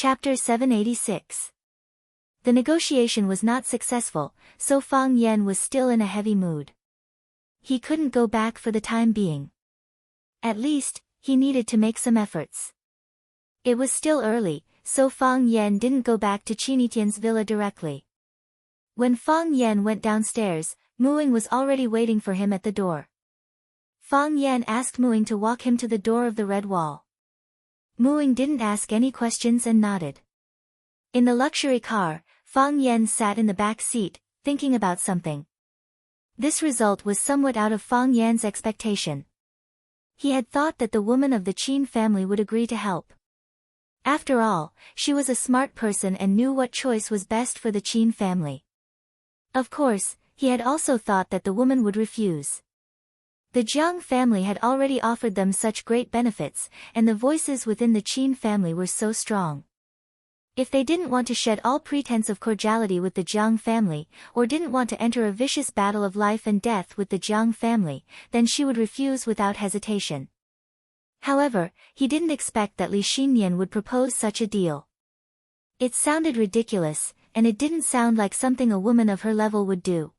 Chapter 786. The negotiation was not successful, so Fang Yan was still in a heavy mood. He couldn't go back for the time being. At least, he needed to make some efforts. It was still early, so Fang Yan didn't go back to Qinitian's villa directly. When Fang Yan went downstairs, Muing was already waiting for him at the door. Fang Yan asked Muing to walk him to the door of the red wall. Muing didn't ask any questions and nodded. In the luxury car, Fang Yan sat in the back seat, thinking about something. This result was somewhat out of Fang Yan's expectation. He had thought that the woman of the Qin family would agree to help. After all, she was a smart person and knew what choice was best for the Qin family. Of course, he had also thought that the woman would refuse. The Jiang family had already offered them such great benefits, and the voices within the Qin family were so strong. If they didn't want to shed all pretense of cordiality with the Jiang family, or didn't want to enter a vicious battle of life and death with the Jiang family, then she would refuse without hesitation. However, he didn't expect that Li Xinyan would propose such a deal. It sounded ridiculous, and it didn't sound like something a woman of her level would do.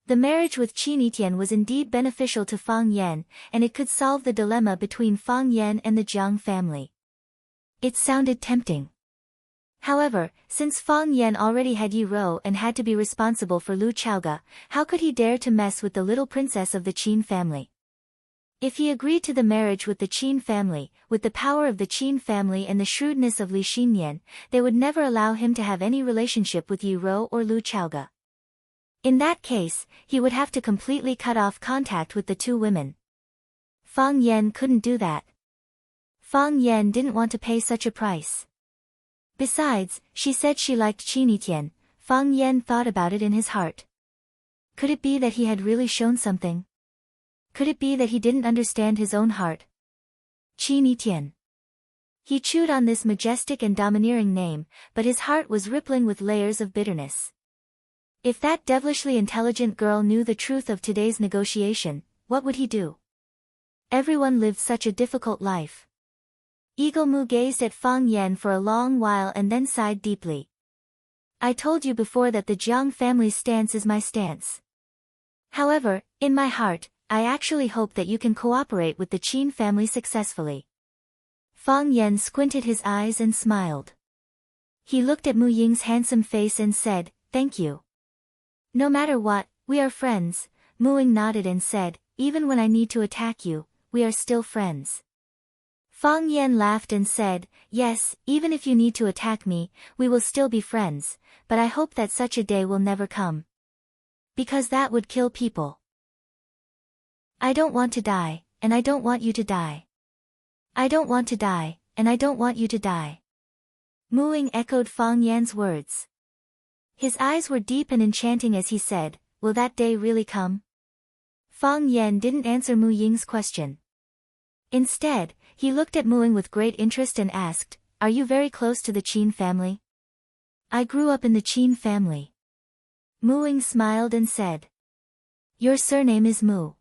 The marriage with Qinitian was indeed beneficial to Fang Yan, and it could solve the dilemma between Fang Yan and the Jiang family. It sounded tempting. However, since Fang Yan already had Yi Rou and had to be responsible for Lu Chaoga, how could he dare to mess with the little princess of the Qin family? If he agreed to the marriage with the Qin family, with the power of the Qin family and the shrewdness of Li Xinyan, they would never allow him to have any relationship with Yi Rou or Lu Chaoga. In that case, he would have to completely cut off contact with the two women. Fang Yan couldn't do that. Fang Yan didn't want to pay such a price. Besides, she said she liked Qinitian. Fang Yan thought about it in his heart. Could it be that he had really shown something? Could it be that he didn't understand his own heart? Qinitian. He chewed on this majestic and domineering name, but his heart was rippling with layers of bitterness. If that devilishly intelligent girl knew the truth of today's negotiation, what would he do? Everyone lived such a difficult life. Eagle Mu gazed at Fang Yan for a long while and then sighed deeply. I told you before that the Jiang family's stance is my stance. However, in my heart, I actually hope that you can cooperate with the Qin family successfully. Fang Yan squinted his eyes and smiled. He looked at Mu Ying's handsome face and said, "Thank you. No matter what, we are friends." Mu Ying nodded and said, "Even when I need to attack you, we are still friends." Fang Yan laughed and said, "Yes, even if you need to attack me, we will still be friends, but I hope that such a day will never come. Because that would kill people. I don't want to die, and I don't want you to die. I don't want to die, and I don't want you to die." Mu Ying echoed Fang Yan's words. His eyes were deep and enchanting as he said, "Will that day really come?" Fang Yan didn't answer Mu Ying's question. Instead, he looked at Mu Ying with great interest and asked, "Are you very close to the Qin family?" "I grew up in the Qin family." Mu Ying smiled and said, "Your surname is Mu.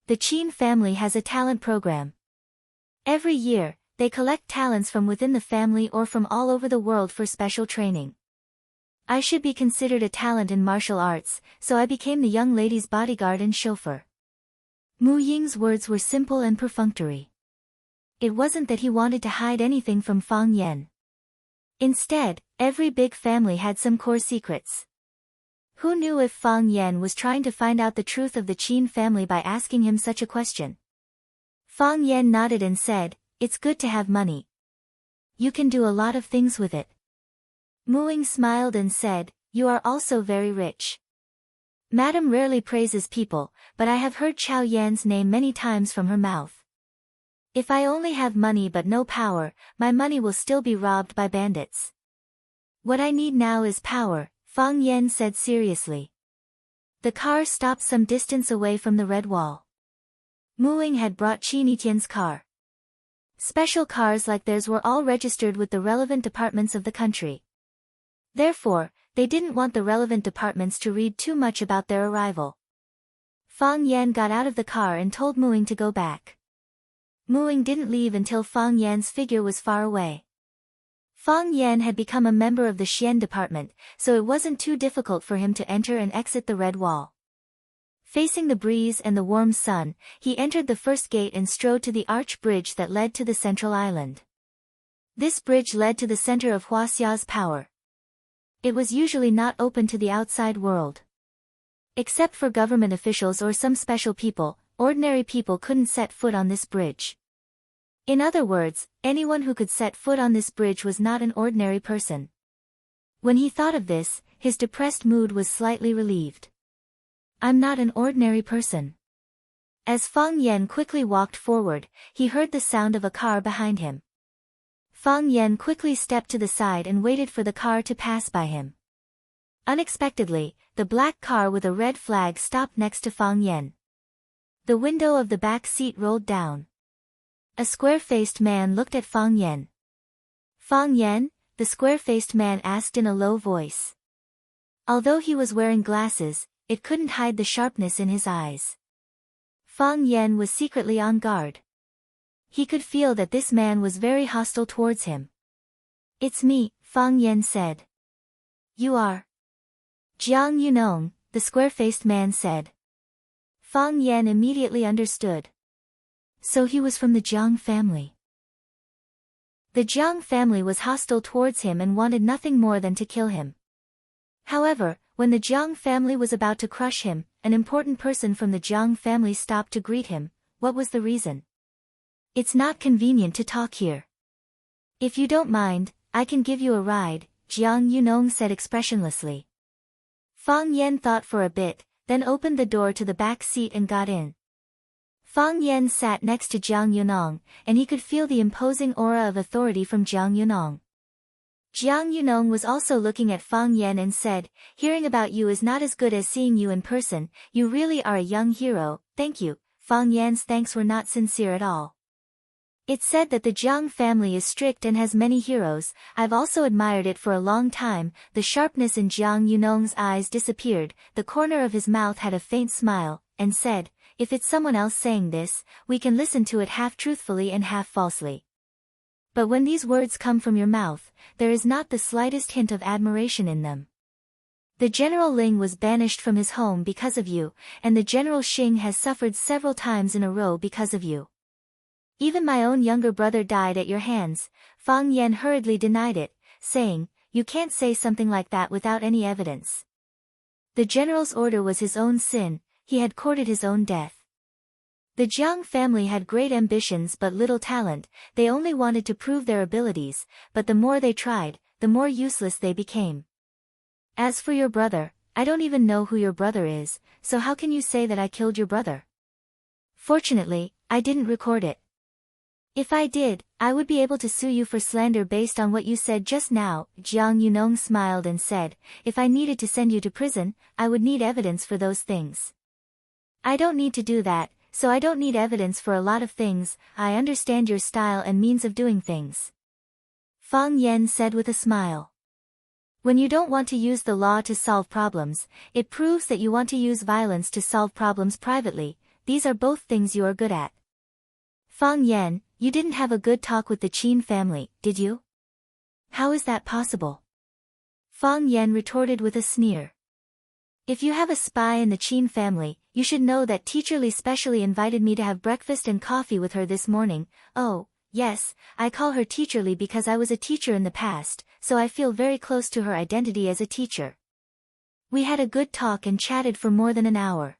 The Qin family has a talent program. Every year, they collect talents from within the family or from all over the world for special training. I should be considered a talent in martial arts, so I became the young lady's bodyguard and chauffeur." Mu Ying's words were simple and perfunctory. It wasn't that he wanted to hide anything from Fang Yan. Instead, every big family had some core secrets. Who knew if Fang Yan was trying to find out the truth of the Qin family by asking him such a question? Fang Yan nodded and said, "It's good to have money. You can do a lot of things with it." Mu Ying smiled and said, "You are also very rich. Madam rarely praises people, but I have heard Chao Yan's name many times from her mouth. If I only have money but no power, my money will still be robbed by bandits. What I need now is power," Fang Yan said seriously. The car stopped some distance away from the red wall. Mu Ying had brought Qinitian's car. Special cars like theirs were all registered with the relevant departments of the country. Therefore, they didn't want the relevant departments to read too much about their arrival. Fang Yan got out of the car and told Mu Ying to go back. Mu Ying didn't leave until Fang Yan's figure was far away. Fang Yan had become a member of the Xian department, so it wasn't too difficult for him to enter and exit the Red Wall. Facing the breeze and the warm sun, he entered the first gate and strode to the arch bridge that led to the central island. This bridge led to the center of Huaxia's power. It was usually not open to the outside world. Except for government officials or some special people, ordinary people couldn't set foot on this bridge. In other words, anyone who could set foot on this bridge was not an ordinary person. When he thought of this, his depressed mood was slightly relieved. I'm not an ordinary person. As Fang Yan quickly walked forward, he heard the sound of a car behind him. Fang Yan quickly stepped to the side and waited for the car to pass by him. Unexpectedly, the black car with a red flag stopped next to Fang Yan. The window of the back seat rolled down. A square-faced man looked at Fang Yan. Fang Yan? The square-faced man asked in a low voice. Although he was wearing glasses, it couldn't hide the sharpness in his eyes. Fang Yan was secretly on guard. He could feel that this man was very hostile towards him. It's me, Fang Yan said. You are? Jiang Yunong, the square-faced man said. Fang Yan immediately understood. So he was from the Jiang family. The Jiang family was hostile towards him and wanted nothing more than to kill him. However, when the Jiang family was about to crush him, an important person from the Jiang family stopped to greet him. What was the reason? It's not convenient to talk here. If you don't mind, I can give you a ride, Jiang Yunong said expressionlessly. Fang Yan thought for a bit, then opened the door to the back seat and got in. Fang Yan sat next to Jiang Yunong, and he could feel the imposing aura of authority from Jiang Yunong. Jiang Yunong was also looking at Fang Yan and said, hearing about you is not as good as seeing you in person, you really are a young hero, thank you. Fang Yan's thanks were not sincere at all. It's said that the Jiang family is strict and has many heroes, I've also admired it for a long time. The sharpness in Jiang Yunong's eyes disappeared, the corner of his mouth had a faint smile, and said, if it's someone else saying this, we can listen to it half truthfully and half falsely. But when these words come from your mouth, there is not the slightest hint of admiration in them. The General Ling was banished from his home because of you, and the General Xing has suffered several times in a row because of you. Even my own younger brother died at your hands. Fang Yan hurriedly denied it, saying, you can't say something like that without any evidence. The general's order was his own sin, he had courted his own death. The Jiang family had great ambitions but little talent, they only wanted to prove their abilities, but the more they tried, the more useless they became. As for your brother, I don't even know who your brother is, so how can you say that I killed your brother? Fortunately, I didn't record it. If I did, I would be able to sue you for slander based on what you said just now. Jiang Yunong smiled and said, if I needed to send you to prison, I would need evidence for those things. I don't need to do that, so I don't need evidence for a lot of things, I understand your style and means of doing things. Fang Yan said with a smile. When you don't want to use the law to solve problems, it proves that you want to use violence to solve problems privately, these are both things you are good at. Fang Yan, you didn't have a good talk with the Qin family, did you? How is that possible? Fang Yan retorted with a sneer. If you have a spy in the Qin family, you should know that Teacher Li specially invited me to have breakfast and coffee with her this morning. Oh, yes, I call her Teacher Li because I was a teacher in the past, so I feel very close to her identity as a teacher. We had a good talk and chatted for more than an hour.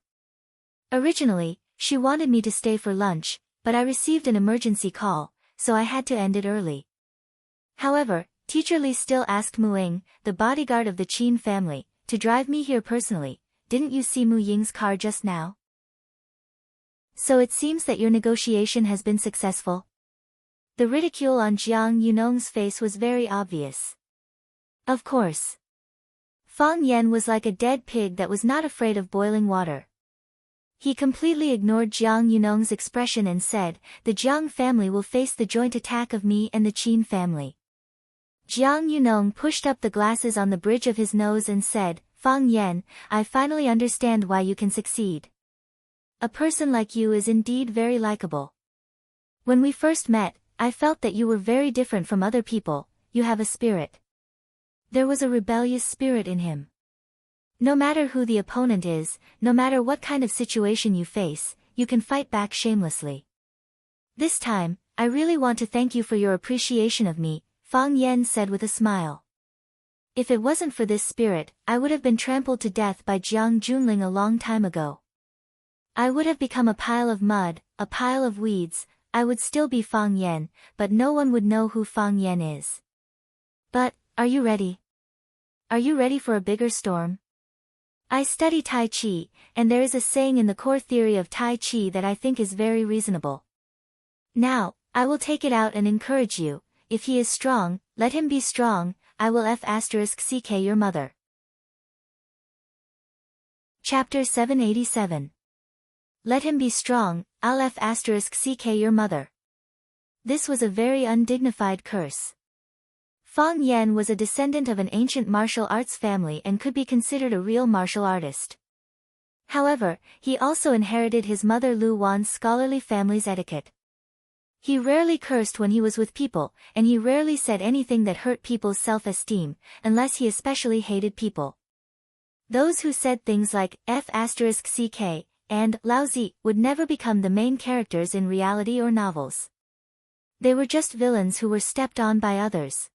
Originally, she wanted me to stay for lunch, but I received an emergency call, so I had to end it early. However, Teacher Li still asked Mu Ying, the bodyguard of the Qin family, to drive me here personally. Didn't you see Mu Ying's car just now? So it seems that your negotiation has been successful? The ridicule on Jiang Yunong's face was very obvious. Of course. Fang Yan was like a dead pig that was not afraid of boiling water. He completely ignored Jiang Yunong's expression and said, the Jiang family will face the joint attack of me and the Qin family. Jiang Yunong pushed up the glasses on the bridge of his nose and said, Fang Yan, I finally understand why you can succeed. A person like you is indeed very likable. When we first met, I felt that you were very different from other people, you have a spirit. There was a rebellious spirit in him. No matter who the opponent is, no matter what kind of situation you face, you can fight back shamelessly. This time, I really want to thank you for your appreciation of me, Fang Yan said with a smile. If it wasn't for this spirit, I would have been trampled to death by Jiang Junling a long time ago. I would have become a pile of mud, a pile of weeds. I would still be Fang Yan, but no one would know who Fang Yan is. But, are you ready? Are you ready for a bigger storm? I study Tai Chi, and there is a saying in the core theory of Tai Chi that I think is very reasonable. Now, I will take it out and encourage you. If he is strong, let him be strong. I will *ck your mother. Chapter 787. Let him be strong, I'll *ck your mother. This was a very undignified curse. Fang Yan was a descendant of an ancient martial arts family and could be considered a real martial artist. However, he also inherited his mother Lu Wan's scholarly family's etiquette. He rarely cursed when he was with people, and he rarely said anything that hurt people's self-esteem, unless he especially hated people. Those who said things like *ck and lousy would never become the main characters in reality or novels. They were just villains who were stepped on by others.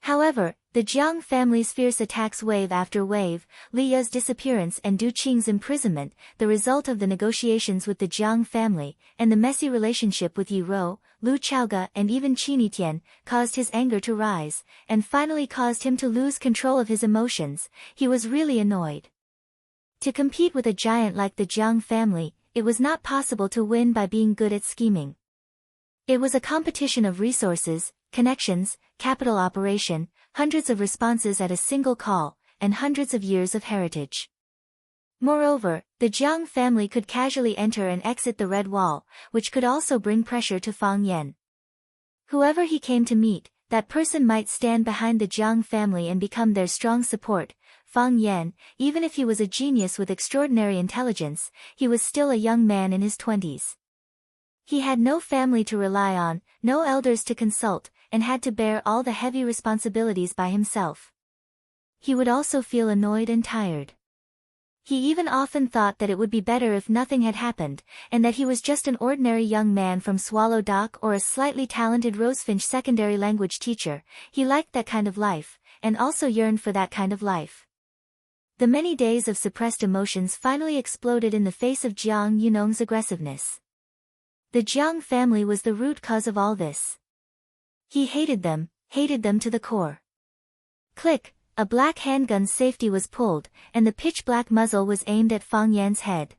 However, the Jiang family's fierce attacks wave after wave, Li Ya's disappearance and Du Qing's imprisonment, the result of the negotiations with the Jiang family, and the messy relationship with Yi Rou, Lu Chaoge and even Qin Tian, caused his anger to rise, and finally caused him to lose control of his emotions. He was really annoyed. To compete with a giant like the Jiang family, it was not possible to win by being good at scheming. It was a competition of resources, connections, capital operation, hundreds of responses at a single call, and hundreds of years of heritage. Moreover, the Jiang family could casually enter and exit the Red Wall, which could also bring pressure to Fang Yan. Whoever he came to meet, that person might stand behind the Jiang family and become their strong support. Fang Yan, even if he was a genius with extraordinary intelligence, he was still a young man in his 20s. He had no family to rely on, no elders to consult, and had to bear all the heavy responsibilities by himself. He would also feel annoyed and tired. He even often thought that it would be better if nothing had happened, and that he was just an ordinary young man from Swallow Dock or a slightly talented Rosefinch secondary language teacher. He liked that kind of life, and also yearned for that kind of life. The many days of suppressed emotions finally exploded in the face of Jiang Yunong's aggressiveness. The Jiang family was the root cause of all this. He hated them to the core. Click, a black handgun's safety was pulled, and the pitch-black muzzle was aimed at Fang Yan's head.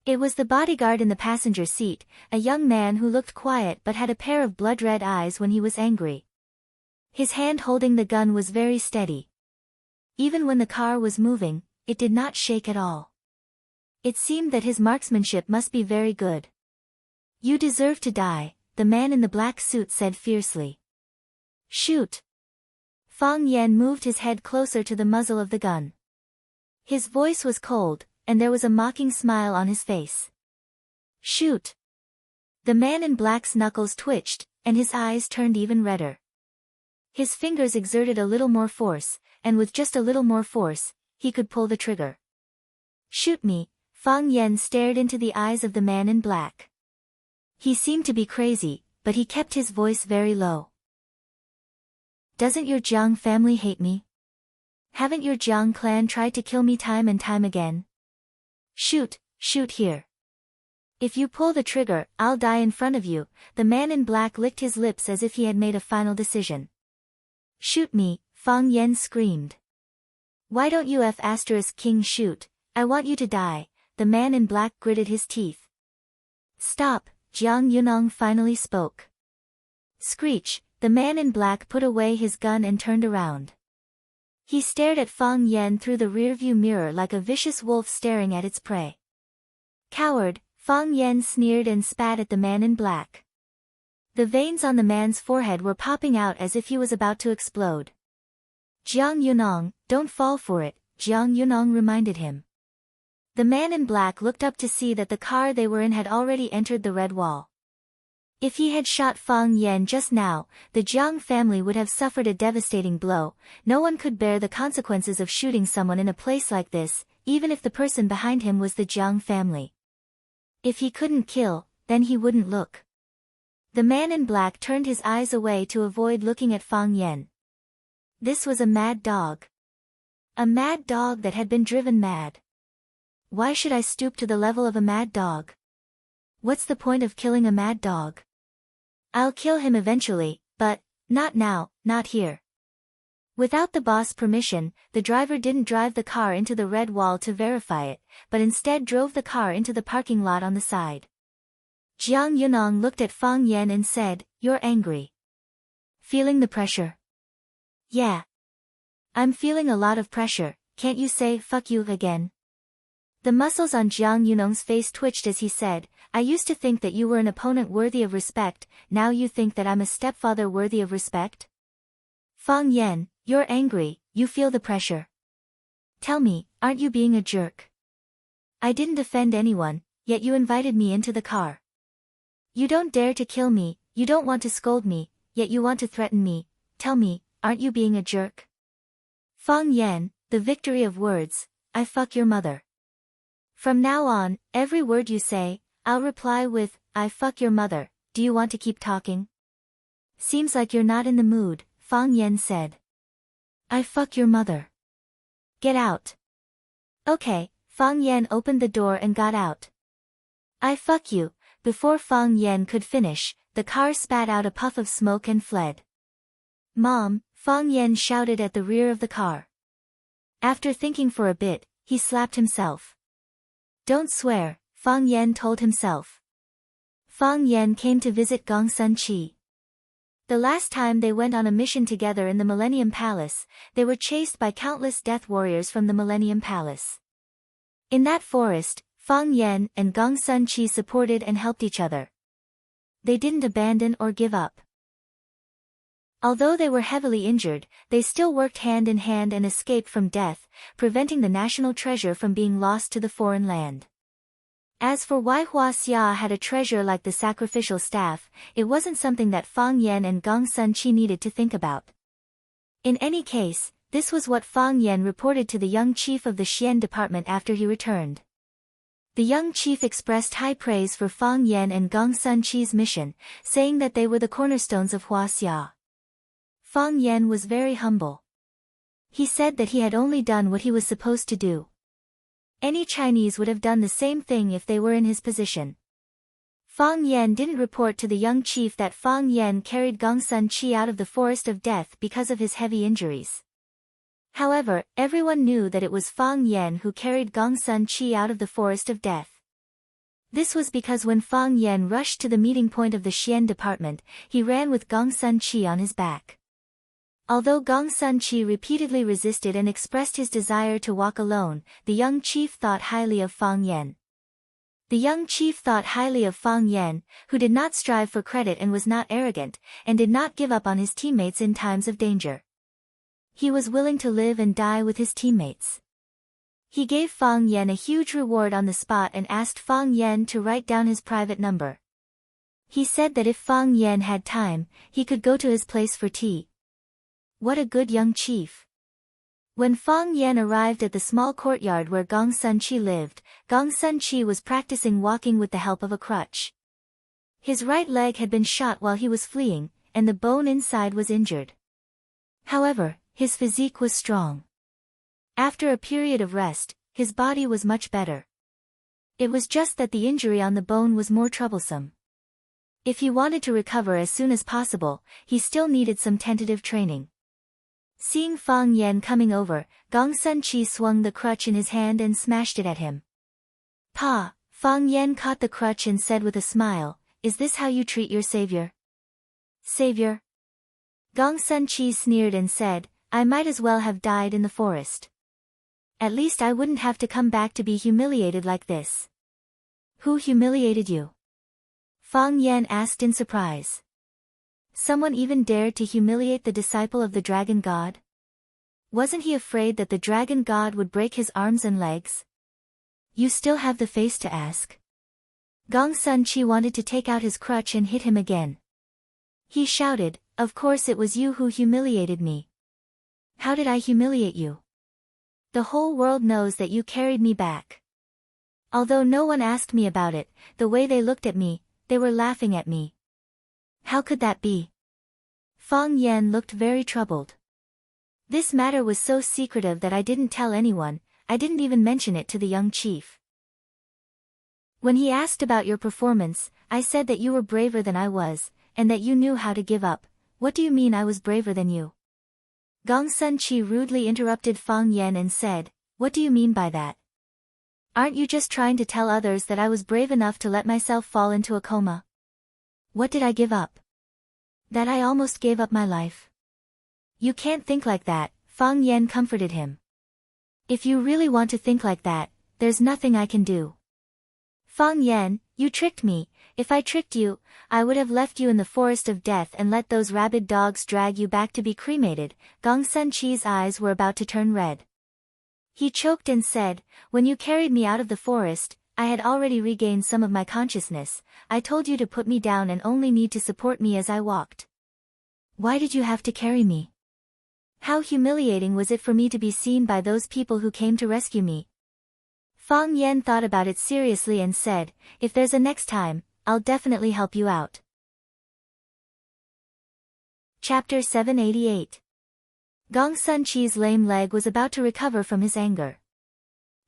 It was the bodyguard in the passenger seat, a young man who looked quiet but had a pair of blood-red eyes when he was angry. His hand holding the gun was very steady. Even when the car was moving, it did not shake at all. It seemed that his marksmanship must be very good. "You deserve to die," the man in the black suit said fiercely. "Shoot." Fang Yan moved his head closer to the muzzle of the gun. His voice was cold, and there was a mocking smile on his face. "Shoot." The man in black's knuckles twitched, and his eyes turned even redder. His fingers exerted a little more force, and with just a little more force, he could pull the trigger. "Shoot me." Fang Yan stared into the eyes of the man in black. He seemed to be crazy, but he kept his voice very low. "Doesn't your Jiang family hate me? Haven't your Jiang clan tried to kill me time and time again? Shoot here. If you pull the trigger, I'll die in front of you." The man in black licked his lips as if he had made a final decision. "Shoot me," Fang Yan screamed. "Why don't you *King shoot? I want you to die." The man in black gritted his teeth. "Stop," Jiang Yunong finally spoke. Screech, the man in black put away his gun and turned around. He stared at Fang Yan through the rearview mirror like a vicious wolf staring at its prey. "Coward," Fang Yan sneered and spat at the man in black. The veins on the man's forehead were popping out as if he was about to explode. "Jiang Yunong, don't fall for it," Jiang Yunong reminded him. The man in black looked up to see that the car they were in had already entered the Red Wall. If he had shot Fang Yan just now, the Jiang family would have suffered a devastating blow. No one could bear the consequences of shooting someone in a place like this, even if the person behind him was the Jiang family. If he couldn't kill, then he wouldn't look. The man in black turned his eyes away to avoid looking at Fang Yan. This was a mad dog. A mad dog that had been driven mad. Why should I stoop to the level of a mad dog? What's the point of killing a mad dog? I'll kill him eventually, but not now, not here. Without the boss' permission, the driver didn't drive the car into the red wall to verify it, but instead drove the car into the parking lot on the side. Jiang Yunong looked at Fang Yan and said, "You're angry. Feeling the pressure?" "Yeah. I'm feeling a lot of pressure, can't you say fuck you again?" The muscles on Jiang Yunong's face twitched as he said, "I used to think that you were an opponent worthy of respect, now you think that I'm a stepfather worthy of respect?" "Fang Yan, you're angry, you feel the pressure. Tell me, aren't you being a jerk? I didn't offend anyone, yet you invited me into the car. You don't dare to kill me, you don't want to scold me, yet you want to threaten me. Tell me, aren't you being a jerk?" Fang Yan, the victory of words, I fuck your mother. From now on, every word you say, I'll reply with, I fuck your mother. Do you want to keep talking? Seems like you're not in the mood, Fang Yan said. I fuck your mother. Get out. Okay, Fang Yan opened the door and got out. I fuck you. Before Fang Yan could finish, the car spat out a puff of smoke and fled. Mom, Fang Yan shouted at the rear of the car. After thinking for a bit, he slapped himself. Don't swear, Fang Yan told himself. Fang Yan came to visit Gong Sun Chi. The last time they went on a mission together in the Millennium Palace, they were chased by countless death warriors from the Millennium Palace. In that forest, Fang Yan and Gong Sun Chi supported and helped each other. They didn't abandon or give up. Although they were heavily injured, they still worked hand in hand and escaped from death, preventing the national treasure from being lost to the foreign land. As for why Hua Xia had a treasure like the sacrificial staff, it wasn't something that Fang Yan and Gong Sun Chi needed to think about. In any case, this was what Fang Yan reported to the young chief of the Xian department after he returned. The young chief expressed high praise for Fang Yan and Gong Sun Chi's mission, saying that they were the cornerstones of Hua Xia. Fang Yan was very humble. He said that he had only done what he was supposed to do. Any Chinese would have done the same thing if they were in his position. Fang Yan didn't report to the young chief that Fang Yan carried Gong Sun Chi out of the forest of death because of his heavy injuries. However, everyone knew that it was Fang Yan who carried Gong Sun Chi out of the forest of death. This was because when Fang Yan rushed to the meeting point of the Xian department, he ran with Gong Sun Chi on his back. Although Gong Sun Chi repeatedly resisted and expressed his desire to walk alone, the young chief thought highly of Fang Yan. The young chief thought highly of Fang Yan, who did not strive for credit and was not arrogant, and did not give up on his teammates in times of danger. He was willing to live and die with his teammates. He gave Fang Yan a huge reward on the spot and asked Fang Yan to write down his private number. He said that if Fang Yan had time, he could go to his place for tea. What a good young chief. When Fang Yan arrived at the small courtyard where Gong Sun Chi lived, Gong Sun Chi was practicing walking with the help of a crutch. His right leg had been shot while he was fleeing, and the bone inside was injured. However, his physique was strong. After a period of rest, his body was much better. It was just that the injury on the bone was more troublesome. If he wanted to recover as soon as possible, he still needed some tentative training. Seeing Fang Yan coming over, Gong Sun Chi swung the crutch in his hand and smashed it at him. Pa, Fang Yan caught the crutch and said with a smile, is this how you treat your savior? Savior? Gong Sun Chi sneered and said, I might as well have died in the forest. At least I wouldn't have to come back to be humiliated like this. Who humiliated you? Fang Yan asked in surprise. Someone even dared to humiliate the disciple of the dragon god? Wasn't he afraid that the dragon god would break his arms and legs? You still have the face to ask? Gong Sun Chi wanted to take out his crutch and hit him again. He shouted, "Of course it was you who humiliated me." "How did I humiliate you?" "The whole world knows that you carried me back." "Although no one asked me about it, the way they looked at me, they were laughing at me." "How could that be?" Fang Yan looked very troubled. "This matter was so secretive that I didn't tell anyone. I didn't even mention it to the young chief. When he asked about your performance, I said that you were braver than I was, and that you knew how to give up. What do you mean I was braver than you?" Gong Sun Chi rudely interrupted Fang Yan and said, "What do you mean by that? Aren't you just trying to tell others that I was brave enough to let myself fall into a coma?" "What did I give up?" "That I almost gave up my life." "You can't think like that," Fang Yan comforted him. "If you really want to think like that, there's nothing I can do." "Fang Yan, you tricked me. If I tricked you, I would have left you in the forest of death and let those rabid dogs drag you back to be cremated." Gong Sun Chi's eyes were about to turn red. He choked and said, "When you carried me out of the forest, I had already regained some of my consciousness. I told you to put me down and only need to support me as I walked. Why did you have to carry me? How humiliating was it for me to be seen by those people who came to rescue me?" Fang Yan thought about it seriously and said, "If there's a next time, I'll definitely help you out." Chapter 788. Gong Sun Chi's lame leg was about to recover from his anger.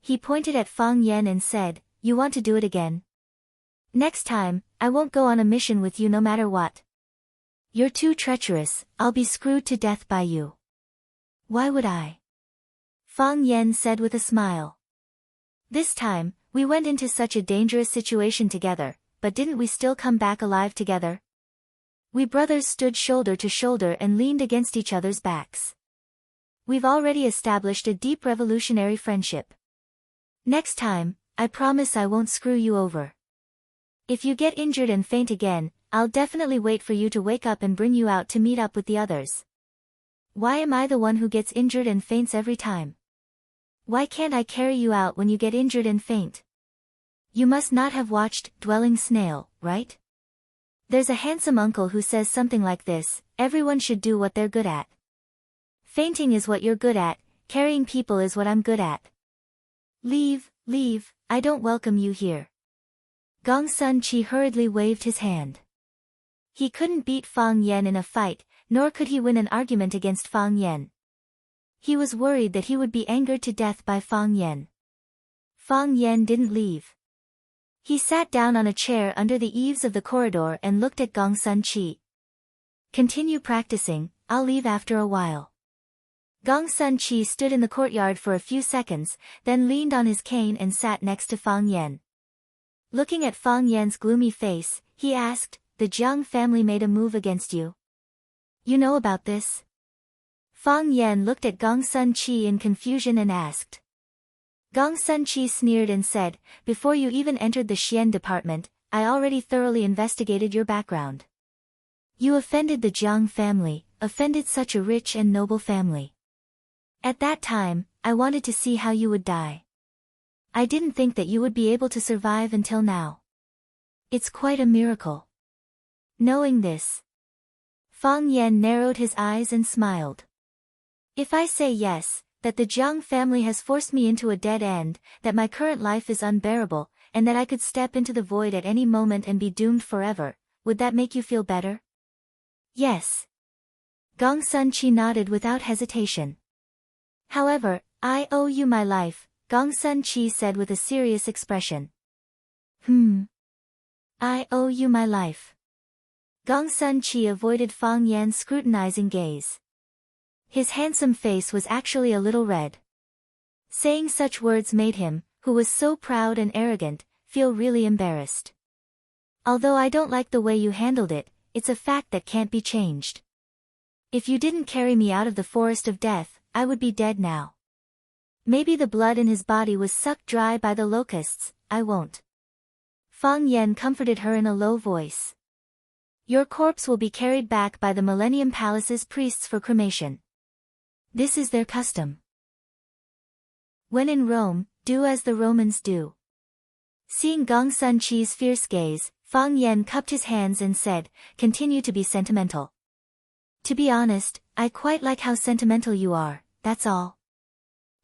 He pointed at Fang Yan and said, "You want to do it again? Next time, I won't go on a mission with you no matter what. You're too treacherous. I'll be screwed to death by you." "Why would I?" Fang Yan said with a smile. "This time, we went into such a dangerous situation together, but didn't we still come back alive together? We brothers stood shoulder to shoulder and leaned against each other's backs. We've already established a deep revolutionary friendship. Next time, I promise I won't screw you over. If you get injured and faint again, I'll definitely wait for you to wake up and bring you out to meet up with the others. Why am I the one who gets injured and faints every time? Why can't I carry you out when you get injured and faint? You must not have watched Dwelling Snail, right? There's a handsome uncle who says something like this: everyone should do what they're good at. Fainting is what you're good at, carrying people is what I'm good at. Leave, I don't welcome you here." Gong Sun Chi hurriedly waved his hand. He couldn't beat Fang Yan in a fight, nor could he win an argument against Fang Yan. He was worried that he would be angered to death by Fang Yan. Fang Yan didn't leave. He sat down on a chair under the eaves of the corridor and looked at Gong Sun Chi. "Continue practicing, I'll leave after a while." Gong Sun Chi stood in the courtyard for a few seconds, then leaned on his cane and sat next to Fang Yan. Looking at Fang Yan's gloomy face, he asked, "The Jiang family made a move against you. You know about this?" Fang Yan looked at Gong Sun Chi in confusion and asked. Gong Sun Chi sneered and said, "Before you even entered the Xian department, I already thoroughly investigated your background. You offended the Jiang family, offended such a rich and noble family. At that time, I wanted to see how you would die. I didn't think that you would be able to survive until now. It's quite a miracle." Knowing this, Fang Yan narrowed his eyes and smiled. "If I say yes, that the Jiang family has forced me into a dead end, that my current life is unbearable, and that I could step into the void at any moment and be doomed forever, would that make you feel better?" "Yes." Gong Sun Chi nodded without hesitation. "However, I owe you my life," Gong Sun Chi said with a serious expression. I owe you my life." Gong Sun Chi avoided Fang Yan's scrutinizing gaze. His handsome face was actually a little red. Saying such words made him, who was so proud and arrogant, feel really embarrassed. "Although I don't like the way you handled it, it's a fact that can't be changed. If you didn't carry me out of the forest of death, I would be dead now. Maybe the blood in his body was sucked dry by the locusts, I won't." Fang Yan comforted her in a low voice. "Your corpse will be carried back by the Millennium Palace's priests for cremation. This is their custom. When in Rome, do as the Romans do." Seeing Gong Sun Chi's fierce gaze, Fang Yan cupped his hands and said, "Continue to be sentimental." "To be honest, I quite like how sentimental you are, that's all."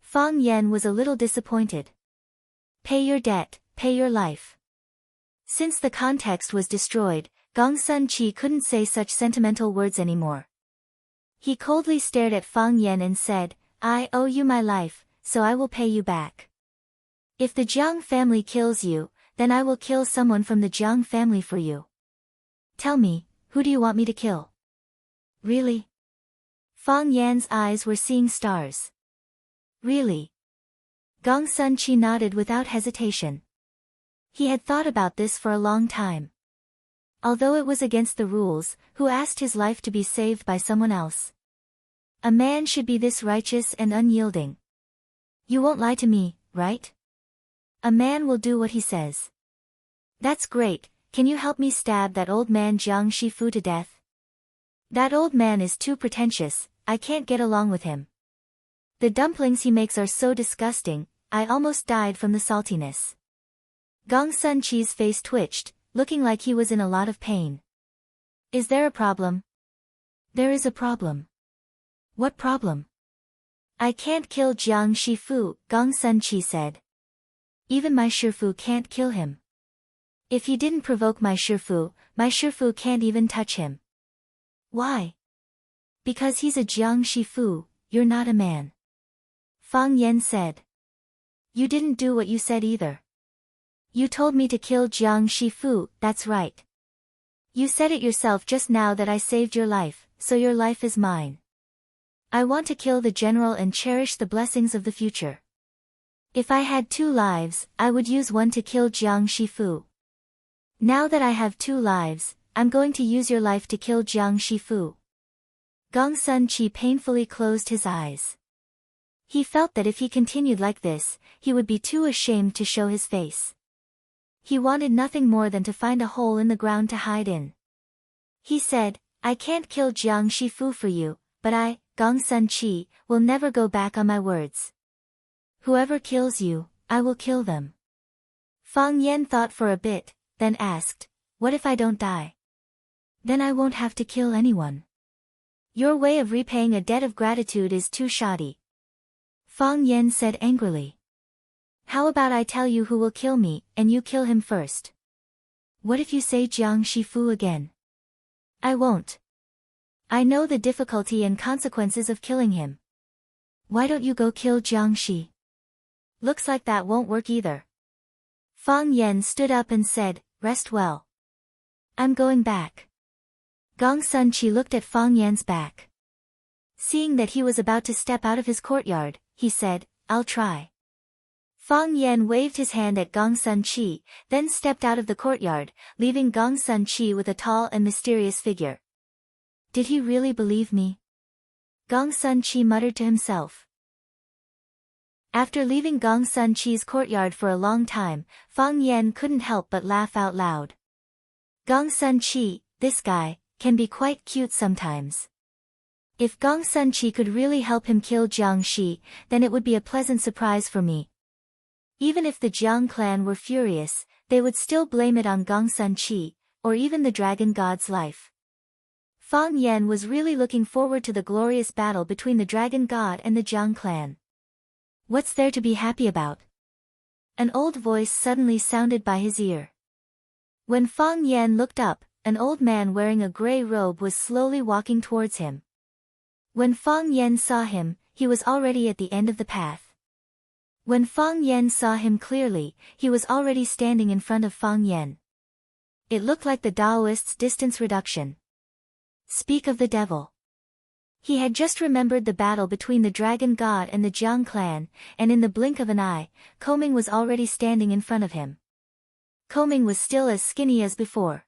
Fang Yan was a little disappointed. "Pay your debt, pay your life." Since the context was destroyed, Gong Sun Chi couldn't say such sentimental words anymore. He coldly stared at Fang Yan and said, "I owe you my life, so I will pay you back. If the Jiang family kills you, then I will kill someone from the Jiang family for you. Tell me, who do you want me to kill?" "Really?" Fang Yan's eyes were seeing stars. "Really?" Gong Sun Chi nodded without hesitation. He had thought about this for a long time. Although it was against the rules, who asked his life to be saved by someone else? A man should be this righteous and unyielding. "You won't lie to me, right? A man will do what he says." "That's great, can you help me stab that old man Jiang Shifu to death? That old man is too pretentious, I can't get along with him. The dumplings he makes are so disgusting, I almost died from the saltiness." Gong Sun Chi's face twitched, looking like he was in a lot of pain. "Is there a problem?" "There is a problem." "What problem?" "I can't kill Jiang Shifu," Gong Sun Chi said. "Even my Shifu can't kill him. If he didn't provoke my Shifu can't even touch him." "Why?" "Because he's a Jiang Shifu, you're not a man." Fang Yan said. "You didn't do what you said either. You told me to kill Jiang Shifu, that's right. You said it yourself just now that I saved your life, so your life is mine. I want to kill the general and cherish the blessings of the future. If I had 2 lives, I would use one to kill Jiang Shifu. Now that I have 2 lives, I'm going to use your life to kill Jiang Shifu." Gong Sun Chi painfully closed his eyes. He felt that if he continued like this, he would be too ashamed to show his face. He wanted nothing more than to find a hole in the ground to hide in. He said, "I can't kill Jiang Shifu for you, but I, Gong Sun Chi, will never go back on my words. Whoever kills you, I will kill them." Fang Yan thought for a bit, then asked, "What if I don't die?" "Then I won't have to kill anyone." "Your way of repaying a debt of gratitude is too shoddy," Fang Yan said angrily. "How about I tell you who will kill me, and you kill him first?" "What if you say Jiang Shifu again?" "I won't. I know the difficulty and consequences of killing him." "Why don't you go kill Jiang Shi?" "Looks like that won't work either." Fang Yan stood up and said, "Rest well. I'm going back." Gong Sun Chi looked at Fang Yan's back. Seeing that he was about to step out of his courtyard, he said, "I'll try." Fang Yan waved his hand at Gong Sun Chi, then stepped out of the courtyard, leaving Gong Sun Chi with a tall and mysterious figure. "Did he really believe me?" Gong Sun Chi muttered to himself. After leaving Gong Sun Chi's courtyard for a long time, Fang Yan couldn't help but laugh out loud. Gong Sun Chi, this guy, can be quite cute sometimes. If Gong Sun Chi could really help him kill Jiang Shi, then it would be a pleasant surprise for me. Even if the Jiang clan were furious, they would still blame it on Gong Sun Chi, or even the dragon god's life. Fang Yan was really looking forward to the glorious battle between the dragon god and the Jiang clan. "What's there to be happy about?" An old voice suddenly sounded by his ear. When Fang Yan looked up, an old man wearing a gray robe was slowly walking towards him. When Fang Yan saw him, he was already at the end of the path. When Fang Yan saw him clearly, he was already standing in front of Fang Yan. It looked like the Taoist's distance reduction. Speak of the devil. He had just remembered the battle between the dragon god and the Jiang clan, and in the blink of an eye, Coming was already standing in front of him. Coming was still as skinny as before.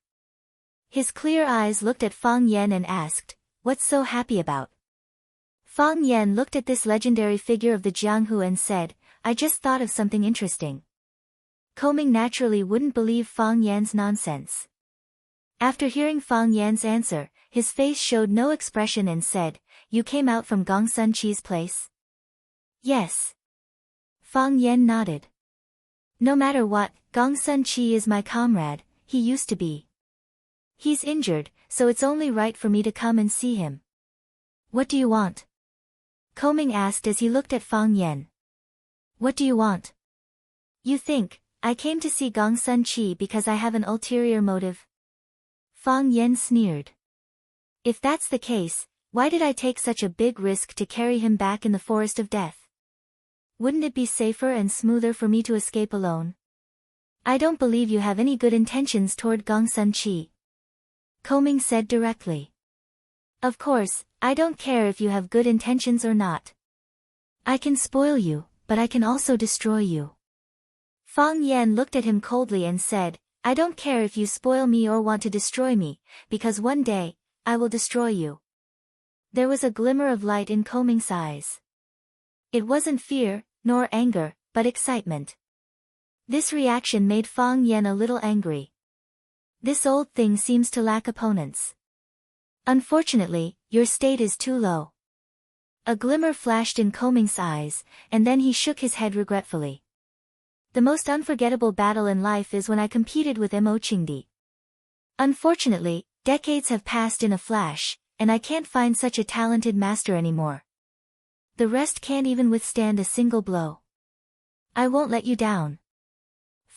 His clear eyes looked at Fang Yan and asked, "What's so happy about?" Fang Yan looked at this legendary figure of the Jianghu and said, "I just thought of something interesting." Coming naturally wouldn't believe Fang Yan's nonsense. After hearing Fang Yan's answer, his face showed no expression and said, "You came out from Gong Sun Chi's place?" "Yes." Fang Yan nodded. "No matter what, Gongsun Chi is my comrade, he used to be. He's injured, so it's only right for me to come and see him. What do you want? Coming asked as he looked at Fang Yan. What do you want? You think I came to see Gongsun Chi because I have an ulterior motive? Fang Yan sneered. If that's the case, why did I take such a big risk to carry him back in the forest of death? Wouldn't it be safer and smoother for me to escape alone? I don't believe you have any good intentions toward Gongsun Chi. Coming said directly. Of course, I don't care if you have good intentions or not. I can spoil you, but I can also destroy you. Fang Yan looked at him coldly and said, I don't care if you spoil me or want to destroy me, because one day, I will destroy you. There was a glimmer of light in Coming's eyes. It wasn't fear, nor anger, but excitement. This reaction made Fang Yan a little angry. This old thing seems to lack opponents. Unfortunately, your state is too low. A glimmer flashed in Coming's eyes, and then he shook his head regretfully. The most unforgettable battle in life is when I competed with Mo Qingdi. Unfortunately, decades have passed in a flash, and I can't find such a talented master anymore. The rest can't even withstand a single blow. I won't let you down.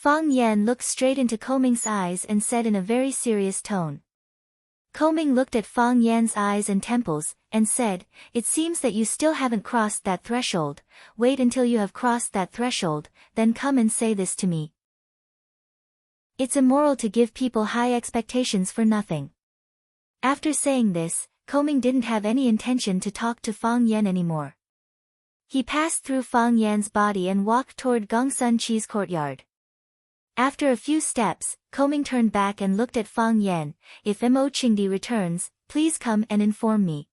Fang Yan looked straight into Coming's eyes and said in a very serious tone. Coming looked at Fang Yan's eyes and temples, and said, It seems that you still haven't crossed that threshold. Wait until you have crossed that threshold, then come and say this to me. It's immoral to give people high expectations for nothing. After saying this, Coming didn't have any intention to talk to Fang Yan anymore. He passed through Fang Yan's body and walked toward Gongsun Chi's courtyard. After a few steps, Coming turned back and looked at Fang Yan. If Mo Qingdi returns, please come and inform me.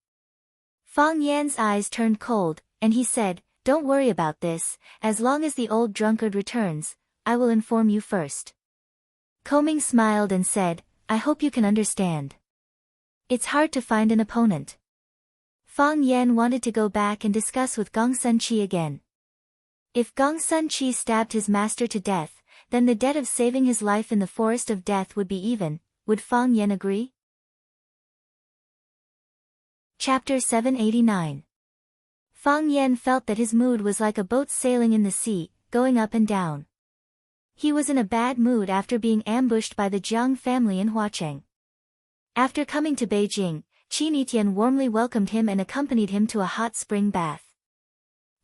Fang Yan's eyes turned cold, and he said, Don't worry about this, as long as the old drunkard returns, I will inform you first. Coming smiled and said, I hope you can understand. It's hard to find an opponent. Fang Yan wanted to go back and discuss with Gongsun Chi again. If Gongsun Chi stabbed his master to death, then the debt of saving his life in the forest of death would be even. Would Fang Yan agree? Chapter 789. Fang Yan felt that his mood was like a boat sailing in the sea, going up and down. He was in a bad mood after being ambushed by the Jiang family in Huacheng. After coming to Beijing, Qin Yitian warmly welcomed him and accompanied him to a hot spring bath.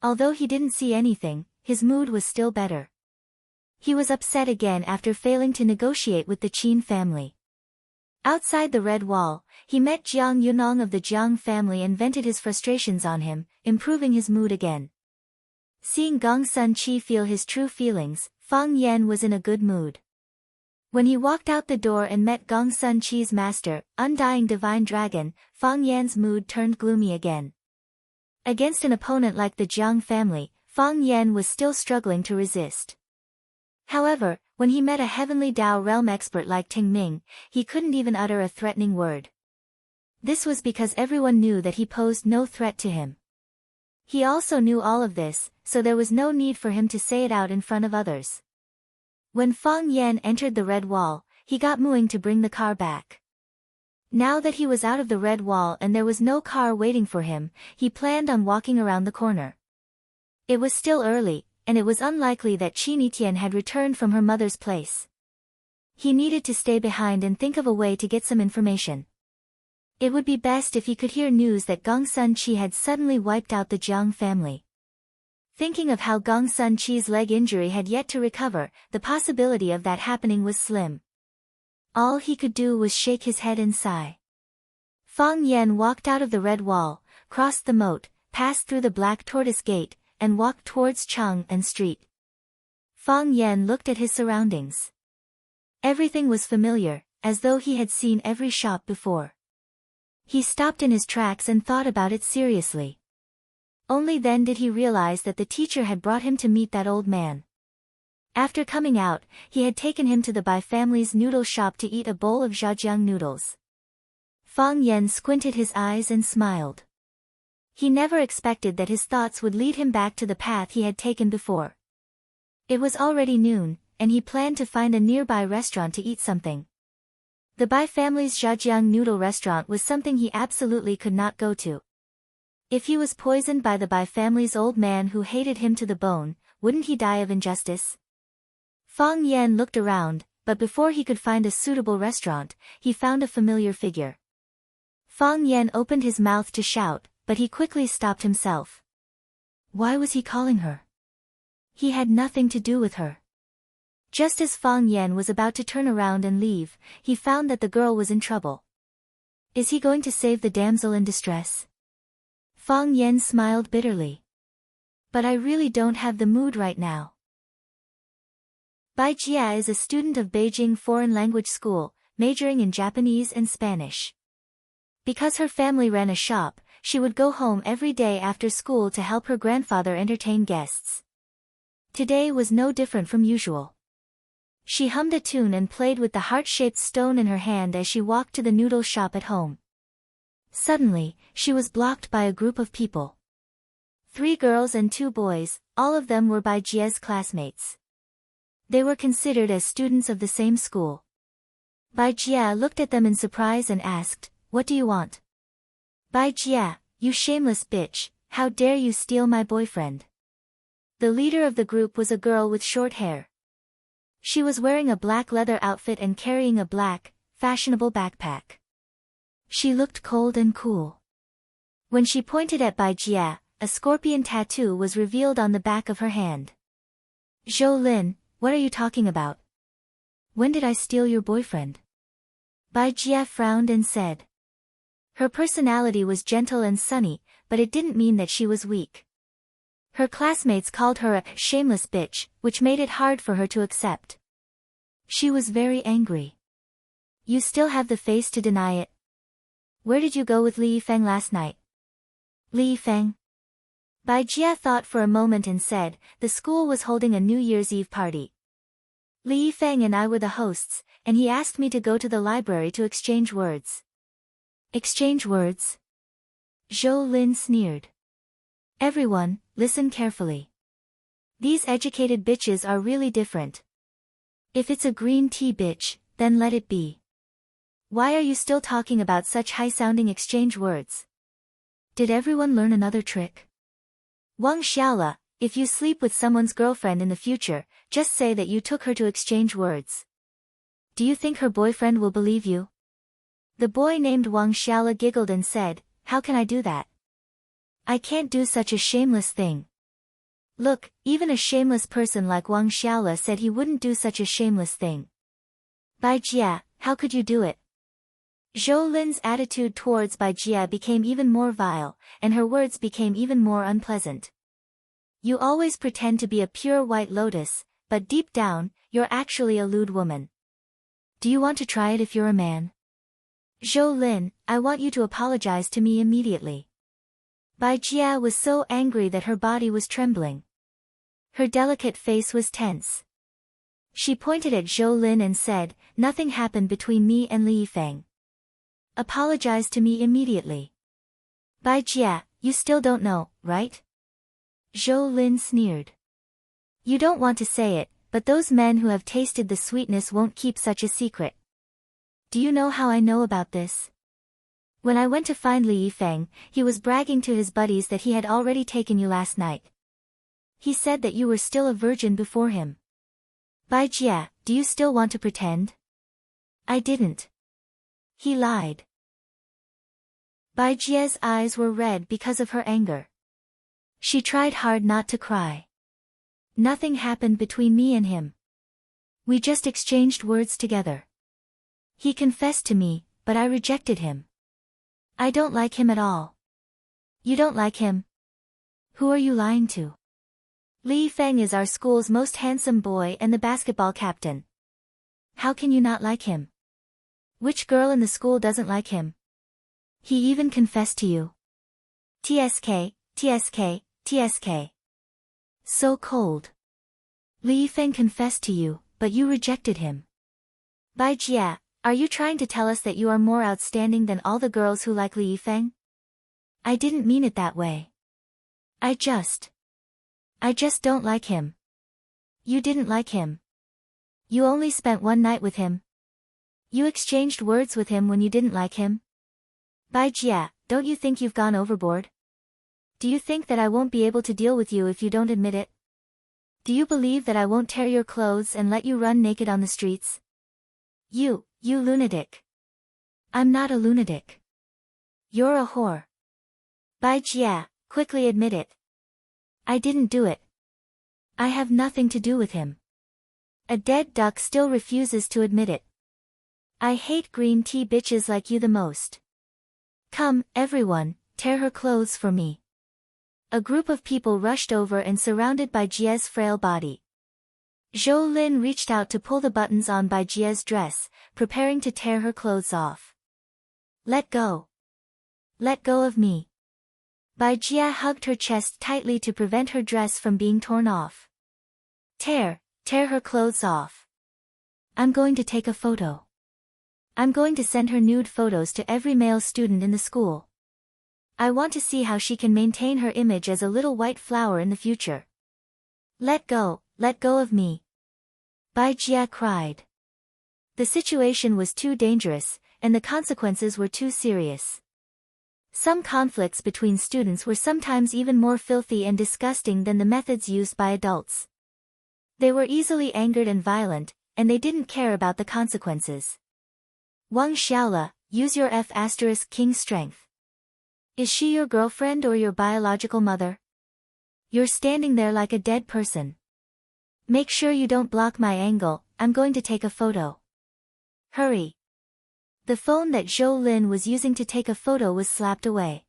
Although he didn't see anything, his mood was still better. He was upset again after failing to negotiate with the Qin family. Outside the Red Wall, he met Jiang Yunong of the Jiang family and vented his frustrations on him, improving his mood again. Seeing Gongsun Chi feel his true feelings, Fang Yan was in a good mood. When he walked out the door and met Gongsun Chi's master, Undying Divine Dragon, Fang Yan's mood turned gloomy again. Against an opponent like the Jiang family, Fang Yan was still struggling to resist. However, when he met a heavenly Dao realm expert like Ting Ming, he couldn't even utter a threatening word. This was because everyone knew that he posed no threat to him. He also knew all of this, so there was no need for him to say it out in front of others. When Fang Yan entered the Red Wall, he got Muing to bring the car back. Now that he was out of the Red Wall and there was no car waiting for him, he planned on walking around the corner. It was still early, and it was unlikely that Qin Yitian had returned from her mother's place. He needed to stay behind and think of a way to get some information. It would be best if he could hear news that Gongsun Chi had suddenly wiped out the Jiang family. Thinking of how Gongsun Chi's leg injury had yet to recover, the possibility of that happening was slim. All he could do was shake his head and sigh. Fang Yan walked out of the Red Wall, crossed the moat, passed through the Black Tortoise Gate, and walked towards Chang'an Street. Fang Yan looked at his surroundings. Everything was familiar, as though he had seen every shop before. He stopped in his tracks and thought about it seriously. Only then did he realize that the teacher had brought him to meet that old man. After coming out, he had taken him to the Bai family's noodle shop to eat a bowl of Zhejiang noodles. Fang Yan squinted his eyes and smiled. He never expected that his thoughts would lead him back to the path he had taken before. It was already noon, and he planned to find a nearby restaurant to eat something. The Bai family's Zhajiang noodle restaurant was something he absolutely could not go to. If he was poisoned by the Bai family's old man who hated him to the bone, wouldn't he die of injustice? Fang Yan looked around, but before he could find a suitable restaurant, he found a familiar figure. Fang Yan opened his mouth to shout, but he quickly stopped himself. Why was he calling her? He had nothing to do with her. Just as Fang Yan was about to turn around and leave, he found that the girl was in trouble. Is he going to save the damsel in distress? Fang Yan smiled bitterly. But I really don't have the mood right now. Bai Jia is a student of Beijing Foreign Language School, majoring in Japanese and Spanish. Because her family ran a shop, she would go home every day after school to help her grandfather entertain guests. Today was no different from usual. She hummed a tune and played with the heart-shaped stone in her hand as she walked to the noodle shop at home. Suddenly, she was blocked by a group of people. 3 girls and 2 boys, all of them were Bai Jia's classmates. They were considered as students of the same school. Bai Jia looked at them in surprise and asked, "What do you want?" "Bai Jia, you shameless bitch, how dare you steal my boyfriend?" The leader of the group was a girl with short hair. She was wearing a black leather outfit and carrying a black, fashionable backpack. She looked cold and cool. When she pointed at Bai Jia, a scorpion tattoo was revealed on the back of her hand. "Zhou Lin, what are you talking about? When did I steal your boyfriend?" Bai Jia frowned and said. Her personality was gentle and sunny, but it didn't mean that she was weak. Her classmates called her a shameless bitch, which made it hard for her to accept. She was very angry. "You still have the face to deny it? Where did you go with Li Yifeng last night?" "Li Yifeng?" Bai Jia thought for a moment and said, "The school was holding a New Year's Eve party. Li Yifeng and I were the hosts, and he asked me to go to the library to exchange words." "Exchange words?" Zhou Lin sneered. "Everyone, listen carefully. These educated bitches are really different. If it's a green tea bitch, then let it be. Why are you still talking about such high-sounding exchange words? Did everyone learn another trick? Wang Xiaola, if you sleep with someone's girlfriend in the future, just say that you took her to exchange words. Do you think her boyfriend will believe you?" The boy named Wang Xiaola giggled and said, "How can I do that? I can't do such a shameless thing." Look, even a shameless person like Wang Xiaola said he wouldn't do such a shameless thing. "Bai Jia, how could you do it?" Zhou Lin's attitude towards Bai Jia became even more vile, and her words became even more unpleasant. "You always pretend to be a pure white lotus, but deep down, you're actually a lewd woman. Do you want to try it if you're a man? Zhou Lin, I want you to apologize to me immediately." Bai Jia was so angry that her body was trembling. Her delicate face was tense. She pointed at Zhou Lin and said, "Nothing happened between me and Li Yifeng. Apologize to me immediately." "Bai Jia, you still don't know, right?" Zhou Lin sneered. "You don't want to say it, but those men who have tasted the sweetness won't keep such a secret. Do you know how I know about this? When I went to find Li Yifeng, he was bragging to his buddies that he had already taken you last night. He said that you were still a virgin before him. Bai Jia, do you still want to pretend?" "I didn't." He lied. Bai Jia's eyes were red because of her anger. She tried hard not to cry. "Nothing happened between me and him. We just exchanged words together. He confessed to me, but I rejected him. I don't like him at all." "You don't like him? Who are you lying to? Li Feng is our school's most handsome boy and the basketball captain. How can you not like him? Which girl in the school doesn't like him? He even confessed to you. TSK, TSK, TSK. So cold. Li Feng confessed to you, but you rejected him. Bai Jia, are you trying to tell us that you are more outstanding than all the girls who like Li Feng? I didn't mean it that way. I just don't like him." "You didn't like him. You only spent one night with him. You exchanged words with him when you didn't like him. Bai Jia, don't you think you've gone overboard? Do you think that I won't be able to deal with you if you don't admit it? Do you believe that I won't tear your clothes and let you run naked on the streets? You lunatic. I'm not a lunatic. You're a whore. Bai Jia, quickly admit it. I didn't do it. I have nothing to do with him. A dead duck still refuses to admit it. I hate green tea bitches like you the most. Come, everyone, tear her clothes for me. A group of people rushed over and surrounded Bai Jia's frail body. Zhou Lin reached out to pull the buttons on Bai Jia's dress, preparing to tear her clothes off. Let go. Let go of me. Bai Jia hugged her chest tightly to prevent her dress from being torn off. Tear her clothes off. I'm going to take a photo. I'm going to send her nude photos to every male student in the school. I want to see how she can maintain her image as a little white flower in the future. Let go of me. Bai Jia cried. The situation was too dangerous, and the consequences were too serious. Some conflicts between students were sometimes even more filthy and disgusting than the methods used by adults. They were easily angered and violent, and they didn't care about the consequences. Wang Xiaola, use your F***king strength. Is she your girlfriend or your biological mother? You're standing there like a dead person. Make sure you don't block my angle, I'm going to take a photo. Hurry. The phone that Zhou Lin was using to take a photo was slapped away.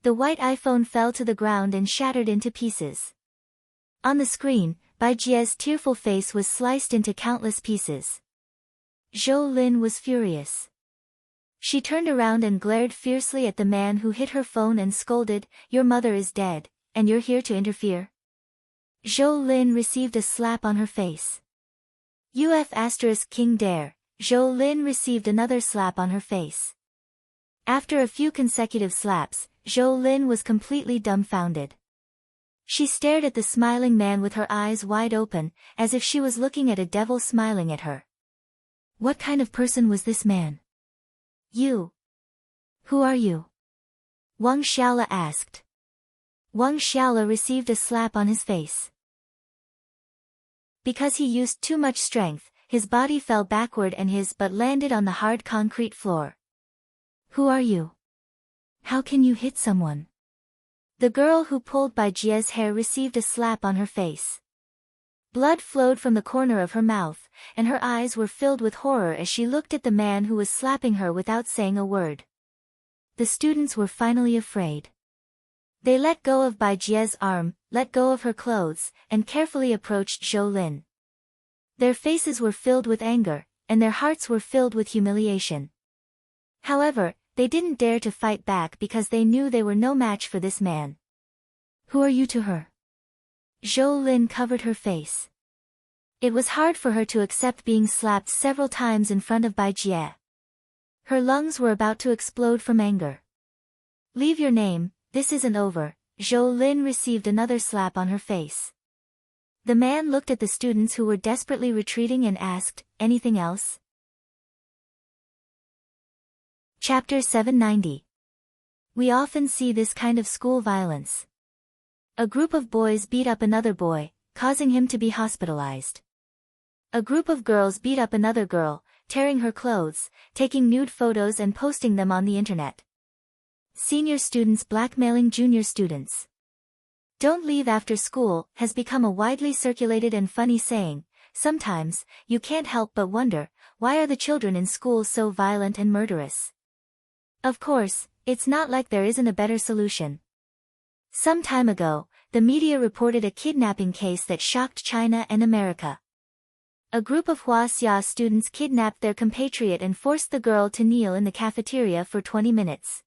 The white iPhone fell to the ground and shattered into pieces. On the screen, Bai Jia's tearful face was sliced into countless pieces. Zhou Lin was furious. She turned around and glared fiercely at the man who hit her phone and scolded, "Your mother is dead, and you're here to interfere?" Zhou Lin received a slap on her face. King dare. Zhou Lin received another slap on her face. After a few consecutive slaps, Zhou Lin was completely dumbfounded. She stared at the smiling man with her eyes wide open, as if she was looking at a devil smiling at her. What kind of person was this man? You. Who are you? Wang Xiaola asked. Wang Xiaola received a slap on his face. Because he used too much strength, his body fell backward and his butt landed on the hard concrete floor. Who are you? How can you hit someone? The girl who pulled Bai Jia's hair received a slap on her face. Blood flowed from the corner of her mouth, and her eyes were filled with horror as she looked at the man who was slapping her without saying a word. The students were finally afraid. They let go of Bai Jia's arm, let go of her clothes, and carefully approached Zhou Lin. Their faces were filled with anger, and their hearts were filled with humiliation. However, they didn't dare to fight back because they knew they were no match for this man. Who are you to her? Zhou Lin covered her face. It was hard for her to accept being slapped several times in front of Bai Jia. Her lungs were about to explode from anger. Leave your name, this isn't over. Zhou Lin received another slap on her face. The man looked at the students who were desperately retreating and asked, anything else? Chapter 790. We often see this kind of school violence. A group of boys beat up another boy, causing him to be hospitalized. A group of girls beat up another girl, tearing her clothes, taking nude photos and posting them on the internet. Senior students blackmailing junior students. Don't leave after school has become a widely circulated and funny saying. Sometimes, you can't help but wonder, why are the children in school so violent and murderous? Of course, it's not like there isn't a better solution. Some time ago, the media reported a kidnapping case that shocked China and America. A group of Huaxia students kidnapped their compatriot and forced the girl to kneel in the cafeteria for 20 minutes.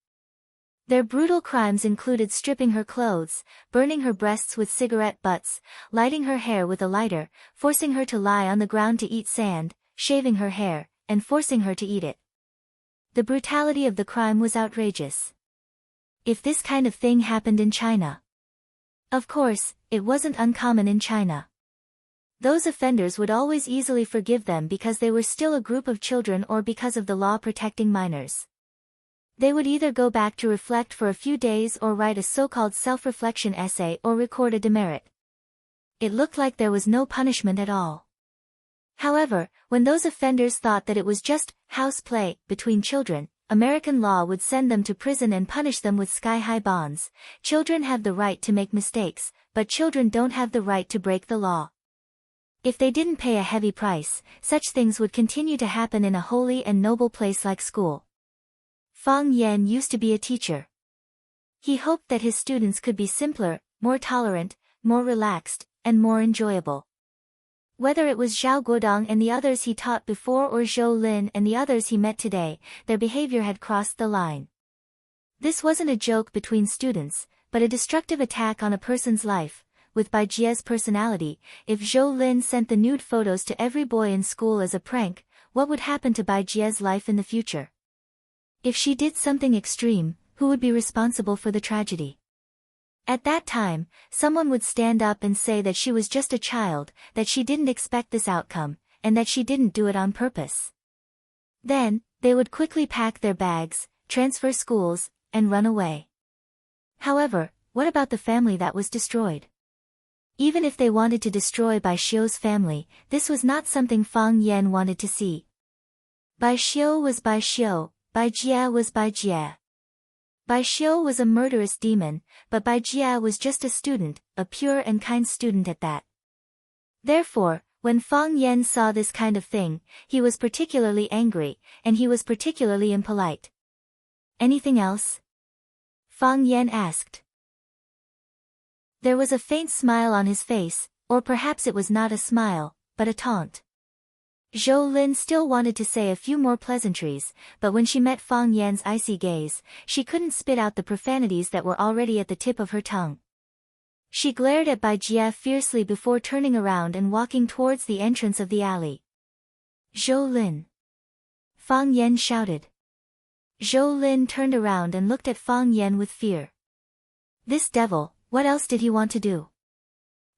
Their brutal crimes included stripping her clothes, burning her breasts with cigarette butts, lighting her hair with a lighter, forcing her to lie on the ground to eat sand, shaving her hair, and forcing her to eat it. The brutality of the crime was outrageous. If this kind of thing happened in China. Of course, it wasn't uncommon in China. Those offenders would always easily forgive them because they were still a group of children or because of the law protecting minors. They would either go back to reflect for a few days or write a so-called self-reflection essay or record a demerit. It looked like there was no punishment at all. However, when those offenders thought that it was just house play between children, American law would send them to prison and punish them with sky-high bonds. Children have the right to make mistakes, but children don't have the right to break the law. If they didn't pay a heavy price, such things would continue to happen in a holy and noble place like school. Fang Yan used to be a teacher. He hoped that his students could be simpler, more tolerant, more relaxed, and more enjoyable. Whether it was Zhao Guodong and the others he taught before or Zhou Lin and the others he met today, their behavior had crossed the line. This wasn't a joke between students, but a destructive attack on a person's life. With Bai Jie's personality, if Zhou Lin sent the nude photos to every boy in school as a prank, what would happen to Bai Jie's life in the future? If she did something extreme, who would be responsible for the tragedy? At that time, someone would stand up and say that she was just a child, that she didn't expect this outcome, and that she didn't do it on purpose. Then, they would quickly pack their bags, transfer schools, and run away. However, what about the family that was destroyed? Even if they wanted to destroy Bai Xiu's family, this was not something Fang Yan wanted to see. Bai Xiu was Bai Xiu, Bai Jie was Bai Jie. Bai Xiu was a murderous demon, but Bai Jie was just a student, a pure and kind student at that. Therefore, when Fang Yan saw this kind of thing, he was particularly angry, and he was particularly impolite. Anything else? Fang Yan asked. There was a faint smile on his face, or perhaps it was not a smile, but a taunt. Zhou Lin still wanted to say a few more pleasantries, but when she met Fang Yan's icy gaze, she couldn't spit out the profanities that were already at the tip of her tongue. She glared at Bai Jie fiercely before turning around and walking towards the entrance of the alley. Zhou Lin! Fang Yan shouted. Zhou Lin turned around and looked at Fang Yan with fear. This devil, what else did he want to do?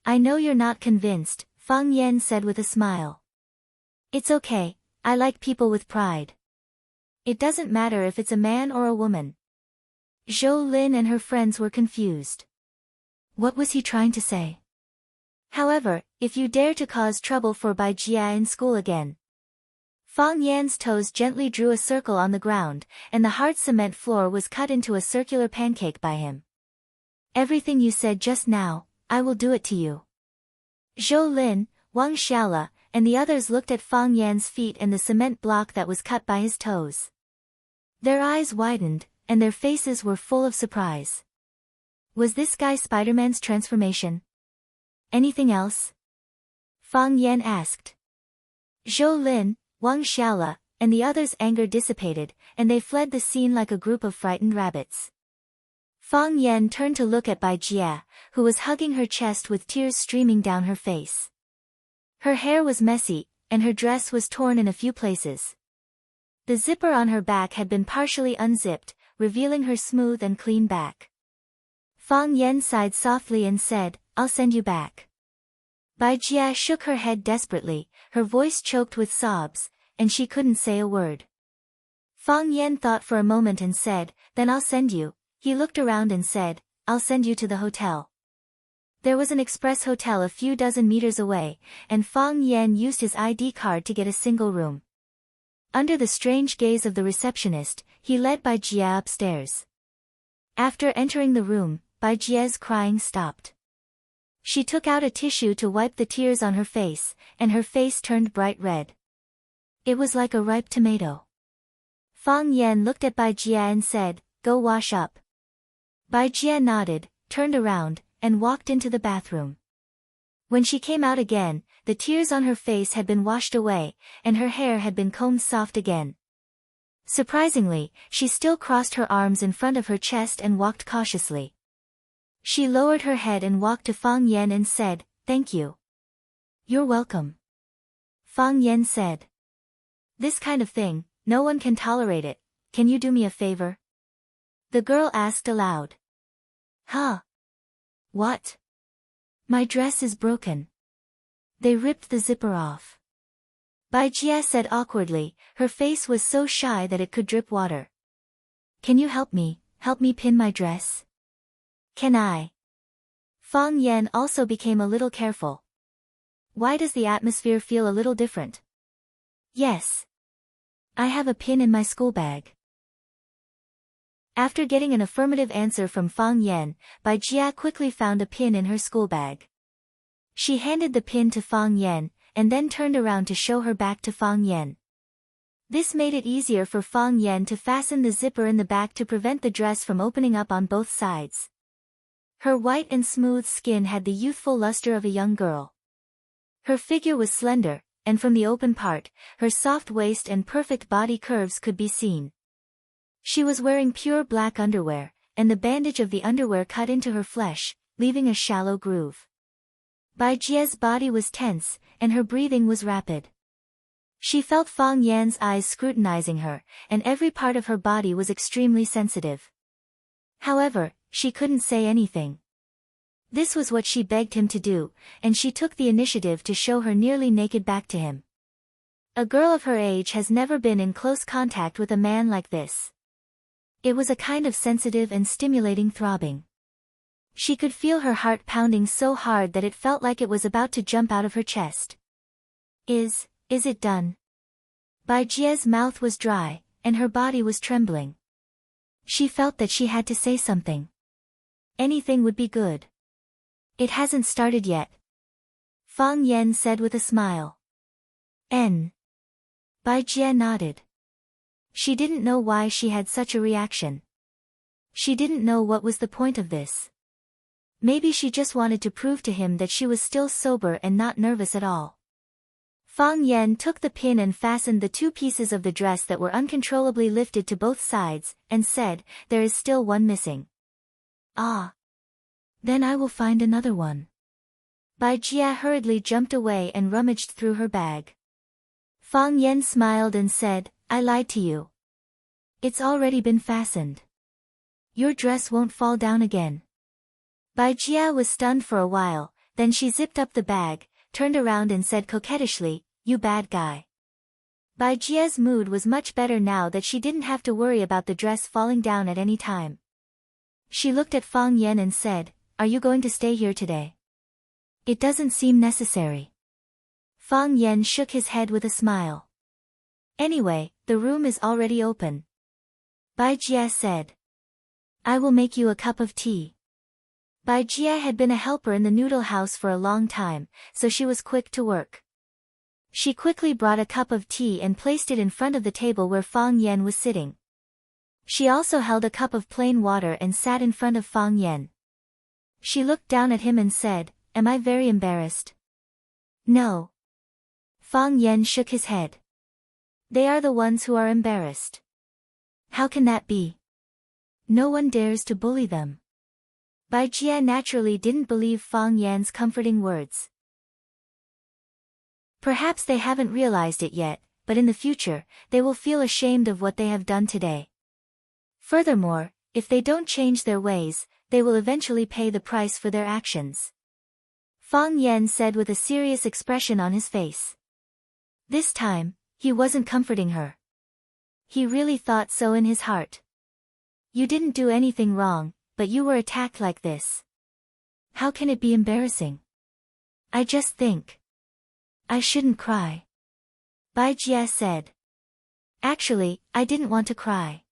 I know you're not convinced, Fang Yan said with a smile. It's okay, I like people with pride. It doesn't matter if it's a man or a woman. Zhou Lin and her friends were confused. What was he trying to say? However, if you dare to cause trouble for Bai Jie in school again. Fang Yan's toes gently drew a circle on the ground, and the hard cement floor was cut into a circular pancake by him. Everything you said just now, I will do it to you. Zhou Lin, Wang Xiaola, and the others looked at Fang Yan's feet and the cement block that was cut by his toes. Their eyes widened, and their faces were full of surprise. Was this guy Spider-Man's transformation? Anything else? Fang Yan asked. Zhou Lin, Wang Xiaola, and the others' anger dissipated, and they fled the scene like a group of frightened rabbits. Fang Yan turned to look at Bai Jie, who was hugging her chest with tears streaming down her face. Her hair was messy, and her dress was torn in a few places. The zipper on her back had been partially unzipped, revealing her smooth and clean back. Fang Yan sighed softly and said, I'll send you back. Bai Jie shook her head desperately, her voice choked with sobs, and she couldn't say a word. Fang Yan thought for a moment and said, then I'll send you. He looked around and said, I'll send you to the hotel. There was an express hotel a few dozen meters away, and Fang Yan used his ID card to get a single room. Under the strange gaze of the receptionist, he led Bai Jie upstairs. After entering the room, Bai Jie's crying stopped. She took out a tissue to wipe the tears on her face, and her face turned bright red. It was like a ripe tomato. Fang Yan looked at Bai Jie and said, Go wash up. Bai Jie nodded, turned around, and walked into the bathroom. When she came out again, the tears on her face had been washed away, and her hair had been combed soft again. Surprisingly, she still crossed her arms in front of her chest and walked cautiously. She lowered her head and walked to Fang Yan and said, Thank you. You're welcome. Fang Yan said. This kind of thing, no one can tolerate it. Can you do me a favor? The girl asked aloud. Huh? What? My dress is broken. They ripped the zipper off. Bai Jia said awkwardly, her face was so shy that it could drip water. Can you help me pin my dress? Can I? Fang Yan also became a little careful. Why does the atmosphere feel a little different? Yes. I have a pin in my school bag. After getting an affirmative answer from Fang Yan, Bai Jia quickly found a pin in her school bag. She handed the pin to Fang Yan, and then turned around to show her back to Fang Yan. This made it easier for Fang Yan to fasten the zipper in the back to prevent the dress from opening up on both sides. Her white and smooth skin had the youthful luster of a young girl. Her figure was slender, and from the open part, her soft waist and perfect body curves could be seen. She was wearing pure black underwear, and the bandage of the underwear cut into her flesh, leaving a shallow groove. Bai Jia's body was tense, and her breathing was rapid. She felt Fang Yan's eyes scrutinizing her, and every part of her body was extremely sensitive. However, she couldn't say anything. This was what she begged him to do, and she took the initiative to show her nearly naked back to him. A girl of her age has never been in close contact with a man like this. It was a kind of sensitive and stimulating throbbing. She could feel her heart pounding so hard that it felt like it was about to jump out of her chest. Is it done? Bai Jia's mouth was dry, and her body was trembling. She felt that she had to say something. Anything would be good. It hasn't started yet. Fang Yan said with a smile. Bai Jia nodded. She didn't know why she had such a reaction. She didn't know what was the point of this. Maybe she just wanted to prove to him that she was still sober and not nervous at all. Fang Yan took the pin and fastened the two pieces of the dress that were uncontrollably lifted to both sides, and said, "There is still one missing." "Ah. Then I will find another one." Bai Jia hurriedly jumped away and rummaged through her bag. Fang Yan smiled and said, "I lied to you. It's already been fastened. Your dress won't fall down again." Bai Jia was stunned for a while, then she zipped up the bag, turned around and said coquettishly, "You bad guy." Bai Jia's mood was much better now that she didn't have to worry about the dress falling down at any time. She looked at Fang Yan and said, "Are you going to stay here today?" "It doesn't seem necessary." Fang Yan shook his head with a smile. "Anyway, the room is already open." Bai Jia said. "I will make you a cup of tea." Bai Jia had been a helper in the noodle house for a long time, so she was quick to work. She quickly brought a cup of tea and placed it in front of the table where Fang Yan was sitting. She also held a cup of plain water and sat in front of Fang Yan. She looked down at him and said, "Am I very embarrassed?" "No." Fang Yan shook his head. "They are the ones who are embarrassed." "How can that be?" "No one dares to bully them." Bai Jia naturally didn't believe Fang Yan's comforting words. Perhaps they haven't realized it yet, but in the future, they will feel ashamed of what they have done today. Furthermore, if they don't change their ways, they will eventually pay the price for their actions. Fang Yan said with a serious expression on his face. This time, he wasn't comforting her. He really thought so in his heart. "You didn't do anything wrong, but you were attacked like this. How can it be embarrassing? I just think I shouldn't cry." Bai Jia said. "Actually, I didn't want to cry.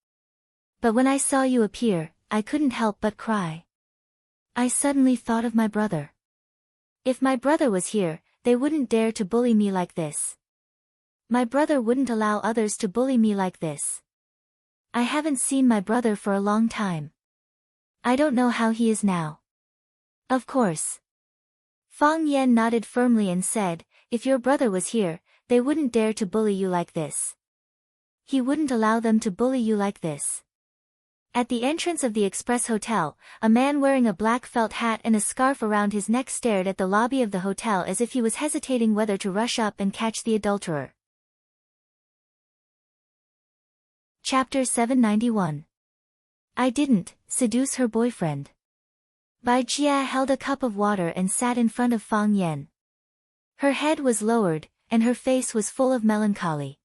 But when I saw you appear, I couldn't help but cry. I suddenly thought of my brother. If my brother was here, they wouldn't dare to bully me like this. My brother wouldn't allow others to bully me like this. I haven't seen my brother for a long time. I don't know how he is now." "Of course." Fang Yan nodded firmly and said, "If your brother was here, they wouldn't dare to bully you like this. He wouldn't allow them to bully you like this." At the entrance of the Express Hotel, a man wearing a black felt hat and a scarf around his neck stared at the lobby of the hotel as if he was hesitating whether to rush up and catch the adulterer. Chapter 791. I didn't seduce her boyfriend. Bai Jia held a cup of water and sat in front of Fang Yan. Her head was lowered, and her face was full of melancholy.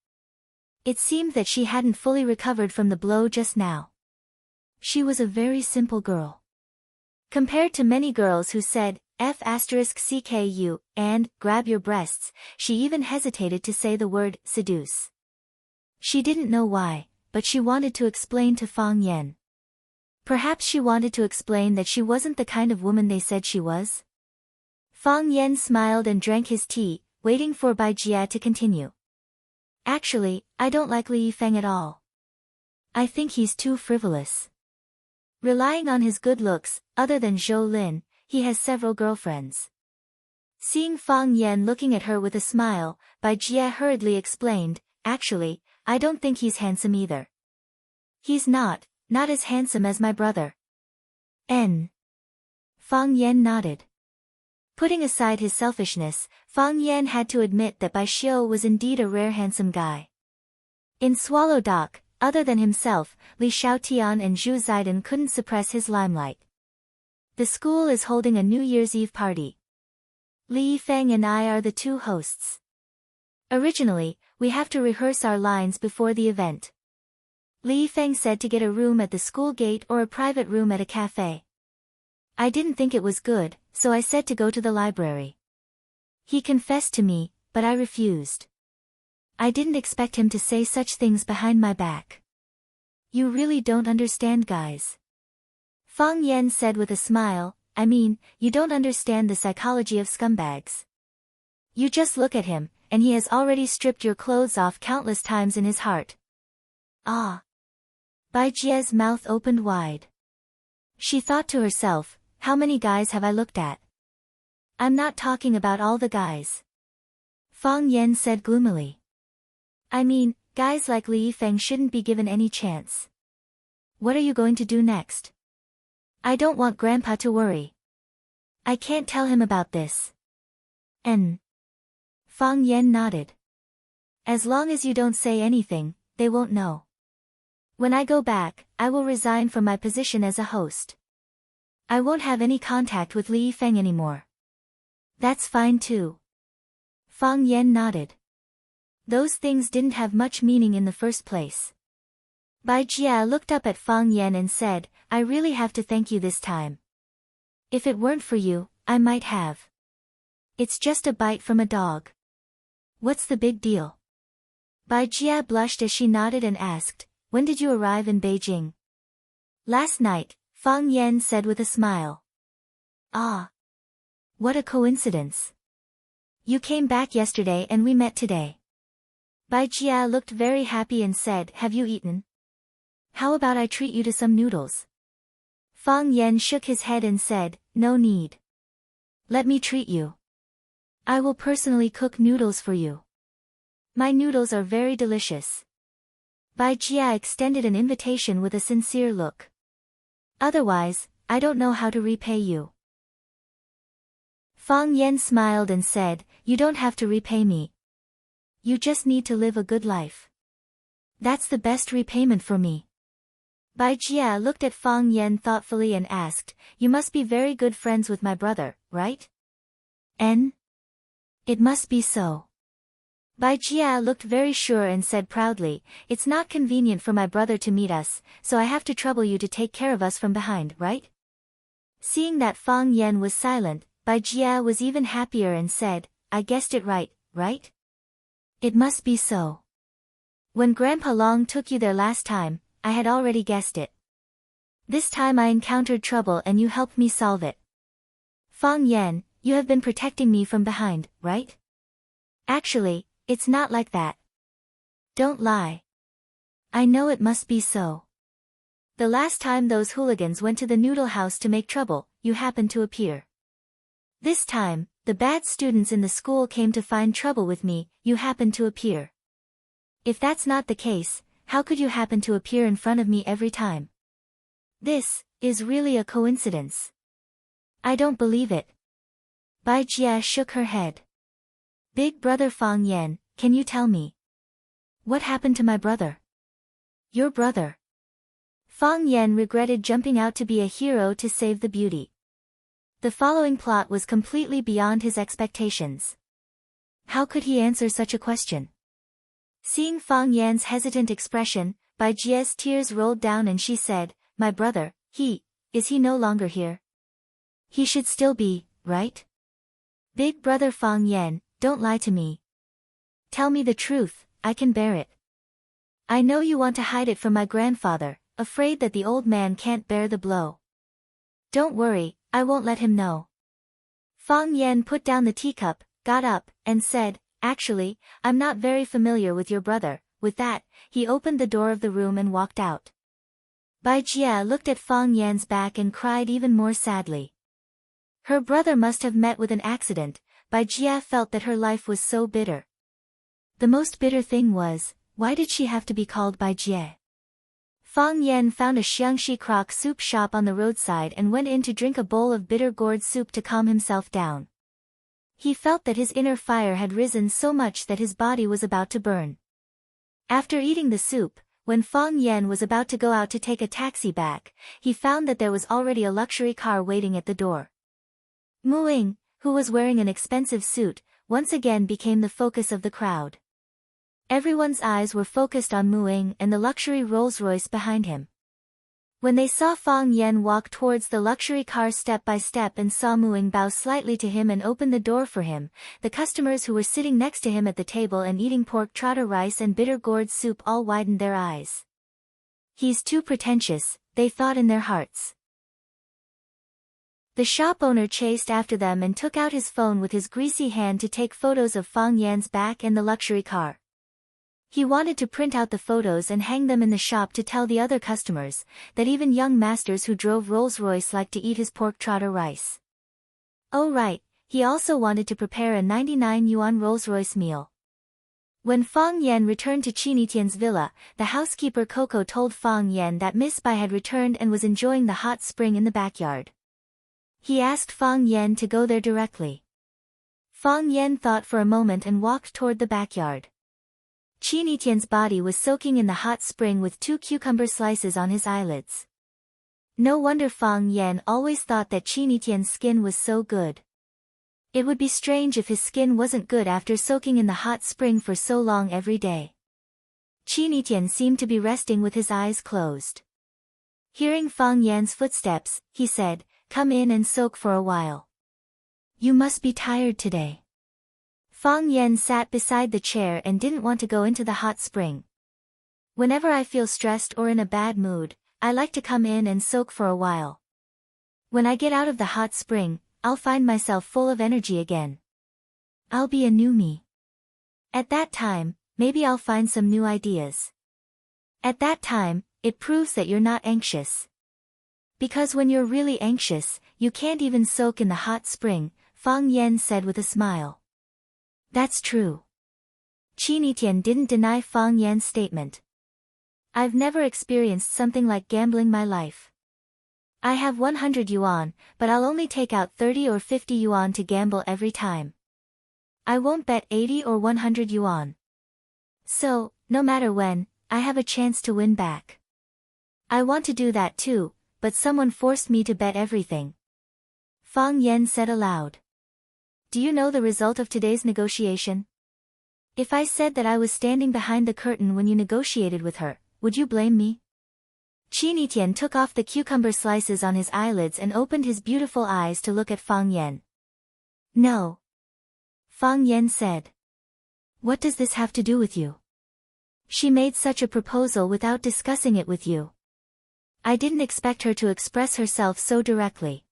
It seemed that she hadn't fully recovered from the blow just now. She was a very simple girl. Compared to many girls who said, F***CKU, and, grab your breasts, she even hesitated to say the word, seduce. She didn't know why, but she wanted to explain to Fang Yan. Perhaps she wanted to explain that she wasn't the kind of woman they said she was? Fang Yan smiled and drank his tea, waiting for Bai Jia to continue. Actually, I don't like Li Yifeng at all. I think he's too frivolous. Relying on his good looks, other than Zhou Lin, he has several girlfriends. Seeing Fang Yan looking at her with a smile, Bai Jia hurriedly explained, actually, I don't think he's handsome either. He's not as handsome as my brother. Fang Yan nodded. Putting aside his selfishness, Fang Yan had to admit that Bai Xiu was indeed a rare handsome guy. In Swallow Dock, other than himself, Li Xiaotian and Zhu Zaidan couldn't suppress his limelight. The school is holding a New Year's Eve party. Li Yifeng and I are the two hosts. Originally, we have to rehearse our lines before the event. Li Yifeng said to get a room at the school gate or a private room at a cafe. I didn't think it was good, so I said to go to the library. He confessed to me, but I refused. I didn't expect him to say such things behind my back. You really don't understand, guys. Fang Yan said with a smile, I mean, you don't understand the psychology of scumbags. You just look at him, and he has already stripped your clothes off countless times in his heart. Ah. Bai Jia's mouth opened wide. She thought to herself, how many guys have I looked at? I'm not talking about all the guys. Fang Yan said gloomily. I mean, guys like Li Yifeng shouldn't be given any chance. What are you going to do next? I don't want Grandpa to worry. I can't tell him about this. Fang Yan nodded. As long as you don't say anything, they won't know. When I go back, I will resign from my position as a host. I won't have any contact with Li Yifeng anymore. That's fine too. Fang Yan nodded. Those things didn't have much meaning in the first place. Bai Jia looked up at Fang Yan and said, I really have to thank you this time. If it weren't for you, I might have. It's just a bite from a dog. What's the big deal? Bai Jia blushed as she nodded and asked, when did you arrive in Beijing? Last night, Fang Yan said with a smile. Ah. What a coincidence. You came back yesterday and we met today. Bai Jia looked very happy and said, have you eaten? How about I treat you to some noodles? Fang Yan shook his head and said, no need. Let me treat you. I will personally cook noodles for you. My noodles are very delicious. Bai Jia extended an invitation with a sincere look. Otherwise, I don't know how to repay you. Fang Yan smiled and said, you don't have to repay me. You just need to live a good life. That's the best repayment for me. Bai Jia looked at Fang Yan thoughtfully and asked, you must be very good friends with my brother, right? It must be so. Bai Jia looked very sure and said proudly, it's not convenient for my brother to meet us, so I have to trouble you to take care of us from behind, right? Seeing that Fang Yan was silent, Bai Jia was even happier and said, I guessed it right? It must be so. When Grandpa Long took you there last time, I had already guessed it. This time I encountered trouble and you helped me solve it. Fang Yan, you have been protecting me from behind, right? Actually, it's not like that. Don't lie. I know it must be so. The last time those hooligans went to the noodle house to make trouble, you happened to appear. This time, the bad students in the school came to find trouble with me, you happened to appear. If that's not the case, how could you happen to appear in front of me every time? This is really a coincidence. I don't believe it. Bai Jia shook her head. Big brother Fang Yan, can you tell me? What happened to my brother? Your brother. Fang Yan regretted jumping out to be a hero to save the beauty. The following plot was completely beyond his expectations. How could he answer such a question? Seeing Fang Yan's hesitant expression, Bai Jie's tears rolled down and she said, "My brother, is he no longer here? He should still be, right? Big brother Fang Yan, don't lie to me. Tell me the truth, I can bear it. I know you want to hide it from my grandfather, afraid that the old man can't bear the blow. Don't worry, I won't let him know." Fang Yan put down the teacup, got up, and said, "Actually, I'm not very familiar with your brother." With that, he opened the door of the room and walked out. Bai Jie looked at Fang Yan's back and cried even more sadly. Her brother must have met with an accident. Bai Jie felt that her life was so bitter. The most bitter thing was, why did she have to be called Bai Jie? Fang Yan found a Xiangxi crock soup shop on the roadside and went in to drink a bowl of bitter gourd soup to calm himself down. He felt that his inner fire had risen so much that his body was about to burn. After eating the soup, when Fang Yan was about to go out to take a taxi back, he found that there was already a luxury car waiting at the door. Mu Ying, who was wearing an expensive suit, once again became the focus of the crowd. Everyone's eyes were focused on Mu Ying and the luxury Rolls-Royce behind him. When they saw Fang Yan walk towards the luxury car step by step and saw Mu Ying bow slightly to him and open the door for him, the customers who were sitting next to him at the table and eating pork trotter rice and bitter gourd soup all widened their eyes. He's too pretentious, they thought in their hearts. The shop owner chased after them and took out his phone with his greasy hand to take photos of Fang Yan's back and the luxury car. He wanted to print out the photos and hang them in the shop to tell the other customers that even young masters who drove Rolls-Royce liked to eat his pork trotter rice. Oh right, he also wanted to prepare a 99 yuan Rolls-Royce meal. When Fang Yan returned to Qinitian's villa, the housekeeper Coco told Fang Yan that Miss Bai had returned and was enjoying the hot spring in the backyard. He asked Fang Yan to go there directly. Fang Yan thought for a moment and walked toward the backyard. Qinitian's body was soaking in the hot spring with 2 cucumber slices on his eyelids. No wonder Fang Yan always thought that Qinitian's skin was so good. It would be strange if his skin wasn't good after soaking in the hot spring for so long every day. Qinitian seemed to be resting with his eyes closed. Hearing Fang Yan's footsteps, he said, "Come in and soak for a while. You must be tired today." Fang Yan sat beside the chair and didn't want to go into the hot spring. "Whenever I feel stressed or in a bad mood, I like to come in and soak for a while. When I get out of the hot spring, I'll find myself full of energy again. I'll be a new me. At that time, maybe I'll find some new ideas. At that time, it proves that you're not anxious. Because when you're really anxious, you can't even soak in the hot spring," Fang Yan said with a smile. That's true. Qinitian didn't deny Fang Yan's statement. "I've never experienced something like gambling my life. I have 100 yuan, but I'll only take out 30 or 50 yuan to gamble every time. I won't bet 80 or 100 yuan. So, no matter when, I have a chance to win back. I want to do that too, but someone forced me to bet everything." Fang Yan said aloud. "Do you know the result of today's negotiation? If I said that I was standing behind the curtain when you negotiated with her, would you blame me?" Qinitian took off the cucumber slices on his eyelids and opened his beautiful eyes to look at Fang Yan. "No." Fang Yan said. "What does this have to do with you? She made such a proposal without discussing it with you. I didn't expect her to express herself so directly."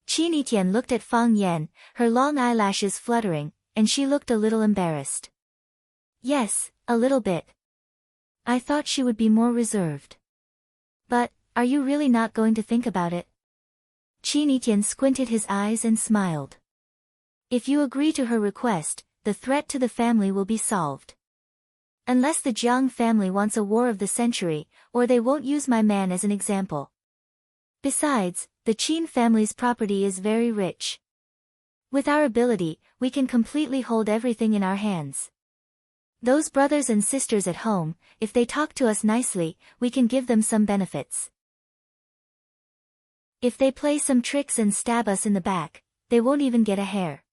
Qinitian looked at Fang Yan, her long eyelashes fluttering, and she looked a little embarrassed. "Yes, a little bit. I thought she would be more reserved. But, are you really not going to think about it?" Qinitian squinted his eyes and smiled. "If you agree to her request, the threat to the family will be solved. Unless the Jiang family wants a war of the century, or they won't use my man as an example. Besides, the Qin family's property is very rich. With our ability, we can completely hold everything in our hands. Those brothers and sisters at home, if they talk to us nicely, we can give them some benefits. If they play some tricks and stab us in the back, they won't even get a hair."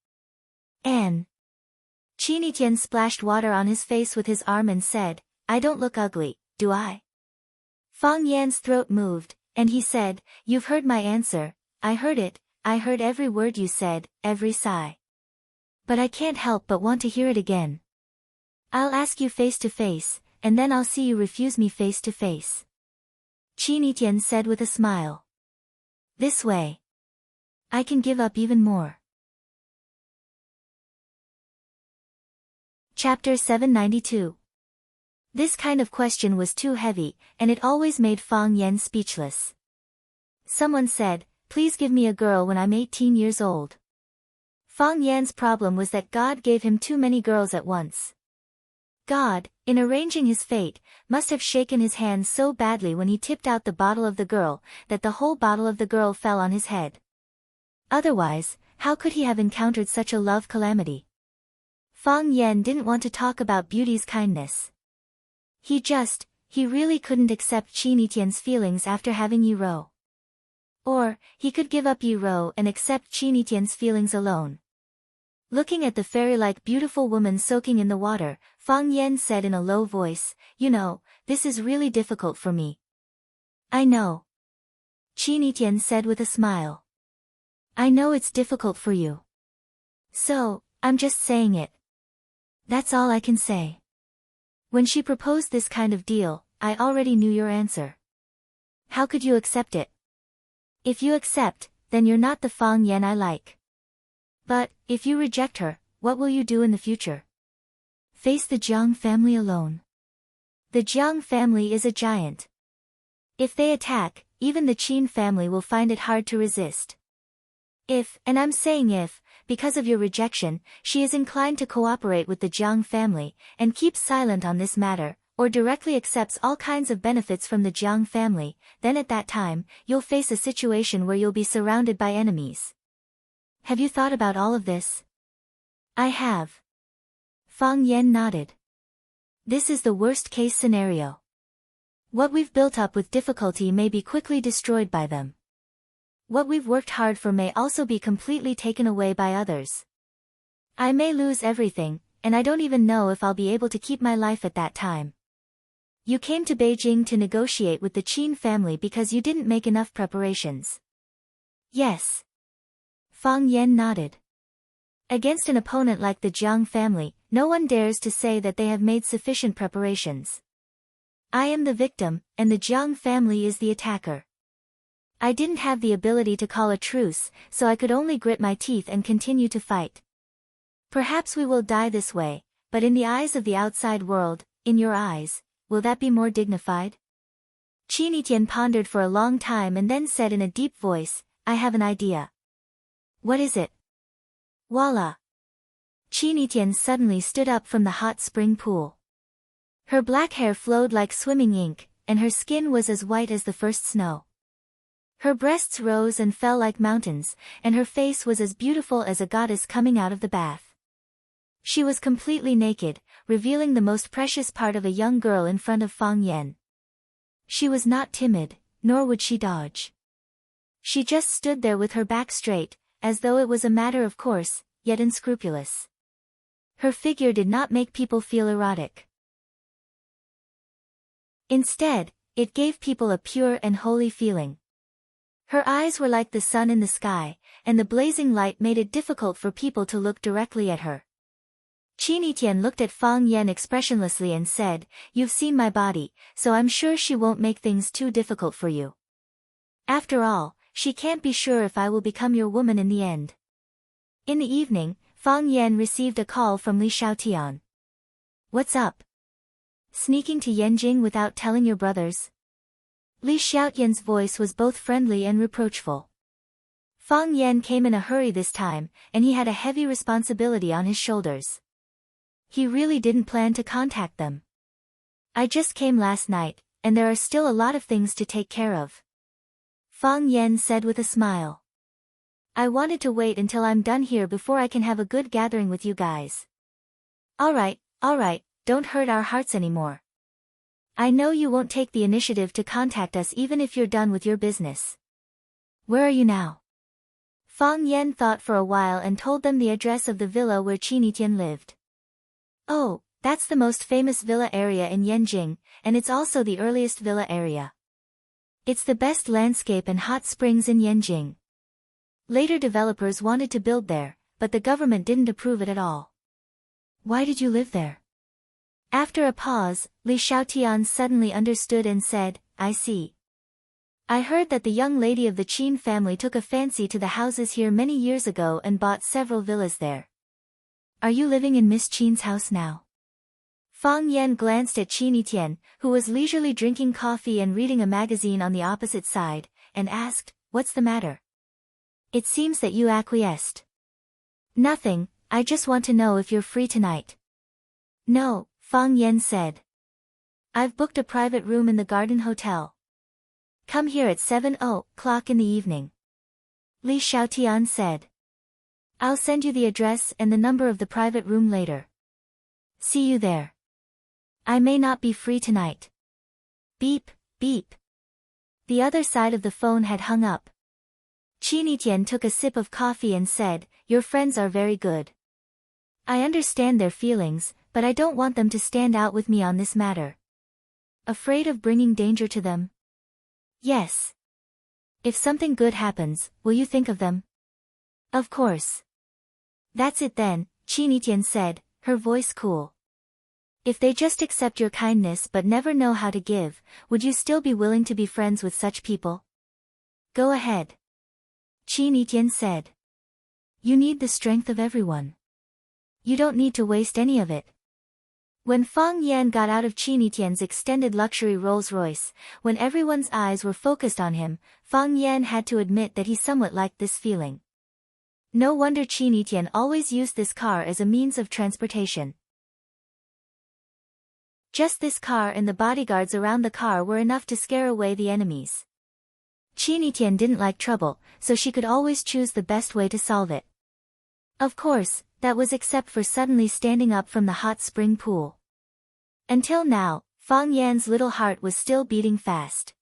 Qin Tian splashed water on his face with his arm and said, I don't look ugly, do I? Fang Yan's throat moved, and he said, You've heard my answer. I heard it, I heard every word you said, every sigh. But I can't help but want to hear it again. I'll ask you face to face, and then I'll see you refuse me face to face. Qin Tian said with a smile. This way. I can give up even more. Chapter 792. This kind of question was too heavy, and it always made Fang Yan speechless. Someone said, Please give me a girl when I'm 18 years old. Fang Yan's problem was that God gave him too many girls at once. God, in arranging his fate, must have shaken his hands so badly when he tipped out the bottle of the girl, that the whole bottle of the girl fell on his head. Otherwise, how could he have encountered such a love calamity? Fang Yan didn't want to talk about beauty's kindness. He really couldn't accept Qin Tian's feelings after having Yi Rou. Or, he could give up Yi Rou and accept Qin Tian's feelings alone. Looking at the fairy-like beautiful woman soaking in the water, Fang Yan said in a low voice, You know, this is really difficult for me. I know. Qin Tian said with a smile. I know it's difficult for you. So, I'm just saying it. That's all I can say. When she proposed this kind of deal, I already knew your answer. How could you accept it? If you accept, then you're not the Fang Yan I like. But, if you reject her, what will you do in the future? Face the Jiang family alone. The Jiang family is a giant. If they attack, even the Qin family will find it hard to resist. If, and I'm saying if, because of your rejection, she is inclined to cooperate with the Jiang family, and keeps silent on this matter, or directly accepts all kinds of benefits from the Jiang family, then at that time, you'll face a situation where you'll be surrounded by enemies. Have you thought about all of this? I have. Fang Yan nodded. This is the worst-case scenario. What we've built up with difficulty may be quickly destroyed by them. What we've worked hard for may also be completely taken away by others. I may lose everything, and I don't even know if I'll be able to keep my life at that time. You came to Beijing to negotiate with the Qin family because you didn't make enough preparations. Yes. Fang Yan nodded. Against an opponent like the Jiang family, no one dares to say that they have made sufficient preparations. I am the victim, and the Jiang family is the attacker. I didn't have the ability to call a truce, so I could only grit my teeth and continue to fight. Perhaps we will die this way, but in the eyes of the outside world, in your eyes, will that be more dignified? Qin Tian pondered for a long time and then said in a deep voice, I have an idea. What is it? Voila! Qin Tian suddenly stood up from the hot spring pool. Her black hair flowed like swimming ink, and her skin was as white as the first snow. Her breasts rose and fell like mountains, and her face was as beautiful as a goddess coming out of the bath. She was completely naked, revealing the most precious part of a young girl in front of Fang Yan. She was not timid, nor would she dodge. She just stood there with her back straight, as though it was a matter of course, yet unscrupulous. Her figure did not make people feel erotic. Instead, it gave people a pure and holy feeling. Her eyes were like the sun in the sky, and the blazing light made it difficult for people to look directly at her. Qin Tian looked at Fang Yan expressionlessly and said, You've seen my body, so I'm sure she won't make things too difficult for you. After all, she can't be sure if I will become your woman in the end. In the evening, Fang Yan received a call from Li Xiaotian. What's up? Sneaking to Yanjing without telling your brothers? Li Xiaotian's voice was both friendly and reproachful. Fang Yan came in a hurry this time, and he had a heavy responsibility on his shoulders. He really didn't plan to contact them. I just came last night, and there are still a lot of things to take care of. Fang Yan said with a smile. I wanted to wait until I'm done here before I can have a good gathering with you guys. All right, don't hurt our hearts anymore. I know you won't take the initiative to contact us even if you're done with your business. Where are you now? Fang Yan thought for a while and told them the address of the villa where Qin Tian lived. Oh, that's the most famous villa area in Yanjing, and it's also the earliest villa area. It's the best landscape and hot springs in Yanjing. Later developers wanted to build there, but the government didn't approve it at all. Why did you live there? After a pause, Li Xiaotian suddenly understood and said, I see. I heard that the young lady of the Qin family took a fancy to the houses here many years ago and bought several villas there. Are you living in Miss Qin's house now? Fang Yan glanced at Qin Etienne, who was leisurely drinking coffee and reading a magazine on the opposite side, and asked, What's the matter? It seems that you acquiesced. Nothing, I just want to know if you're free tonight. No, Fang Yan said. I've booked a private room in the Garden Hotel. Come here at 7:00 in the evening. Li Xiaotian said. I'll send you the address and the number of the private room later. See you there. I may not be free tonight. Beep, beep. The other side of the phone had hung up. Qin Etienne took a sip of coffee and said, Your friends are very good. I understand their feelings, but I don't want them to stand out with me on this matter. Afraid of bringing danger to them? Yes. If something good happens, will you think of them? Of course. That's it then, Qin Etienne said, her voice cool. If they just accept your kindness but never know how to give, would you still be willing to be friends with such people? Go ahead. Qin Etienne said. You need the strength of everyone. You don't need to waste any of it. When Fang Yan got out of Qin Etienne's extended luxury Rolls-Royce, when everyone's eyes were focused on him, Fang Yan had to admit that he somewhat liked this feeling. No wonder Qin Etienne always used this car as a means of transportation. Just this car and the bodyguards around the car were enough to scare away the enemies. Qin Etienne didn't like trouble, so she could always choose the best way to solve it. Of course, that was except for suddenly standing up from the hot spring pool. Until now, Fang Yan's little heart was still beating fast.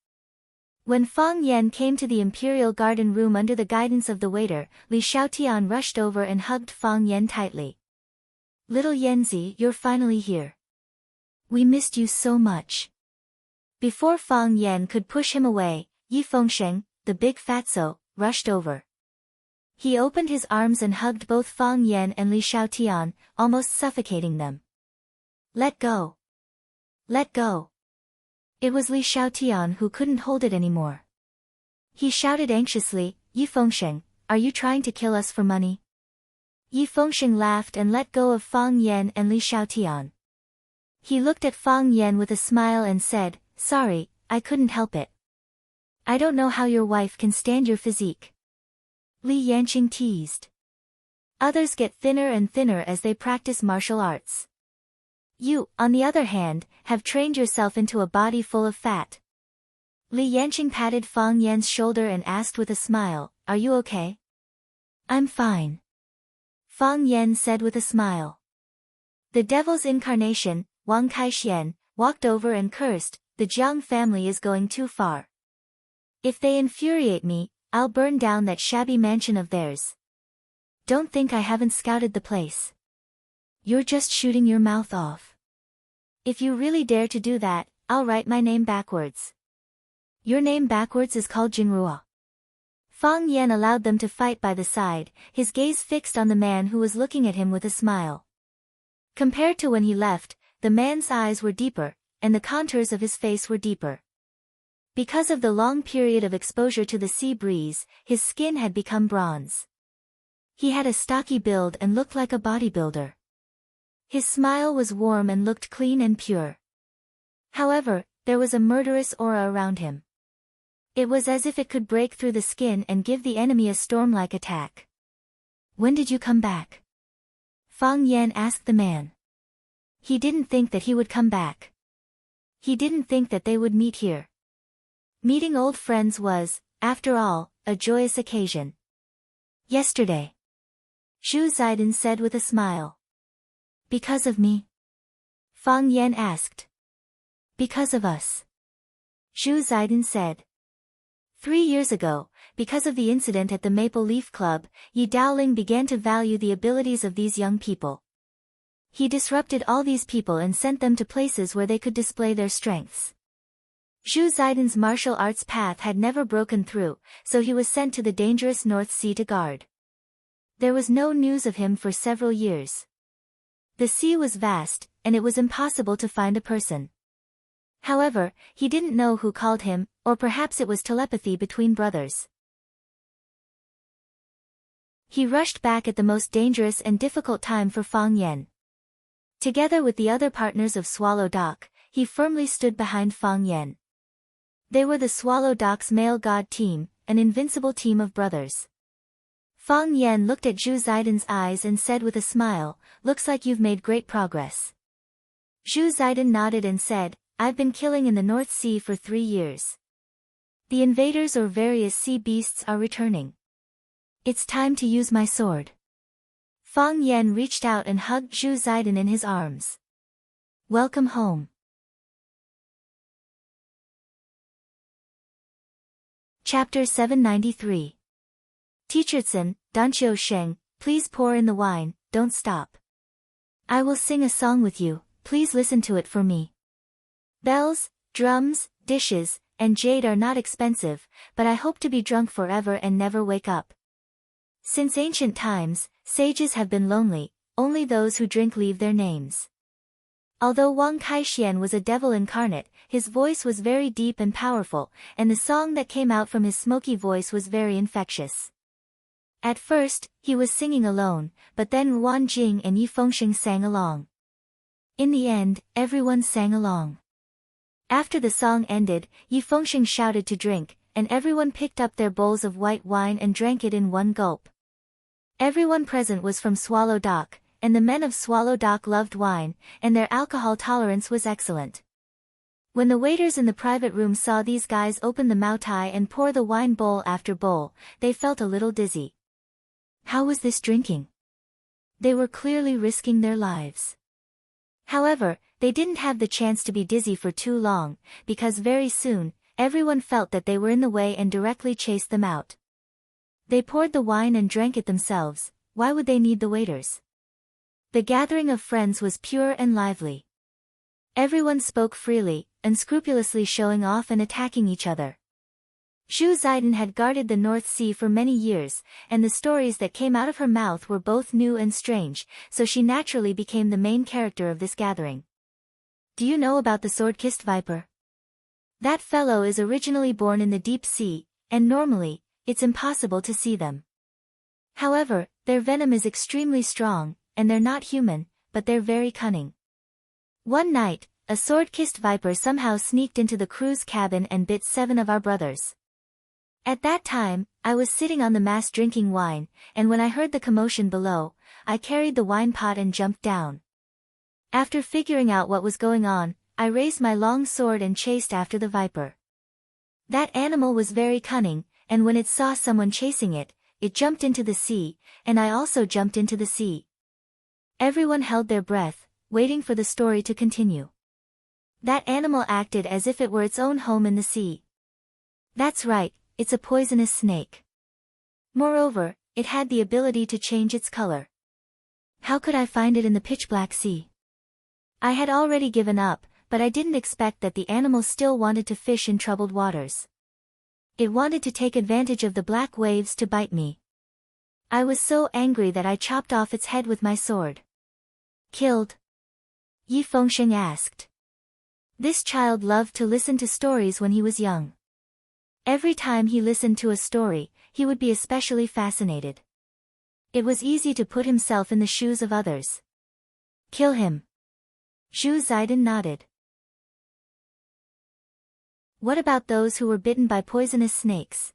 When Fang Yan came to the Imperial Garden room under the guidance of the waiter, Li Xiaotian rushed over and hugged Fang Yan tightly. Little Yanzi, you're finally here. We missed you so much. Before Fang Yan could push him away, Yi Fengsheng, the big fatso, rushed over. He opened his arms and hugged both Fang Yan and Li Xiaotian, almost suffocating them. Let go. Let go. It was Li Xiaotian who couldn't hold it anymore. He shouted anxiously, Yi Fengsheng, are you trying to kill us for money? Yi Fengsheng laughed and let go of Fang Yan and Li Xiaotian. He looked at Fang Yan with a smile and said, Sorry, I couldn't help it. I don't know how your wife can stand your physique. Li Yanqing teased. Others get thinner and thinner as they practice martial arts. You, on the other hand, have trained yourself into a body full of fat. Li Yanqing patted Fang Yan's shoulder and asked with a smile, Are you okay? I'm fine. Fang Yan said with a smile. The devil's incarnation, Wang Kaixian, walked over and cursed, The Jiang family is going too far. If they infuriate me, I'll burn down that shabby mansion of theirs. Don't think I haven't scouted the place. You're just shooting your mouth off. If you really dare to do that, I'll write my name backwards. Your name backwards is called Jingrua. Fang Yan allowed them to fight by the side, his gaze fixed on the man who was looking at him with a smile. Compared to when he left, the man's eyes were deeper, and the contours of his face were deeper. Because of the long period of exposure to the sea breeze, his skin had become bronze. He had a stocky build and looked like a bodybuilder. His smile was warm and looked clean and pure. However, there was a murderous aura around him. It was as if it could break through the skin and give the enemy a storm-like attack. When did you come back? Fang Yan asked the man. He didn't think that he would come back. He didn't think that they would meet here. Meeting old friends was, after all, a joyous occasion. Yesterday. Zhu Zidin said with a smile. Because of me? Fang Yan asked. Because of us. Zhu Zidin said. 3 years ago, because of the incident at the Maple Leaf Club, Yi Daoling began to value the abilities of these young people. He disrupted all these people and sent them to places where they could display their strengths. Zhu Zaidan's martial arts path had never broken through, so he was sent to the dangerous North Sea to guard. There was no news of him for several years. The sea was vast, and it was impossible to find a person. However, he didn't know who called him, or perhaps it was telepathy between brothers. He rushed back at the most dangerous and difficult time for Fang Yan. Together with the other partners of Swallow Dock, he firmly stood behind Fang Yan. They were the Swallow Dock's male god team, an invincible team of brothers. Fang Yan looked at Zhu Zaidan's eyes and said with a smile, "Looks like you've made great progress." Zhu Zaidan nodded and said, "I've been killing in the North Sea for 3 years. The invaders or various sea beasts are returning. It's time to use my sword." Fang Yan reached out and hugged Zhu Zaidan in his arms. "Welcome home." Chapter 793. Teacherson, Danqiu Sheng, please pour in the wine, don't stop. I will sing a song with you, please listen to it for me. Bells, drums, dishes, and jade are not expensive, but I hope to be drunk forever and never wake up. Since ancient times, sages have been lonely, only those who drink leave their names. Although Wang Kaixian was a devil incarnate, his voice was very deep and powerful, and the song that came out from his smoky voice was very infectious. At first, he was singing alone, but then Wan Jing and Yi Fengsheng sang along. In the end, everyone sang along. After the song ended, Yi Fengsheng shouted to drink, and everyone picked up their bowls of white wine and drank it in one gulp. Everyone present was from Swallow Dock, and the men of Swallow Dock loved wine, and their alcohol tolerance was excellent. When the waiters in the private room saw these guys open the moutai and pour the wine bowl after bowl, they felt a little dizzy. How was this drinking? They were clearly risking their lives. However, they didn't have the chance to be dizzy for too long, because very soon, everyone felt that they were in the way and directly chased them out. They poured the wine and drank it themselves. Why would they need the waiters? The gathering of friends was pure and lively. Everyone spoke freely, unscrupulously showing off and attacking each other. Zhu Zaidan had guarded the North Sea for many years, and the stories that came out of her mouth were both new and strange, so she naturally became the main character of this gathering. Do you know about the sword-kissed viper? That fellow is originally born in the deep sea, and normally, it's impossible to see them. However, their venom is extremely strong, and they're not human, but they're very cunning. One night, a sword-kissed viper somehow sneaked into the crew's cabin and bit 7 of our brothers. At that time, I was sitting on the mast drinking wine, and when I heard the commotion below, I carried the wine pot and jumped down. After figuring out what was going on, I raised my long sword and chased after the viper. That animal was very cunning, and when it saw someone chasing it, it jumped into the sea, and I also jumped into the sea. Everyone held their breath, waiting for the story to continue. That animal acted as if it were its own home in the sea. That's right, it's a poisonous snake. Moreover, it had the ability to change its color. How could I find it in the pitch-black sea? I had already given up, but I didn't expect that the animal still wanted to fish in troubled waters. It wanted to take advantage of the black waves to bite me. I was so angry that I chopped off its head with my sword. Killed? Yi Fengsheng asked. This child loved to listen to stories when he was young. Every time he listened to a story, he would be especially fascinated. It was easy to put himself in the shoes of others. Kill him. Zhu Zaidan nodded. What about those who were bitten by poisonous snakes?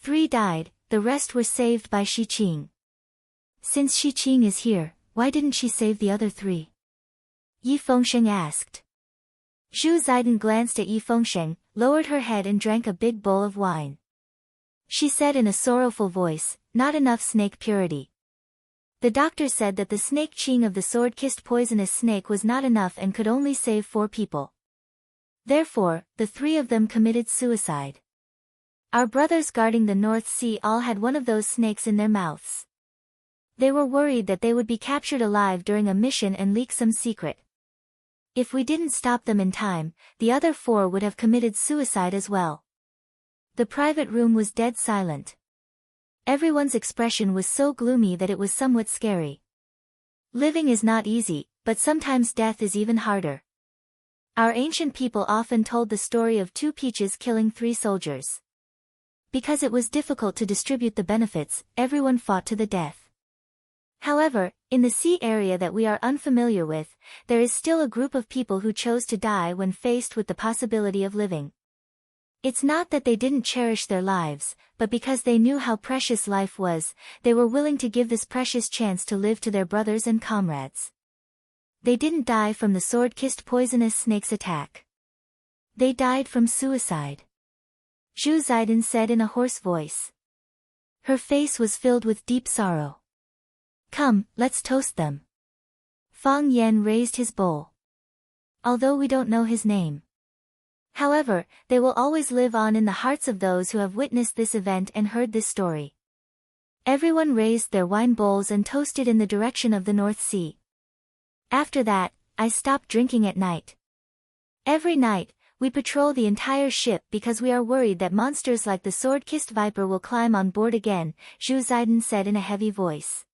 3 died, the rest were saved by Shi Qing. Since Shi Qing is here, why didn't she save the other 3? Yi Fengsheng asked. Zhu Zaidan glanced at Yi Fengsheng, lowered her head and drank a big bowl of wine. She said in a sorrowful voice, not enough snake purity. The doctor said that the snake Qing of the sword-kissed poisonous snake was not enough and could only save 4 people. Therefore, the 3 of them committed suicide. Our brothers guarding the North Sea all had one of those snakes in their mouths. They were worried that they would be captured alive during a mission and leak some secret. If we didn't stop them in time, the other 4 would have committed suicide as well. The private room was dead silent. Everyone's expression was so gloomy that it was somewhat scary. Living is not easy, but sometimes death is even harder. Our ancient people often told the story of 2 peaches killing 3 soldiers. Because it was difficult to distribute the benefits, everyone fought to the death. However, in the sea area that we are unfamiliar with, there is still a group of people who chose to die when faced with the possibility of living. It's not that they didn't cherish their lives, but because they knew how precious life was, they were willing to give this precious chance to live to their brothers and comrades. They didn't die from the sword-kissed poisonous snake's attack. They died from suicide. Zhu Zidin said in a hoarse voice. Her face was filled with deep sorrow. Come, let's toast them. Fang Yan raised his bowl. Although we don't know his name. However, they will always live on in the hearts of those who have witnessed this event and heard this story. Everyone raised their wine bowls and toasted in the direction of the North Sea. After that, I stopped drinking at night. Every night, we patrol the entire ship because we are worried that monsters like the sword-kissed viper will climb on board again, Zhu Zidin said in a heavy voice.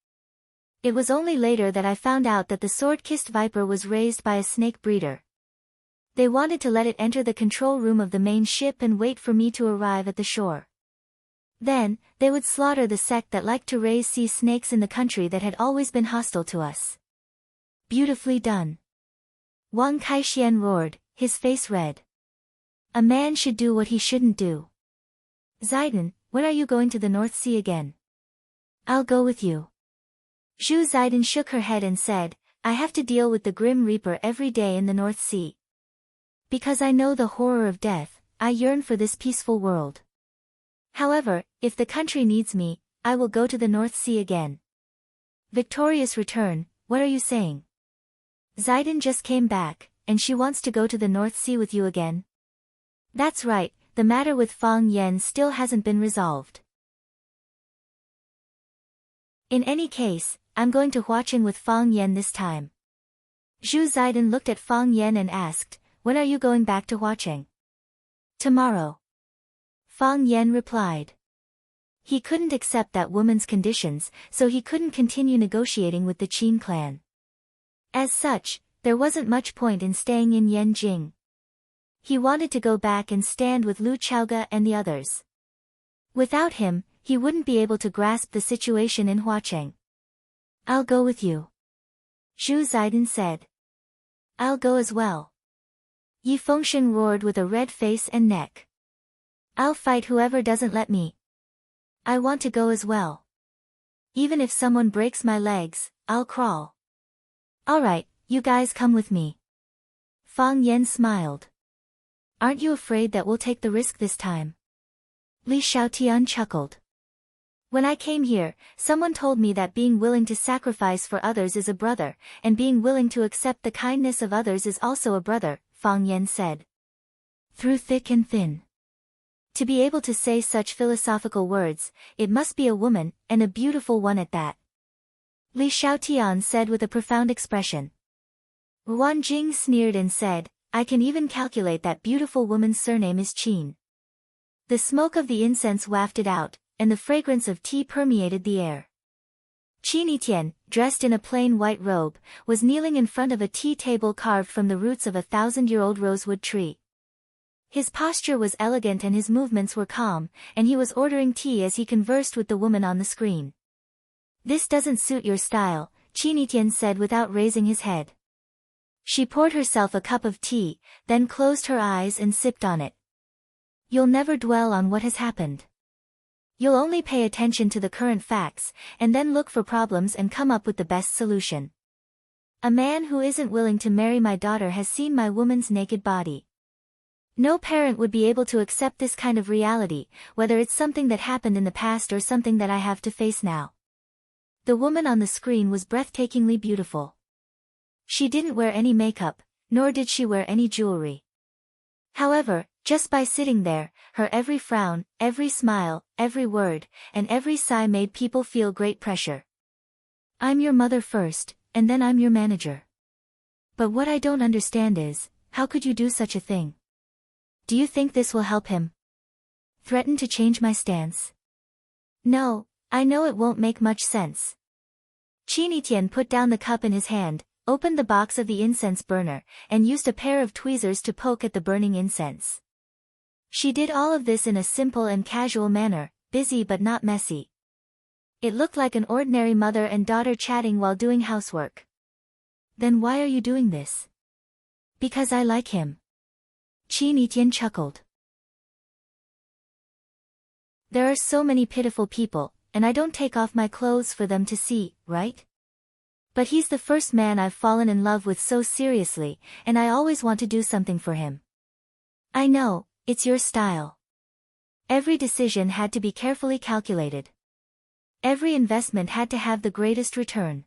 It was only later that I found out that the sword-kissed viper was raised by a snake breeder. They wanted to let it enter the control room of the main ship and wait for me to arrive at the shore. Then, they would slaughter the sect that liked to raise sea snakes in the country that had always been hostile to us. Beautifully done. Wang Kaixian roared, his face red. A man should do what he shouldn't do. Zidin, when are you going to the North Sea again? I'll go with you. Zhu Zidin shook her head and said, I have to deal with the Grim Reaper every day in the North Sea. Because I know the horror of death, I yearn for this peaceful world. However, if the country needs me, I will go to the North Sea again. Victorious return, what are you saying? Zidin just came back, and she wants to go to the North Sea with you again? That's right, the matter with Fang Yan still hasn't been resolved. In any case, I'm going to Huaqing with Fang Yan this time. Zhu Zidin looked at Fang Yan and asked, when are you going back to Huaqing? Tomorrow. Fang Yan replied. He couldn't accept that woman's conditions, so he couldn't continue negotiating with the Qin clan. As such, there wasn't much point in staying in Yanjing. He wanted to go back and stand with Lu Chaoga and the others. Without him, he wouldn't be able to grasp the situation in Huaqing. I'll go with you. Zhu Zidin said. I'll go as well. Yi Fengsheng roared with a red face and neck. I'll fight whoever doesn't let me. I want to go as well. Even if someone breaks my legs, I'll crawl. Alright, you guys come with me. Fang Yan smiled. Aren't you afraid that we'll take the risk this time? Li Xiaotian chuckled. When I came here, someone told me that being willing to sacrifice for others is a brother, and being willing to accept the kindness of others is also a brother, Fang Yan said. Through thick and thin. To be able to say such philosophical words, it must be a woman, and a beautiful one at that. Li Xiaotian said with a profound expression. Ruan Jing sneered and said, I can even calculate that beautiful woman's surname is Qin. The smoke of the incense wafted out, and the fragrance of tea permeated the air. Qin Etienne, dressed in a plain white robe, was kneeling in front of a tea table carved from the roots of a 1,000-year-old rosewood tree. His posture was elegant and his movements were calm, and he was ordering tea as he conversed with the woman on the screen. This doesn't suit your style, Qin Etienne said without raising his head. She poured herself a cup of tea, then closed her eyes and sipped on it. You'll never dwell on what has happened. You'll only pay attention to the current facts, and then look for problems and come up with the best solution. A man who isn't willing to marry my daughter has seen my woman's naked body. No parent would be able to accept this kind of reality, whether it's something that happened in the past or something that I have to face now. The woman on the screen was breathtakingly beautiful. She didn't wear any makeup, nor did she wear any jewelry. However, just by sitting there, her every frown, every smile, every word, and every sigh made people feel great pressure. I'm your mother first, and then I'm your manager. But what I don't understand is, how could you do such a thing? Do you think this will help him? Threaten to change my stance? No, I know it won't make much sense. Qin Yitian put down the cup in his hand, opened the box of the incense burner, and used a pair of tweezers to poke at the burning incense. She did all of this in a simple and casual manner, busy but not messy. It looked like an ordinary mother and daughter chatting while doing housework. Then why are you doing this? Because I like him. Qin Yitian chuckled. There are so many pitiful people, and I don't take off my clothes for them to see, right? But he's the first man I've fallen in love with so seriously, and I always want to do something for him. I know, it's your style. Every decision had to be carefully calculated. Every investment had to have the greatest return.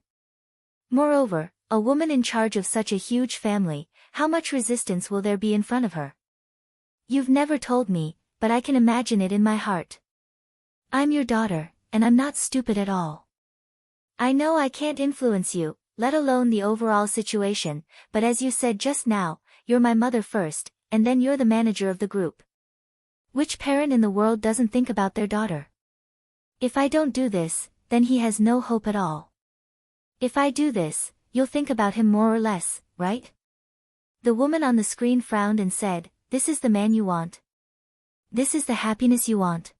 Moreover, a woman in charge of such a huge family, how much resistance will there be in front of her? You've never told me, but I can imagine it in my heart. I'm your daughter, and I'm not stupid at all. I know I can't influence you, let alone the overall situation, but as you said just now, you're my mother first, and then you're the manager of the group. Which parent in the world doesn't think about their daughter? If I don't do this, then he has no hope at all. If I do this, you'll think about him more or less, right? The woman on the screen frowned and said, "This is the man you want? This is the happiness you want?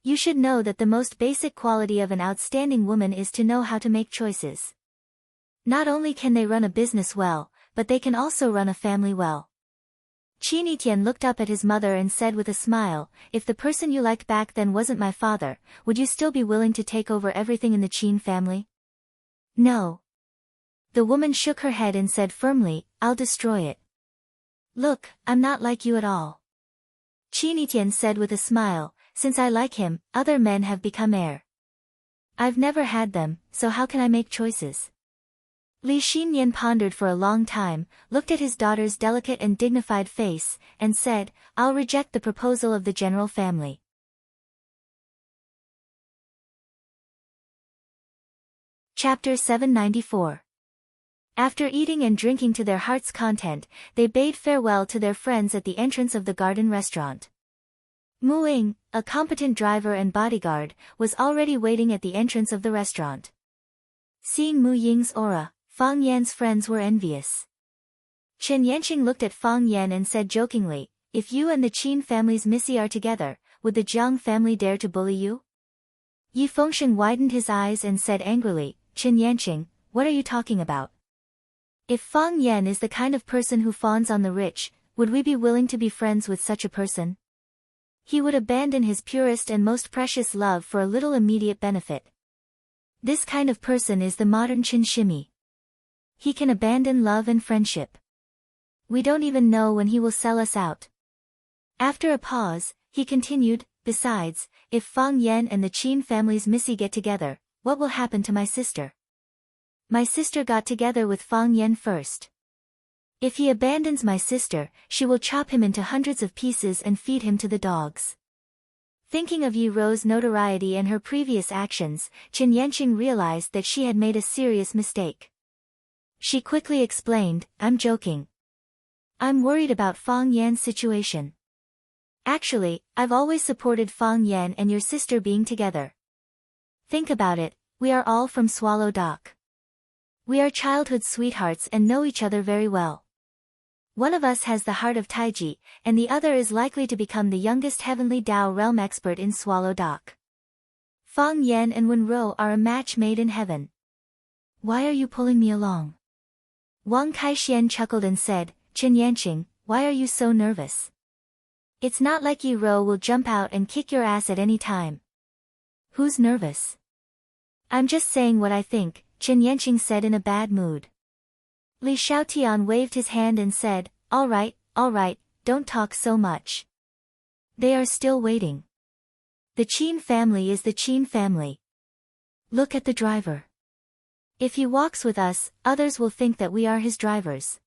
You should know that the most basic quality of an outstanding woman is to know how to make choices. Not only can they run a business well, but they can also run a family well." Qin Yitian looked up at his mother and said with a smile, "If the person you liked back then wasn't my father, would you still be willing to take over everything in the Qin family?" "No." The woman shook her head and said firmly, "I'll destroy it." "Look, I'm not like you at all." Qin Yitian said with a smile, "Since I like him, other men have become heir. I've never had them, so how can I make choices?" Li Xinyan pondered for a long time, looked at his daughter's delicate and dignified face, and said, "I'll reject the proposal of the general family." Chapter 794. After eating and drinking to their heart's content, they bade farewell to their friends at the entrance of the garden restaurant. Mu Ying, a competent driver and bodyguard, was already waiting at the entrance of the restaurant. Seeing Mu Ying's aura, Fang Yan's friends were envious. Chen Yanqing looked at Fang Yan and said jokingly, "If you and the Qin family's Missy are together, would the Jiang family dare to bully you?" Yi Fengsheng widened his eyes and said angrily, "Chen Yanqing, what are you talking about? If Fang Yan is the kind of person who fawns on the rich, would we be willing to be friends with such a person? He would abandon his purest and most precious love for a little immediate benefit. This kind of person is the modern Qin Shimi. He can abandon love and friendship. We don't even know when he will sell us out." After a pause, he continued, "Besides, if Fang Yan and the Qin family's Missy get together, what will happen to my sister? My sister got together with Fang Yan first. If he abandons my sister, she will chop him into hundreds of pieces and feed him to the dogs." Thinking of Yi Ro's notoriety and her previous actions, Chen Yanqing realized that she had made a serious mistake. She quickly explained, "I'm joking. I'm worried about Fang Yan's situation. Actually, I've always supported Fang Yan and your sister being together. Think about it, we are all from Swallow Dock. We are childhood sweethearts and know each other very well. One of us has the heart of Taiji, and the other is likely to become the youngest Heavenly Dao realm expert in Swallow Dock. Fang Yan and Wen Rou are a match made in heaven. Why are you pulling me along?" Wang Kaixian chuckled and said, "Chen Yanqing, why are you so nervous? It's not like Yi Rou will jump out and kick your ass at any time." "Who's nervous?" "I'm just saying what I think," Chen Yanqing said in a bad mood. Li Xiaotian waved his hand and said, all right, don't talk so much. They are still waiting. The Qin family is the Qin family. Look at the driver. If he walks with us, others will think that we are his drivers.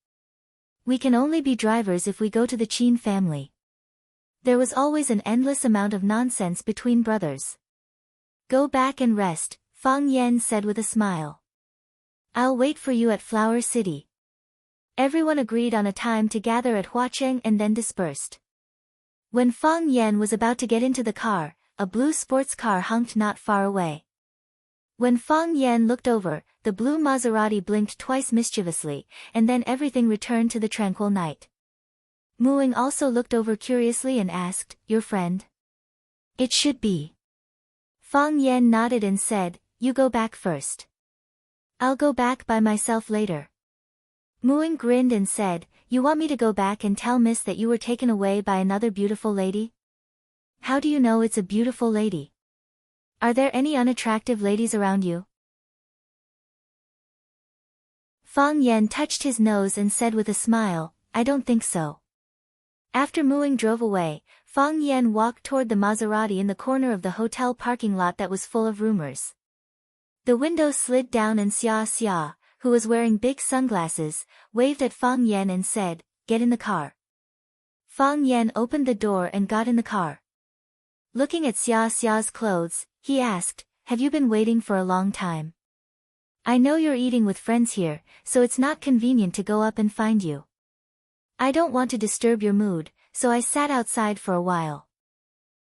We can only be drivers if we go to the Qin family. There was always an endless amount of nonsense between brothers. Go back and rest, Fang Yan said with a smile. I'll wait for you at Flower City. Everyone agreed on a time to gather at Huacheng and then dispersed. When Fang Yan was about to get into the car, a blue sports car honked not far away. When Fang Yan looked over, the blue Maserati blinked twice mischievously, and then everything returned to the tranquil night. Muing also looked over curiously and asked, Your friend? It should be. Fang Yan nodded and said, You go back first. I'll go back by myself later. Muing grinned and said, You want me to go back and tell Miss that you were taken away by another beautiful lady? How do you know it's a beautiful lady? Are there any unattractive ladies around you? Fang Yan touched his nose and said with a smile, I don't think so. After Muing drove away, Fang Yan walked toward the Maserati in the corner of the hotel parking lot that was full of rumors. The window slid down and Xia, who was wearing big sunglasses, waved at Fang Yan and said, Get in the car. Fang Yan opened the door and got in the car. Looking at Xia's clothes, he asked, Have you been waiting for a long time? I know you're eating with friends here, so it's not convenient to go up and find you. I don't want to disturb your mood, so I sat outside for a while.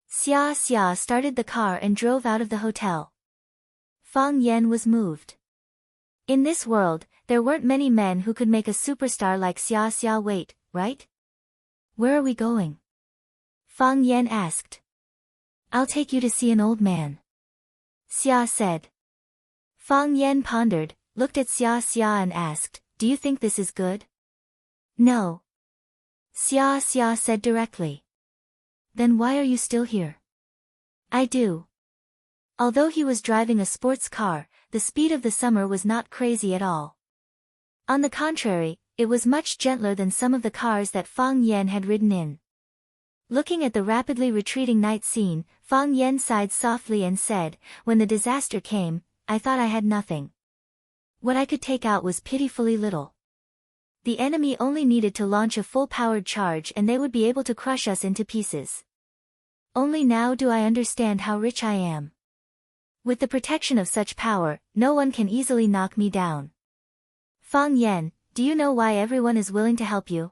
Xia started the car and drove out of the hotel. Fang Yan was moved. In this world, there weren't many men who could make a superstar like Xia wait, right? Where are we going? Fang Yan asked. I'll take you to see an old man. Xia said. Fang Yan pondered, looked at Xia and asked, Do you think this is good? No. Xia said directly. Then why are you still here? I do. Although he was driving a sports car, the speed of the summer was not crazy at all. On the contrary, it was much gentler than some of the cars that Fang Yan had ridden in. Looking at the rapidly retreating night scene, Fang Yan sighed softly and said, When the disaster came, I thought I had nothing. What I could take out was pitifully little. The enemy only needed to launch a full-powered charge and they would be able to crush us into pieces. Only now do I understand how rich I am. With the protection of such power, no one can easily knock me down. Fang Yan, do you know why everyone is willing to help you?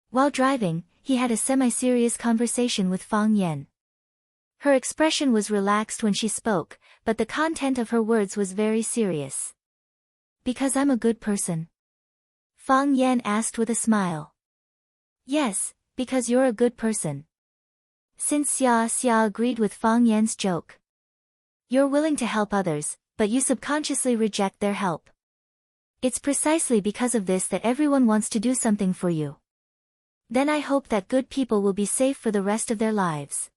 While driving, he had a semi-serious conversation with Fang Yan. Her expression was relaxed when she spoke, but the content of her words was very serious. Because I'm a good person? Fang Yan asked with a smile. Yes, because you're a good person. Since Xia agreed with Fang Yan's joke. You're willing to help others, but you subconsciously reject their help. It's precisely because of this that everyone wants to do something for you. Then I hope that good people will be safe for the rest of their lives.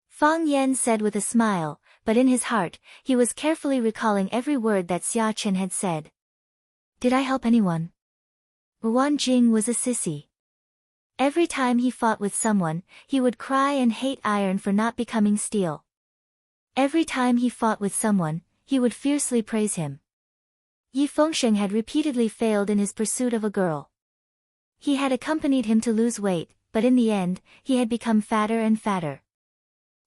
Fang Yan said with a smile, but in his heart, he was carefully recalling every word that Xia Chen had said. Did I help anyone? Wan Jing was a sissy. Every time he fought with someone, he would cry and hate iron for not becoming steel. Every time he fought with someone, he would fiercely praise him. Yi Fengsheng had repeatedly failed in his pursuit of a girl. He had accompanied him to lose weight, but in the end, he had become fatter and fatter.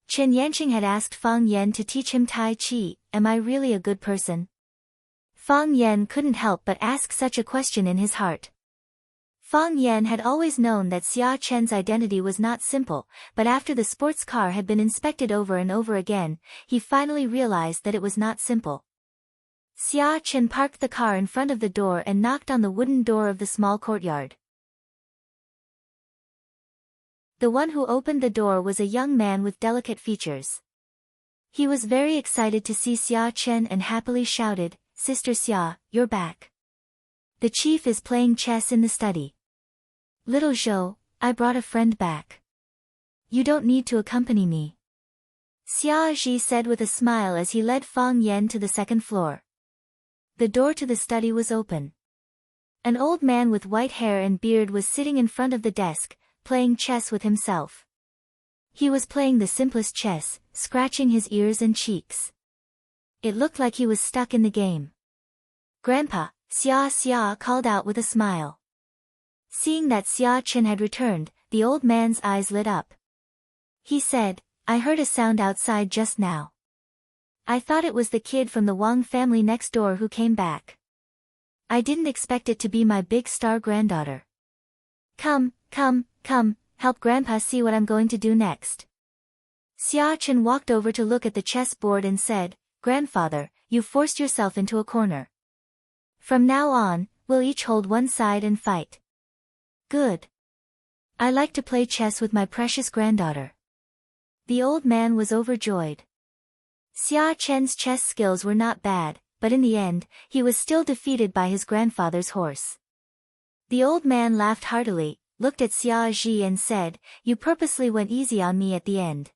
Chen Yanqing had asked Fang Yan to teach him Tai Chi, Am I really a good person? Fang Yan couldn't help but ask such a question in his heart. Fang Yan had always known that Xia Chen's identity was not simple, but after the sports car had been inspected over and over again, he finally realized that it was not simple. Xia Chen parked the car in front of the door and knocked on the wooden door of the small courtyard. The one who opened the door was a young man with delicate features. He was very excited to see Xia Chen and happily shouted, Sister Xia, you're back. The chief is playing chess in the study. Little Zhou, I brought a friend back. You don't need to accompany me. Xia Ji said with a smile as he led Fang Yan to the second floor. The door to the study was open. An old man with white hair and beard was sitting in front of the desk, playing chess with himself. He was playing the simplest chess, scratching his ears and cheeks. It looked like he was stuck in the game. Grandpa, Xia called out with a smile. Seeing that Xia Chen had returned, the old man's eyes lit up. He said, I heard a sound outside just now. I thought it was the kid from the Wang family next door who came back. I didn't expect it to be my big star granddaughter. Come, help Grandpa see what I'm going to do next. Xia Chen walked over to look at the chessboard and said, Grandfather, you've forced yourself into a corner. From now on, we'll each hold one side and fight. Good. I like to play chess with my precious granddaughter. The old man was overjoyed. Xia Chen's chess skills were not bad, but in the end, he was still defeated by his grandfather's horse. The old man laughed heartily, looked at Xia Zhi and said, You purposely went easy on me at the end.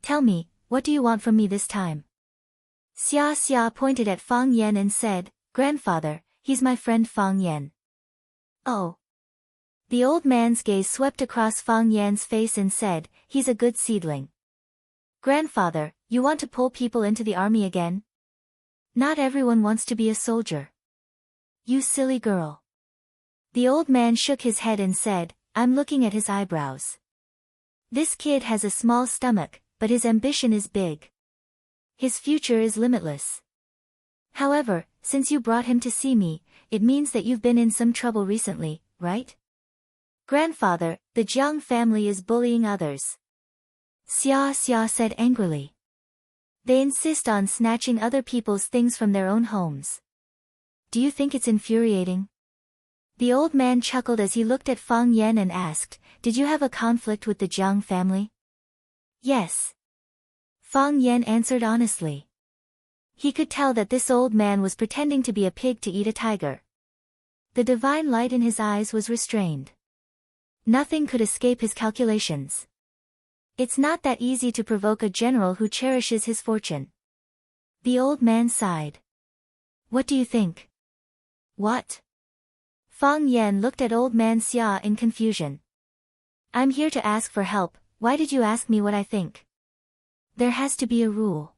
Tell me, what do you want from me this time? Xia pointed at Fang Yan and said, Grandfather, he's my friend Fang Yan. Oh. The old man's gaze swept across Fang Yan's face and said, He's a good seedling. Grandfather, you want to pull people into the army again? Not everyone wants to be a soldier. You silly girl. The old man shook his head and said, I'm looking at his eyebrows. This kid has a small stomach, but his ambition is big. His future is limitless. However, since you brought him to see me, it means that you've been in some trouble recently, right? Grandfather, the Jiang family is bullying others. Xia said angrily. They insist on snatching other people's things from their own homes. Do you think it's infuriating? The old man chuckled as he looked at Fang Yan and asked, Did you have a conflict with the Jiang family? Yes. Fang Yan answered honestly. He could tell that this old man was pretending to be a pig to eat a tiger. The divine light in his eyes was restrained. Nothing could escape his calculations. It's not that easy to provoke a general who cherishes his fortune. The old man sighed. What do you think? What? Fang Yan looked at old man Xia in confusion. I'm here to ask for help, why did you ask me what I think? There has to be a rule.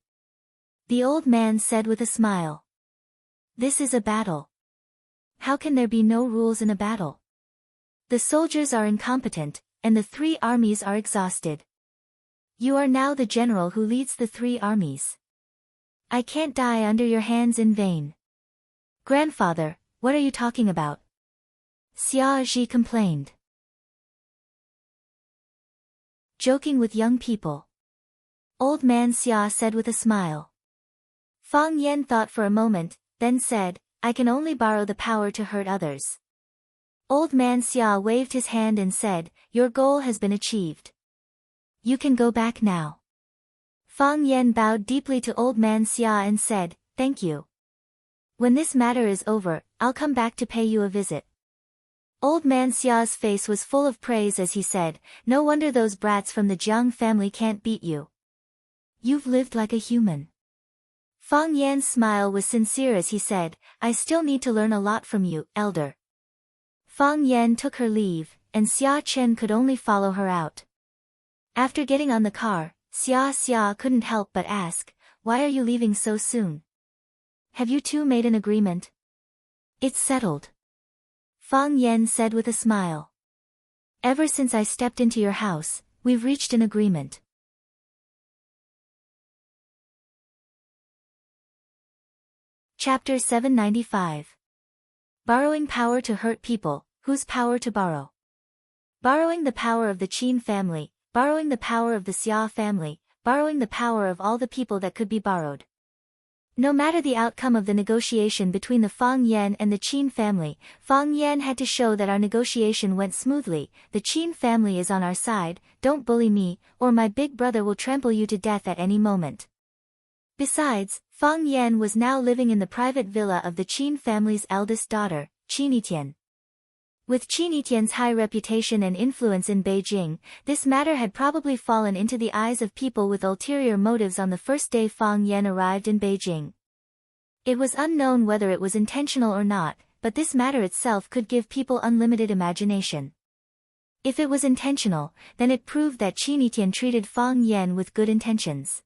The old man said with a smile. This is a battle. How can there be no rules in a battle? The soldiers are incompetent, and the 3 armies are exhausted. You are now the general who leads the 3 armies. I can't die under your hands in vain. Grandfather, what are you talking about? Xia Zhi complained. Joking with young people. Old man Xia said with a smile. Fang Yan thought for a moment, then said, I can only borrow the power to hurt others. Old man Xia waved his hand and said, Your goal has been achieved. You can go back now. Fang Yan bowed deeply to old man Xia and said, Thank you. When this matter is over, I'll come back to pay you a visit. Old man Xia's face was full of praise as he said, No wonder those brats from the Jiang family can't beat you. You've lived like a human. Fang Yan's smile was sincere as he said, I still need to learn a lot from you, elder. Fang Yan took her leave, and Xia Chen could only follow her out. After getting on the car, Xia couldn't help but ask, Why are you leaving so soon? Have you two made an agreement? It's settled. Fang Yan said with a smile. Ever since I stepped into your house, we've reached an agreement. Chapter 795. Borrowing power to hurt people, whose power to borrow? Borrowing the power of the Qin family, borrowing the power of the Xia family, borrowing the power of all the people that could be borrowed. No matter the outcome of the negotiation between the Fang Yan and the Qin family, Fang Yan had to show that our negotiation went smoothly. The Qin family is on our side, don't bully me, or my big brother will trample you to death at any moment. Besides, Fang Yan was now living in the private villa of the Qin family's eldest daughter, Qin Yitian. With Qin Yitian's high reputation and influence in Beijing, this matter had probably fallen into the eyes of people with ulterior motives on the first day Fang Yan arrived in Beijing. It was unknown whether it was intentional or not, but this matter itself could give people unlimited imagination. If it was intentional, then it proved that Qin Yitian treated Fang Yan with good intentions.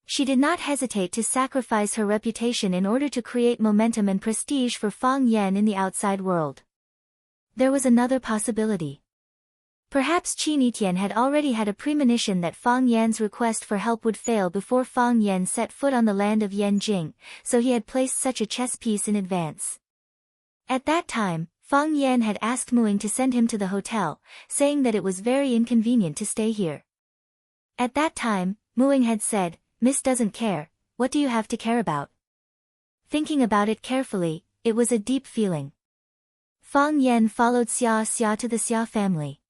She did not hesitate to sacrifice her reputation in order to create momentum and prestige for Fang Yan in the outside world. There was another possibility. Perhaps Qin Etian had already had a premonition that Fang Yan's request for help would fail before Fang Yan set foot on the land of Yanjing, so he had placed such a chess piece in advance. At that time, Fang Yan had asked Muing to send him to the hotel, saying that it was very inconvenient to stay here. At that time, Muing had said, "Miss doesn't care, what do you have to care about?" Thinking about it carefully, it was a deep feeling. Fang Yan followed Xia to the Xia family.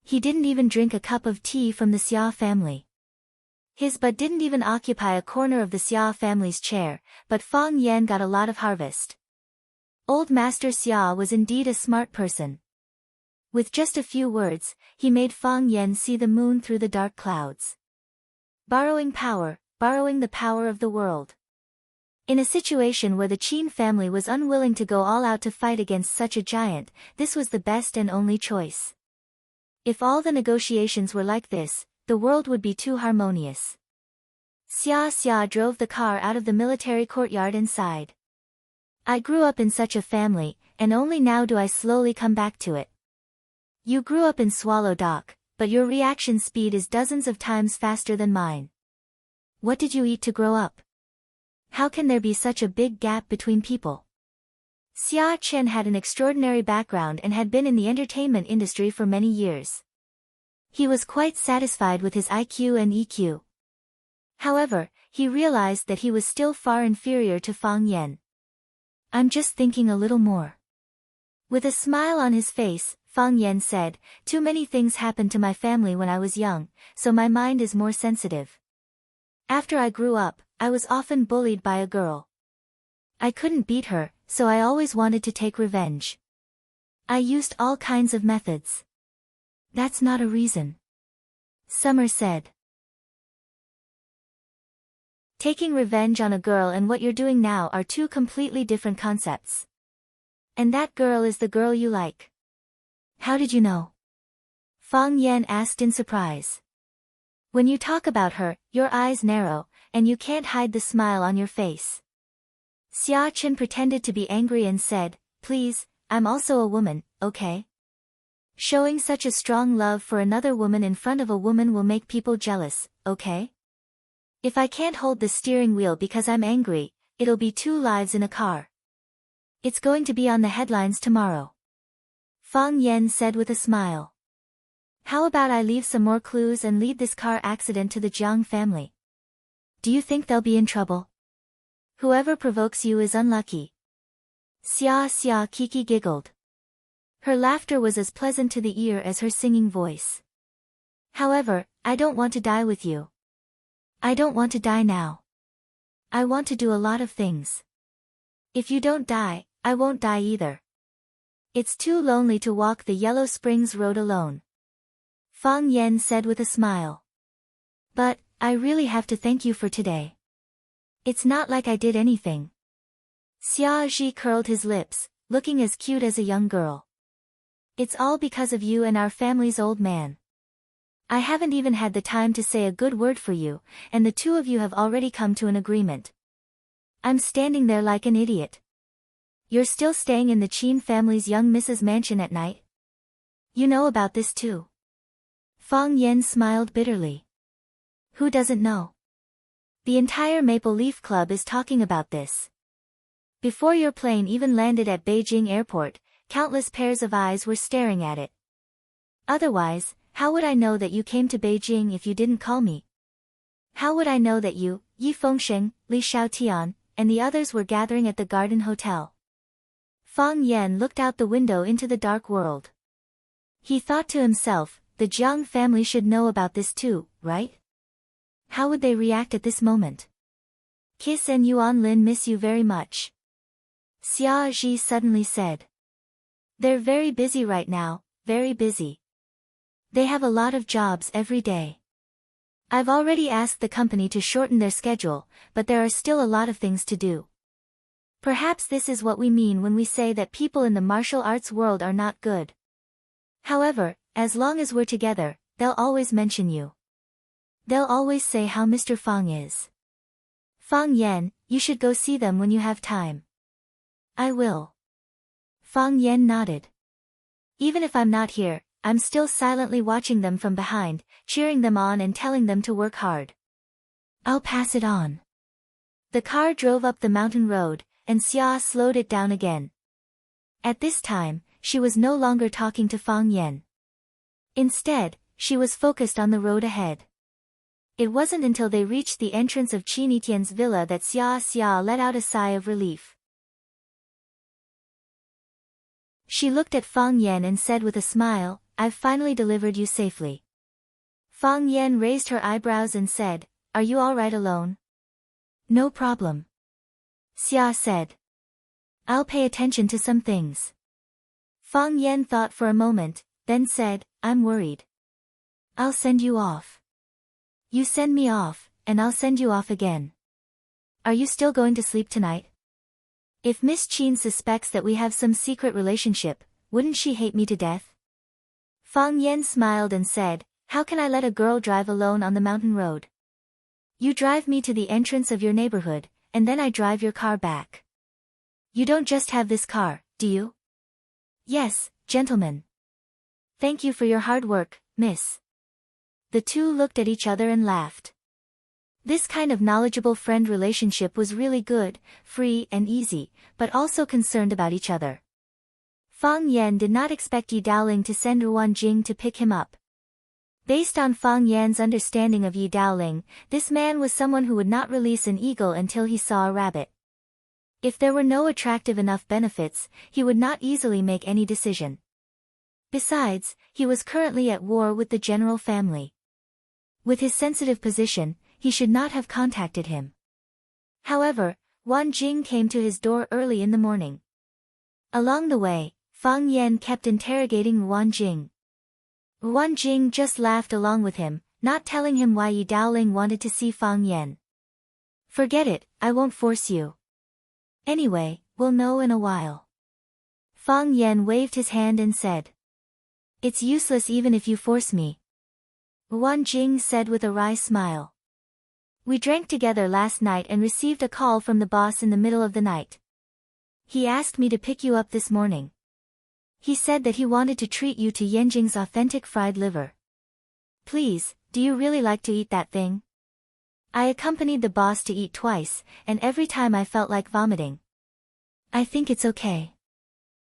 He didn't even drink a cup of tea from the Xia family. His butt didn't even occupy a corner of the Xia family's chair, but Fang Yan got a lot of harvest. Old Master Xia was indeed a smart person. With just a few words, he made Fang Yan see the moon through the dark clouds. Borrowing the power of the world. In a situation where the Qin family was unwilling to go all out to fight against such a giant, this was the best and only choice. If all the negotiations were like this, the world would be too harmonious. Xia drove the car out of the military courtyard and sighed. "I grew up in such a family, and only now do I slowly come back to it." You grew up in Swallow Dock, but your reaction speed is dozens of times faster than mine. What did you eat to grow up? How can there be such a big gap between people? Xia Chen had an extraordinary background and had been in the entertainment industry for many years. He was quite satisfied with his IQ and EQ. However, he realized that he was still far inferior to Fang Yan. "I'm just thinking a little more." With a smile on his face, Fang Yan said, "Too many things happened to my family when I was young, so my mind is more sensitive. After I grew up, I was often bullied by a girl. I couldn't beat her, so I always wanted to take revenge. I used all kinds of methods." "That's not a reason," Summer said. Taking revenge on a girl and what you're doing now are two completely different concepts. And that girl is the girl you like. How did you know? Fang Yan asked in surprise. When you talk about her, your eyes narrow, and you can't hide the smile on your face. Xia Chen pretended to be angry and said, "Please, I'm also a woman, okay? Showing such a strong love for another woman in front of a woman will make people jealous, okay? If I can't hold the steering wheel because I'm angry, it'll be 2 lives in a car. It's going to be on the headlines tomorrow." Fang Yan said with a smile. "How about I leave some more clues and lead this car accident to the Jiang family? Do you think they'll be in trouble? Whoever provokes you is unlucky." Xia Kiki giggled. Her laughter was as pleasant to the ear as her singing voice. "However, I don't want to die with you. I don't want to die now. I want to do a lot of things. If you don't die, I won't die either. It's too lonely to walk the Yellow Springs Road alone." Fang Yan said with a smile. "But, I really have to thank you for today. It's not like I did anything." Xia Zhi curled his lips, looking as cute as a young girl. "It's all because of you and our family's old man. I haven't even had the time to say a good word for you, and the two of you have already come to an agreement. I'm standing there like an idiot. You're still staying in the Qin family's young Mrs. mansion at night? You know about this too." Fang Yan smiled bitterly. "Who doesn't know? The entire Maple Leaf Club is talking about this. Before your plane even landed at Beijing Airport, countless pairs of eyes were staring at it. Otherwise, how would I know that you came to Beijing if you didn't call me? How would I know that you, Yi Fengsheng, Li Xiaotian, and the others were gathering at the Garden Hotel?" Fang Yan looked out the window into the dark world. He thought to himself, the Jiang family should know about this too, right? How would they react at this moment? "Kiss and Yuan Lin miss you very much," Xia Zhi suddenly said. "They're very busy right now, very busy. They have a lot of jobs every day. I've already asked the company to shorten their schedule, but there are still a lot of things to do. Perhaps this is what we mean when we say that people in the martial arts world are not good. However, as long as we're together, they'll always mention you. They'll always say how Mr. Fang is. Fang Yan, you should go see them when you have time." "I will." Fang Yan nodded. "Even if I'm not here, I'm still silently watching them from behind, cheering them on and telling them to work hard. I'll pass it on. The car drove up the mountain road, and Xia slowed it down again. At this time, she was no longer talking to Fang Yan. Instead, she was focused on the road ahead. It wasn't until they reached the entrance of Qin Etienne's villa that Xia let out a sigh of relief. She looked at Fang Yan and said with a smile, "I've finally delivered you safely." Fang Yan raised her eyebrows and said, "Are you all right alone?" "No problem," Xia said. "I'll pay attention to some things." Fang Yan thought for a moment, then said, "I'm worried." "I'll send you off." "You send me off, and I'll send you off again." "Are you still going to sleep tonight?" "If Miss Qin suspects that we have some secret relationship, wouldn't she hate me to death?" Fang Yan smiled and said, "How can I let a girl drive alone on the mountain road? You drive me to the entrance of your neighborhood, and then I drive your car back. You don't just have this car, do you?" "Yes, gentlemen." "Thank you for your hard work, miss." The two looked at each other and laughed. This kind of knowledgeable friend relationship was really good, free and easy, but also concerned about each other. Fang Yan did not expect Yi Daoling to send Ruan Jing to pick him up. Based on Fang Yan's understanding of Yi Daoling, this man was someone who would not release an eagle until he saw a rabbit. If there were no attractive enough benefits, he would not easily make any decision. Besides, he was currently at war with the general family. With his sensitive position, he should not have contacted him. However, Ruan Jing came to his door early in the morning. Along the way, Fang Yan kept interrogating Ruan Jing. Ruan Jing just laughed along with him, not telling him why Yi Daoling wanted to see Fang Yan. "Forget it, I won't force you. Anyway, we'll know in a while." Fang Yan waved his hand and said, "It's useless even if you force me," Ruan Jing said with a wry smile. "We drank together last night and received a call from the boss in the middle of the night. He asked me to pick you up this morning. He said that he wanted to treat you to Yanjing's authentic fried liver. Please, do you really like to eat that thing?" I accompanied the boss to eat twice, and every time I felt like vomiting. "I think it's okay,"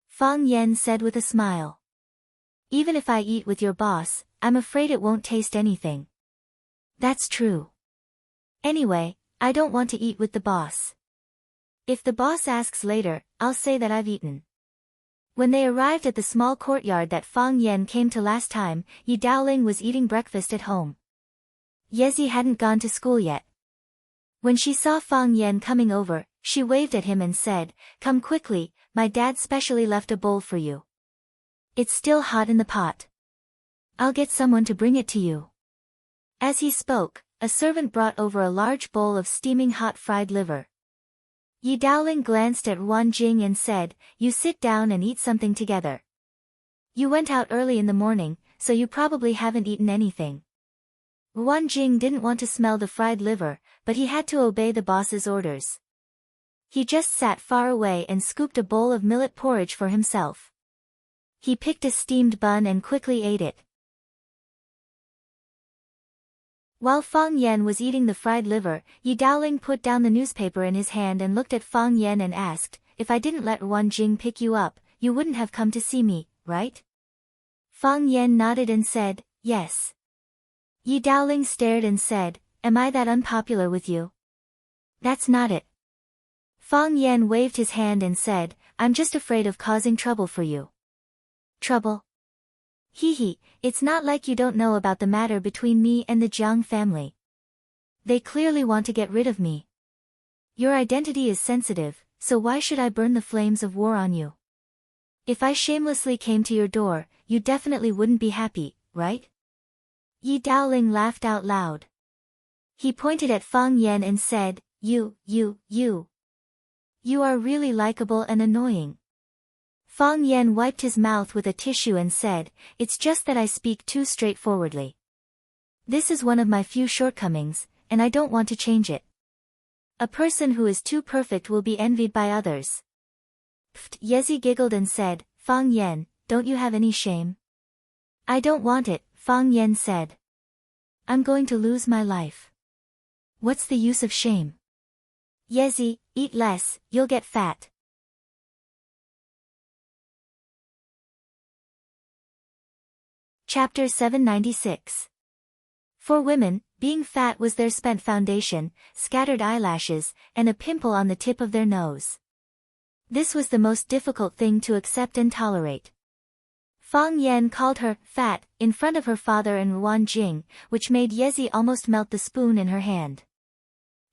Fang Yan said with a smile. "Even if I eat with your boss, I'm afraid it won't taste anything." "That's true. Anyway, I don't want to eat with the boss. If the boss asks later, I'll say that I've eaten." When they arrived at the small courtyard that Fang Yan came to last time, Yi Daoling was eating breakfast at home. Yezi hadn't gone to school yet. When she saw Fang Yan coming over, she waved at him and said, "Come quickly, my dad specially left a bowl for you. It's still hot in the pot. I'll get someone to bring it to you." As he spoke, a servant brought over a large bowl of steaming hot fried liver. Yi Daoling glanced at Ruan Jing and said, "You sit down and eat something together. You went out early in the morning, so you probably haven't eaten anything." Ruan Jing didn't want to smell the fried liver, but he had to obey the boss's orders. He just sat far away and scooped a bowl of millet porridge for himself. He picked a steamed bun and quickly ate it. While Fang Yan was eating the fried liver, Yi Daoling put down the newspaper in his hand and looked at Fang Yan and asked, "If I didn't let Ruan Jing pick you up, you wouldn't have come to see me, right?" Fang Yan nodded and said, "Yes." Yi Daoling stared and said, "Am I that unpopular with you?" "That's not it." Fang Yan waved his hand and said, "I'm just afraid of causing trouble for you." "Trouble? Hee, it's not like you don't know about the matter between me and the Jiang family. They clearly want to get rid of me. Your identity is sensitive, so why should I burn the flames of war on you? If I shamelessly came to your door, you definitely wouldn't be happy, right?" Yi Daoling laughed out loud. He pointed at Fang Yan and said, You are really likable and annoying." Fang Yan wiped his mouth with a tissue and said, "It's just that I speak too straightforwardly. This is one of my few shortcomings, and I don't want to change it. A person who is too perfect will be envied by others." Yezi giggled and said, "Fang Yan, don't you have any shame? I don't want it, Fang Yan said. I'm going to lose my life. What's the use of shame? Yezi, eat less, you'll get fat. Chapter 796. For women, being fat was their spent foundation, scattered eyelashes, and a pimple on the tip of their nose. This was the most difficult thing to accept and tolerate. Fang Yan called her fat in front of her father and Ruan Jing, which made Yezi almost melt the spoon in her hand.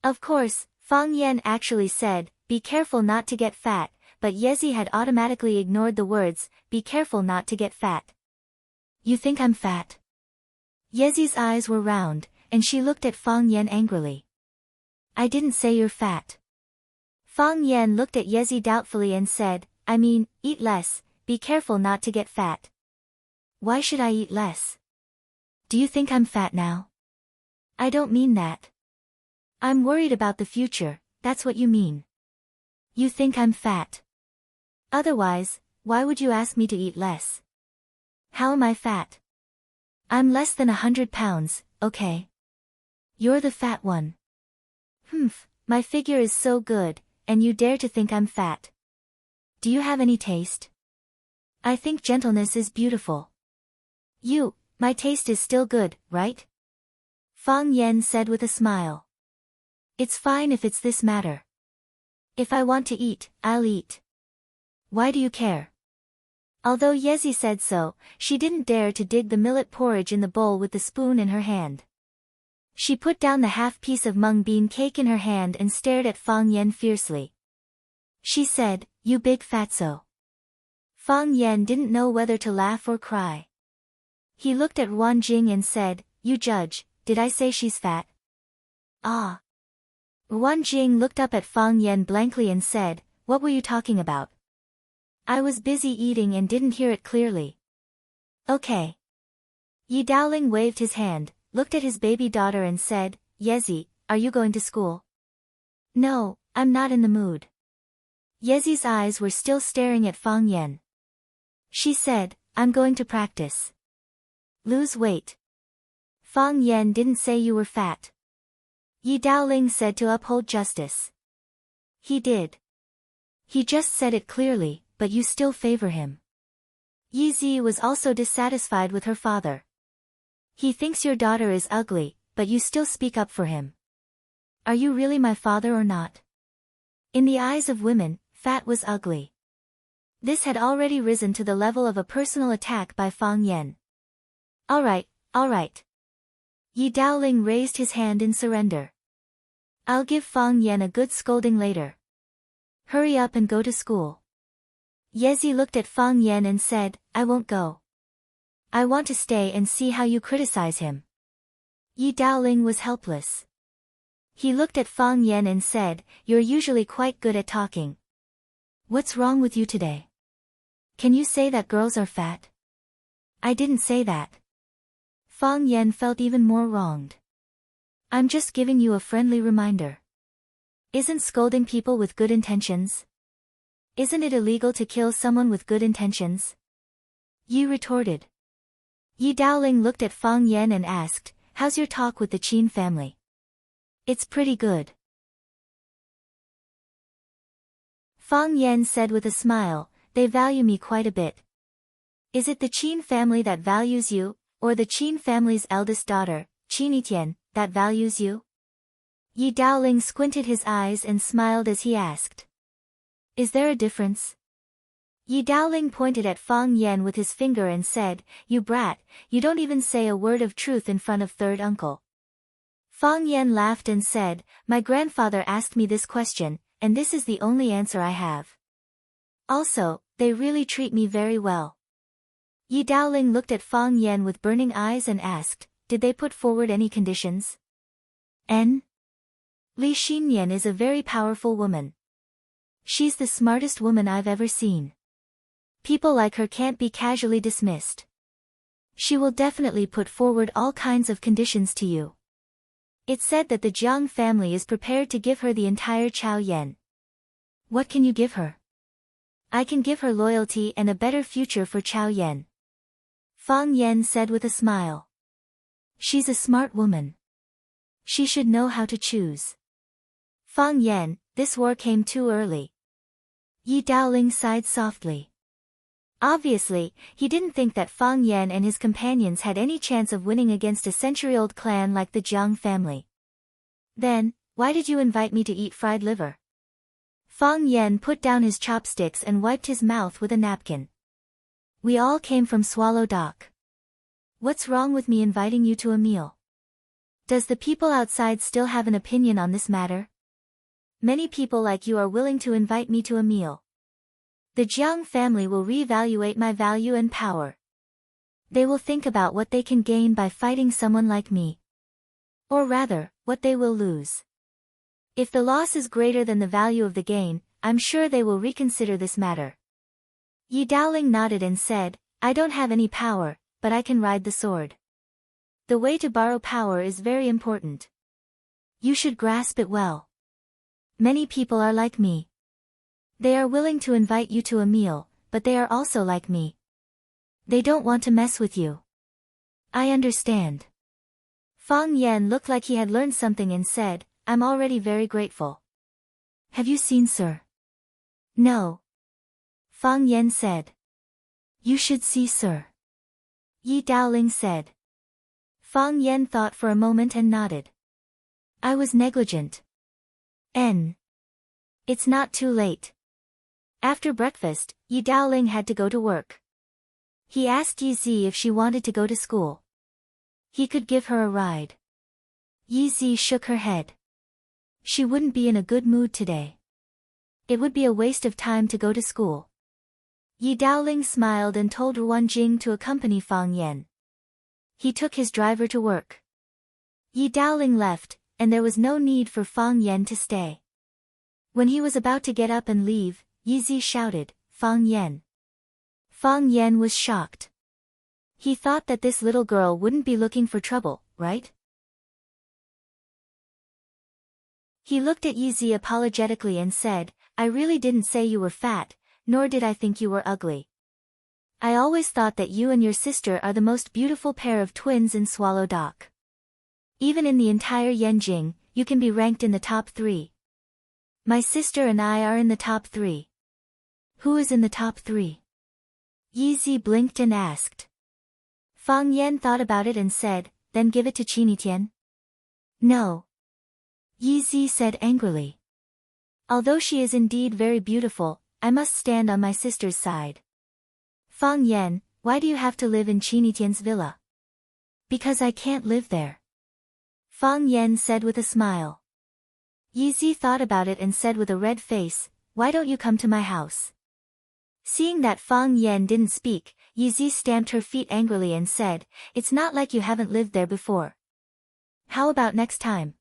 Of course, Fang Yan actually said, "Be careful not to get fat," but Yezi had automatically ignored the words, "Be careful not to get fat." You think I'm fat? Yezi's eyes were round, and she looked at Fang Yan angrily. I didn't say you're fat. Fang Yan looked at Yezi doubtfully and said, I mean, eat less, be careful not to get fat. Why should I eat less? Do you think I'm fat now? I don't mean that. I'm worried about the future, that's what you mean. You think I'm fat. Otherwise, why would you ask me to eat less? How am I fat? I'm less than 100 pounds, okay? You're the fat one. Humph, my figure is so good, and you dare to think I'm fat. Do you have any taste? I think gentleness is beautiful. My taste is still good, right? Fang Yan said with a smile. It's fine if it's this matter. If I want to eat, I'll eat. Why do you care? Although Yezi said so, she didn't dare to dig the millet porridge in the bowl with the spoon in her hand. She put down the half-piece of mung bean cake in her hand and stared at Fang Yan fiercely. She said, You big fatso. Fang Yan didn't know whether to laugh or cry. He looked at Ruan Jing and said, You judge, did I say she's fat? Ah. Ruan Jing looked up at Fang Yan blankly and said, What were you talking about? I was busy eating and didn't hear it clearly. Okay. Yi Daoling waved his hand, looked at his baby daughter and said, Yezi, are you going to school? No, I'm not in the mood. Yezi's eyes were still staring at Fang Yan. She said, I'm going to practice. Lose weight. Fang Yan didn't say you were fat. Yi Daoling said to uphold justice. He did. He just said it clearly, but you still favor him. Yi Zi was also dissatisfied with her father. He thinks your daughter is ugly, but you still speak up for him. Are you really my father or not? In the eyes of women, fat was ugly. This had already risen to the level of a personal attack by Fang Yan. All right. Yi Daoling raised his hand in surrender. I'll give Fang Yan a good scolding later. Hurry up and go to school. Yezi looked at Fang Yan and said, I won't go. I want to stay and see how you criticize him. Yi Daoling was helpless. He looked at Fang Yan and said, You're usually quite good at talking. What's wrong with you today? Can you say that girls are fat? I didn't say that. Fang Yan felt even more wronged. I'm just giving you a friendly reminder. Isn't scolding people with good intentions? Isn't it illegal to kill someone with good intentions? Yi retorted. Yi Daoling looked at Fang Yan and asked, How's your talk with the Qin family? It's pretty good. Fang Yan said with a smile, They value me quite a bit. Is it the Qin family that values you, or the Qin family's eldest daughter, Qin Etian, that values you? Yi Daoling squinted his eyes and smiled as he asked. Is there a difference? Yi Daoling pointed at Fang Yan with his finger and said, You brat, you don't even say a word of truth in front of third uncle. Fang Yan laughed and said, My grandfather asked me this question, and this is the only answer I have. Also, they really treat me very well. Yi Daoling looked at Fang Yan with burning eyes and asked, Did they put forward any conditions? Li Xinyan is a very powerful woman. She's the smartest woman I've ever seen. People like her can't be casually dismissed. She will definitely put forward all kinds of conditions to you. It's said that the Jiang family is prepared to give her the entire Chao Yan. What can you give her? I can give her loyalty and a better future for Chao Yan. Fang Yan said with a smile. She's a smart woman. She should know how to choose. Fang Yan, this war came too early. Yi Daoling sighed softly. Obviously, he didn't think that Fang Yan and his companions had any chance of winning against a century-old clan like the Jiang family. Then, why did you invite me to eat fried liver? Fang Yan put down his chopsticks and wiped his mouth with a napkin. We all came from Swallow Dock. What's wrong with me inviting you to a meal? Does the people outside still have an opinion on this matter? Many people like you are willing to invite me to a meal. The Jiang family will reevaluate my value and power. They will think about what they can gain by fighting someone like me. Or rather, what they will lose. If the loss is greater than the value of the gain, I'm sure they will reconsider this matter. Yi Daoling nodded and said, I don't have any power, but I can ride the sword. The way to borrow power is very important. You should grasp it well. Many people are like me. They are willing to invite you to a meal, but they are also like me. They don't want to mess with you. I understand. Fang Yan looked like he had learned something and said, I'm already very grateful. Have you seen Sir? No. Fang Yan said. You should see Sir. Yi Daoling said. Fang Yan thought for a moment and nodded. I was negligent. It's not too late. After breakfast, Yi Daoling had to go to work. He asked Yi Zi if she wanted to go to school. He could give her a ride. Yi Zi shook her head. She wouldn't be in a good mood today. It would be a waste of time to go to school. Yi Daoling smiled and told Ruan Jing to accompany Fang Yan. He took his driver to work. Yi Daoling left, and there was no need for Fang Yan to stay. When he was about to get up and leave, Yi Zi shouted, Fang Yan. Fang Yan was shocked. He thought that this little girl wouldn't be looking for trouble, right? He looked at Yi Zi apologetically and said, I really didn't say you were fat, nor did I think you were ugly. I always thought that you and your sister are the most beautiful pair of twins in Swallow Dock. Even in the entire Yanjing, you can be ranked in the top 3. My sister and I are in the top 3. Who is in the top 3? Yi Zi blinked and asked. Fang Yan thought about it and said, then give it to Qinitian. No. Yi Zi said angrily. Although she is indeed very beautiful, I must stand on my sister's side. Fang Yan, why do you have to live in Qinitian's villa? Because I can't live there. Fang Yan said with a smile. Yi Zi thought about it and said with a red face, why don't you come to my house? Seeing that Fang Yan didn't speak, Yi Zi stamped her feet angrily and said, it's not like you haven't lived there before. How about next time?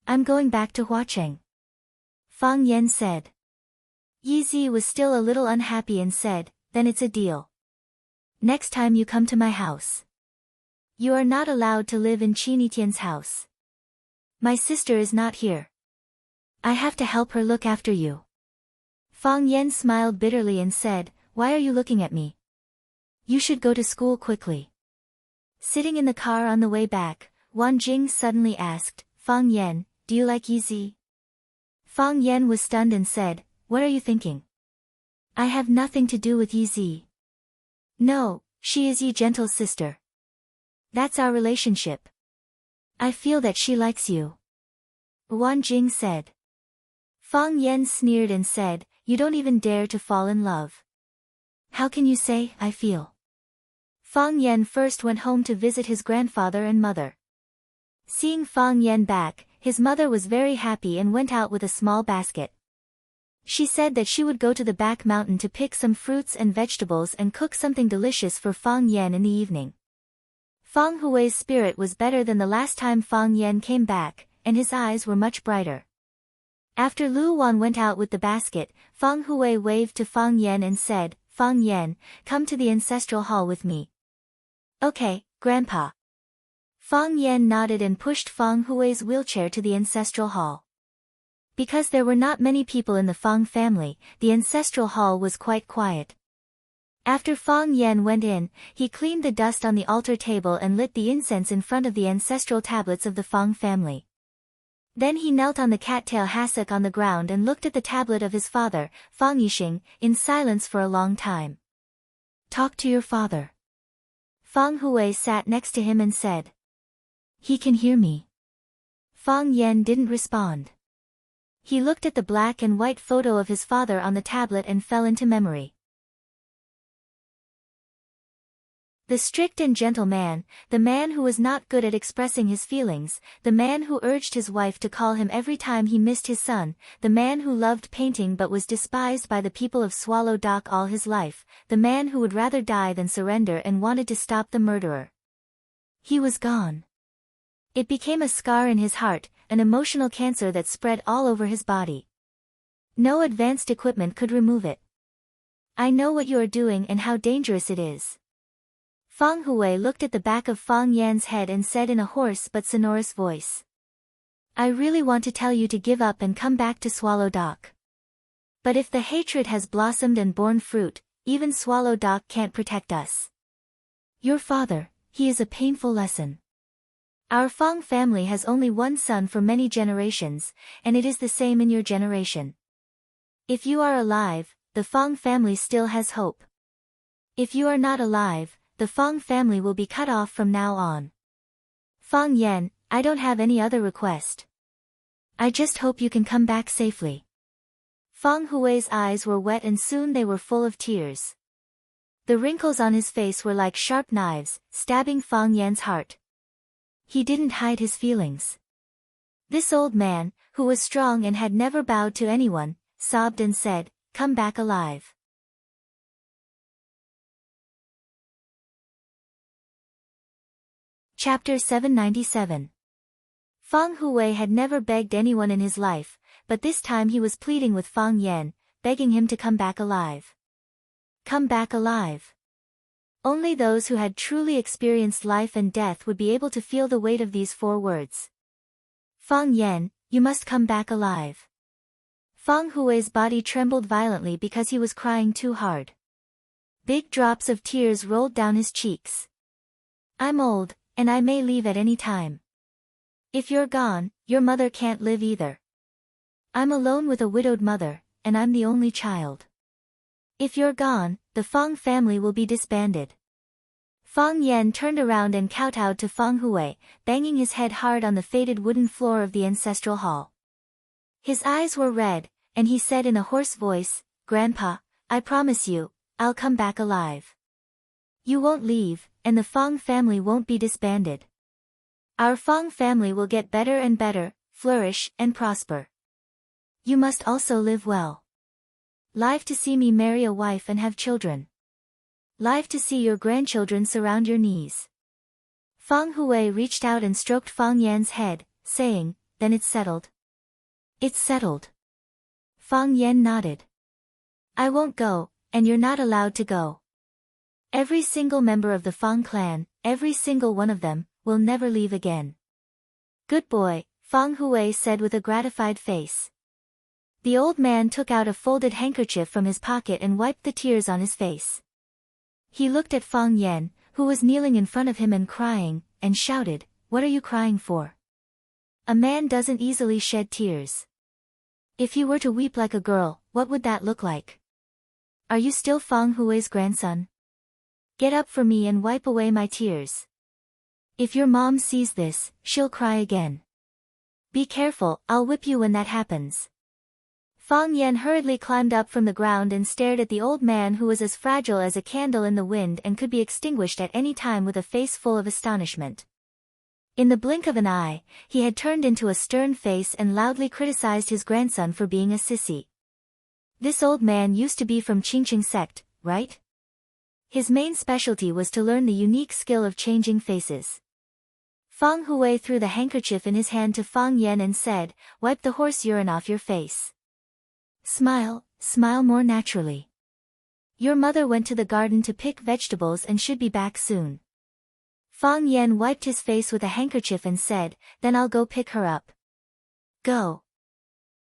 I'm going back to Huacheng. Fang Yan said. Yi Zi was still a little unhappy and said, then it's a deal. Next time you come to my house. You are not allowed to live in Qinitian's house. My sister is not here. I have to help her look after you. Fang Yan smiled bitterly and said, why are you looking at me? You should go to school quickly. Sitting in the car on the way back, Wan Jing suddenly asked, Fang Yan, do you like Yi Zi? Fang Yan was stunned and said, what are you thinking? I have nothing to do with Yi Zi. No, she is Yi Gentle's sister. That's our relationship. I feel that she likes you. Wan Jing said. Fang Yan sneered and said, you don't even dare to fall in love. How can you say, I feel? Fang Yan first went home to visit his grandfather and mother. Seeing Fang Yan back, his mother was very happy and went out with a small basket. She said that she would go to the back mountain to pick some fruits and vegetables and cook something delicious for Fang Yan in the evening. Fang Hui's spirit was better than the last time Fang Yan came back, and his eyes were much brighter. After Lu Wan went out with the basket, Fang Hui waved to Fang Yan and said, Fang Yan, come to the ancestral hall with me. Okay, Grandpa. Fang Yan nodded and pushed Fang Hui's wheelchair to the ancestral hall. Because there were not many people in the Fang family, the ancestral hall was quite quiet. After Fang Yan went in, he cleaned the dust on the altar table and lit the incense in front of the ancestral tablets of the Fang family. Then he knelt on the cattail hassock on the ground and looked at the tablet of his father, Fang Yixing, in silence for a long time. "Talk to your father." Fang Hui sat next to him and said. "He can hear me." Fang Yan didn't respond. He looked at the black and white photo of his father on the tablet and fell into memory. The strict and gentle man, the man who was not good at expressing his feelings, the man who urged his wife to call him every time he missed his son, the man who loved painting but was despised by the people of Swallow Dock all his life, the man who would rather die than surrender and wanted to stop the murderer. He was gone. It became a scar in his heart, an emotional cancer that spread all over his body. No advanced equipment could remove it. "I know what you are doing and how dangerous it is." Fang Hui looked at the back of Fang Yan's head and said in a hoarse but sonorous voice. "I really want to tell you to give up and come back to Swallow Dock. But if the hatred has blossomed and borne fruit, even Swallow Dock can't protect us. Your father, he is a painful lesson. Our Fang family has only one son for many generations, and it is the same in your generation. If you are alive, the Fang family still has hope. If you are not alive, the Fang family will be cut off from now on. Fang Yan, I don't have any other request. I just hope you can come back safely." Fang Hui's eyes were wet and soon they were full of tears. The wrinkles on his face were like sharp knives, stabbing Fang Yan's heart. He didn't hide his feelings. This old man, who was strong and had never bowed to anyone, sobbed and said, "Come back alive." Chapter 797. Fang Hui had never begged anyone in his life, but this time he was pleading with Fang Yan, begging him to come back alive. Come back alive. Only those who had truly experienced life and death would be able to feel the weight of these 4 words. "Fang Yan, you must come back alive." Fang Hui's body trembled violently because he was crying too hard. Big drops of tears rolled down his cheeks. "I'm old, and I may leave at any time. If you're gone, your mother can't live either. I'm alone with a widowed mother, and I'm the only child. If you're gone, the Fang family will be disbanded." Fang Yan turned around and kowtowed to Fang Hui, banging his head hard on the faded wooden floor of the ancestral hall. His eyes were red, and he said in a hoarse voice, "Grandpa, I promise you, I'll come back alive. You won't leave, and the Fang family won't be disbanded. Our Fang family will get better and better, flourish and prosper. You must also live well. Live to see me marry a wife and have children. Live to see your grandchildren surround your knees." Fang Hui reached out and stroked Fang Yan's head, saying, "Then it's settled." "It's settled." Fang Yan nodded. "I won't go, and you're not allowed to go. Every single member of the Fang clan, every single one of them, will never leave again." "Good boy," Fang Hui said with a gratified face. The old man took out a folded handkerchief from his pocket and wiped the tears on his face. He looked at Fang Yan, who was kneeling in front of him and crying, and shouted, "What are you crying for? A man doesn't easily shed tears. If he were to weep like a girl, what would that look like? Are you still Fang Hui's grandson? Get up for me and wipe away my tears. If your mom sees this, she'll cry again. Be careful, I'll whip you when that happens." Fang Yan hurriedly climbed up from the ground and stared at the old man who was as fragile as a candle in the wind and could be extinguished at any time with a face full of astonishment. In the blink of an eye, he had turned into a stern face and loudly criticized his grandson for being a sissy. This old man used to be from Qingqing sect, right? His main specialty was to learn the unique skill of changing faces. Fang Hui threw the handkerchief in his hand to Fang Yan and said, "Wipe the horse urine off your face. Smile, smile more naturally. Your mother went to the garden to pick vegetables and should be back soon." Fang Yan wiped his face with a handkerchief and said, "Then I'll go pick her up." "Go."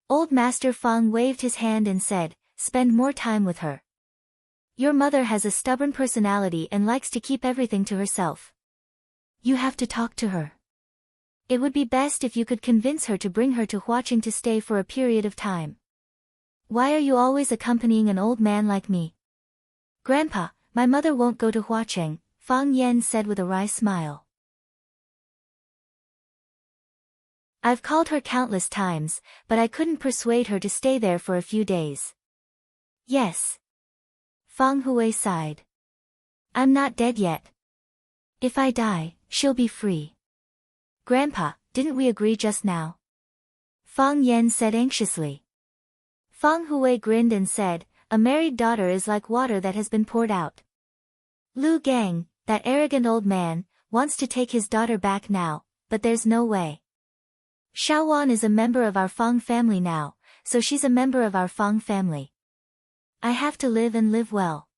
Old Master Fang waved his hand and said, "Spend more time with her." Your mother has a stubborn personality and likes to keep everything to herself. You have to talk to her. It would be best if you could convince her to bring her to Huaqing to stay for a period of time. Why are you always accompanying an old man like me? Grandpa, my mother won't go to Huaqing, Fang Yan said with a wry smile. I've called her countless times, but I couldn't persuade her to stay there for a few days. Yes. Fang Hui sighed. I'm not dead yet. If I die, she'll be free. Grandpa, didn't we agree just now? Fang Yan said anxiously. Fang Hui grinned and said, a married daughter is like water that has been poured out. Lu Gang, that arrogant old man, wants to take his daughter back now, but there's no way. Xiaowan is a member of our Fang family now, so she's a member of our Fang family. I have to live and live well.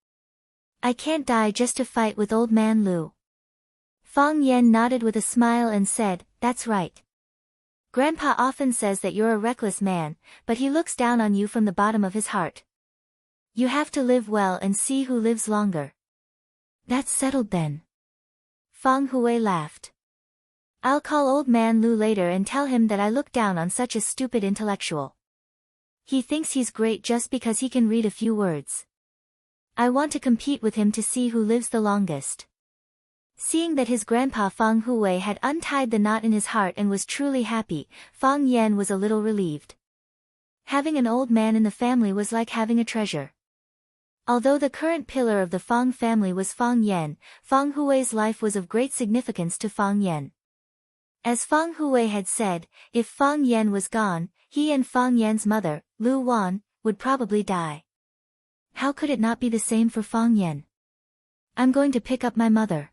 I can't die just to fight with old man Lu. Fang Yan nodded with a smile and said, that's right. Grandpa often says that you're a reckless man, but he looks down on you from the bottom of his heart. You have to live well and see who lives longer. That's settled then. Fang Hui laughed. I'll call old man Lu later and tell him that I look down on such a stupid intellectual. He thinks he's great just because he can read a few words. I want to compete with him to see who lives the longest. Seeing that his grandpa Fang Hui had untied the knot in his heart and was truly happy, Fang Yan was a little relieved. Having an old man in the family was like having a treasure. Although the current pillar of the Fang family was Fang Yan, Fang Hui's life was of great significance to Fang Yan. As Fang Hui had said, if Fang Yan was gone, he and Fang Yan's mother, Lu Wan, would probably die. How could it not be the same for Fang Yan? I'm going to pick up my mother.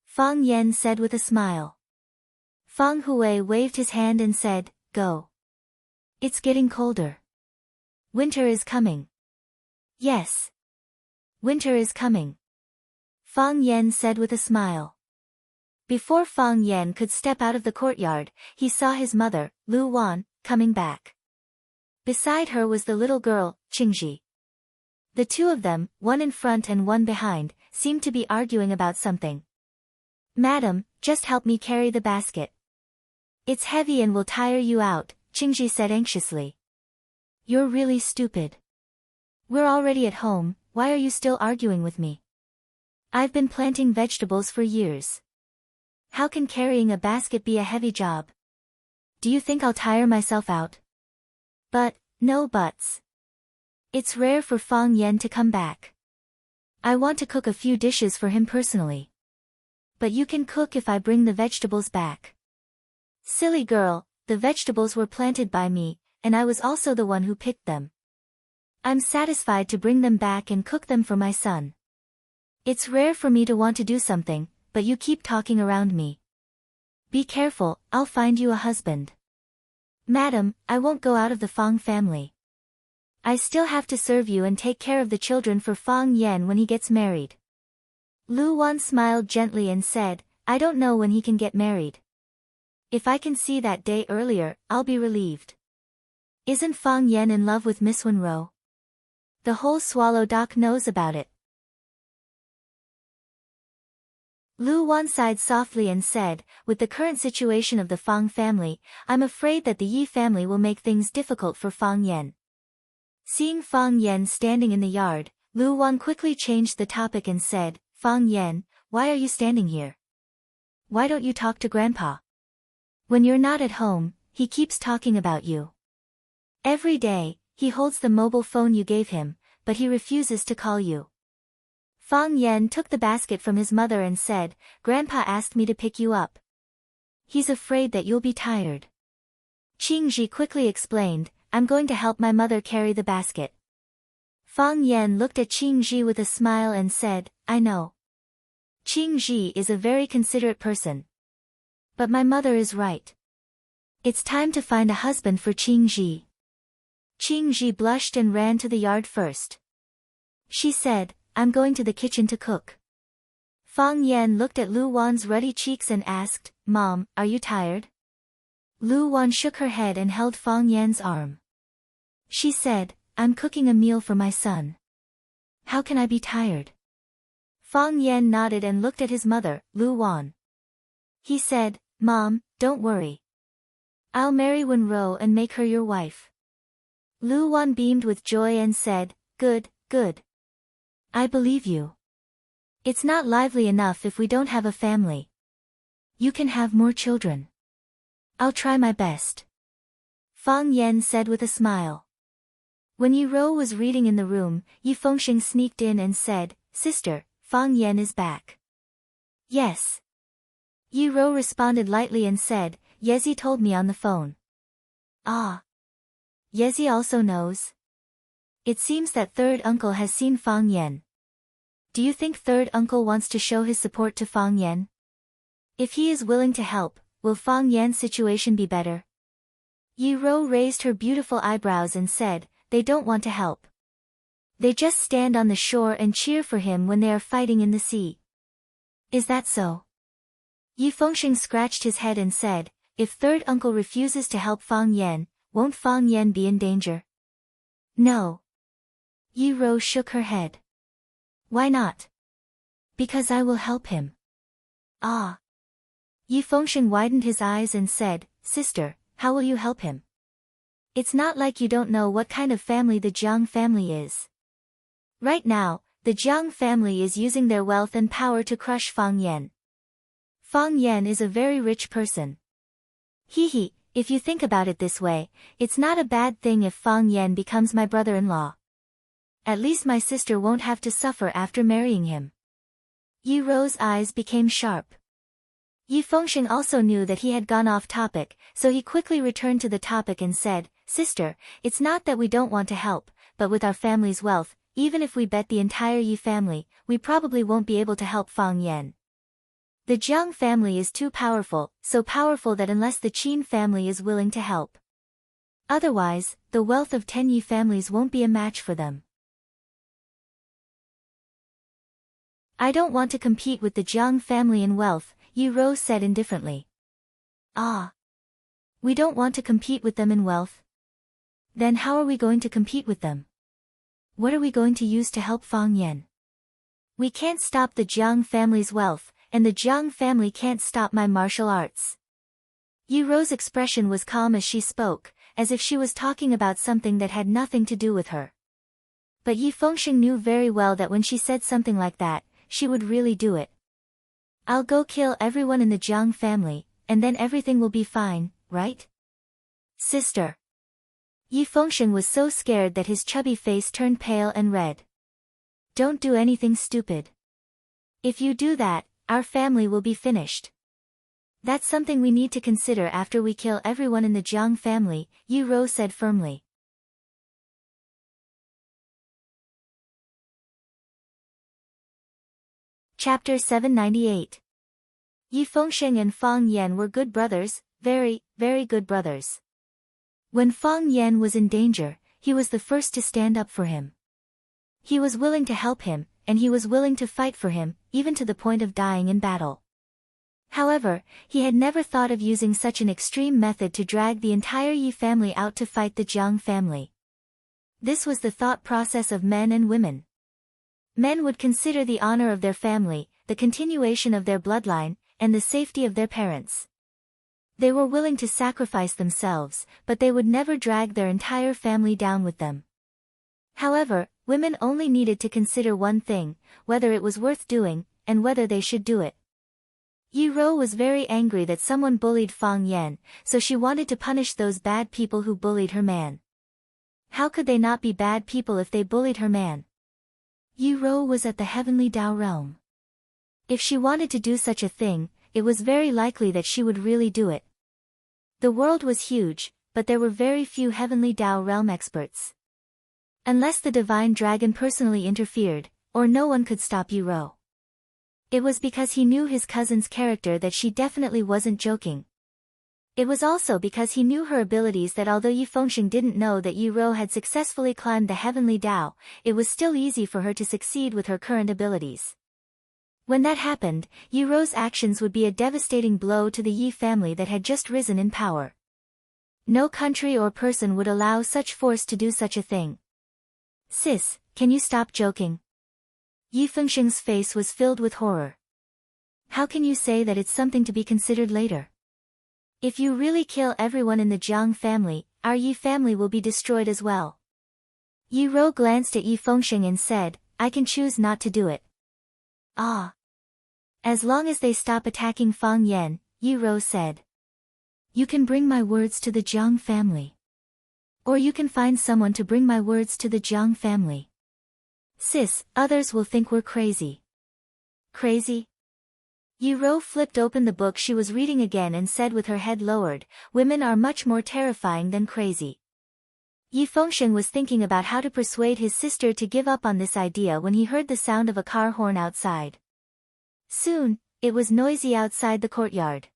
Fang Yan said with a smile. Fang Hui waved his hand and said, go. It's getting colder. Winter is coming. Yes. Winter is coming. Fang Yan said with a smile. Before Fang Yan could step out of the courtyard, he saw his mother, Lu Wan, coming back. Beside her was the little girl, Qingji. The two of them, one in front and one behind, seemed to be arguing about something. Madam, just help me carry the basket. It's heavy and will tire you out, Qingji said anxiously. You're really stupid. We're already at home, why are you still arguing with me? I've been planting vegetables for years. How can carrying a basket be a heavy job? Do you think I'll tire myself out? But, no buts. It's rare for Fang Yan to come back. I want to cook a few dishes for him personally. But you can cook if I bring the vegetables back. Silly girl, the vegetables were planted by me, and I was also the one who picked them. I'm satisfied to bring them back and cook them for my son. It's rare for me to want to do something, but you keep talking around me. Be careful, I'll find you a husband. Madam, I won't go out of the Fang family. I still have to serve you and take care of the children for Fang Yan when he gets married. Lu Wan smiled gently and said, I don't know when he can get married. If I can see that day earlier, I'll be relieved. Isn't Fang Yan in love with Miss Wenro? The whole Swallow Dock knows about it. Lu Wan sighed softly and said, with the current situation of the Fang family, I'm afraid that the Yi family will make things difficult for Fang Yan. Seeing Fang Yan standing in the yard, Lu Wan quickly changed the topic and said, Fang Yan, why are you standing here? Why don't you talk to Grandpa? When you're not at home, he keeps talking about you. Every day, he holds the mobile phone you gave him, but he refuses to call you. Fang Yan took the basket from his mother and said, Grandpa asked me to pick you up. He's afraid that you'll be tired. Qingji quickly explained, I'm going to help my mother carry the basket. Fang Yan looked at Qingji with a smile and said, I know. Qingji is a very considerate person. But my mother is right. It's time to find a husband for Qingji. Qingji blushed and ran to the yard first. She said, I'm going to the kitchen to cook. Fang Yan looked at Lu Wan's ruddy cheeks and asked, Mom, are you tired? Lu Wan shook her head and held Fang Yan's arm. She said, I'm cooking a meal for my son. How can I be tired? Fang Yan nodded and looked at his mother, Lu Wan. He said, Mom, don't worry. I'll marry Wenro and make her your wife. Lu Wan beamed with joy and said, Good, good. I believe you. It's not lively enough if we don't have a family. You can have more children. I'll try my best. Fang Yan said with a smile. When Yi Rou was reading in the room, Yi Fengxing sneaked in and said, Sister, Fang Yan is back. Yes. Yi Rou responded lightly and said, Yezi told me on the phone. Ah. Yezi also knows. It seems that third uncle has seen Fang Yan. Do you think third uncle wants to show his support to Fang Yan? If he is willing to help, will Fang Yan's situation be better? Yi Rou raised her beautiful eyebrows and said, They don't want to help. They just stand on the shore and cheer for him when they are fighting in the sea. Is that so? Yi Fengxing scratched his head and said, If third uncle refuses to help Fang Yan, won't Fang Yan be in danger? No. Yi Rou shook her head. Why not? Because I will help him. Ah. Yi Fengxing widened his eyes and said, Sister, how will you help him? It's not like you don't know what kind of family the Jiang family is. Right now, the Jiang family is using their wealth and power to crush Fang Yan. Fang Yan is a very rich person. Hee, if you think about it this way, it's not a bad thing if Fang Yan becomes my brother-in-law. At least my sister won't have to suffer after marrying him. Yi Rou's eyes became sharp. Yi Fengxing also knew that he had gone off topic, so he quickly returned to the topic and said, Sister, it's not that we don't want to help, but with our family's wealth, even if we bet the entire Yi family, we probably won't be able to help Fang Yan. The Jiang family is too powerful, so powerful that unless the Qin family is willing to help. Otherwise, the wealth of 10 Yi families won't be a match for them. I don't want to compete with the Jiang family in wealth, Yi Rou said indifferently. Ah. We don't want to compete with them in wealth? Then how are we going to compete with them? What are we going to use to help Fang Yan? We can't stop the Jiang family's wealth, and the Jiang family can't stop my martial arts. Yi Rou's expression was calm as she spoke, as if she was talking about something that had nothing to do with her. But Yi Fengxing knew very well that when she said something like that, she would really do it. I'll go kill everyone in the Jiang family, and then everything will be fine, right? Sister. Yi Fengxing was so scared that his chubby face turned pale and red. Don't do anything stupid. If you do that, our family will be finished. That's something we need to consider after we kill everyone in the Jiang family, Yi Rou said firmly. Chapter 798. Yi Fengxing and Fang Yan were good brothers, very, very good brothers. When Fang Yan was in danger, he was the first to stand up for him. He was willing to help him, and he was willing to fight for him, even to the point of dying in battle. However, he had never thought of using such an extreme method to drag the entire Yi family out to fight the Jiang family. This was the thought process of men and women. Men would consider the honor of their family, the continuation of their bloodline, and the safety of their parents. They were willing to sacrifice themselves, but they would never drag their entire family down with them. However, women only needed to consider one thing, whether it was worth doing, and whether they should do it. Yi Rou was very angry that someone bullied Fang Yan, so she wanted to punish those bad people who bullied her man. How could they not be bad people if they bullied her man? Yi Rou was at the heavenly Tao realm. If she wanted to do such a thing, it was very likely that she would really do it. The world was huge, but there were very few heavenly Tao realm experts. Unless the divine dragon personally interfered, or no one could stop Yi Rou. It was because he knew his cousin's character that she definitely wasn't joking. It was also because he knew her abilities that although Yi Fengxing didn't know that Yi Rou had successfully climbed the heavenly Tao, it was still easy for her to succeed with her current abilities. When that happened, Yi Rou's actions would be a devastating blow to the Yi family that had just risen in power. No country or person would allow such force to do such a thing. Sis, can you stop joking? Yi Fengsheng's face was filled with horror. How can you say that it's something to be considered later? If you really kill everyone in the Jiang family, our Yi family will be destroyed as well. Yi Rou glanced at Yi Fengsheng and said, I can choose not to do it. Ah. As long as they stop attacking Fang Yan, Yi Rou said. You can bring my words to the Jiang family. Or you can find someone to bring my words to the Jiang family. Sis, others will think we're crazy. Crazy? Yi Rou flipped open the book she was reading again and said with her head lowered, women are much more terrifying than crazy. Yi Fengsheng was thinking about how to persuade his sister to give up on this idea when he heard the sound of a car horn outside. Soon, it was noisy outside the courtyard.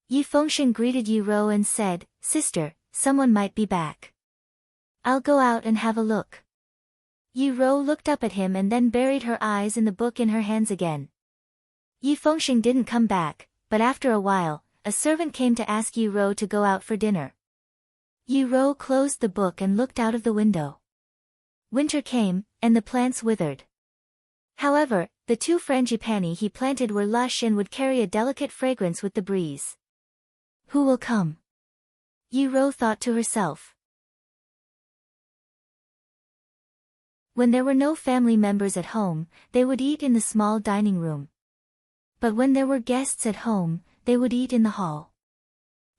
Yi Fengsheng greeted Yi Rou and said, Sister, someone might be back. I'll go out and have a look. Yi Rou looked up at him and then buried her eyes in the book in her hands again. Yi Fengsheng didn't come back, but after a while, a servant came to ask Yi Rou to go out for dinner. Yi Rou closed the book and looked out of the window. Winter came, and the plants withered. However, the 2 frangipani he planted were lush and would carry a delicate fragrance with the breeze. Who will come? Yi Rou thought to herself. When there were no family members at home, they would eat in the small dining room. But when there were guests at home, they would eat in the hall.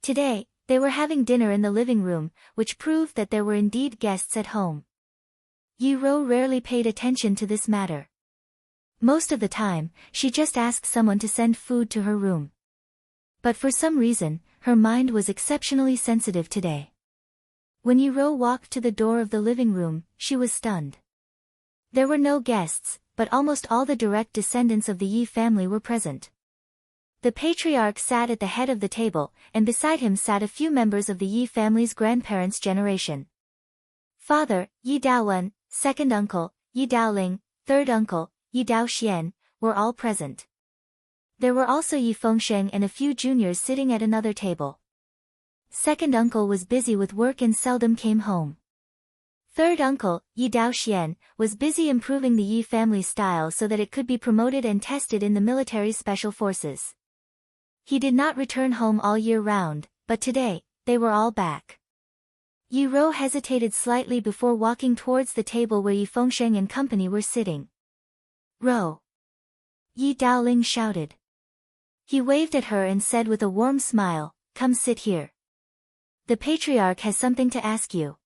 Today, they were having dinner in the living room, which proved that there were indeed guests at home. Yi Rou rarely paid attention to this matter. Most of the time, she just asked someone to send food to her room. But for some reason, her mind was exceptionally sensitive today. When Yi Rou walked to the door of the living room, she was stunned. There were no guests, but almost all the direct descendants of the Yi family were present. The patriarch sat at the head of the table, and beside him sat a few members of the Yi family's grandparents' generation. Father, Yi Daowen, second uncle, Yi Daoling, third uncle, Yi Daoxian, were all present. There were also Yi Fengsheng and a few juniors sitting at another table. Second uncle was busy with work and seldom came home. Third uncle, Yi Daoxian, was busy improving the Yi family style so that it could be promoted and tested in the military special forces. He did not return home all year round, but today, they were all back. Yi Rou hesitated slightly before walking towards the table where Yi Fengsheng and company were sitting. Rou! Yi Daoling shouted. He waved at her and said with a warm smile, Come sit here. The patriarch has something to ask you.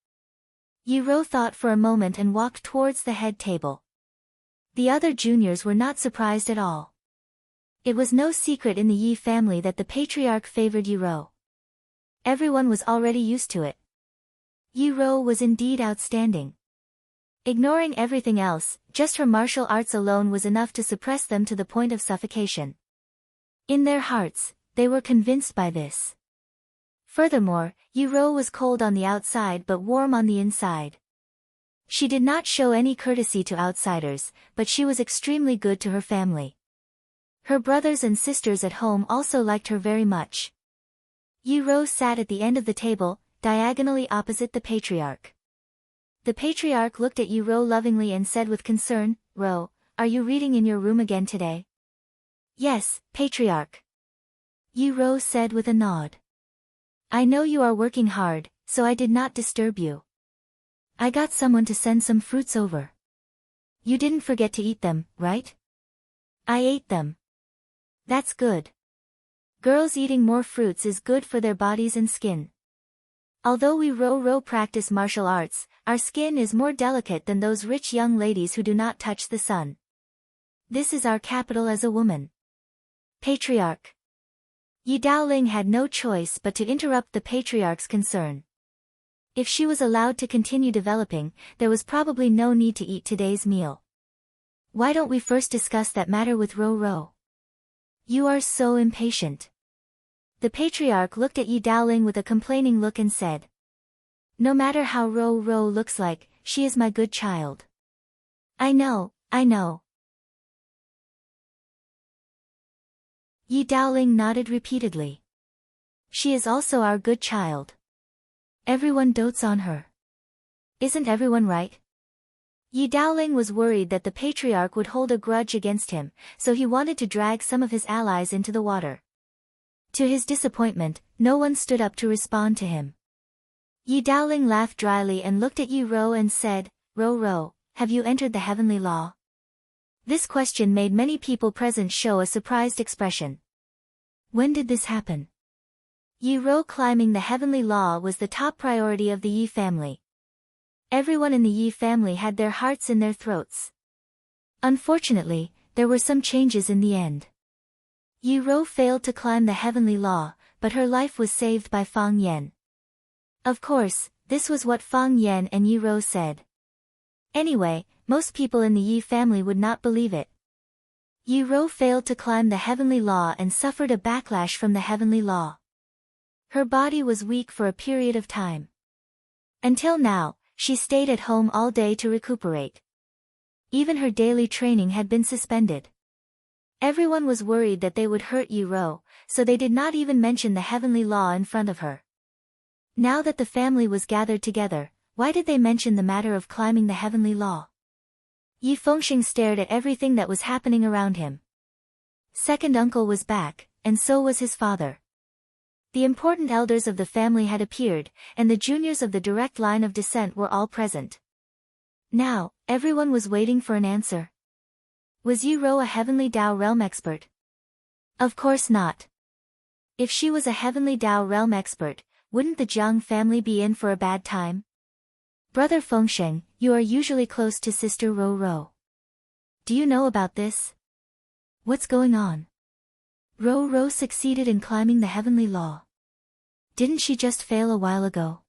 Yi Rou thought for a moment and walked towards the head table. The other juniors were not surprised at all. It was no secret in the Yi family that the patriarch favored Yi Rou. Everyone was already used to it. Yi Rou was indeed outstanding. Ignoring everything else, just her martial arts alone was enough to suppress them to the point of suffocation. In their hearts, they were convinced by this. Furthermore, Yi Rou was cold on the outside but warm on the inside. She did not show any courtesy to outsiders, but she was extremely good to her family. Her brothers and sisters at home also liked her very much. Yi Rou sat at the end of the table, diagonally opposite the patriarch. The patriarch looked at Yi Rou lovingly and said with concern, Rou, are you reading in your room again today? Yes, patriarch. Yi Rou said with a nod. I know you are working hard, so I did not disturb you. I got someone to send some fruits over. You didn't forget to eat them, right? I ate them. That's good. Girls eating more fruits is good for their bodies and skin. Although we Rou practice martial arts, our skin is more delicate than those rich young ladies who do not touch the sun. This is our capital as a woman. Patriarch. Yi Daoling had no choice but to interrupt the patriarch's concern. If she was allowed to continue developing, there was probably no need to eat today's meal. Why don't we first discuss that matter with Rou? You are so impatient. The patriarch looked at Yi Daoling with a complaining look and said. No matter how Rou looks like, she is my good child. I know. Yi Daoling nodded repeatedly. She is also our good child. Everyone dotes on her. Isn't everyone right? Yi Daoling was worried that the patriarch would hold a grudge against him, so he wanted to drag some of his allies into the water. To his disappointment, no one stood up to respond to him. Yi Daoling laughed dryly and looked at Yi Ro and said, Ro, have you entered the heavenly law? This question made many people present show a surprised expression. When did this happen? Yi Ro climbing the heavenly law was the top priority of the Yi family. Everyone in the Yi family had their hearts in their throats. Unfortunately, there were some changes in the end. Yi Ro failed to climb the heavenly law, but her life was saved by Fang Yan. Of course, this was what Fang Yan and Yi Ro said. Anyway, most people in the Yi family would not believe it. Yi Ro failed to climb the heavenly law and suffered a backlash from the heavenly law. Her body was weak for a period of time. Until now, she stayed at home all day to recuperate. Even her daily training had been suspended. Everyone was worried that they would hurt Yi Ro, so they did not even mention the heavenly law in front of her. Now that the family was gathered together, why did they mention the matter of climbing the heavenly law? Yi Fengxing stared at everything that was happening around him. Second uncle was back, and so was his father. The important elders of the family had appeared, and the juniors of the direct line of descent were all present. Now, everyone was waiting for an answer. Was Yi Ro a heavenly Dao realm expert? Of course not. If she was a heavenly Dao realm expert, wouldn't the Jiang family be in for a bad time? Brother Fengsheng, you are usually close to sister Ro. Do you know about this? What's going on? Ro succeeded in climbing the heavenly law. Didn't she just fail a while ago?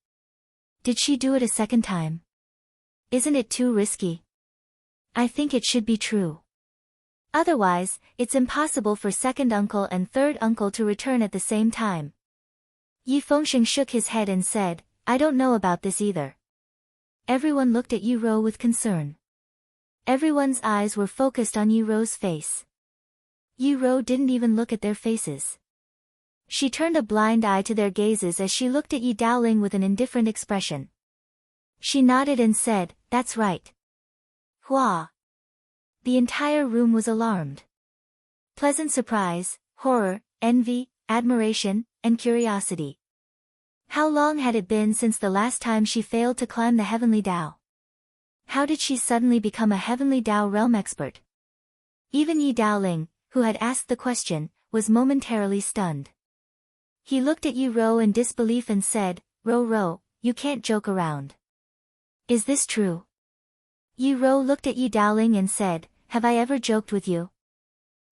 Did she do it a second time? Isn't it too risky? I think it should be true. Otherwise, it's impossible for second uncle and third uncle to return at the same time. Yi Fengxing shook his head and said, I don't know about this either. Everyone looked at Yi Ro with concern. Everyone's eyes were focused on Yi Ro's face. Yi Ro didn't even look at their faces. She turned a blind eye to their gazes as she looked at Yi Daoling with an indifferent expression. She nodded and said, That's right. Hua. The entire room was alarmed. Pleasant surprise, horror, envy, admiration, and curiosity. How long had it been since the last time she failed to climb the heavenly Dao? How did she suddenly become a heavenly Dao realm expert? Even Yi Daoling, who had asked the question, was momentarily stunned. He looked at Yi Ro in disbelief and said, Ro, you can't joke around. Is this true? Yi Ro looked at Yi Daoling and said, Have I ever joked with you?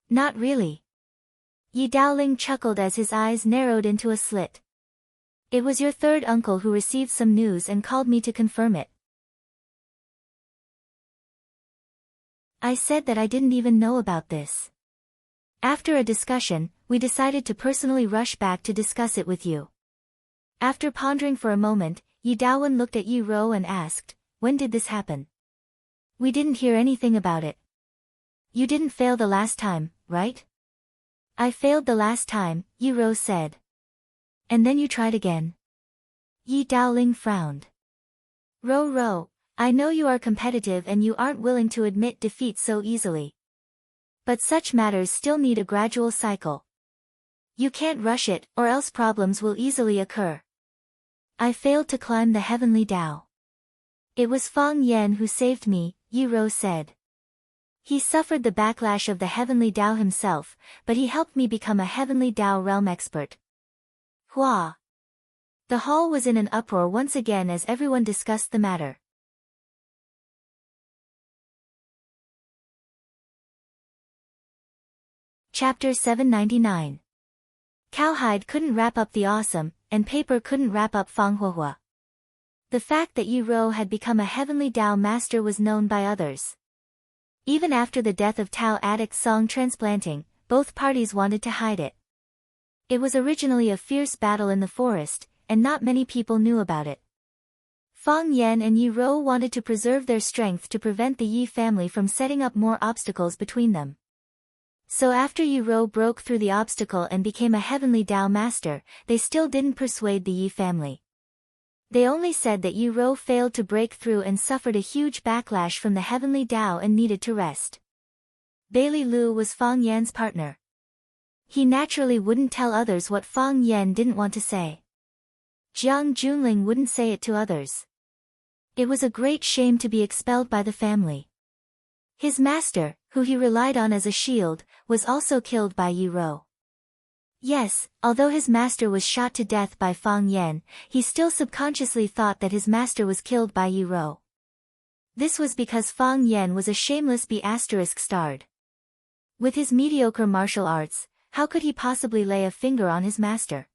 Not really. Yi Daoling chuckled as his eyes narrowed into a slit. It was your third uncle who received some news and called me to confirm it. I said that I didn't even know about this. After a discussion, we decided to personally rush back to discuss it with you. After pondering for a moment, Yi Daowen looked at Yi Ro and asked, When did this happen? We didn't hear anything about it. You didn't fail the last time, right? I failed the last time, Yi Ro said. And then you tried again. Yi Daoling frowned. Ro, I know you are competitive and you aren't willing to admit defeat so easily. But such matters still need a gradual cycle. You can't rush it, or else problems will easily occur. I failed to climb the heavenly Dao. It was Fang Yan who saved me, Yi Ro said. He suffered the backlash of the heavenly Dao himself, but he helped me become a heavenly Dao realm expert. Hua. The hall was in an uproar once again as everyone discussed the matter. Chapter 799. Cowhide couldn't wrap up the awesome, and paper couldn't wrap up Fang Huahua. The fact that Yi Ro had become a heavenly Dao master was known by others. Even after the death of Tao Addict's song transplanting, both parties wanted to hide it. It was originally a fierce battle in the forest, and not many people knew about it. Fang Yan and Yi Ro wanted to preserve their strength to prevent the Yi family from setting up more obstacles between them. So after Yi Ro broke through the obstacle and became a heavenly Dao master, they still didn't persuade the Yi family. They only said that Yi Rou failed to break through and suffered a huge backlash from the heavenly Tao and needed to rest. Bailey Lu was Fang Yan's partner. He naturally wouldn't tell others what Fang Yan didn't want to say. Jiang Junling wouldn't say it to others. It was a great shame to be expelled by the family. His master, who he relied on as a shield, was also killed by Yi Rou. Yes, although his master was shot to death by Fang Yan, he still subconsciously thought that his master was killed by Yi Rou. This was because Fang Yan was a shameless B******. With his mediocre martial arts, how could he possibly lay a finger on his master?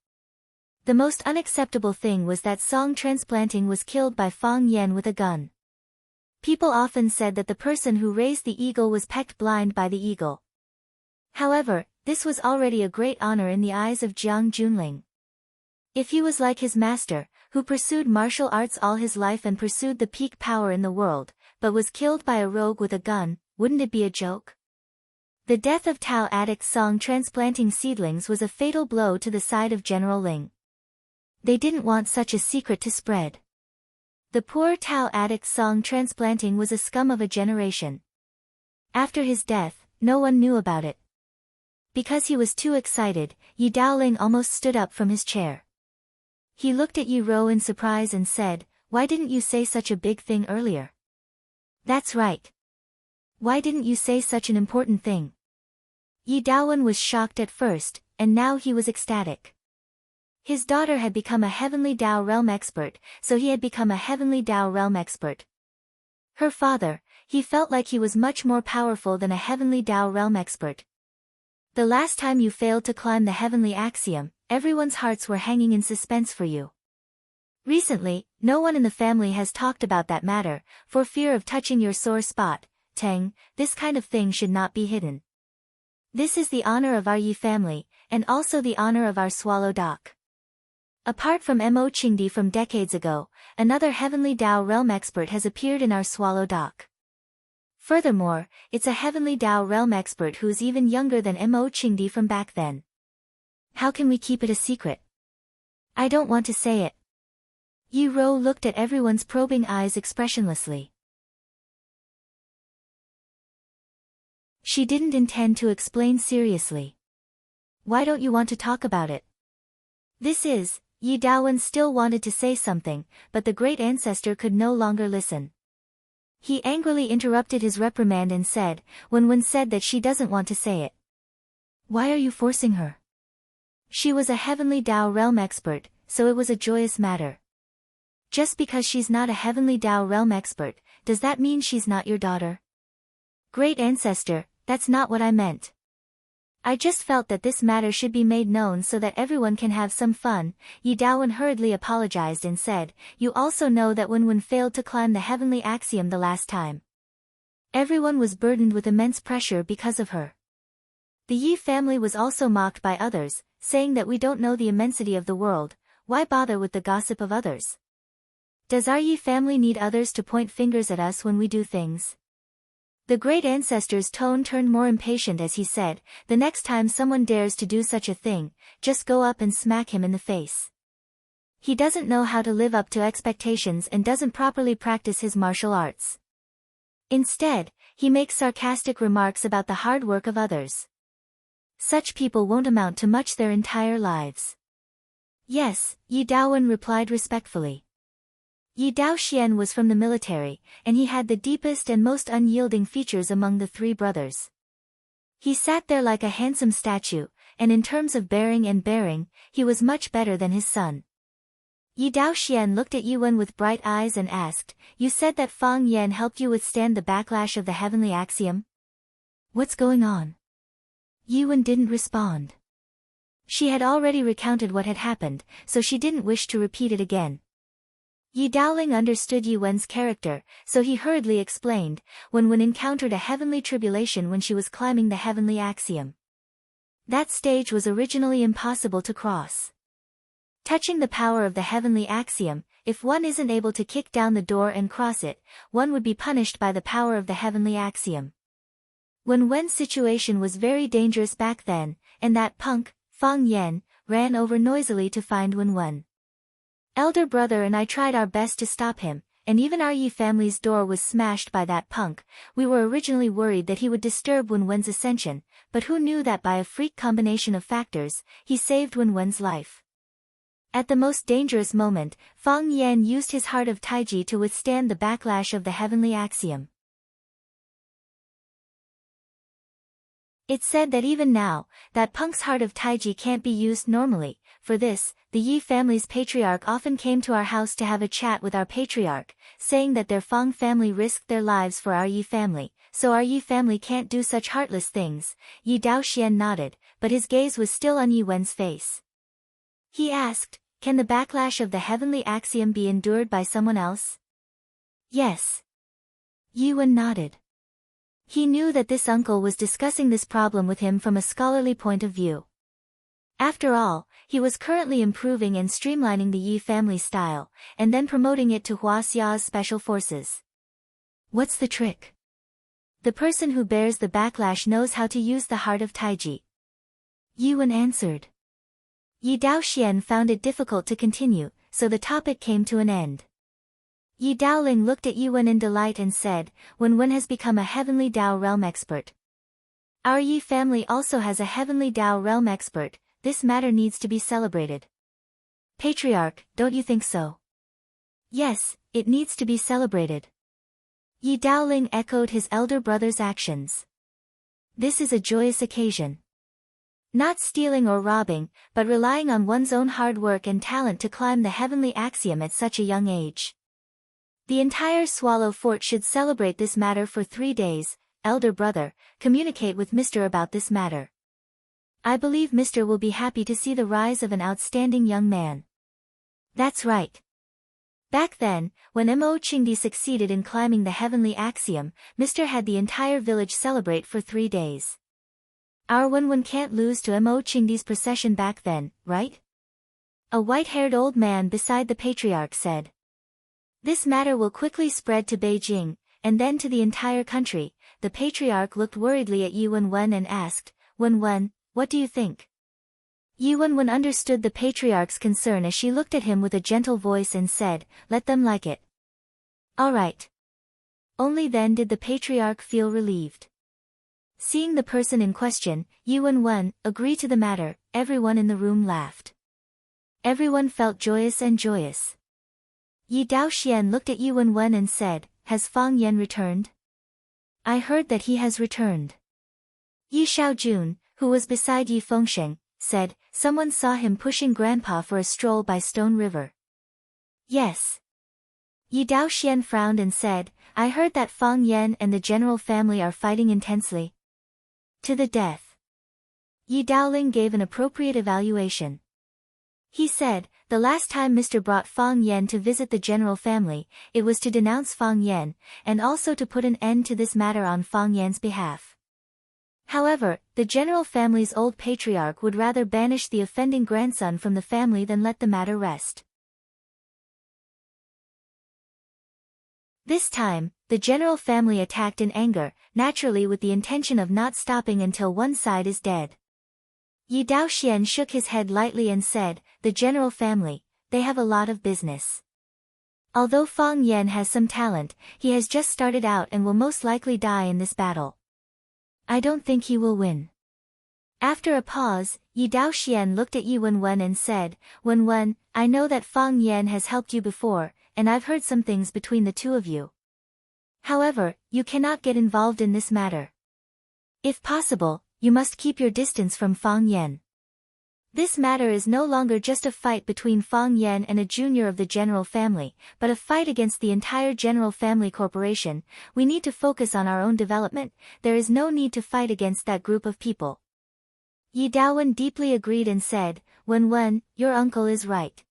The most unacceptable thing was that Song Transplanting was killed by Fang Yan with a gun. People often said that the person who raised the eagle was pecked blind by the eagle. However, this was already a great honor in the eyes of Jiang Junling. If he was like his master, who pursued martial arts all his life and pursued the peak power in the world, but was killed by a rogue with a gun, wouldn't it be a joke? The death of Tao addict Song Transplanting seedlings was a fatal blow to the side of General Ling. They didn't want such a secret to spread. The poor Tao addict Song Transplanting was a scum of a generation. After his death, no one knew about it. Because he was too excited, Yi Daoling almost stood up from his chair. He looked at Yi Rou in surprise and said, "Why didn't you say such a big thing earlier?" "That's right. Why didn't you say such an important thing?" Yi Daowen was shocked at first, and now he was ecstatic. His daughter had become a Heavenly Tao Realm expert, so he had become a Heavenly Tao Realm expert. Her father, he felt like he was much more powerful than a Heavenly Tao Realm expert. The last time you failed to climb the heavenly axiom, everyone's hearts were hanging in suspense for you. Recently, no one in the family has talked about that matter, for fear of touching your sore spot. Tang, this kind of thing should not be hidden. This is the honor of our Yi family, and also the honor of our Swallow Dock. Apart from Mo Qingdi from decades ago, another Heavenly Tao Realm expert has appeared in our Swallow Dock. Furthermore, it's a Heavenly Tao Realm expert who's even younger than Mo Qingdi from back then. How can we keep it a secret? I don't want to say it. Yi Rou looked at everyone's probing eyes expressionlessly. She didn't intend to explain seriously. Why don't you want to talk about it? Yi Daowen still wanted to say something, but the great ancestor could no longer listen. He angrily interrupted his reprimand and said, Wen said that she doesn't want to say it. Why are you forcing her? She was a Heavenly Tao Realm expert, so it was a joyous matter. Just because she's not a Heavenly Tao Realm expert, does that mean she's not your daughter? Great ancestor, that's not what I meant. I just felt that this matter should be made known so that everyone can have some fun. Yi Daowen hurriedly apologized and said, you also know that Wen failed to climb the heavenly axiom the last time. Everyone was burdened with immense pressure because of her. The Yi family was also mocked by others, saying that we don't know the immensity of the world, why bother with the gossip of others? Does our Yi family need others to point fingers at us when we do things? The great ancestor's tone turned more impatient as he said, the next time someone dares to do such a thing, just go up and smack him in the face. He doesn't know how to live up to expectations and doesn't properly practice his martial arts. Instead, he makes sarcastic remarks about the hard work of others. Such people won't amount to much their entire lives. Yes, Yi Daowen replied respectfully. Yi Daoxian was from the military, and he had the deepest and most unyielding features among the three brothers. He sat there like a handsome statue, and in terms of bearing, he was much better than his son. Yi Daoxian looked at Yi Wen with bright eyes and asked, you said that Fang Yan helped you withstand the backlash of the heavenly axiom? What's going on? Yi Wen didn't respond. She had already recounted what had happened, so she didn't wish to repeat it again. Yi Daoling understood Yi Wen's character, so he hurriedly explained, Wen encountered a heavenly tribulation when she was climbing the heavenly axiom. That stage was originally impossible to cross. Touching the power of the heavenly axiom, if one isn't able to kick down the door and cross it, one would be punished by the power of the heavenly axiom. Wen's situation was very dangerous back then, and that punk, Fang Yan, ran over noisily to find Wen. Elder brother and I tried our best to stop him, and even our Yi family's door was smashed by that punk. We were originally worried that he would disturb Wenwen's ascension, but who knew that by a freak combination of factors, he saved Wenwen's life. At the most dangerous moment, Fang Yan used his heart of Taiji to withstand the backlash of the heavenly axiom. It's said that even now, that punk's heart of Taiji can't be used normally. For this, the Yi family's patriarch often came to our house to have a chat with our patriarch, saying that their Fang family risked their lives for our Yi family, so our Yi family can't do such heartless things. Yi Daoxian nodded, but his gaze was still on Yi Wen's face. He asked, can the backlash of the heavenly axiom be endured by someone else? Yes. Yi Wen nodded. He knew that this uncle was discussing this problem with him from a scholarly point of view. After all, he was currently improving and streamlining the Yi family style, and then promoting it to Huaxia's special forces. What's the trick? The person who bears the backlash knows how to use the heart of Taiji. Yi Wen answered. Yi Daoxian found it difficult to continue, so the topic came to an end. Yi Daoling looked at Yi Wen in delight and said, Wen has become a heavenly Dao realm expert. Our Yi family also has a heavenly Dao realm expert. This matter needs to be celebrated. Patriarch, don't you think so? Yes, it needs to be celebrated. Yi Daoling echoed his elder brother's actions. This is a joyous occasion. Not stealing or robbing, but relying on one's own hard work and talent to climb the heavenly axiom at such a young age. The entire Swallow Fort should celebrate this matter for 3 days. Elder brother, communicate with Mr. about this matter. I believe Mr. will be happy to see the rise of an outstanding young man. That's right. Back then, when Mo Qingdi succeeded in climbing the heavenly axiom, Mr. had the entire village celebrate for 3 days. Our Wenwen can't lose to Mo Qingdi's procession back then, right? A white-haired old man beside the patriarch said. This matter will quickly spread to Beijing, and then to the entire country. The patriarch looked worriedly at Yi Wenwen and asked, Wenwen, what do you think? Yi Wenwen understood the patriarch's concern as she looked at him with a gentle voice and said, let them like it. All right. Only then did the patriarch feel relieved. Seeing the person in question, Yi Wenwen, agree to the matter. Everyone in the room laughed. Everyone felt joyous and joyous. Yi Daoxian looked at Yi Wenwen and said, has Fang Yan returned? I heard that he has returned. Yi Xiaojun, who was beside Yi Fengsheng, said, someone saw him pushing Grandpa for a stroll by Stone River. Yes. Yi Daoxian frowned and said, I heard that Fang Yan and the general family are fighting intensely. To the death. Yi Daoling gave an appropriate evaluation. He said, the last time Mr. brought Fang Yan to visit the general family, it was to denounce Fang Yan, and also to put an end to this matter on Fang Yan's behalf. However, the general family's old patriarch would rather banish the offending grandson from the family than let the matter rest. This time, the general family attacked in anger, naturally with the intention of not stopping until one side is dead. Yi Daoxian shook his head lightly and said, the general family, they have a lot of business. Although Fang Yan has some talent, he has just started out and will most likely die in this battle. I don't think he will win. After a pause, Yi Daoxian looked at Yi Wenwen and said, Wenwen, I know that Fang Yan has helped you before, and I've heard some things between the two of you. However, you cannot get involved in this matter. If possible, you must keep your distance from Fang Yan. This matter is no longer just a fight between Fang Yan and a junior of the general family, but a fight against the entire general family corporation. We need to focus on our own development. There is no need to fight against that group of people. Yi Daowen deeply agreed and said, Wenwen, your uncle is right.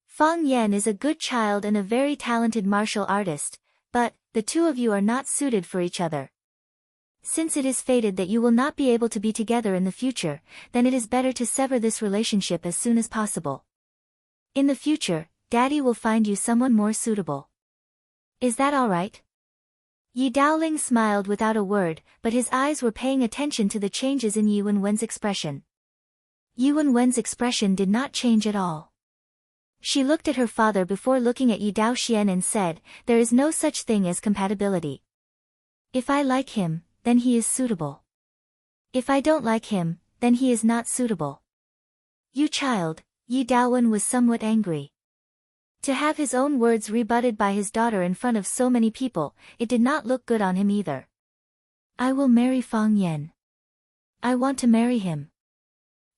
Fang Yan is a good child and a very talented martial artist, but the two of you are not suited for each other. Since it is fated that you will not be able to be together in the future, then it is better to sever this relationship as soon as possible. In the future, Daddy will find you someone more suitable. Is that all right? Yi Daoling smiled without a word, but his eyes were paying attention to the changes in Yi Wenwen's expression. Yi Wenwen's expression did not change at all. She looked at her father before looking at Yi Daoxian and said, "There is no such thing as compatibility. If I like him, then he is suitable. If I don't like him, then he is not suitable." "You child," Yi Daowen was somewhat angry. To have his own words rebutted by his daughter in front of so many people, it did not look good on him either. "I will marry Fang Yan. I want to marry him."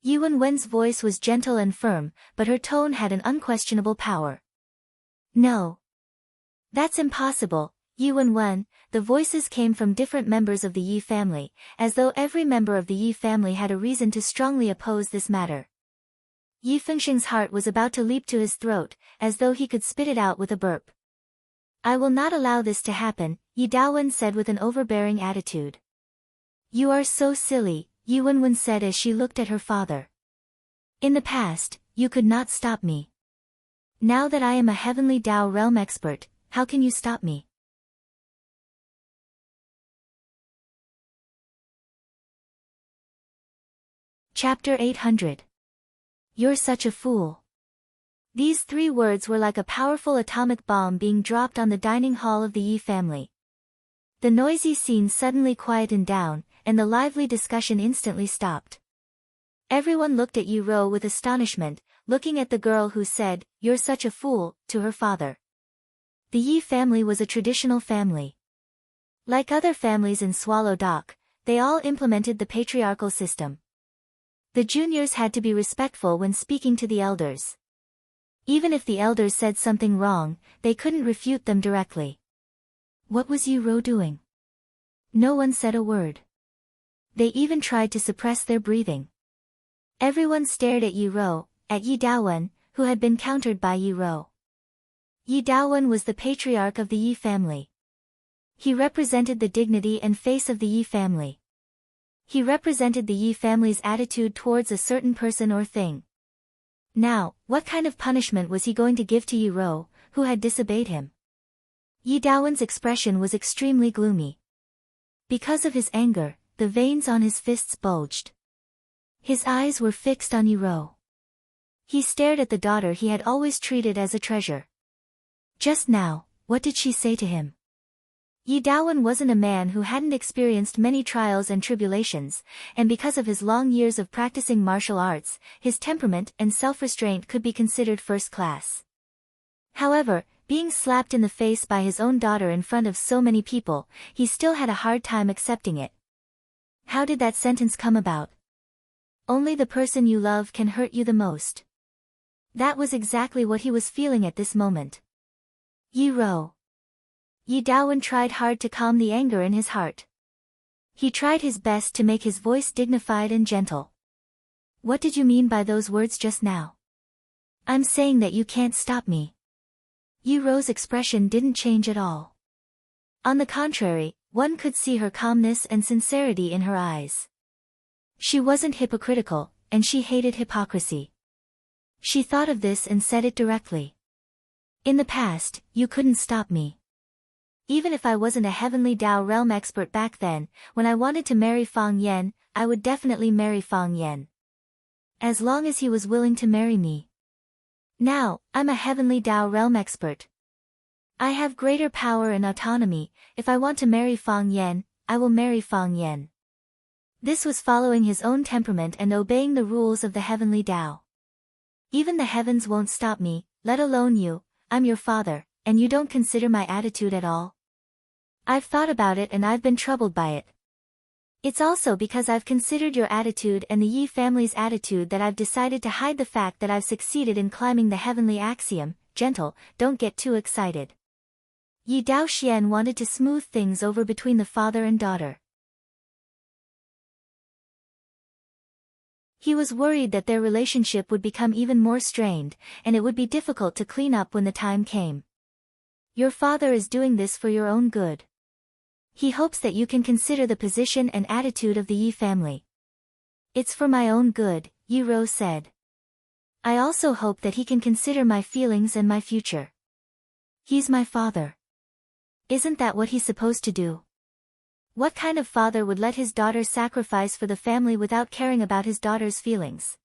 Yi Wenwen's voice was gentle and firm, but her tone had an unquestionable power. "No. That's impossible, Yi Wenwen." The voices came from different members of the Yi family, as though every member of the Yi family had a reason to strongly oppose this matter. Yi Fengsheng's heart was about to leap to his throat, as though he could spit it out with a burp. "I will not allow this to happen," Yi Daowen said with an overbearing attitude. "You are so silly," Yi Wenwen said as she looked at her father. "In the past, you could not stop me. Now that I am a heavenly Dao realm expert, how can you stop me?" Chapter 800. You're such a fool. These 3 words were like a powerful atomic bomb being dropped on the dining hall of the Yi family. The noisy scene suddenly quietened down, and the lively discussion instantly stopped. Everyone looked at Yi Ro with astonishment, looking at the girl who said, "You're such a fool," to her father. The Yi family was a traditional family. Like other families in Swallow Dock, they all implemented the patriarchal system. The juniors had to be respectful when speaking to the elders. Even if the elders said something wrong, they couldn't refute them directly. What was Yi Ro doing? No one said a word. They even tried to suppress their breathing. Everyone stared at Yi Ro, at Yi Daowen, who had been countered by Yi Ro. Yi Daowen was the patriarch of the Yi family. He represented the dignity and face of the Yi family. He represented the Yi family's attitude towards a certain person or thing. Now, what kind of punishment was he going to give to Yi Ro, who had disobeyed him? Yi Daowen's expression was extremely gloomy. Because of his anger, the veins on his fists bulged. His eyes were fixed on Yi Ro. He stared at the daughter he had always treated as a treasure. Just now, what did she say to him? Yi Daowen wasn't a man who hadn't experienced many trials and tribulations, and because of his long years of practicing martial arts, his temperament and self-restraint could be considered first class. However, being slapped in the face by his own daughter in front of so many people, he still had a hard time accepting it. How did that sentence come about? Only the person you love can hurt you the most. That was exactly what he was feeling at this moment. Yi Ro. Yi Daowen tried hard to calm the anger in his heart. He tried his best to make his voice dignified and gentle. "What did you mean by those words just now?" "I'm saying that you can't stop me." Yi Ro's expression didn't change at all. On the contrary, one could see her calmness and sincerity in her eyes. She wasn't hypocritical, and she hated hypocrisy. She thought of this and said it directly. "In the past, you couldn't stop me. Even if I wasn't a heavenly Dao realm expert back then, when I wanted to marry Fang Yan, I would definitely marry Fang Yan. As long as he was willing to marry me. Now, I'm a heavenly Dao realm expert. I have greater power and autonomy. If I want to marry Fang Yan, I will marry Fang Yan." This was following his own temperament and obeying the rules of the heavenly Dao. "Even the heavens won't stop me, let alone you. I'm your father, and you don't consider my attitude at all?" "I've thought about it and I've been troubled by it. It's also because I've considered your attitude and the Yi family's attitude that I've decided to hide the fact that I've succeeded in climbing the heavenly axiom, gentle, don't get too excited." Yi Daoxian wanted to smooth things over between the father and daughter. He was worried that their relationship would become even more strained, and it would be difficult to clean up when the time came. "Your father is doing this for your own good. He hopes that you can consider the position and attitude of the Yi family." "It's for my own good," Yi Ro said. "I also hope that he can consider my feelings and my future. He's my father. Isn't that what he's supposed to do? What kind of father would let his daughter sacrifice for the family without caring about his daughter's feelings?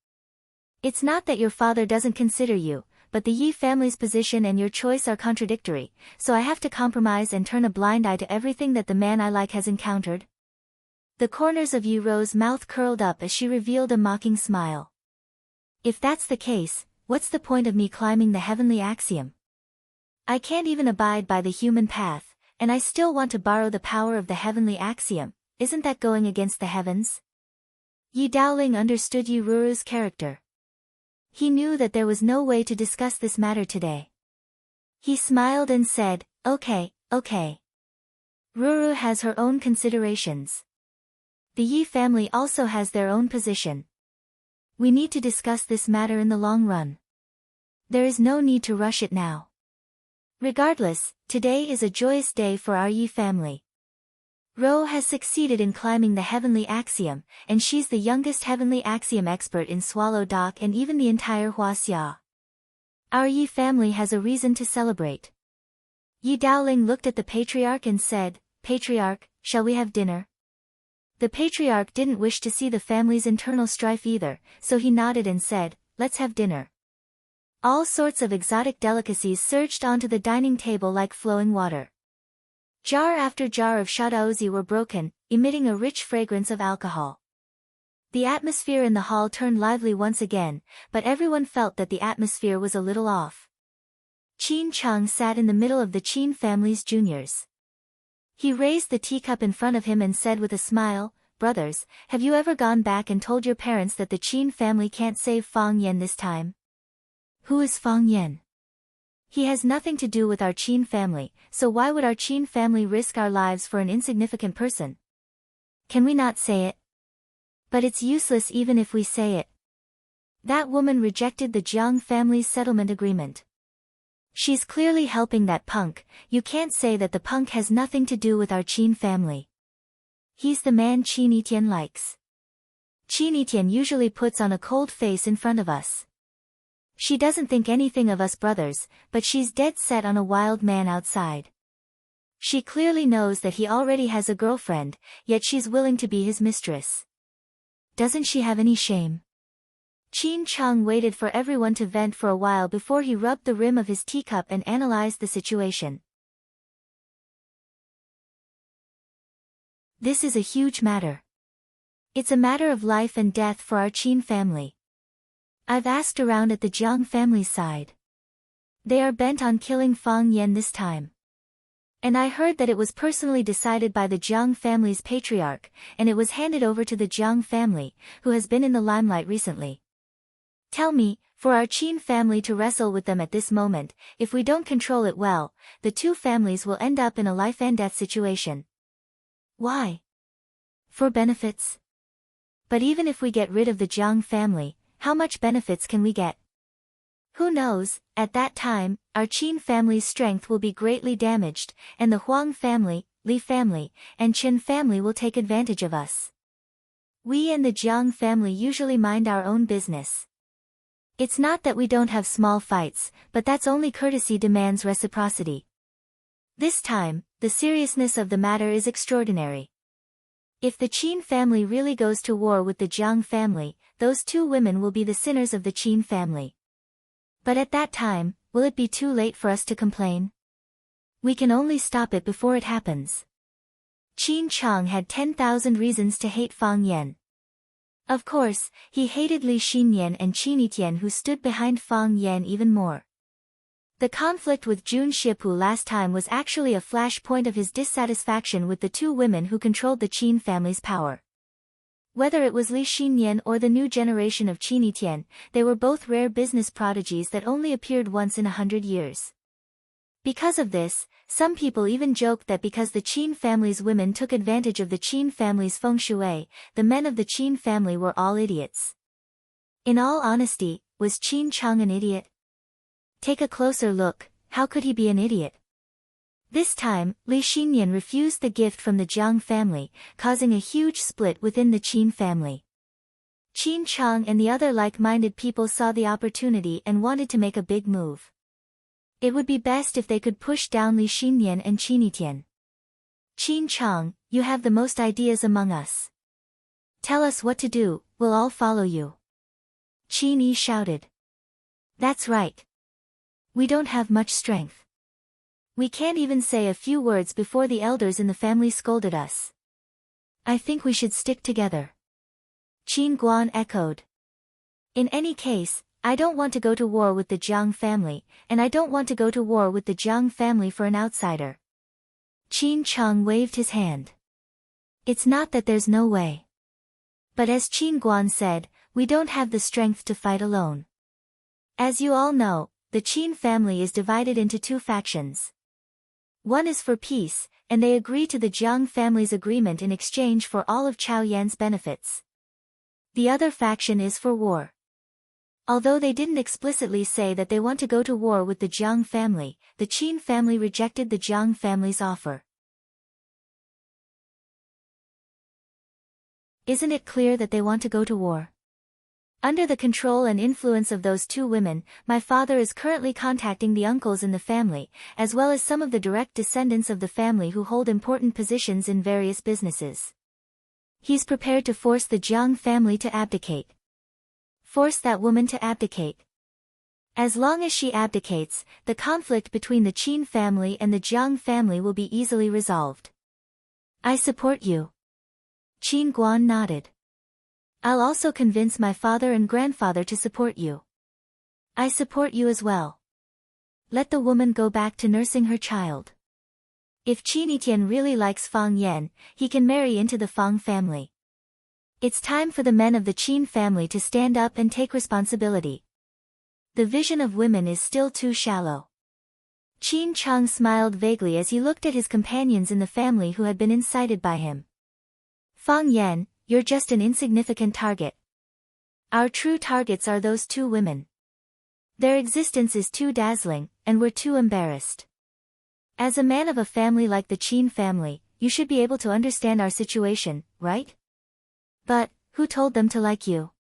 It's not that your father doesn't consider you, but the Yi family's position and your choice are contradictory, so I have to compromise and turn a blind eye to everything that the man I like has encountered. The corners of Yi Ro's mouth curled up as she revealed a mocking smile. If that's the case, what's the point of me climbing the heavenly axiom? I can't even abide by the human path, and I still want to borrow the power of the heavenly axiom. Isn't that going against the heavens? Yi Daoling understood Yi Ruru's character. He knew that there was no way to discuss this matter today. He smiled and said, okay. Ruru has her own considerations. The Yi family also has their own position. We need to discuss this matter in the long run. There is no need to rush it now. Regardless, today is a joyous day for our Yi family. Ro has succeeded in climbing the heavenly axiom, and she's the youngest heavenly axiom expert in Swallow Dock and even the entire Huaxia. Our Yi family has a reason to celebrate. Yi Daoling looked at the patriarch and said, Patriarch, shall we have dinner? The patriarch didn't wish to see the family's internal strife either, so he nodded and said, let's have dinner. All sorts of exotic delicacies surged onto the dining table like flowing water. Jar after jar of shadaozi were broken, emitting a rich fragrance of alcohol. The atmosphere in the hall turned lively once again, but everyone felt that the atmosphere was a little off. Qin Cheng sat in the middle of the Qin family's juniors. He raised the teacup in front of him and said with a smile, Brothers, have you ever gone back and told your parents that the Qin family can't save Fang Yan this time? Who is Fang Yan? He has nothing to do with our Qin family, so why would our Qin family risk our lives for an insignificant person? Can we not say it? But it's useless even if we say it. That woman rejected the Jiang family's settlement agreement. She's clearly helping that punk. You can't say that the punk has nothing to do with our Qin family. He's the man Qin Etienne likes. Qin Etienne usually puts on a cold face in front of us. She doesn't think anything of us brothers, but she's dead set on a wild man outside. She clearly knows that he already has a girlfriend, yet she's willing to be his mistress. Doesn't she have any shame? Qin Cheng waited for everyone to vent for a while before he rubbed the rim of his teacup and analyzed the situation. This is a huge matter. It's a matter of life and death for our Qin family. I've asked around at the Jiang family's side. They are bent on killing Fang Yan this time. And I heard that it was personally decided by the Jiang family's patriarch, and it was handed over to the Jiang family, who has been in the limelight recently. Tell me, for our Qin family to wrestle with them at this moment, if we don't control it well, the two families will end up in a life-and-death situation. Why? For benefits. But even if we get rid of the Jiang family, how much benefits can we get? Who knows, at that time, our Qin family's strength will be greatly damaged, and the Huang family, Li family, and Chen family will take advantage of us. We and the Jiang family usually mind our own business. It's not that we don't have small fights, but that's only courtesy demands reciprocity. This time, the seriousness of the matter is extraordinary. If the Qin family really goes to war with the Jiang family, those two women will be the sinners of the Qin family. But at that time, will it be too late for us to complain? We can only stop it before it happens. Qin Cheng had 10,000 reasons to hate Fang Yan. Of course, he hated Li Xinyan and Qin Etienne who stood behind Fang Yan even more. The conflict with Jun Shipu last time was actually a flashpoint of his dissatisfaction with the two women who controlled the Qin family's power. Whether it was Li Xinyan or the new generation of Qin Etienne, they were both rare business prodigies that only appeared once in 100 years. Because of this, some people even joked that because the Qin family's women took advantage of the Qin family's feng shui, the men of the Qin family were all idiots. In all honesty, was Qin Cheng an idiot? Take a closer look, how could he be an idiot? This time, Li Xinyan refused the gift from the Jiang family, causing a huge split within the Qin family. Qin Cheng and the other like-minded people saw the opportunity and wanted to make a big move. It would be best if they could push down Li Xinyan and Qin Etienne. Qin Cheng, you have the most ideas among us. Tell us what to do, we'll all follow you. Qin Yi shouted. That's right. We don't have much strength. We can't even say a few words before the elders in the family scolded us. I think we should stick together. Qin Guan echoed. In any case, I don't want to go to war with the Jiang family, and I don't want to go to war with the Jiang family for an outsider. Qin Cheng waved his hand. It's not that there's no way. But as Qin Guan said, we don't have the strength to fight alone. As you all know, the Qin family is divided into two factions. One is for peace, and they agree to the Jiang family's agreement in exchange for all of Chao Yan's benefits. The other faction is for war. Although they didn't explicitly say that they want to go to war with the Jiang family, the Qin family rejected the Jiang family's offer. Isn't it clear that they want to go to war? Under the control and influence of those two women, my father is currently contacting the uncles in the family, as well as some of the direct descendants of the family who hold important positions in various businesses. He's prepared to force the Jiang family to abdicate. Force that woman to abdicate. As long as she abdicates, the conflict between the Qin family and the Jiang family will be easily resolved. I support you. Qin Guan nodded. I'll also convince my father and grandfather to support you. I support you as well. Let the woman go back to nursing her child. If Qin Etienne really likes Fang Yan, he can marry into the Fang family. It's time for the men of the Qin family to stand up and take responsibility. The vision of women is still too shallow. Qin Cheng smiled vaguely as he looked at his companions in the family who had been incited by him. Fang Yan, you're just an insignificant target. Our true targets are those two women. Their existence is too dazzling, and we're too embarrassed. As a man of a family like the Qin family, you should be able to understand our situation, right? But, who told them to like you?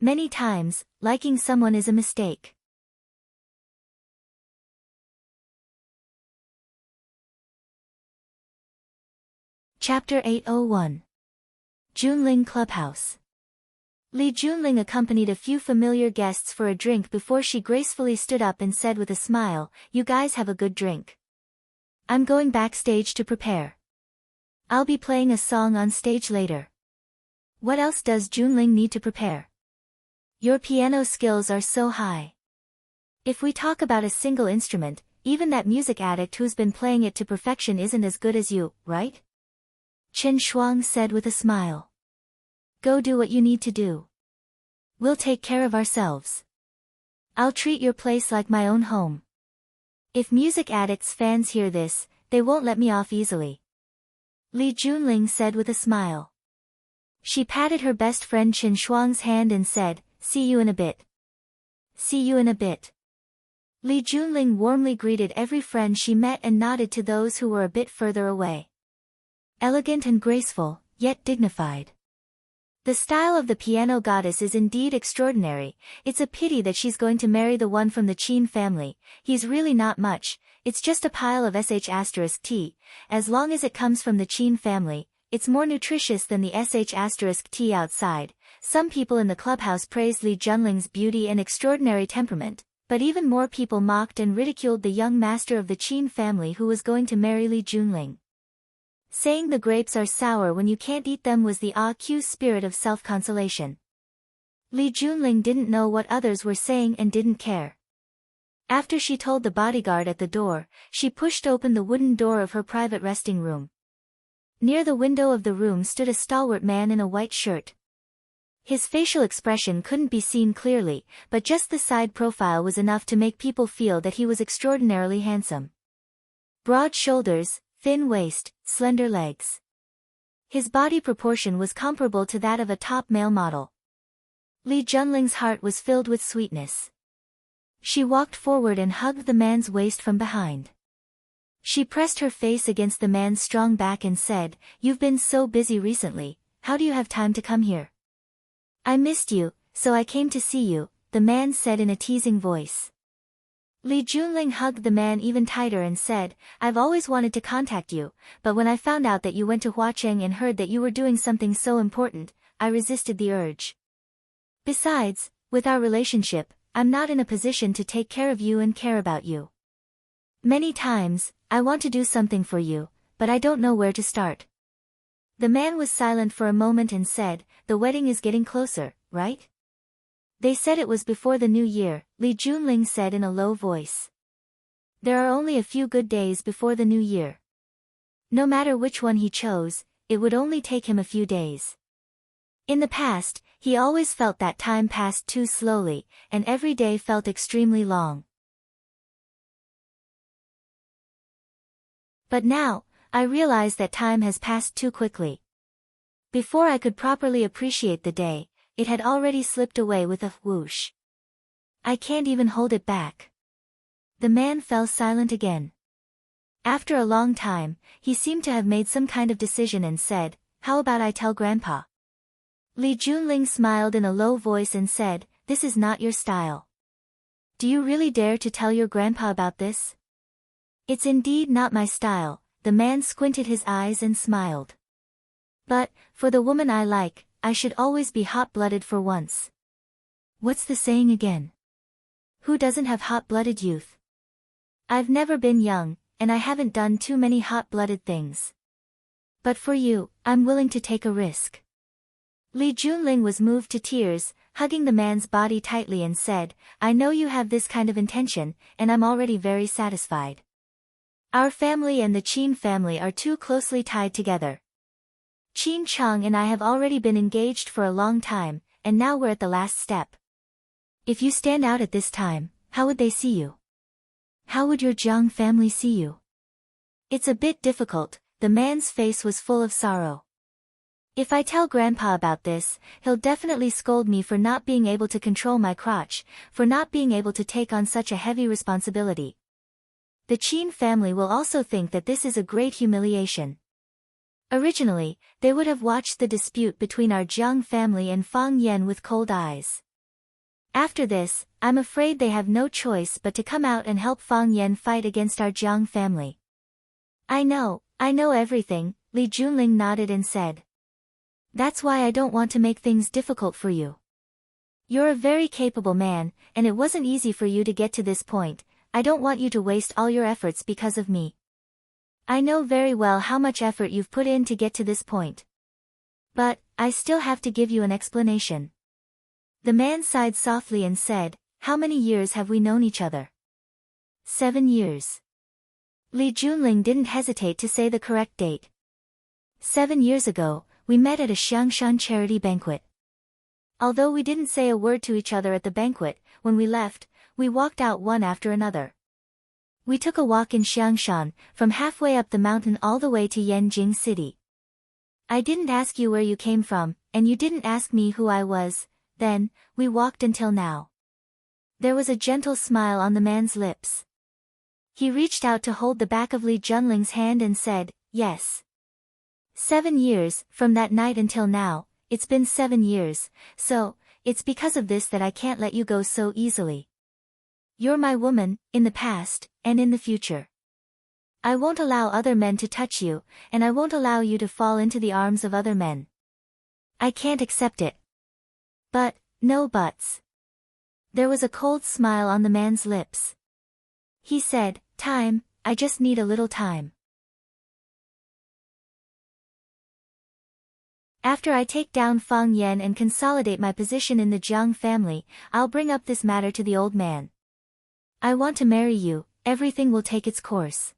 Many times, liking someone is a mistake. Chapter 801. Junling Clubhouse. Li Junling accompanied a few familiar guests for a drink before she gracefully stood up and said with a smile, "You guys have a good drink. I'm going backstage to prepare. I'll be playing a song on stage later." What else does Junling need to prepare? Your piano skills are so high. If we talk about a single instrument, even that music addict who's been playing it to perfection isn't as good as you, right? Chen Shuang said with a smile. Go do what you need to do. We'll take care of ourselves. I'll treat your place like my own home. If music addicts fans hear this, they won't let me off easily. Li Junling said with a smile. She patted her best friend Chen Shuang's hand and said, "See you in a bit." See you in a bit. Li Junling warmly greeted every friend she met and nodded to those who were a bit further away. Elegant and graceful, yet dignified. The style of the piano goddess is indeed extraordinary. It's a pity that she's going to marry the one from the Qin family. He's really not much, it's just a pile of sh*t. As long as it comes from the Qin family, it's more nutritious than the sh*t outside. Some people in the clubhouse praised Li Junling's beauty and extraordinary temperament, but even more people mocked and ridiculed the young master of the Qin family who was going to marry Li Junling. Saying the grapes are sour when you can't eat them was the AQ spirit of self-consolation. Li Junling didn't know what others were saying and didn't care. After she told the bodyguard at the door, she pushed open the wooden door of her private resting room. Near the window of the room stood a stalwart man in a white shirt. His facial expression couldn't be seen clearly, but just the side profile was enough to make people feel that he was extraordinarily handsome. Broad shoulders, thin waist, slender legs. His body proportion was comparable to that of a top male model. Li Junling's heart was filled with sweetness. She walked forward and hugged the man's waist from behind. She pressed her face against the man's strong back and said, "You've been so busy recently, how do you have time to come here?" "I missed you, so I came to see you," the man said in a teasing voice. Li Junling hugged the man even tighter and said, "I've always wanted to contact you, but when I found out that you went to Huacheng and heard that you were doing something so important, I resisted the urge. Besides, with our relationship, I'm not in a position to take care of you and care about you. Many times, I want to do something for you, but I don't know where to start." The man was silent for a moment and said, "The wedding is getting closer, right?" "They said it was before the new year," Li Junling said in a low voice. "There are only a few good days before the new year." No matter which one he chose, it would only take him a few days. In the past, he always felt that time passed too slowly, and every day felt extremely long. But now, I realize that time has passed too quickly. Before I could properly appreciate the day, it had already slipped away with a whoosh. I can't even hold it back. The man fell silent again. After a long time, he seemed to have made some kind of decision and said, "How about I tell Grandpa?" Li Junling smiled in a low voice and said, "This is not your style. Do you really dare to tell your grandpa about this?" "It's indeed not my style," the man squinted his eyes and smiled. "But, for the woman I like, I should always be hot-blooded for once." What's the saying again? Who doesn't have hot-blooded youth? I've never been young, and I haven't done too many hot-blooded things. But for you, I'm willing to take a risk. Li Junling was moved to tears, hugging the man's body tightly and said, "I know you have this kind of intention, and I'm already very satisfied. Our family and the Qin family are too closely tied together. Qin Cheng and I have already been engaged for a long time, and now we're at the last step. If you stand out at this time, how would they see you? How would your Jiang family see you?" "It's a bit difficult," the man's face was full of sorrow. "If I tell Grandpa about this, he'll definitely scold me for not being able to control my crotch, for not being able to take on such a heavy responsibility. The Qin family will also think that this is a great humiliation." Originally, they would have watched the dispute between our Jiang family and Fang Yan with cold eyes. After this, I'm afraid they have no choice but to come out and help Fang Yan fight against our Jiang family. I know everything," Li Junling nodded and said. "That's why I don't want to make things difficult for you. You're a very capable man, and it wasn't easy for you to get to this point. I don't want you to waste all your efforts because of me. I know very well how much effort you've put in to get to this point. But, I still have to give you an explanation." The man sighed softly and said, "How many years have we known each other?" 7 years. Li Junling didn't hesitate to say the correct date. 7 years ago, we met at a Xiangshan charity banquet. Although we didn't say a word to each other at the banquet, when we left, we walked out one after another. We took a walk in Xiangshan, from halfway up the mountain all the way to Yanjing City. I didn't ask you where you came from, and you didn't ask me who I was. Then, we walked until now. There was a gentle smile on the man's lips. He reached out to hold the back of Li Junling's hand and said, "Yes. 7 years, from that night until now, it's been 7 years, so, it's because of this that I can't let you go so easily. You're my woman, in the past, and in the future. I won't allow other men to touch you, and I won't allow you to fall into the arms of other men. I can't accept it." "But, no buts." There was a cold smile on the man's lips. He said, "Time, I just need a little time. After I take down Fang Yan and consolidate my position in the Jiang family, I'll bring up this matter to the old man. I want to marry you, everything will take its course.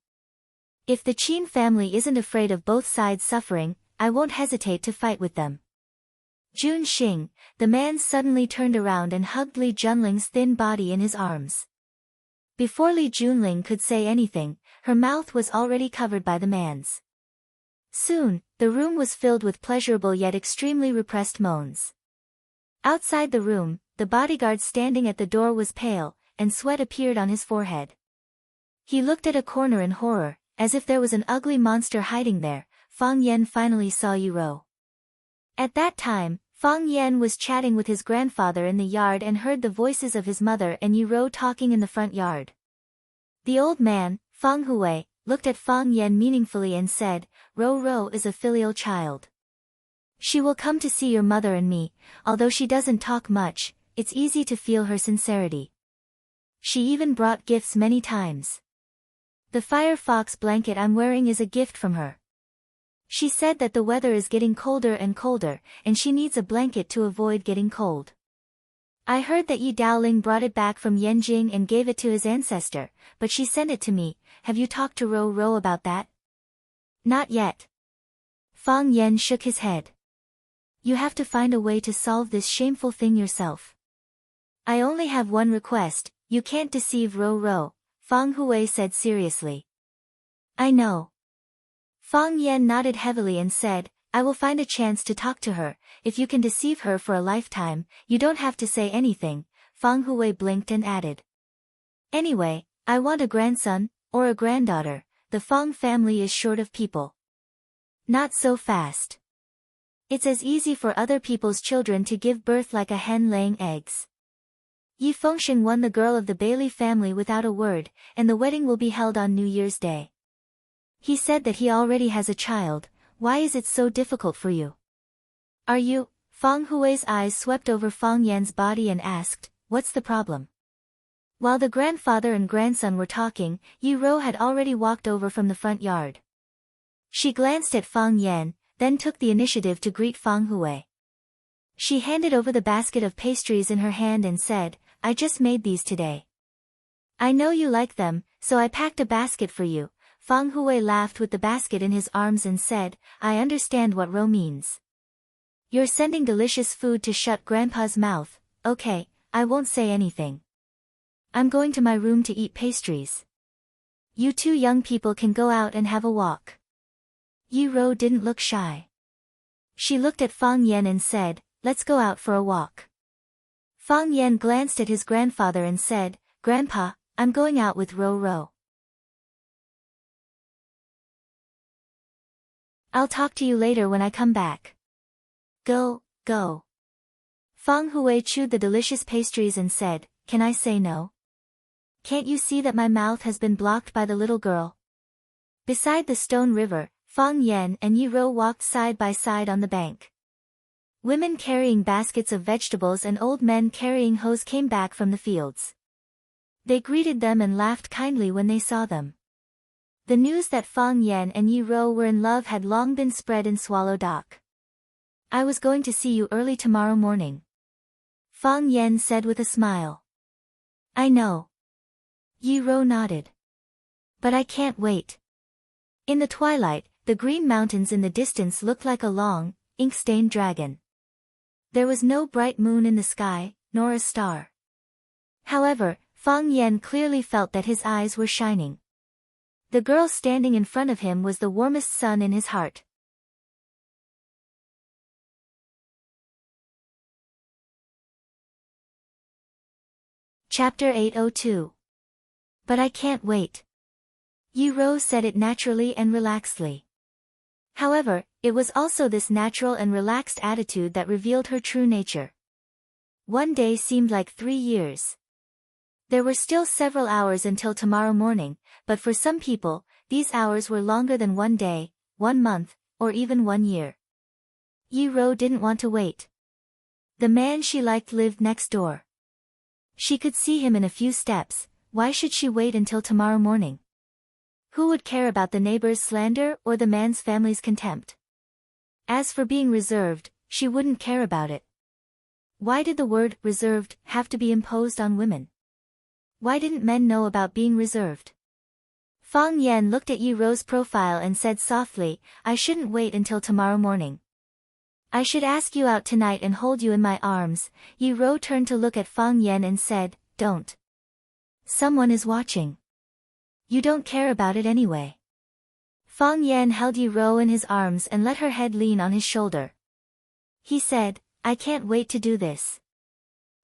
If the Qin family isn't afraid of both sides suffering, I won't hesitate to fight with them." Jun Xing, the man suddenly turned around and hugged Li Junling's thin body in his arms. Before Li Junling could say anything, her mouth was already covered by the man's. Soon, the room was filled with pleasurable yet extremely repressed moans. Outside the room, the bodyguard standing at the door was pale, and sweat appeared on his forehead. He looked at a corner in horror, as if there was an ugly monster hiding there. Fang Yan finally saw Yuro. At that time, Fang Yan was chatting with his grandfather in the yard and heard the voices of his mother and Yuro talking in the front yard. The old man, Fang Hui, looked at Fang Yan meaningfully and said, Ro is a filial child. She will come to see your mother and me, although she doesn't talk much. it's easy to feel her sincerity. She even brought gifts many times. The fire fox blanket I'm wearing is a gift from her. She said that the weather is getting colder and colder, and she needs a blanket to avoid getting cold. I heard that Yi Daoling brought it back from Yanjing and gave it to his ancestor, but she sent it to me. Have you talked to Ro Ro about that? Not yet. Fang Yan shook his head. You have to find a way to solve this shameful thing yourself. I only have one request, you can't deceive Ro Ro, Fang Hui said seriously. I know. Fang Yan nodded heavily and said, I will find a chance to talk to her. If you can deceive her for a lifetime, you don't have to say anything. Fang Hui blinked and added. Anyway, I want a grandson, or a granddaughter. The Fang family is short of people. Not so fast. It's as easy for other people's children to give birth like a hen laying eggs. Yi Fengsheng won the girl of the Bailey family without a word, and the wedding will be held on New Year's Day. He said that he already has a child. Why is it so difficult for you? Are you? Fang Hui's eyes swept over Fang Yan's body and asked, what's the problem? While the grandfather and grandson were talking, Yi Ro had already walked over from the front yard. She glanced at Fang Yan, then took the initiative to greet Fang Hui. She handed over the basket of pastries in her hand and said, I just made these today. I know you like them, so I packed a basket for you. Fang Hui laughed with the basket in his arms and said, I understand what Ro means. You're sending delicious food to shut Grandpa's mouth. Okay, I won't say anything. I'm going to my room to eat pastries. You two young people can go out and have a walk. Yi Ro didn't look shy. She looked at Fang Yan and said, let's go out for a walk. Fang Yan glanced at his grandfather and said, Grandpa, I'm going out with Ro Ro. I'll talk to you later when I come back. Go, go. Fang Hui chewed the delicious pastries and said, can I say no? Can't you see that my mouth has been blocked by the little girl? Beside the stone river, Fang Yan and Yi Ro walked side by side on the bank. Women carrying baskets of vegetables and old men carrying hoes came back from the fields. They greeted them and laughed kindly when they saw them. The news that Fang Yan and Yi Ro were in love had long been spread in Swallow Dock. I was going to see you early tomorrow morning. Fang Yan said with a smile. I know. Yi Ro nodded. But I can't wait. In the twilight, the green mountains in the distance looked like a long, ink-stained dragon. There was no bright moon in the sky, nor a star. However, Fang Yan clearly felt that his eyes were shining. The girl standing in front of him was the warmest sun in his heart. Chapter 802. But I can't wait. Yi Ro said it naturally and relaxedly. However, it was also this natural and relaxed attitude that revealed her true nature. One day seemed like 3 years. There were still several hours until tomorrow morning, but for some people, these hours were longer than 1 day, 1 month, or even 1 year. Yi Ro didn't want to wait. The man she liked lived next door. She could see him in a few steps. Why should she wait until tomorrow morning? Who would care about the neighbor's slander or the man's family's contempt? As for being reserved, she wouldn't care about it. Why did the word reserved have to be imposed on women? Why didn't men know about being reserved? Fang Yan looked at Yi Ro's profile and said softly, I shouldn't wait until tomorrow morning. I should ask you out tonight and hold you in my arms. Yi Ro turned to look at Fang Yan and said, don't. Someone is watching. You don't care about it anyway. Fang Yan held Yi Ro in his arms and let her head lean on his shoulder. He said, I can't wait to do this.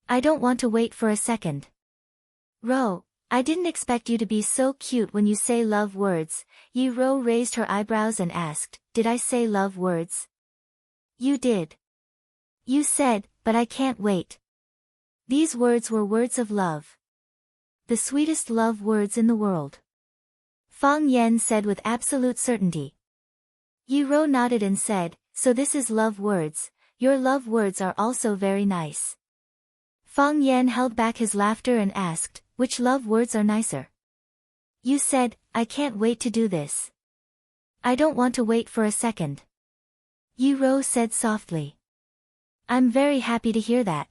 I don't want to wait for a second. Ro, I didn't expect you to be so cute when you say love words. Yi Ro raised her eyebrows and asked, did I say love words? You did. You said, but I can't wait. These words were words of love. The sweetest love words in the world. Fang Yan said with absolute certainty. Yi Ro nodded and said, so this is love words. Your love words are also very nice. Fang Yan held back his laughter and asked, which love words are nicer? You said, I can't wait to do this. I don't want to wait for a second. Yi Rou said softly. I'm very happy to hear that.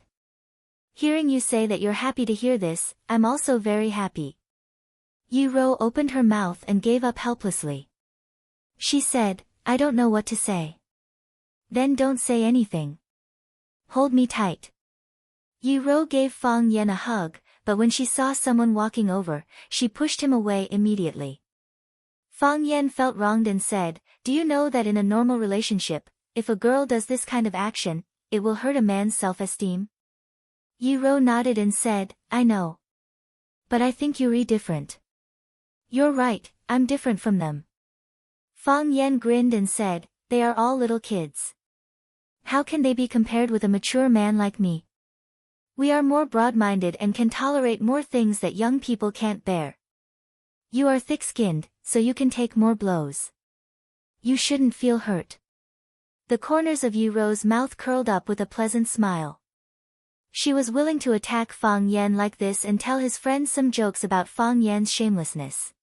Hearing you say that you're happy to hear this, I'm also very happy. Yi Rou opened her mouth and gave up helplessly. She said, I don't know what to say. Then don't say anything. Hold me tight. Yi Rou gave Fang Yan a hug, but when she saw someone walking over, she pushed him away immediately. Fang Yan felt wronged and said, do you know that in a normal relationship, if a girl does this kind of action, it will hurt a man's self-esteem? Yi Rou nodded and said, I know. But I think you're different. You're right, I'm different from them. Fang Yan grinned and said, they are all little kids. How can they be compared with a mature man like me? We are more broad-minded and can tolerate more things that young people can't bear. You are thick-skinned, so you can take more blows. You shouldn't feel hurt. The corners of Yi Rou's mouth curled up with a pleasant smile. She was willing to attack Fang Yan like this and tell his friends some jokes about Fang Yan's shamelessness.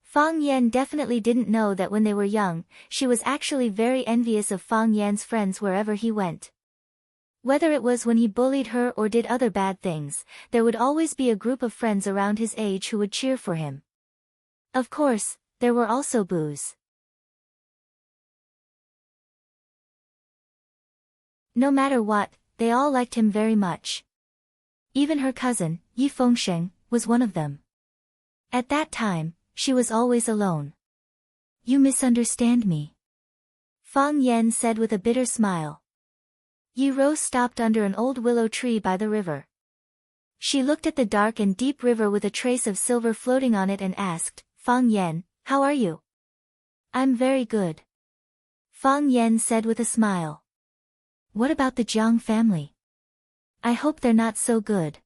Fang Yan definitely didn't know that when they were young, she was actually very envious of Fang Yan's friends wherever he went. Whether it was when he bullied her or did other bad things, there would always be a group of friends around his age who would cheer for him. Of course, there were also boos. No matter what, they all liked him very much. Even her cousin, Yi Fengsheng, was one of them. At that time, she was always alone. You misunderstand me. Fang Yan said with a bitter smile. Yi Rou stopped under an old willow tree by the river. She looked at the dark and deep river with a trace of silver floating on it and asked, Fang Yan, how are you? I'm very good. Fang Yan said with a smile. What about the Jiang family? I hope they're not so good.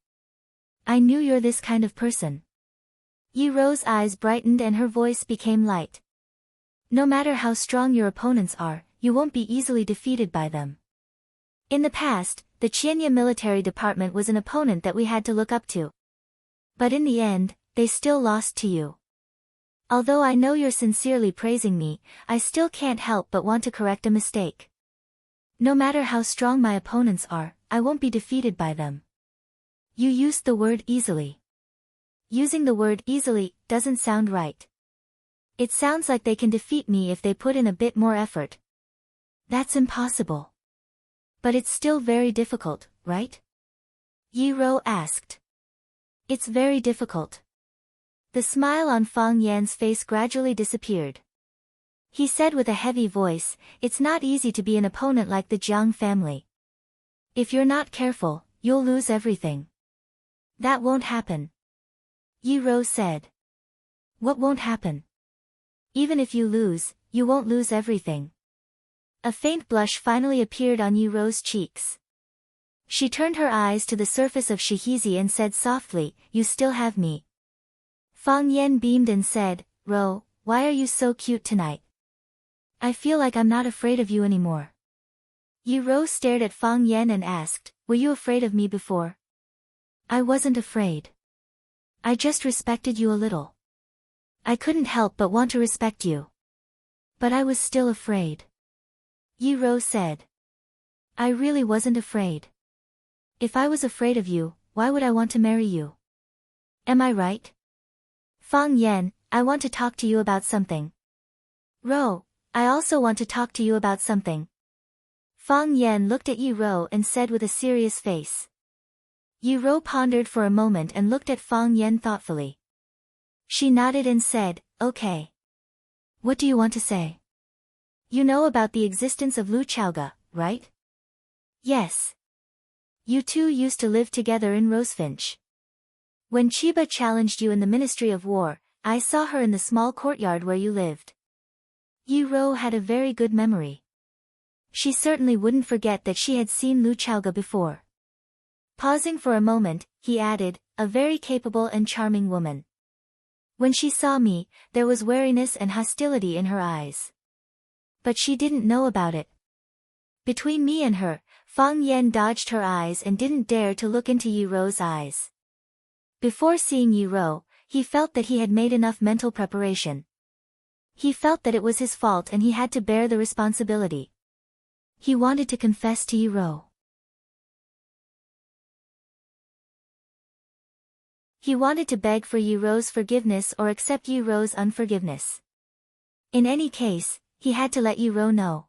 I knew you're this kind of person. Yi Rou's eyes brightened and her voice became light. No matter how strong your opponents are, you won't be easily defeated by them. In the past, the Qianya military department was an opponent that we had to look up to. But in the end, they still lost to you. Although I know you're sincerely praising me, I still can't help but want to correct a mistake. No matter how strong my opponents are, I won't be defeated by them. You used the word easily. Using the word easily doesn't sound right. It sounds like they can defeat me if they put in a bit more effort. That's impossible. But it's still very difficult, right? Yi Rou asked. It's very difficult. The smile on Fang Yan's face gradually disappeared. He said with a heavy voice, it's not easy to be an opponent like the Jiang family. If you're not careful, you'll lose everything. That won't happen. Yi Rou said. What won't happen? Even if you lose, you won't lose everything. A faint blush finally appeared on Yi Rou's cheeks. She turned her eyes to the surface of Shihizi and said softly, you still have me. Fang Yan beamed and said, Rou, why are you so cute tonight? I feel like I'm not afraid of you anymore. Yi Rou stared at Fang Yan and asked, were you afraid of me before? I wasn't afraid. I just respected you a little. I couldn't help but want to respect you. But I was still afraid. Yi Rou said. I really wasn't afraid. If I was afraid of you, why would I want to marry you? Am I right? Fang Yan, I want to talk to you about something. Rou, I also want to talk to you about something. Fang Yan looked at Yi Rou and said with a serious face. Yi Rou pondered for a moment and looked at Fang Yan thoughtfully. She nodded and said, okay. What do you want to say? You know about the existence of Lu Chaoga, right? Yes. You two used to live together in Rosefinch. When Chiba challenged you in the Ministry of War, I saw her in the small courtyard where you lived. Yi Rou had a very good memory. She certainly wouldn't forget that she had seen Lu Chaoga before. Pausing for a moment, he added, a very capable and charming woman. When she saw me, there was wariness and hostility in her eyes. But she didn't know about it. Between me and her, Fang Yan dodged her eyes and didn't dare to look into Yi Rou's eyes. Before seeing Yi Rou, he felt that he had made enough mental preparation. He felt that it was his fault and he had to bear the responsibility. He wanted to confess to Yi Rou. He wanted to beg for Yi Rou's forgiveness or accept Yi Rou's unforgiveness. In any case, he had to let Yi Rou know.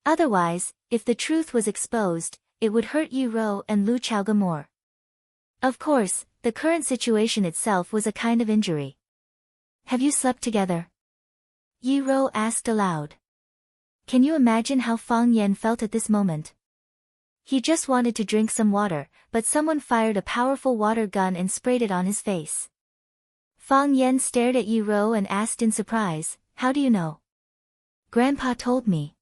Otherwise, if the truth was exposed, it would hurt Yi Rou and Lu Chaoge more. Of course, the current situation itself was a kind of injury. Have you slept together? Yi Rou asked aloud. Can you imagine how Fang Yan felt at this moment? He just wanted to drink some water, but someone fired a powerful water gun and sprayed it on his face. Fang Yan stared at Yi Rou and asked in surprise, how do you know? Grandpa told me.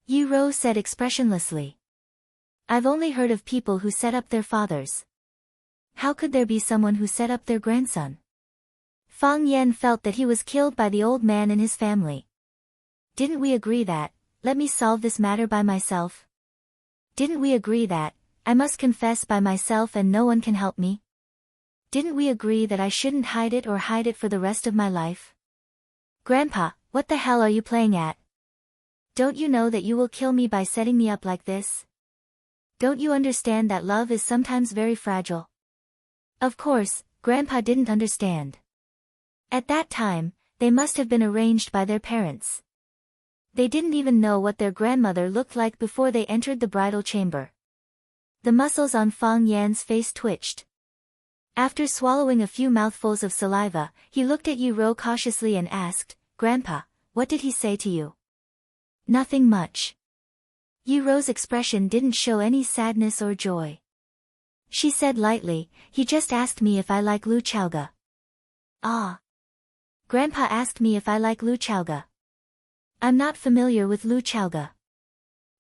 Yi Rou said expressionlessly. I've only heard of people who set up their fathers. How could there be someone who set up their grandson? Fang Yan felt that he was killed by the old man and his family. Didn't we agree that, let me solve this matter by myself? Didn't we agree that, I must confess by myself and no one can help me? Didn't we agree that I shouldn't hide it or hide it for the rest of my life? Grandpa, what the hell are you playing at? Don't you know that you will kill me by setting me up like this? Don't you understand that love is sometimes very fragile? Of course, Grandpa didn't understand. At that time, they must have been arranged by their parents. They didn't even know what their grandmother looked like before they entered the bridal chamber. The muscles on Fang Yan's face twitched. After swallowing a few mouthfuls of saliva, he looked at Yi Rou cautiously and asked, Grandpa, what did he say to you? Nothing much. Yi Rou's expression didn't show any sadness or joy. She said lightly, he just asked me if I like Lu Chaoge. Ah. Grandpa asked me if I like Lu Chaoge. I'm not familiar with Lu Chaoge.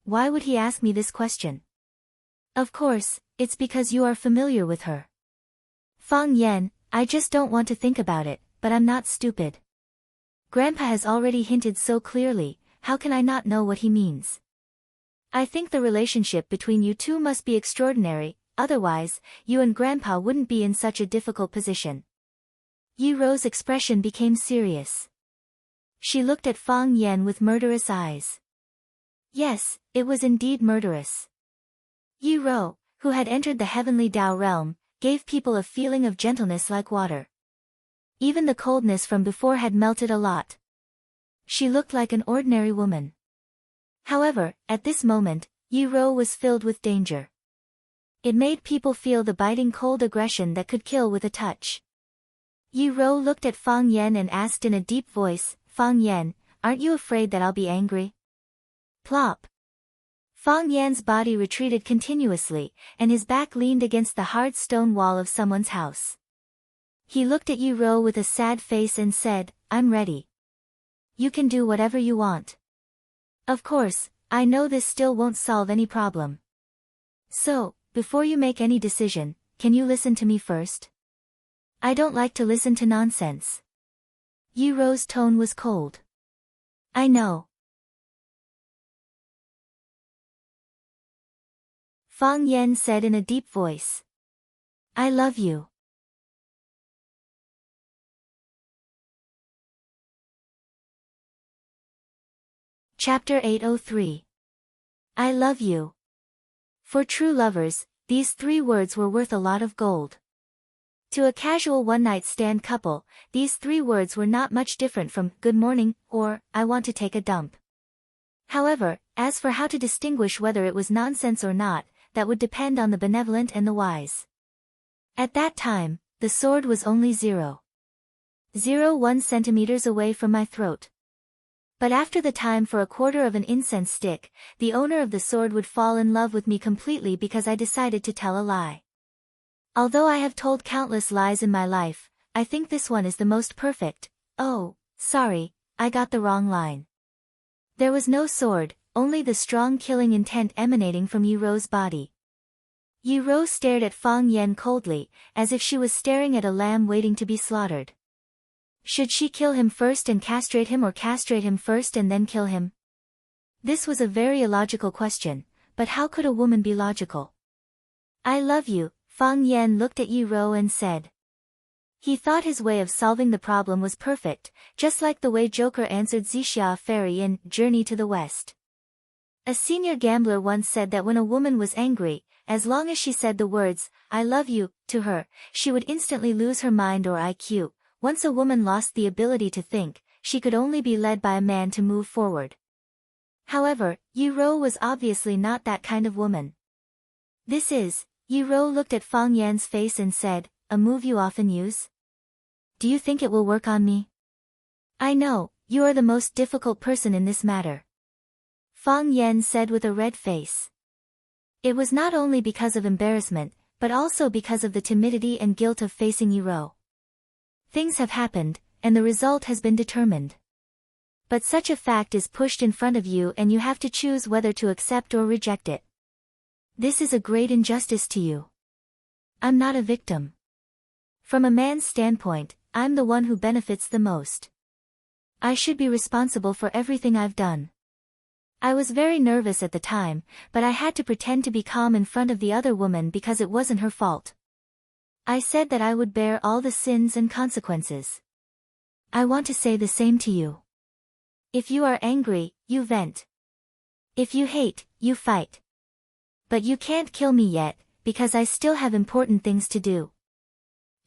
Why would he ask me this question? Of course, it's because you are familiar with her. Fang Yan, I just don't want to think about it, but I'm not stupid. Grandpa has already hinted so clearly, how can I not know what he means? I think the relationship between you two must be extraordinary, otherwise, you and Grandpa wouldn't be in such a difficult position. Yi Rou's expression became serious. She looked at Fang Yan with murderous eyes. Yes, it was indeed murderous. Yi Rou, who had entered the heavenly Tao realm, gave people a feeling of gentleness like water. Even the coldness from before had melted a lot. She looked like an ordinary woman. However, at this moment, Yi Rou was filled with danger. It made people feel the biting cold aggression that could kill with a touch. Yi Rou looked at Fang Yan and asked in a deep voice, Fang Yan, aren't you afraid that I'll be angry? Plop. Fang Yan's body retreated continuously, and his back leaned against the hard stone wall of someone's house. He looked at Yi Rou with a sad face and said, I'm ready. You can do whatever you want. Of course, I know this still won't solve any problem. So, before you make any decision, can you listen to me first? I don't like to listen to nonsense. Yi Rou's tone was cold. I know. Fang Yan said in a deep voice. I love you. Chapter 803. I love you. For true lovers, these 3 words were worth a lot of gold. To a casual one-night stand couple, these 3 words were not much different from good morning or I want to take a dump. However, as for how to distinguish whether it was nonsense or not, that would depend on the benevolent and the wise. At that time, the sword was only 0.01 centimeters away from my throat. But after the time for a quarter of an incense stick, the owner of the sword would fall in love with me completely because I decided to tell a lie. Although I have told countless lies in my life, I think this one is the most perfect. Oh, sorry, I got the wrong line. There was no sword, only the strong killing intent emanating from Yi Rou's body. Yi Rou stared at Fang Yan coldly, as if she was staring at a lamb waiting to be slaughtered. Should she kill him first and castrate him or castrate him first and then kill him? This was a very illogical question, but how could a woman be logical? I love you, Fang Yan looked at Yi Ro and said. He thought his way of solving the problem was perfect, just like the way Joker answered Zixia Fairy in Journey to the West. A senior gambler once said that when a woman was angry, as long as she said the words, I love you, to her, she would instantly lose her mind or IQ. Once a woman lost the ability to think, she could only be led by a man to move forward. However, Yi Ro was obviously not that kind of woman. Yi Ro looked at Fang Yan's face and said, a move you often use? Do you think it will work on me? I know, you are the most difficult person in this matter. Fang Yan said with a red face. It was not only because of embarrassment, but also because of the timidity and guilt of facing Yi Ro. Things have happened, and the result has been determined. But such a fact is pushed in front of you and you have to choose whether to accept or reject it. This is a great injustice to you. I'm not a victim. From a man's standpoint, I'm the one who benefits the most. I should be responsible for everything I've done. I was very nervous at the time, but I had to pretend to be calm in front of the other woman because it wasn't her fault. I said that I would bear all the sins and consequences. I want to say the same to you. If you are angry, you vent. If you hate, you fight. But you can't kill me yet, because I still have important things to do.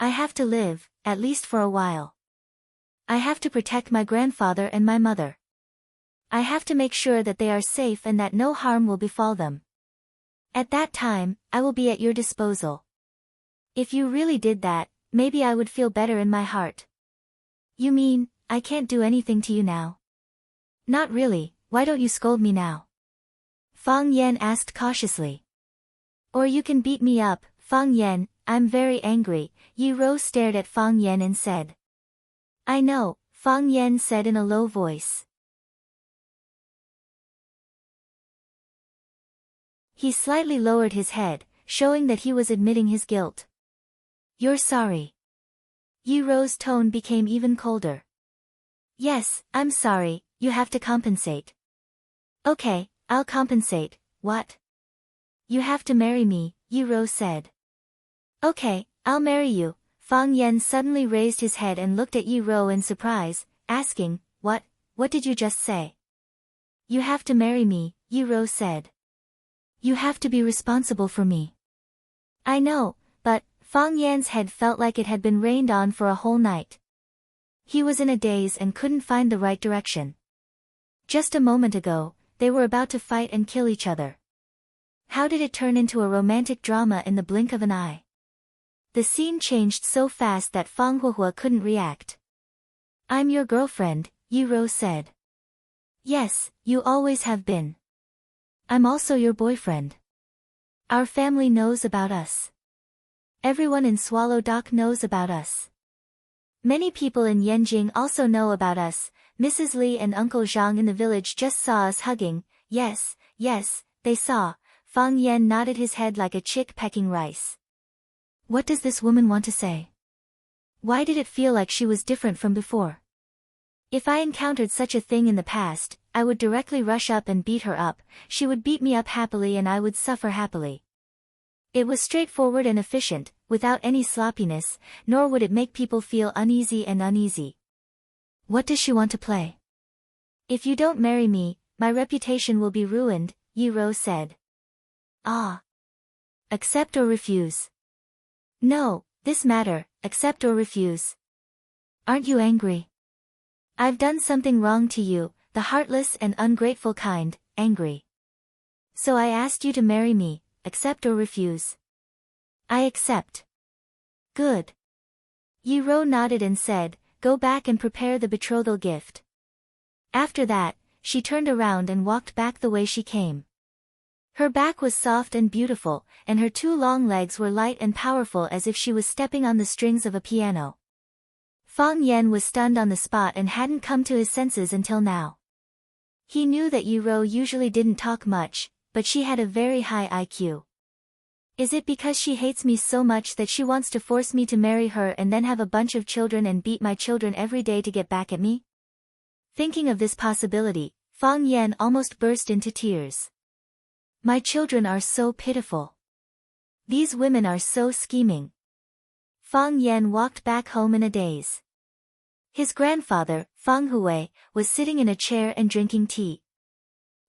I have to live, at least for a while. I have to protect my grandfather and my mother. I have to make sure that they are safe and that no harm will befall them. At that time, I will be at your disposal. If you really did that, maybe I would feel better in my heart. You mean, I can't do anything to you now? Not really, why don't you scold me now? Fang Yan asked cautiously. Or you can beat me up, Fang Yan, I'm very angry. Yi Ro stared at Fang Yan and said. I know, Fang Yan said in a low voice. He slightly lowered his head, showing that he was admitting his guilt. You're sorry. Yi Ro's tone became even colder. Yes, I'm sorry, you have to compensate. Okay, I'll compensate, what? You have to marry me, Yi Ro said. Okay, I'll marry you. Fang Yan suddenly raised his head and looked at Yi Ro in surprise, asking, what did you just say? You have to marry me, Yi Ro said. You have to be responsible for me. I know, but, Fang Yan's head felt like it had been rained on for a whole night. He was in a daze and couldn't find the right direction. Just a moment ago, they were about to fight and kill each other. How did it turn into a romantic drama in the blink of an eye? The scene changed so fast that Fang Huahua couldn't react. I'm your girlfriend, Yi Ro said. Yes, you always have been. I'm also your boyfriend. Our family knows about us. Everyone in Swallow Dock knows about us. Many people in Yanjing also know about us. Mrs. Li and Uncle Zhang in the village just saw us hugging. Yes, they saw. Fang Yan nodded his head like a chick pecking rice. What does this woman want to say? Why did it feel like she was different from before? If I encountered such a thing in the past, I would directly rush up and beat her up. She would beat me up happily and I would suffer happily. It was straightforward and efficient, without any sloppiness, nor would it make people feel uneasy. What does she want to play? If you don't marry me, my reputation will be ruined, Yi Ro said. Ah. Accept or refuse? No, this matter, accept or refuse. Aren't you angry? I've done something wrong to you, the heartless and ungrateful kind, angry. So I asked you to marry me, accept or refuse? I accept. Good. Yi Ro nodded and said, go back and prepare the betrothal gift. After that, she turned around and walked back the way she came. Her back was soft and beautiful, and her two long legs were light and powerful as if she was stepping on the strings of a piano. Fang Yan was stunned on the spot and hadn't come to his senses until now. He knew that Yi Ro usually didn't talk much, but she had a very high IQ. Is it because she hates me so much that she wants to force me to marry her and then have a bunch of children and beat my children every day to get back at me? Thinking of this possibility, Fang Yan almost burst into tears. My children are so pitiful. These women are so scheming. Fang Yan walked back home in a daze. His grandfather, Fang Hui, was sitting in a chair and drinking tea.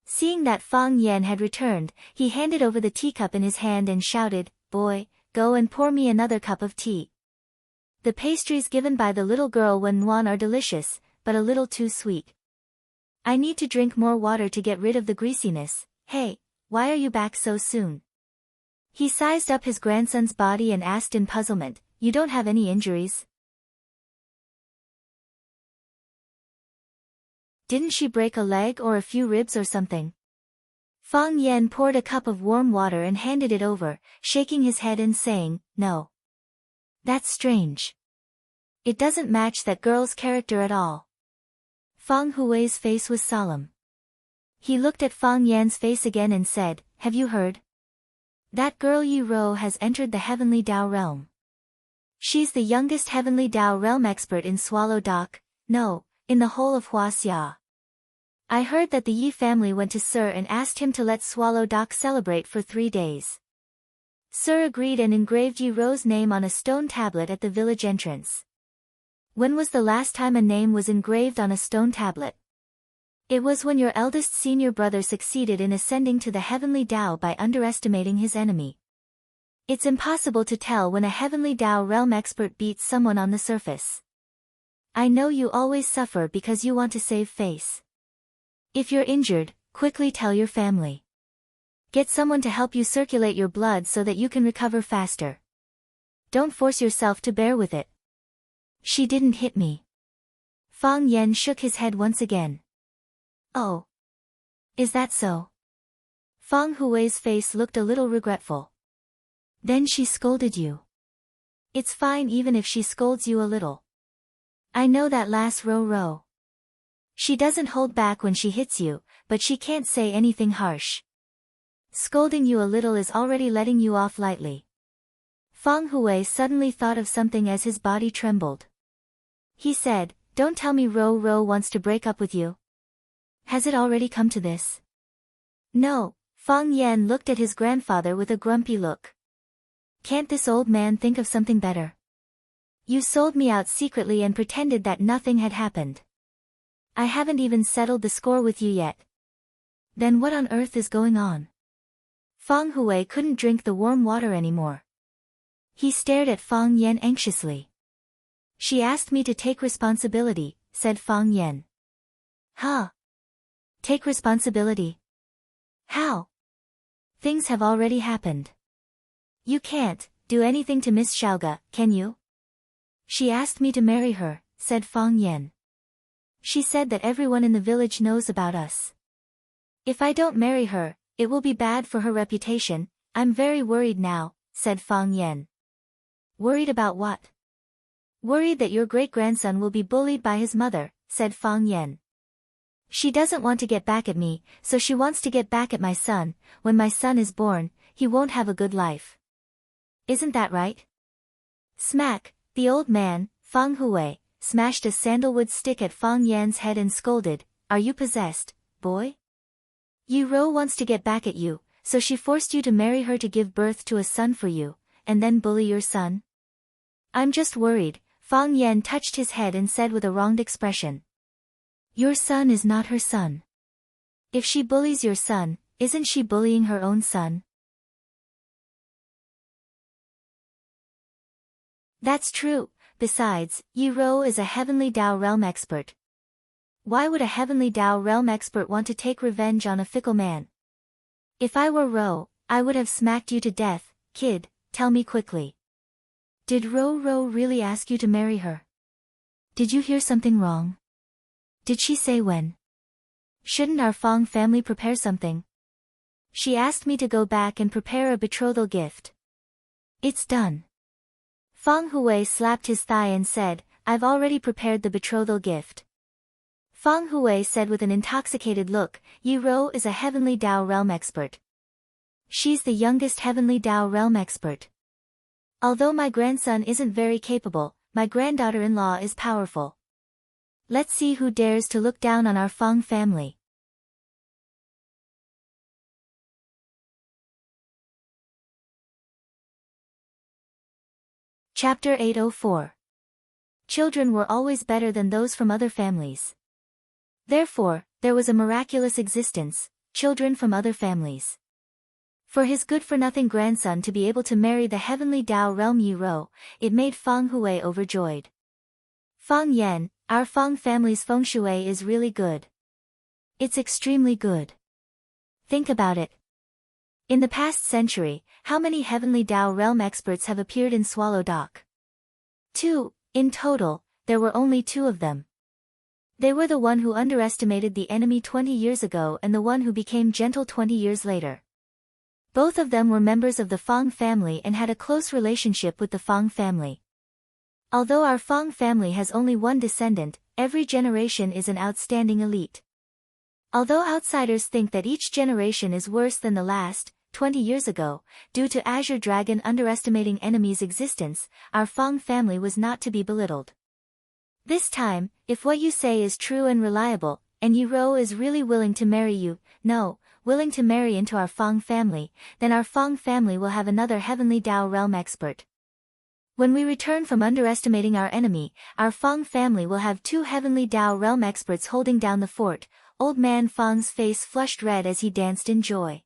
Seeing that Fang Yan had returned, he handed over the teacup in his hand and shouted, "Boy, go and pour me another cup of tea. The pastries given by the little girl Wen Yuan are delicious, but a little too sweet. I need to drink more water to get rid of the greasiness. Hey, why are you back so soon?" He sized up his grandson's body and asked in puzzlement, "You don't have any injuries? Didn't she break a leg or a few ribs or something?" Fang Yan poured a cup of warm water and handed it over, shaking his head and saying, "No. That's strange. It doesn't match that girl's character at all." Fang Hui's face was solemn. He looked at Fang Yan's face again and said, "Have you heard? That girl Yi Rou has entered the Heavenly Dao realm. She's the youngest Heavenly Dao realm expert in Swallow Dock, no, in the whole of Huaxia. I heard that the Yi family went to Sir and asked him to let Swallow Dock celebrate for 3 days. Sir agreed and engraved Yi Rou's name on a stone tablet at the village entrance. When was the last time a name was engraved on a stone tablet? It was when your eldest senior brother succeeded in ascending to the Heavenly Dao by underestimating his enemy. It's impossible to tell when a Heavenly Dao realm expert beats someone on the surface. I know you always suffer because you want to save face. If you're injured, quickly tell your family. Get someone to help you circulate your blood so that you can recover faster. Don't force yourself to bear with it. She didn't hit me." Fang Yan shook his head once again. "Oh. Is that so?" Fang Hui's face looked a little regretful. "Then she scolded you. It's fine even if she scolds you a little. I know that lass Ro. She doesn't hold back when she hits you, but she can't say anything harsh. Scolding you a little is already letting you off lightly." Fang Hui suddenly thought of something as his body trembled. He said, "Don't tell me Ro wants to break up with you. Has it already come to this?" "No." Fang Yan looked at his grandfather with a grumpy look. "Can't this old man think of something better? You sold me out secretly and pretended that nothing had happened. I haven't even settled the score with you yet. Then what on earth is going on?" Fang Hui couldn't drink the warm water anymore. He stared at Fang Yan anxiously. "She asked me to take responsibility," said Fang Yan. "Huh? Take responsibility? How? Things have already happened. You can't do anything to Miss Xiaoga, can you?" "She asked me to marry her," said Fang Yan. "She said that everyone in the village knows about us. If I don't marry her, it will be bad for her reputation. I'm very worried now," said Fang Yan. "Worried about what?" "Worried that your great-grandson will be bullied by his mother," said Fang Yan. "She doesn't want to get back at me, so she wants to get back at my son. When my son is born, he won't have a good life. Isn't that right?" Smack! The old man, Fang Hui, smashed a sandalwood stick at Fang Yan's head and scolded, "Are you possessed, boy? Yi Rou wants to get back at you, so she forced you to marry her to give birth to a son for you, and then bully your son? I'm just worried." Fang Yan touched his head and said with a wronged expression. "Your son is not her son. If she bullies your son, isn't she bullying her own son?" "That's true. Besides, Yi Rou is a Heavenly Dao realm expert. Why would a Heavenly Dao realm expert want to take revenge on a fickle man? If I were Rou, I would have smacked you to death. Kid, tell me quickly. Did Ro really ask you to marry her? Did you hear something wrong? Did she say when? Shouldn't our Fang family prepare something? She asked me to go back and prepare a betrothal gift. It's done." Fang Hui slapped his thigh and said, "I've already prepared the betrothal gift." Fang Hui said with an intoxicated look, "Yi Rou is a Heavenly Dao realm expert. She's the youngest Heavenly Dao realm expert. Although my grandson isn't very capable, my granddaughter-in-law is powerful. Let's see who dares to look down on our Fang family." Chapter 804. Children were always better than those from other families. Therefore, there was a miraculous existence, children from other families. For his good-for-nothing grandson to be able to marry the heavenly Tao realm Yi Rou, it made Feng Hui overjoyed. Feng Yan, our Feng family's feng shui is really good. It's extremely good. Think about it. In the past century, how many heavenly Tao realm experts have appeared in Swallow Dock? 2, in total, there were only 2 of them. They were the one who underestimated the enemy 20 years ago and the one who became gentle 20 years later. Both of them were members of the Feng family and had a close relationship with the Feng family. Although our Feng family has only one descendant, every generation is an outstanding elite. Although outsiders think that each generation is worse than the last, 20 years ago, due to Azure Dragon underestimating enemy's existence, our Feng family was not to be belittled. This time, if what you say is true and reliable, and Yi Rou is really willing to marry you, willing to marry into our Feng family, then our Feng family will have another heavenly Tao realm expert. When we return from underestimating our enemy, our Feng family will have 2 heavenly Tao realm experts holding down the fort. Old man Feng's face flushed red as he danced in joy.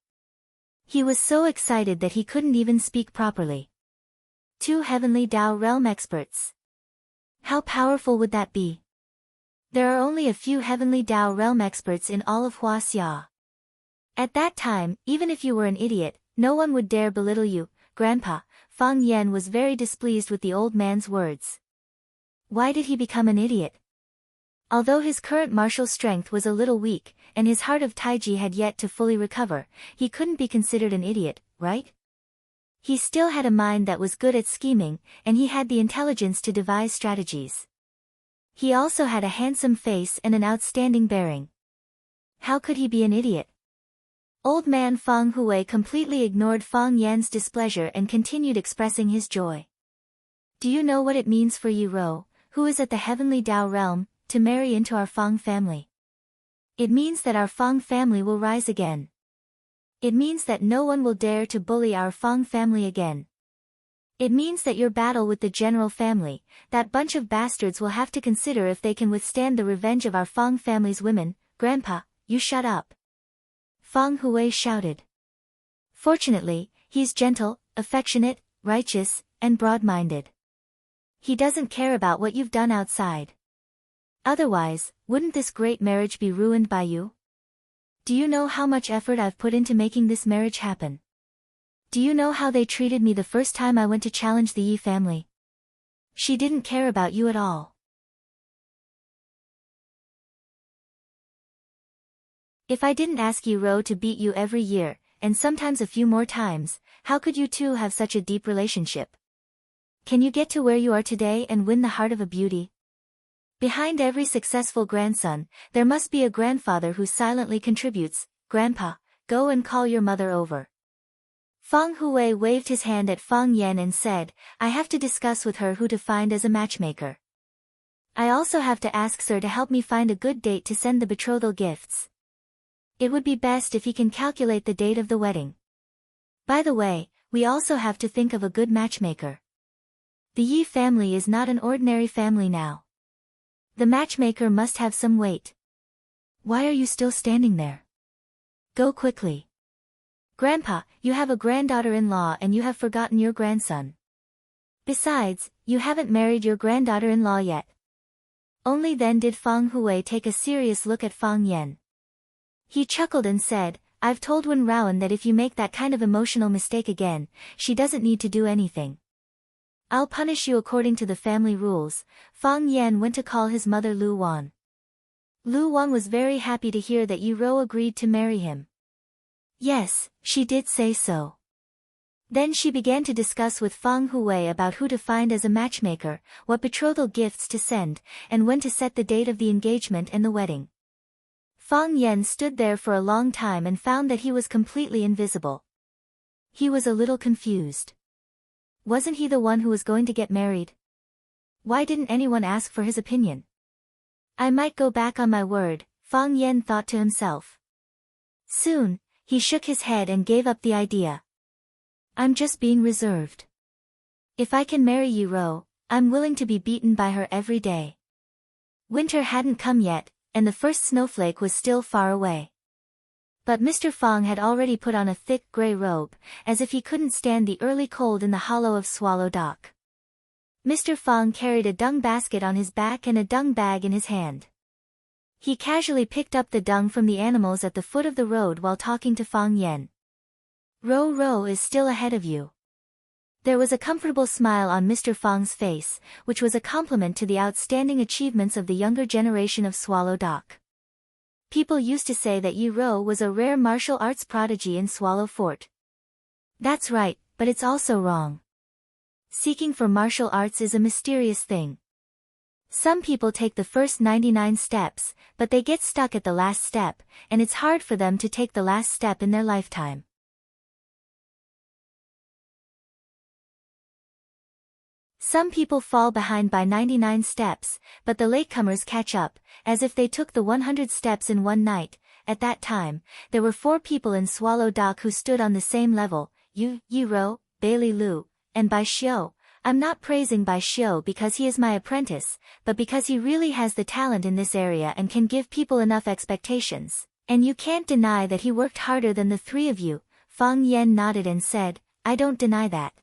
He was so excited that he couldn't even speak properly. 2 heavenly Tao realm experts. How powerful would that be? There are only a few heavenly Tao realm experts in all of Huaxia. At that time, even if you were an idiot, no one would dare belittle you, Grandpa. Feng Yan was very displeased with the old man's words. Why did he become an idiot? Although his current martial strength was a little weak, and his heart of Taiji had yet to fully recover, he couldn't be considered an idiot, right? He still had a mind that was good at scheming, and he had the intelligence to devise strategies. He also had a handsome face and an outstanding bearing. How could he be an idiot? Old man Feng Hui completely ignored Feng Yan's displeasure and continued expressing his joy. Do you know what it means for Yi Rou, who is at the heavenly Tao realm, to marry into our Feng family? It means that our Feng family will rise again. It means that no one will dare to bully our Feng family again. It means that your battle with the general family, that bunch of bastards, will have to consider if they can withstand the revenge of our Feng family's women. Grandpa, you shut up. Feng Hui shouted. Fortunately, he's gentle, affectionate, righteous, and broad-minded. He doesn't care about what you've done outside. Otherwise, wouldn't this great marriage be ruined by you? Do you know how much effort I've put into making this marriage happen? Do you know how they treated me the first time I went to challenge the Yi family? She didn't care about you at all. If I didn't ask Yi Rou to beat you every year, and sometimes a few more times, how could you two have such a deep relationship? Can you get to where you are today and win the heart of a beauty? Behind every successful grandson, there must be a grandfather who silently contributes. Grandpa, go and call your mother over. Feng Hui waved his hand at Feng Yan and said, I have to discuss with her who to find as a matchmaker. I also have to ask Sir to help me find a good date to send the betrothal gifts. It would be best if he can calculate the date of the wedding. By the way, we also have to think of a good matchmaker. The Yi family is not an ordinary family now. The matchmaker must have some weight. Why are you still standing there? Go quickly. Grandpa, you have a granddaughter-in-law and you have forgotten your grandson. Besides, you haven't married your granddaughter-in-law yet. Only then did Feng Hui take a serious look at Feng Yan. He chuckled and said, I've told Wen Raoan that if you make that kind of emotional mistake again, she doesn't need to do anything. I'll punish you according to the family rules. Feng Yan went to call his mother Lu Wan. Lu Wan was very happy to hear that Yi Rou agreed to marry him. Yes, she did say so. Then she began to discuss with Feng Hui about who to find as a matchmaker, what betrothal gifts to send, and when to set the date of the engagement and the wedding. Feng Yan stood there for a long time and found that he was completely invisible. He was a little confused. Wasn't he the one who was going to get married? Why didn't anyone ask for his opinion? I might go back on my word, Feng Yan thought to himself. Soon, he shook his head and gave up the idea. I'm just being reserved. If I can marry Yi Ro, I'm willing to be beaten by her every day. Winter hadn't come yet, and the first snowflake was still far away. But Mr. Fong had already put on a thick gray robe, as if he couldn't stand the early cold in the hollow of Swallow Dock. Mr. Fong carried a dung basket on his back and a dung bag in his hand. He casually picked up the dung from the animals at the foot of the road while talking to Fong Yen. Ro is still ahead of you. There was a comfortable smile on Mr. Fong's face, which was a compliment to the outstanding achievements of the younger generation of Swallow Dock. People used to say that Yi Ro was a rare martial arts prodigy in Swallow Fort. That's right, but it's also wrong. Seeking for martial arts is a mysterious thing. Some people take the first 99 steps, but they get stuck at the last step, and it's hard for them to take the last step in their lifetime. Some people fall behind by 99 steps, but the latecomers catch up, as if they took the 100 steps in one night. At that time, there were 4 people in Swallow Dock who stood on the same level, Yi Ro, Bailey Liu, and Bai Xiu. I'm not praising Bai Xiu because he is my apprentice, but because he really has the talent in this area and can give people enough expectations. And you can't deny that he worked harder than the 3 of you. Fong Yen nodded and said, I don't deny that.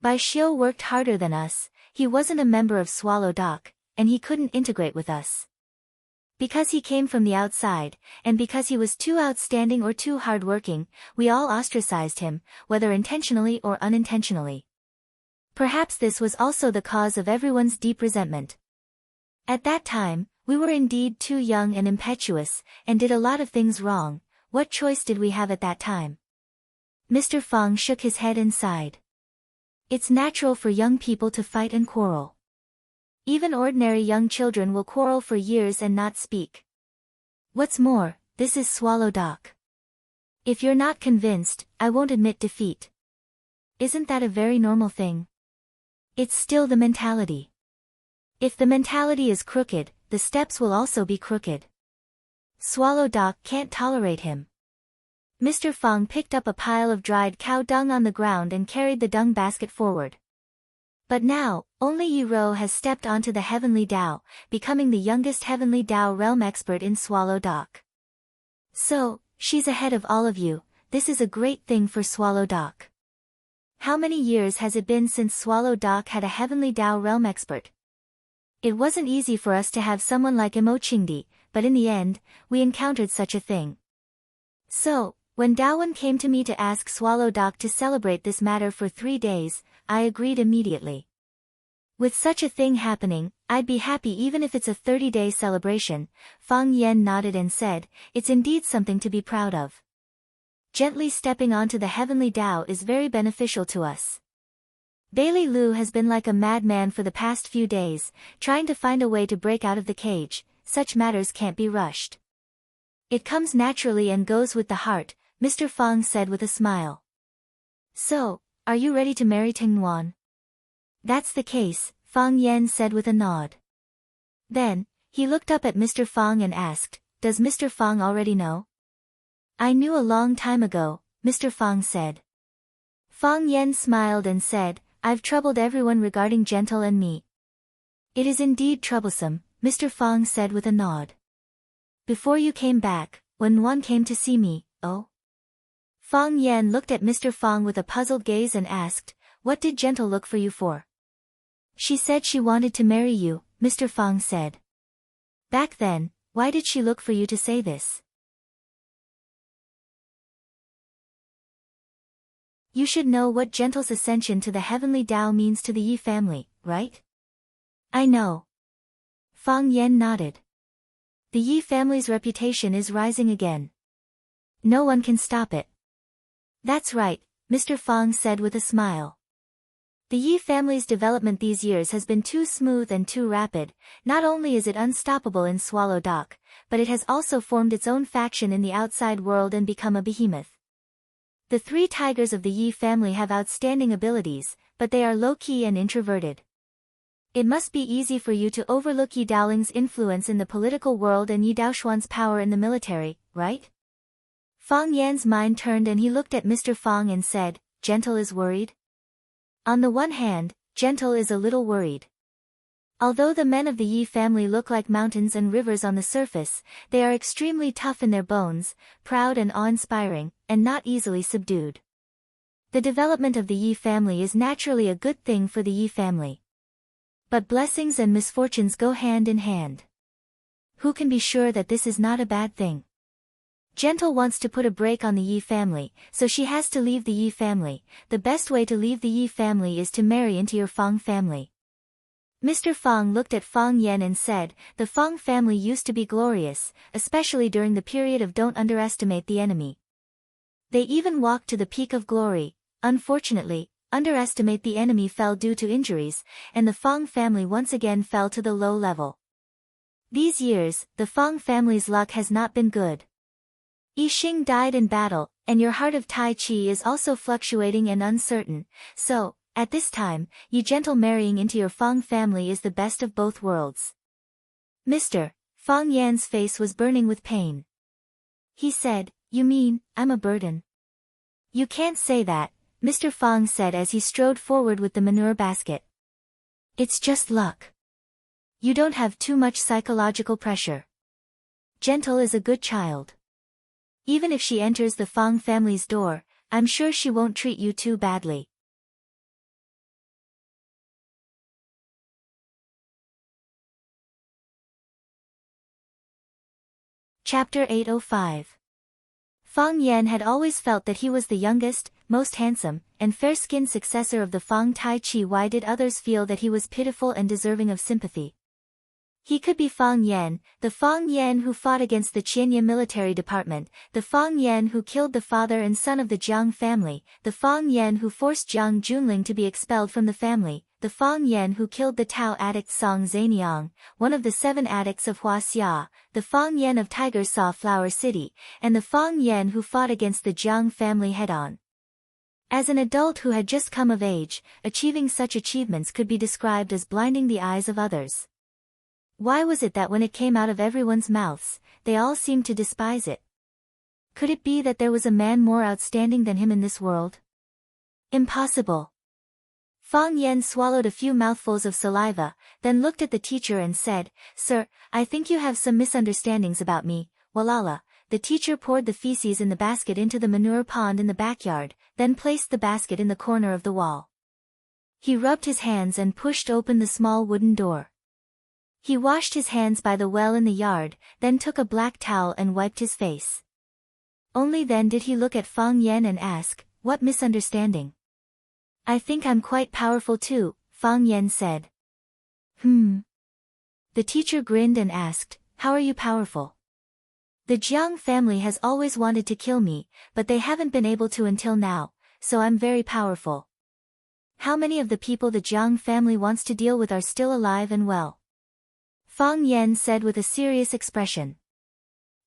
Bai Xiu worked harder than us. He wasn't a member of Swallow Dock, and he couldn't integrate with us. Because he came from the outside, and because he was too outstanding or too hardworking, we all ostracized him, whether intentionally or unintentionally. Perhaps this was also the cause of everyone's deep resentment. At that time, we were indeed too young and impetuous, and did a lot of things wrong. What choice did we have at that time? Mr. Fong shook his head and sighed. It's natural for young people to fight and quarrel. Even ordinary young children will quarrel for years and not speak. What's more, this is Swallow Dock. If you're not convinced, I won't admit defeat. Isn't that a very normal thing? It's still the mentality. If the mentality is crooked, the steps will also be crooked. Swallow Dock can't tolerate him. Mr. Fong picked up a pile of dried cow dung on the ground and carried the dung basket forward. But now, only Yi Ro has stepped onto the Heavenly Dao, becoming the youngest Heavenly Dao realm expert in Swallow Dock. So, she's ahead of all of you. This is a great thing for Swallow Dock. How many years has it been since Swallow Dock had a Heavenly Dao realm expert? It wasn't easy for us to have someone like Imo Qingdi, but in the end, we encountered such a thing. So, when Dawen came to me to ask Swallow Dock to celebrate this matter for 3 days, I agreed immediately. With such a thing happening, I'd be happy even if it's a 30-day celebration. Fong Yen nodded and said, it's indeed something to be proud of. Gently stepping onto the Heavenly Dao is very beneficial to us. Bailey Liu has been like a madman for the past few days, trying to find a way to break out of the cage. Such matters can't be rushed. It comes naturally and goes with the heart, Mr. Fong said with a smile. So, are you ready to marry Ting Yuan? That's the case, Fong Yen said with a nod. Then, he looked up at Mr. Fong and asked, does Mr. Fong already know? I knew a long time ago, Mr. Fong said. Fong Yen smiled and said, I've troubled everyone regarding Gentle and me. It is indeed troublesome, Mr. Fong said with a nod. Before you came back, when Yuan came to see me, oh? Fong Yen looked at Mr. Fong with a puzzled gaze and asked, what did Gentle look for you for? She said she wanted to marry you, Mr. Fong said. Back then, why did she look for you to say this? You should know what Gentle's ascension to the Heavenly Dao means to the Yi family, right? I know. Fong Yen nodded. The Yi family's reputation is rising again. No one can stop it. That's right, Mr. Fong said with a smile. The Yi family's development these years has been too smooth and too rapid. Not only is it unstoppable in Swallow Dock, but it has also formed its own faction in the outside world and become a behemoth. The 3 tigers of the Yi family have outstanding abilities, but they are low-key and introverted. It must be easy for you to overlook Yi Daoling's influence in the political world and Yi Daoshuan's power in the military, right? Fong Yan's mind turned and he looked at Mr. Fong and said, Gentle is worried? On the one hand, Gentle is a little worried. Although the men of the Yi family look like mountains and rivers on the surface, they are extremely tough in their bones, proud and awe-inspiring, and not easily subdued. The development of the Yi family is naturally a good thing for the Yi family. But blessings and misfortunes go hand in hand. Who can be sure that this is not a bad thing? Gentle wants to put a break on the Yi family, so she has to leave the Yi family. The best way to leave the Yi family is to marry into your Fang family. Mr. Fang looked at Fang Yan and said, the Fang family used to be glorious, especially during the period of don't underestimate the enemy. They even walked to the peak of glory. Unfortunately, underestimate the enemy fell due to injuries, and the Fang family once again fell to the low level. These years, the Fang family's luck has not been good. Yi Xing died in battle, and your heart of Tai Chi is also fluctuating and uncertain, so, at this time, Yi Gentle marrying into your Fang family is the best of both worlds. Mr. Fang Yan's face was burning with pain. He said, you mean, I'm a burden? You can't say that, Mr. Fang said as he strode forward with the manure basket. It's just luck. You don't have too much psychological pressure. Gentle is a good child. Even if she enters the Fang family's door, I'm sure she won't treat you too badly. Chapter 805. Fang Yan had always felt that he was the youngest, most handsome, and fair-skinned successor of the Fang Tai Chi. Why did others feel that he was pitiful and deserving of sympathy? He could be Fang Yan, the Fang Yan who fought against the Qianya military department, the Fang Yan who killed the father and son of the Jiang family, the Fang Yan who forced Jiang Junling to be expelled from the family, the Fang Yan who killed the Tao addict Song Zaniang, one of the 7 addicts of Huaxia, the Fang Yan of Tiger Saw Flower City, and the Fang Yan who fought against the Jiang family head-on. As an adult who had just come of age, achieving such achievements could be described as blinding the eyes of others. Why was it that when it came out of everyone's mouths, they all seemed to despise it? Could it be that there was a man more outstanding than him in this world? Impossible. Fang Yan swallowed a few mouthfuls of saliva, then looked at the teacher and said, Sir, I think you have some misunderstandings about me. Walala. The teacher poured the feces in the basket into the manure pond in the backyard, then placed the basket in the corner of the wall. He rubbed his hands and pushed open the small wooden door. He washed his hands by the well in the yard, then took a black towel and wiped his face. Only then did he look at Fang Yan and ask, what misunderstanding? I think I'm quite powerful too, Fang Yan said. The teacher grinned and asked, how are you powerful? The Jiang family has always wanted to kill me, but they haven't been able to until now, so I'm very powerful. How many of the people the Jiang family wants to deal with are still alive and well? Fang Yan said with a serious expression.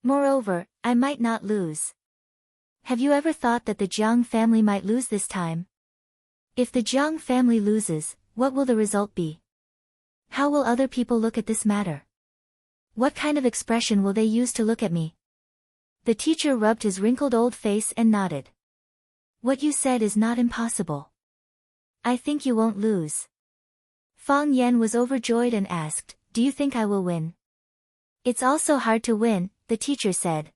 Moreover, I might not lose. Have you ever thought that the Jiang family might lose this time? If the Jiang family loses, what will the result be? How will other people look at this matter? What kind of expression will they use to look at me? The teacher rubbed his wrinkled old face and nodded. What you said is not impossible. I think you won't lose. Fang Yan was overjoyed and asked, do you think I will win? It's also hard to win, the teacher said.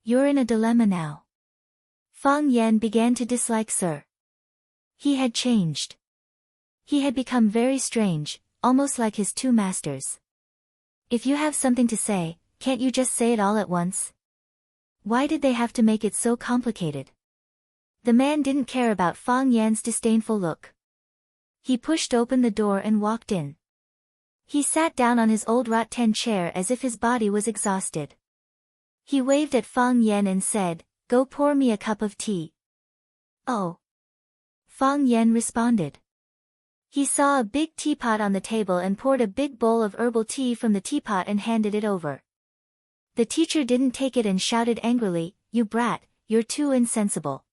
You're in a dilemma now. Fang Yan began to dislike Sir. He had changed. He had become very strange, almost like his 2 masters. If you have something to say, can't you just say it all at once? Why did they have to make it so complicated? The man didn't care about Fang Yan's disdainful look. He pushed open the door and walked in. He sat down on his old rattan chair as if his body was exhausted. He waved at Fang Yan and said, go pour me a cup of tea. Oh. Fang Yan responded. He saw a big teapot on the table and poured a big bowl of herbal tea from the teapot and handed it over. The teacher didn't take it and shouted angrily, you brat, you're too insensible.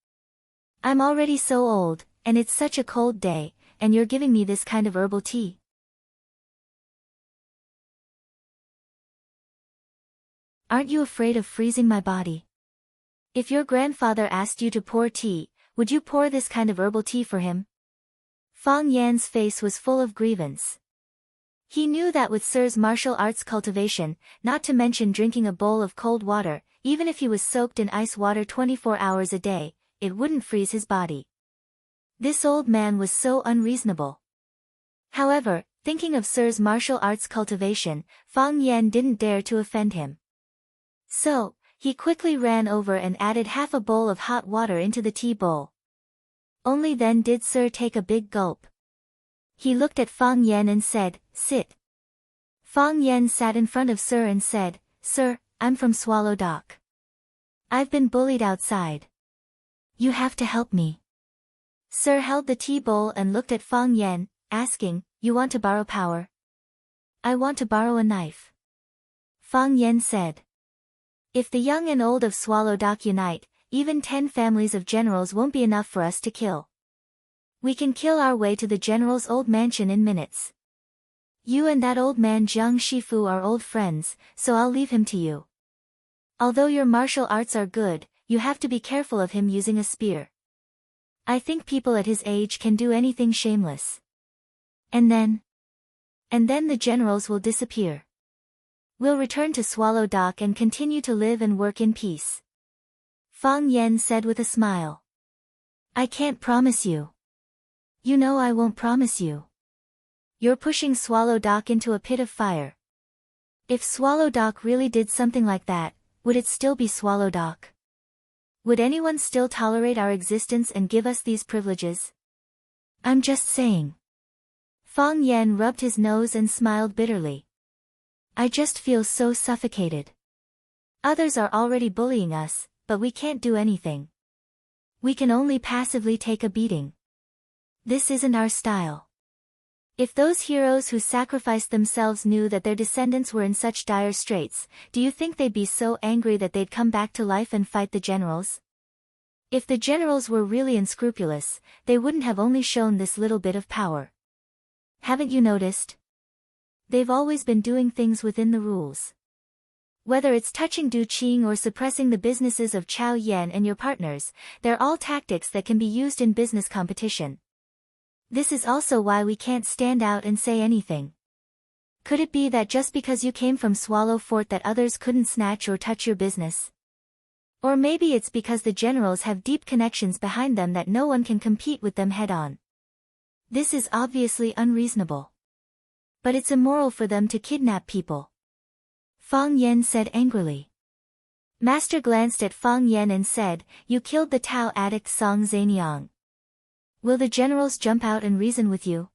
I'm already so old, and it's such a cold day, and you're giving me this kind of herbal tea. Aren't you afraid of freezing my body? If your grandfather asked you to pour tea, would you pour this kind of herbal tea for him? Fang Yan's face was full of grievance. He knew that with Sir's martial arts cultivation, not to mention drinking a bowl of cold water, even if he was soaked in ice water 24 hours a day, it wouldn't freeze his body. This old man was so unreasonable. However, thinking of Sir's martial arts cultivation, Fang Yan didn't dare to offend him. So, he quickly ran over and added half a bowl of hot water into the tea bowl. Only then did Sir take a big gulp. He looked at Fang Yan and said, "Sit." Fang Yan sat in front of Sir and said, "Sir, I'm from Swallow Dock. I've been bullied outside. You have to help me." Sir held the tea bowl and looked at Fang Yan, asking, "You want to borrow power?" "I want to borrow a knife," Fang Yan said. "If the young and old of Swallow Dock unite, even 10 families of generals won't be enough for us to kill. We can kill our way to the general's old mansion in minutes. You and that old man Jiang Shifu are old friends, so I'll leave him to you. Although your martial arts are good, you have to be careful of him using a spear. I think people at his age can do anything shameless. And then the generals will disappear. We'll return to Swallow Dock and continue to live and work in peace." Fang Yan said with a smile. "I can't promise you. You know I won't promise you. You're pushing Swallow Dock into a pit of fire. If Swallow Dock really did something like that, would it still be Swallow Dock? Would anyone still tolerate our existence and give us these privileges? I'm just saying." Fang Yan rubbed his nose and smiled bitterly. "I just feel so suffocated. Others are already bullying us, but we can't do anything. We can only passively take a beating. This isn't our style. If those heroes who sacrificed themselves knew that their descendants were in such dire straits, do you think they'd be so angry that they'd come back to life and fight the generals? If the generals were really unscrupulous, they wouldn't have only shown this little bit of power. Haven't you noticed? They've always been doing things within the rules. Whether it's touching Du Qing or suppressing the businesses of Chao Yan and your partners, they're all tactics that can be used in business competition. This is also why we can't stand out and say anything. Could it be that just because you came from Swallow Fort that others couldn't snatch or touch your business? Or maybe it's because the generals have deep connections behind them that no one can compete with them head-on. This is obviously unreasonable. But it's immoral for them to kidnap people," Fang Yan said angrily. Master glanced at Fang Yan and said, "You killed the Tao addict Song Zaniang. Will the generals jump out and reason with you?"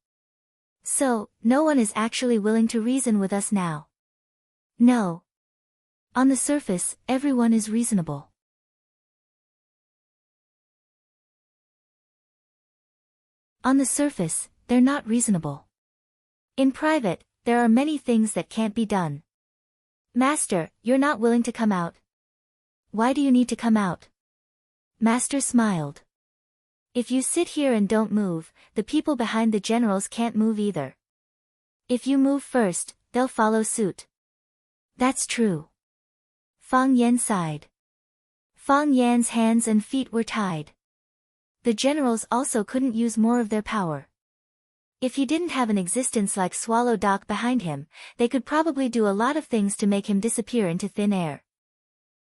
"So, no one is actually willing to reason with us now?" "No. On the surface, everyone is reasonable. On the surface, they're not reasonable. In private, there are many things that can't be done." "Master, you're not willing to come out. Why do you need to come out?" Master smiled. "If you sit here and don't move, the people behind the generals can't move either. If you move first, they'll follow suit." "That's true." Fang Yan sighed. Fang Yan's hands and feet were tied. The generals also couldn't use more of their power. If he didn't have an existence like Swallow Dock behind him, they could probably do a lot of things to make him disappear into thin air.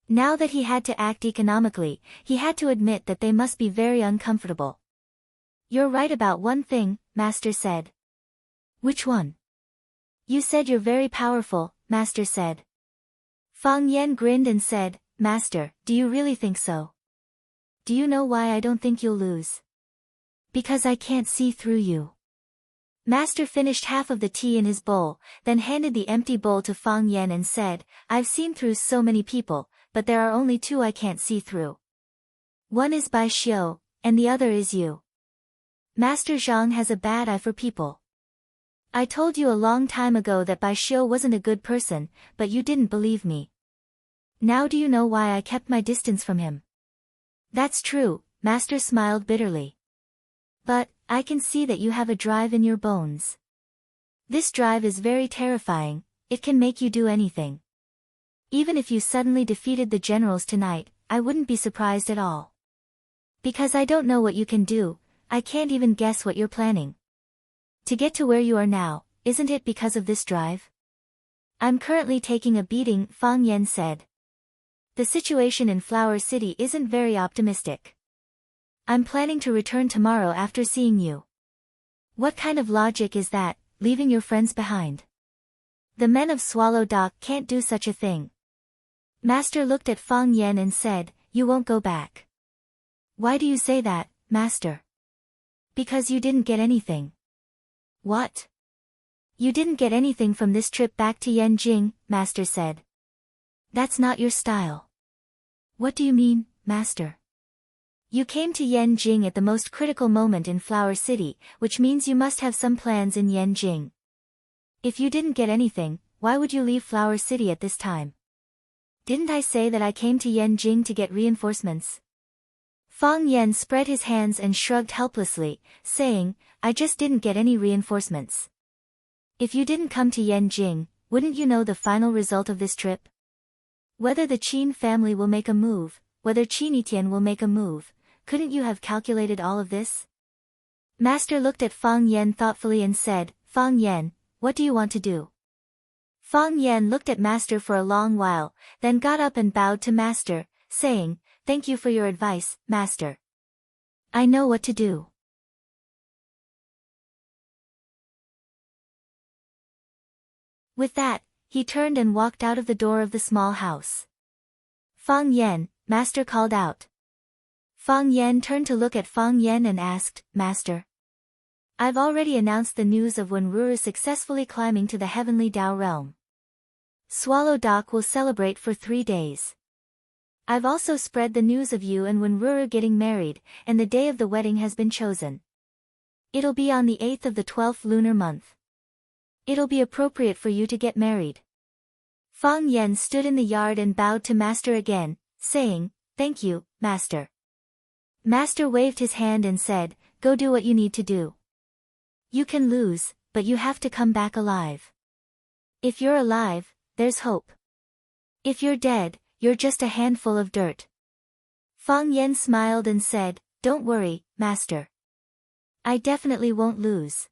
Now that he had to act economically, he had to admit that they must be very uncomfortable. "You're right about one thing," Master said. "Which one?" "You said you're very powerful," Master said. Fang Yan grinned and said, "Master, do you really think so? Do you know why I don't think you'll lose? Because I can't see through you." Master finished half of the tea in his bowl, then handed the empty bowl to Fang Yan and said, "I've seen through so many people, but there are only 2 I can't see through. One is Bai Xiu, and the other is you. Master Zhang has a bad eye for people. I told you a long time ago that Bai Xiu wasn't a good person, but you didn't believe me. Now do you know why I kept my distance from him?" "That's true," Master smiled bitterly. "But, I can see that you have a drive in your bones. This drive is very terrifying, it can make you do anything. Even if you suddenly defeated the generals tonight, I wouldn't be surprised at all. Because I don't know what you can do, I can't even guess what you're planning. To get to where you are now, isn't it because of this drive? I'm currently taking a beating, Fang Yan said. The situation in Flower City isn't very optimistic. I'm planning to return tomorrow after seeing you. What kind of logic is that, leaving your friends behind? The men of Swallow Dock can't do such a thing. Master looked at Fang Yan and said, you won't go back. Why do you say that, Master? Because you didn't get anything. What? You didn't get anything from this trip back to Yanjing, Master said. That's not your style. What do you mean, Master? You came to Yanjing at the most critical moment in Flower City, which means you must have some plans in Yanjing. If you didn't get anything, why would you leave Flower City at this time? Didn't I say that I came to Yanjing to get reinforcements? Fang Yan spread his hands and shrugged helplessly, saying, I just didn't get any reinforcements. If you didn't come to Yanjing, wouldn't you know the final result of this trip? Whether the Qin family will make a move, whether Qin Etienne will make a move, couldn't you have calculated all of this? Master looked at Fang Yan thoughtfully and said, Fang Yan, what do you want to do? Fang Yan looked at Master for a long while, then got up and bowed to Master, saying, Thank you for your advice, Master. I know what to do. With that, he turned and walked out of the door of the small house. Fang Yan, Master called out. Fang Yan turned to look at Fang Yan and asked, Master. I've already announced the news of Wenru successfully climbing to the heavenly Dao realm. Swallow Dock will celebrate for 3 days. I've also spread the news of you and Wenru getting married, and the day of the wedding has been chosen. It'll be on the 8th of the 12th lunar month. It'll be appropriate for you to get married. Fang Yan stood in the yard and bowed to Master again, saying, Thank you, Master. Master waved his hand and said, Go do what you need to do. You can lose, but you have to come back alive. If you're alive, there's hope. If you're dead, you're just a handful of dirt. Fang Yan smiled and said, Don't worry, Master. I definitely won't lose.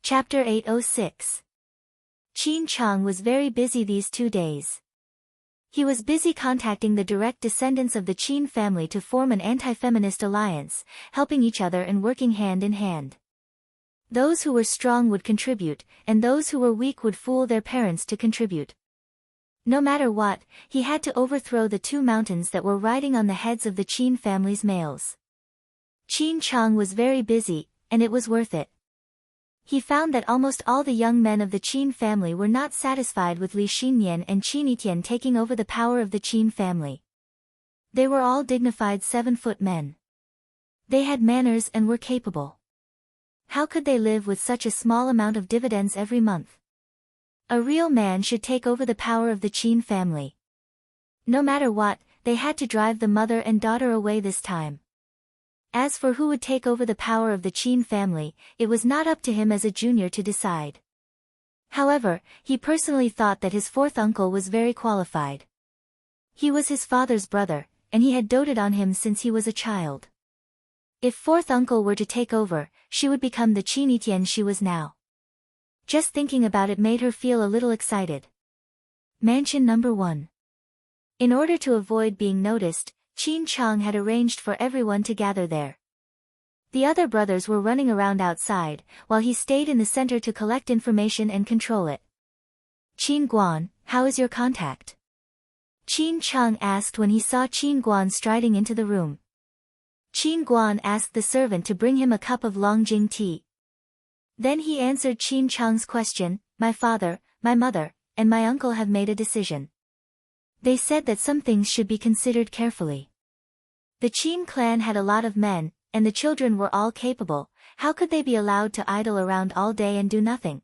Chapter 806. Qin Chang was very busy these 2 days. He was busy contacting the direct descendants of the Qin family to form an anti-feminist alliance, helping each other and working hand in hand. Those who were strong would contribute, and those who were weak would fool their parents to contribute. No matter what, he had to overthrow the 2 mountains that were riding on the heads of the Qin family's males. Qin Chang was very busy, and it was worth it. He found that almost all the young men of the Qin family were not satisfied with Li Xinyan and Qin Etienne taking over the power of the Qin family. They were all dignified 7-foot men. They had manners and were capable. How could they live with such a small amount of dividends every month? A real man should take over the power of the Qin family. No matter what, they had to drive the mother and daughter away this time. As for who would take over the power of the Qin family, it was not up to him as a junior to decide. However, he personally thought that his 4th uncle was very qualified. He was his father's brother, and he had doted on him since he was a child. If 4th uncle were to take over, she would become the Qin Etienne she was now. Just thinking about it made her feel a little excited. Mansion number 1. In order to avoid being noticed, Qin Chang had arranged for everyone to gather there. The other brothers were running around outside, while he stayed in the center to collect information and control it. Qin Guan, how is your contact? Qin Chang asked when he saw Qin Guan striding into the room. Qin Guan asked the servant to bring him a cup of Longjing tea. Then he answered Qin Chang's question, My father, my mother, and my uncle have made a decision. They said that some things should be considered carefully. The Qin clan had a lot of men, and the children were all capable. How could they be allowed to idle around all day and do nothing?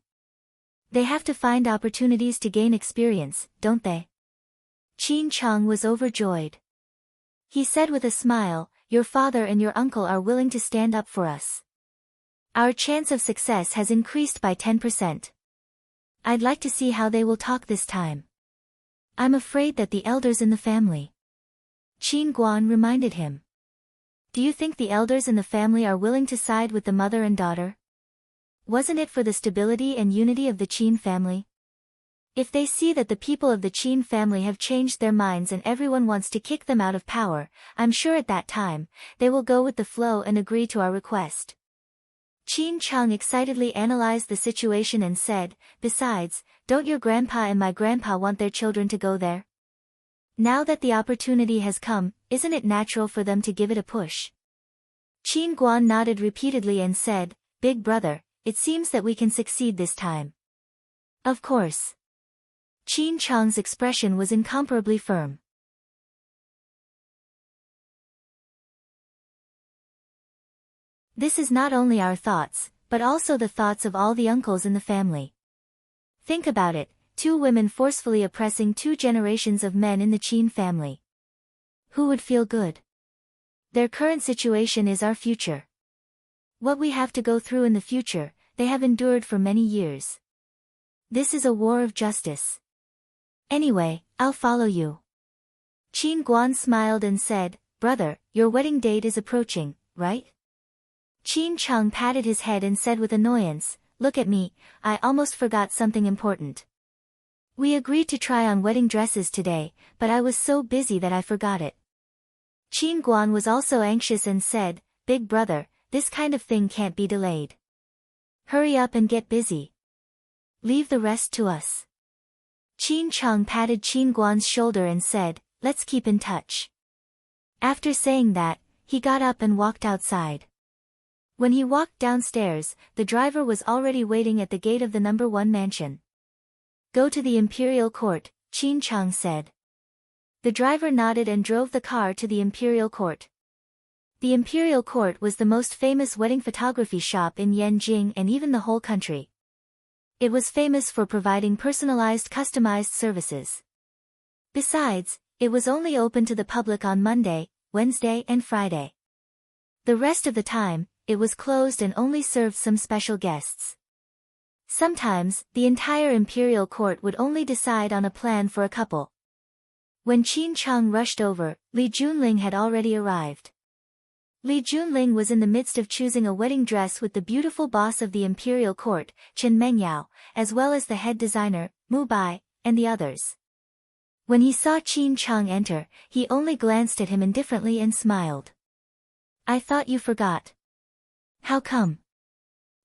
They have to find opportunities to gain experience, don't they? Qin Chang was overjoyed. He said with a smile, Your father and your uncle are willing to stand up for us. Our chance of success has increased by 10%. I'd like to see how they will talk this time. I'm afraid that the elders in the family. Qin Guan reminded him. Do you think the elders in the family are willing to side with the mother and daughter? Wasn't it for the stability and unity of the Qin family? If they see that the people of the Qin family have changed their minds and everyone wants to kick them out of power, I'm sure at that time, they will go with the flow and agree to our request. Qin Cheng excitedly analyzed the situation and said, besides, don't your grandpa and my grandpa want their children to go there? Now that the opportunity has come, isn't it natural for them to give it a push? Qin Guan nodded repeatedly and said, Big brother, it seems that we can succeed this time. Of course. Qin Cheng's expression was incomparably firm. This is not only our thoughts, but also the thoughts of all the uncles in the family. Think about it, 2 women forcefully oppressing 2 generations of men in the Qin family. Who would feel good? Their current situation is our future. What we have to go through in the future, they have endured for many years. This is a war of justice. Anyway, I'll follow you. Qin Guan smiled and said, brother, your wedding date is approaching, right? Qin Cheng patted his head and said with annoyance, look at me, I almost forgot something important. We agreed to try on wedding dresses today, but I was so busy that I forgot it. Qin Guan was also anxious and said, Big brother, this kind of thing can't be delayed. Hurry up and get busy. Leave the rest to us. Qin Cheng patted Qin Guan's shoulder and said, let's keep in touch. After saying that, he got up and walked outside. When he walked downstairs, the driver was already waiting at the gate of the No. 1 mansion. Go to the imperial court, Qin Cheng said. The driver nodded and drove the car to the imperial court. The imperial court was the most famous wedding photography shop in Yanjing and even the whole country. It was famous for providing personalized customized services. Besides, it was only open to the public on Monday, Wednesday and Friday. The rest of the time, it was closed and only served some special guests. Sometimes, the entire imperial court would only decide on a plan for a couple. When Qin Cheng rushed over, Li Junling had already arrived. Li Junling was in the midst of choosing a wedding dress with the beautiful boss of the imperial court, Chen Mengyao, as well as the head designer, Mu Bai, and the others. When he saw Qin Cheng enter, he only glanced at him indifferently and smiled. I thought you forgot. How come?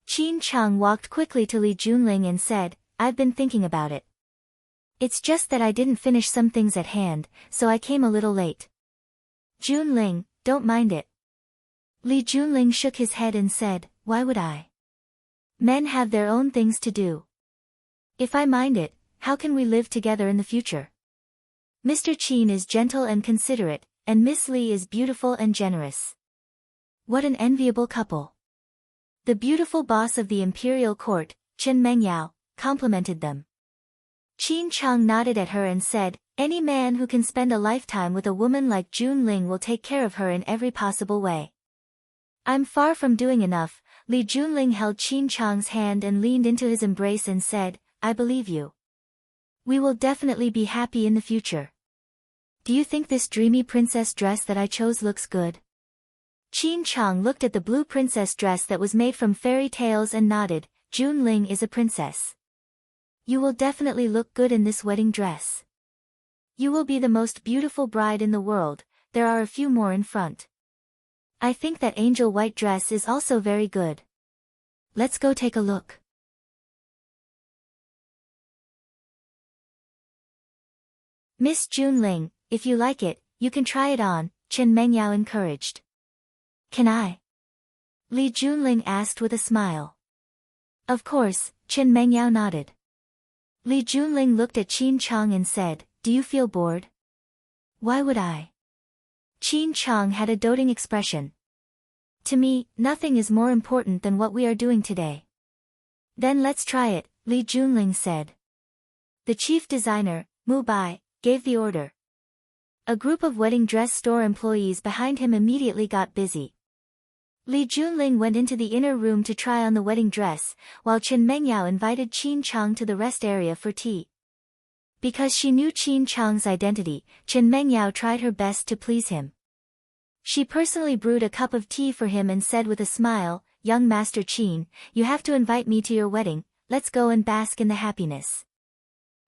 Qin Cheng walked quickly to Li Junling and said, I've been thinking about it. It's just that I didn't finish some things at hand, so I came a little late. Junling, don't mind it. Li Junling shook his head and said, why would I? Men have their own things to do. If I mind it, how can we live together in the future? Mr. Qin is gentle and considerate, and Miss Li is beautiful and generous. What an enviable couple. The beautiful boss of the imperial court, Chen Mengyao, complimented them. Qin Cheng nodded at her and said, any man who can spend a lifetime with a woman like Junling will take care of her in every possible way. I'm far from doing enough. Li Junling held Qin Cheng's hand and leaned into his embrace and said, I believe you. We will definitely be happy in the future. Do you think this dreamy princess dress that I chose looks good? Qin Cheng looked at the blue princess dress that was made from fairy tales and nodded, Junling is a princess. You will definitely look good in this wedding dress. You will be the most beautiful bride in the world, there are a few more in front. I think that angel white dress is also very good. Let's go take a look. Miss Junling, if you like it, you can try it on, Chen Mengyao encouraged. Can I? Li Junling asked with a smile. Of course, Chen Mengyao nodded. Li Junling looked at Qin Cheng and said, do you feel bored? Why would I? Qin Cheng had a doting expression. To me, nothing is more important than what we are doing today. Then let's try it, Li Junling said. The chief designer, Mu Bai, gave the order. A group of wedding dress store employees behind him immediately got busy. Li Junling went into the inner room to try on the wedding dress, while Chen Mengyao invited Qin Cheng to the rest area for tea. Because she knew Qin Chang's identity, Chen Mengyao tried her best to please him. She personally brewed a cup of tea for him and said with a smile, "Young Master Qin, you have to invite me to your wedding, let's go and bask in the happiness."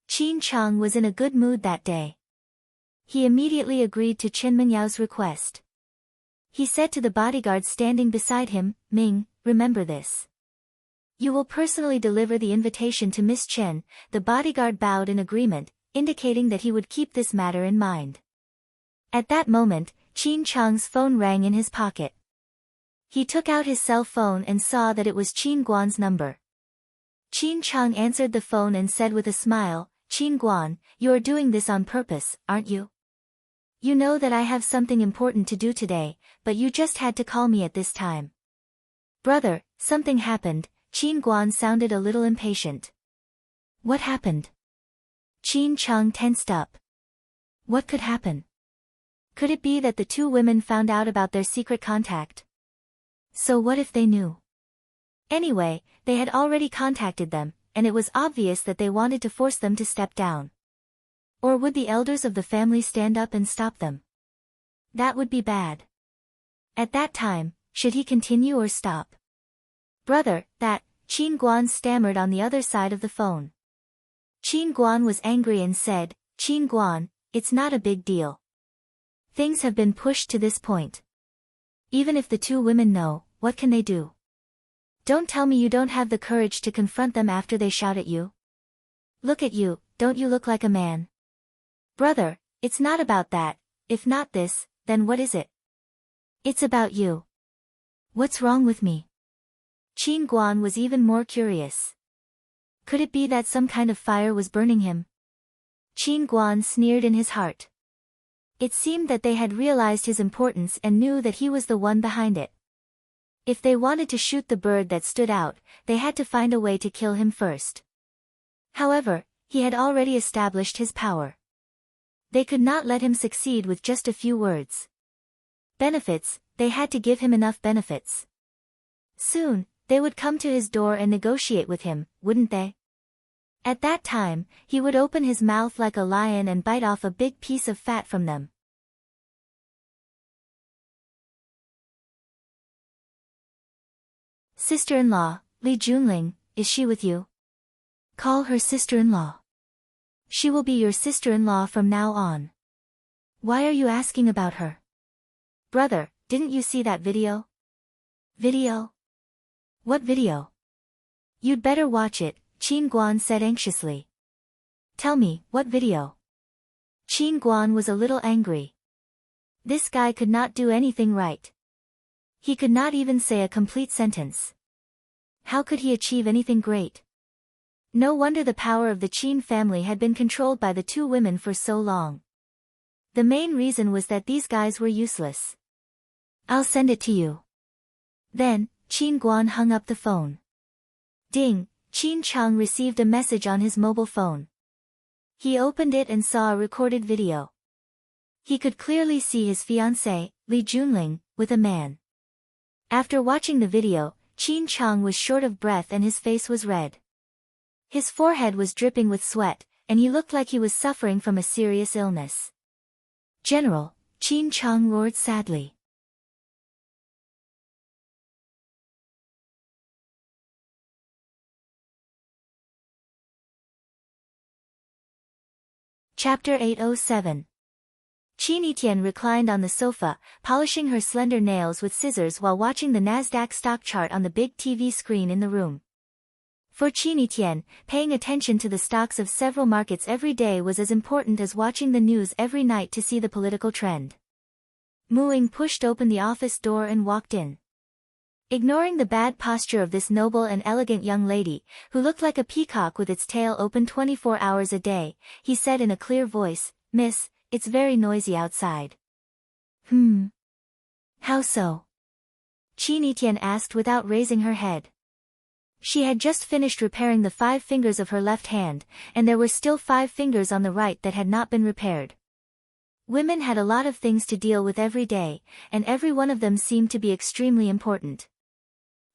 Qin Chang was in a good mood that day. He immediately agreed to Chen Mengyao's request. He said to the bodyguard standing beside him, "Ming, remember this. You will personally deliver the invitation to Miss Chen." The bodyguard bowed in agreement, indicating that he would keep this matter in mind. At that moment, Qin Chang's phone rang in his pocket. He took out his cell phone and saw that it was Qin Guan's number. Qin Chang answered the phone and said with a smile, "Qin Guan, you are doing this on purpose, aren't you? You know that I have something important to do today, but you just had to call me at this time." "Brother, something happened." Qin Guan sounded a little impatient. "What happened?" Qin Chang tensed up. What could happen? Could it be that the two women found out about their secret contact? So what if they knew? Anyway, they had already contacted them, and it was obvious that they wanted to force them to step down. Or would the elders of the family stand up and stop them? That would be bad. At that time, should he continue or stop? "Brother, that," Qin Guan stammered on the other side of the phone. Qin Guan was angry and said, "Qin Guan, it's not a big deal. Things have been pushed to this point. Even if the two women know, what can they do? Don't tell me you don't have the courage to confront them after they shout at you. Look at you, don't you look like a man?" "Brother, it's not about that. If not this, then what is it?" "It's about you." "What's wrong with me?" Qin Guan was even more curious. Could it be that some kind of fire was burning him? Qin Guan sneered in his heart. It seemed that they had realized his importance and knew that he was the one behind it. If they wanted to shoot the bird that stood out, they had to find a way to kill him first. However, he had already established his power. They could not let him succeed with just a few words. Benefits, they had to give him enough benefits. Soon, they would come to his door and negotiate with him, wouldn't they? At that time, he would open his mouth like a lion and bite off a big piece of fat from them. "Sister-in-law, Li Junling, is she with you?" "Call her sister-in-law. She will be your sister-in-law from now on." "Why are you asking about her?" "Brother, didn't you see that video?" "Video? What video?" "You'd better watch it," Qin Guan said anxiously. "Tell me, what video?" Qin Guan was a little angry. This guy could not do anything right. He could not even say a complete sentence. How could he achieve anything great? No wonder the power of the Qin family had been controlled by the two women for so long. The main reason was that these guys were useless. "I'll send it to you." Then, Qin Guan hung up the phone. Ding, Qin Chang received a message on his mobile phone. He opened it and saw a recorded video. He could clearly see his fiancée, Li Junling, with a man. After watching the video, Qin Chang was short of breath and his face was red. His forehead was dripping with sweat, and he looked like he was suffering from a serious illness. "General," Qin Chang roared sadly. Chapter 807. Qin Etienne reclined on the sofa, polishing her slender nails with scissors while watching the Nasdaq stock chart on the big TV screen in the room. For Qin Etienne, paying attention to the stocks of several markets every day was as important as watching the news every night to see the political trend. Mu Ying pushed open the office door and walked in. Ignoring the bad posture of this noble and elegant young lady, who looked like a peacock with its tail open 24 hours a day, he said in a clear voice, "Miss, it's very noisy outside." How so?" Qin Etienne asked without raising her head. She had just finished repairing the 5 fingers of her left hand, and there were still 5 fingers on the right that had not been repaired. Women had a lot of things to deal with every day, and every one of them seemed to be extremely important.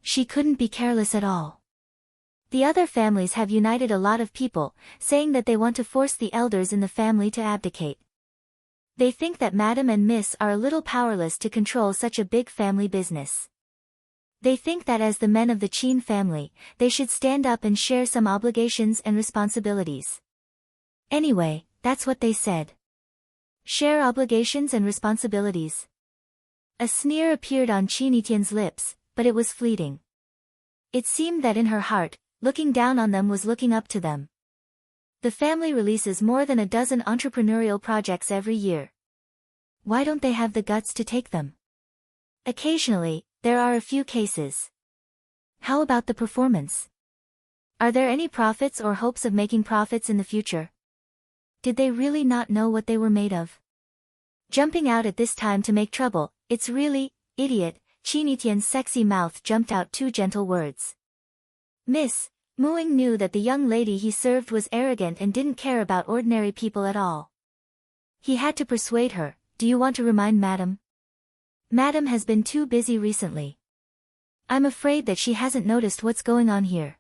She couldn't be careless at all. The other families have united a lot of people, saying that they want to force the elders in the family to abdicate. They think that Madam and Miss are a little powerless to control such a big family business. They think that as the men of the Qin family, they should stand up and share some obligations and responsibilities. Anyway, that's what they said. Share obligations and responsibilities. A sneer appeared on Qinitian's lips, but it was fleeting. It seemed that in her heart, looking down on them was looking up to them. The family releases more than a dozen entrepreneurial projects every year. Why don't they have the guts to take them? Occasionally, there are a few cases. How about the performance? Are there any profits or hopes of making profits in the future? Did they really not know what they were made of? Jumping out at this time to make trouble, it's really, idiot. Qinitian's sexy mouth jumped out two gentle words. Miss Muing knew that the young lady he served was arrogant and didn't care about ordinary people at all. He had to persuade her, do you want to remind Madam? Madam has been too busy recently. I'm afraid that she hasn't noticed what's going on here.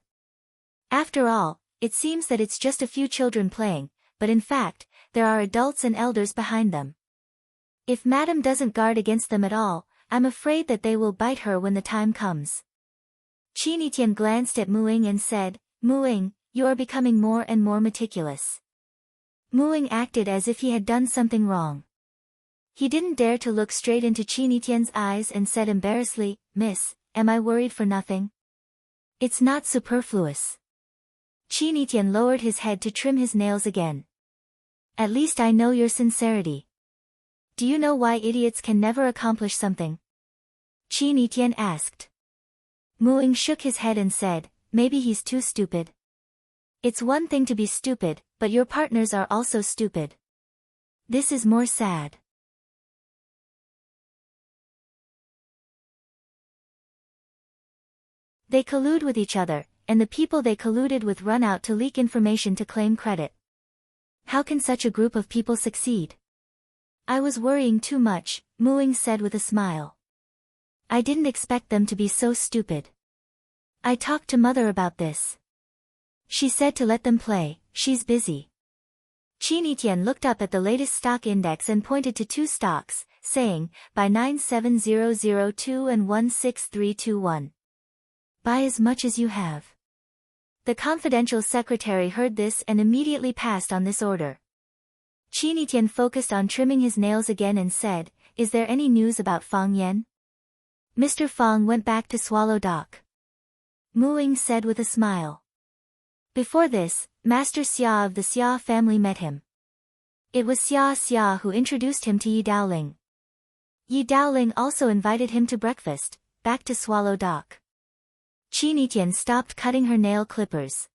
After all, it seems that it's just a few children playing, but in fact, there are adults and elders behind them. If Madam doesn't guard against them at all, I'm afraid that they will bite her when the time comes. Qinitian glanced at Muing and said, Muing, you are becoming more and more meticulous. Muing acted as if he had done something wrong. He didn't dare to look straight into Qinitian's eyes and said embarrassedly, Miss, am I worried for nothing? It's not superfluous. Qinitian lowered his head to trim his nails again. At least I know your sincerity. Do you know why idiots can never accomplish something? Qinitian asked. Muing shook his head and said, maybe he's too stupid. It's one thing to be stupid, but your partners are also stupid. This is more sad. They collude with each other, and the people they colluded with run out to leak information to claim credit. How can such a group of people succeed? I was worrying too much, Muing said with a smile. I didn't expect them to be so stupid. I talked to Mother about this. She said to let them play, she's busy. Qinitian looked up at the latest stock index and pointed to two stocks, saying, buy 97002 and 16321. Buy as much as you have. The confidential secretary heard this and immediately passed on this order. Qinitian focused on trimming his nails again and said, is there any news about Fang Yan? Mr. Fang went back to Swallow Dock. Muing said with a smile. Before this, Master Xia of the Xia family met him. It was Xia who introduced him to Yi Daoling. Yi Daoling also invited him to breakfast, back to Swallow Dock. Qinitian stopped cutting her nail clippers.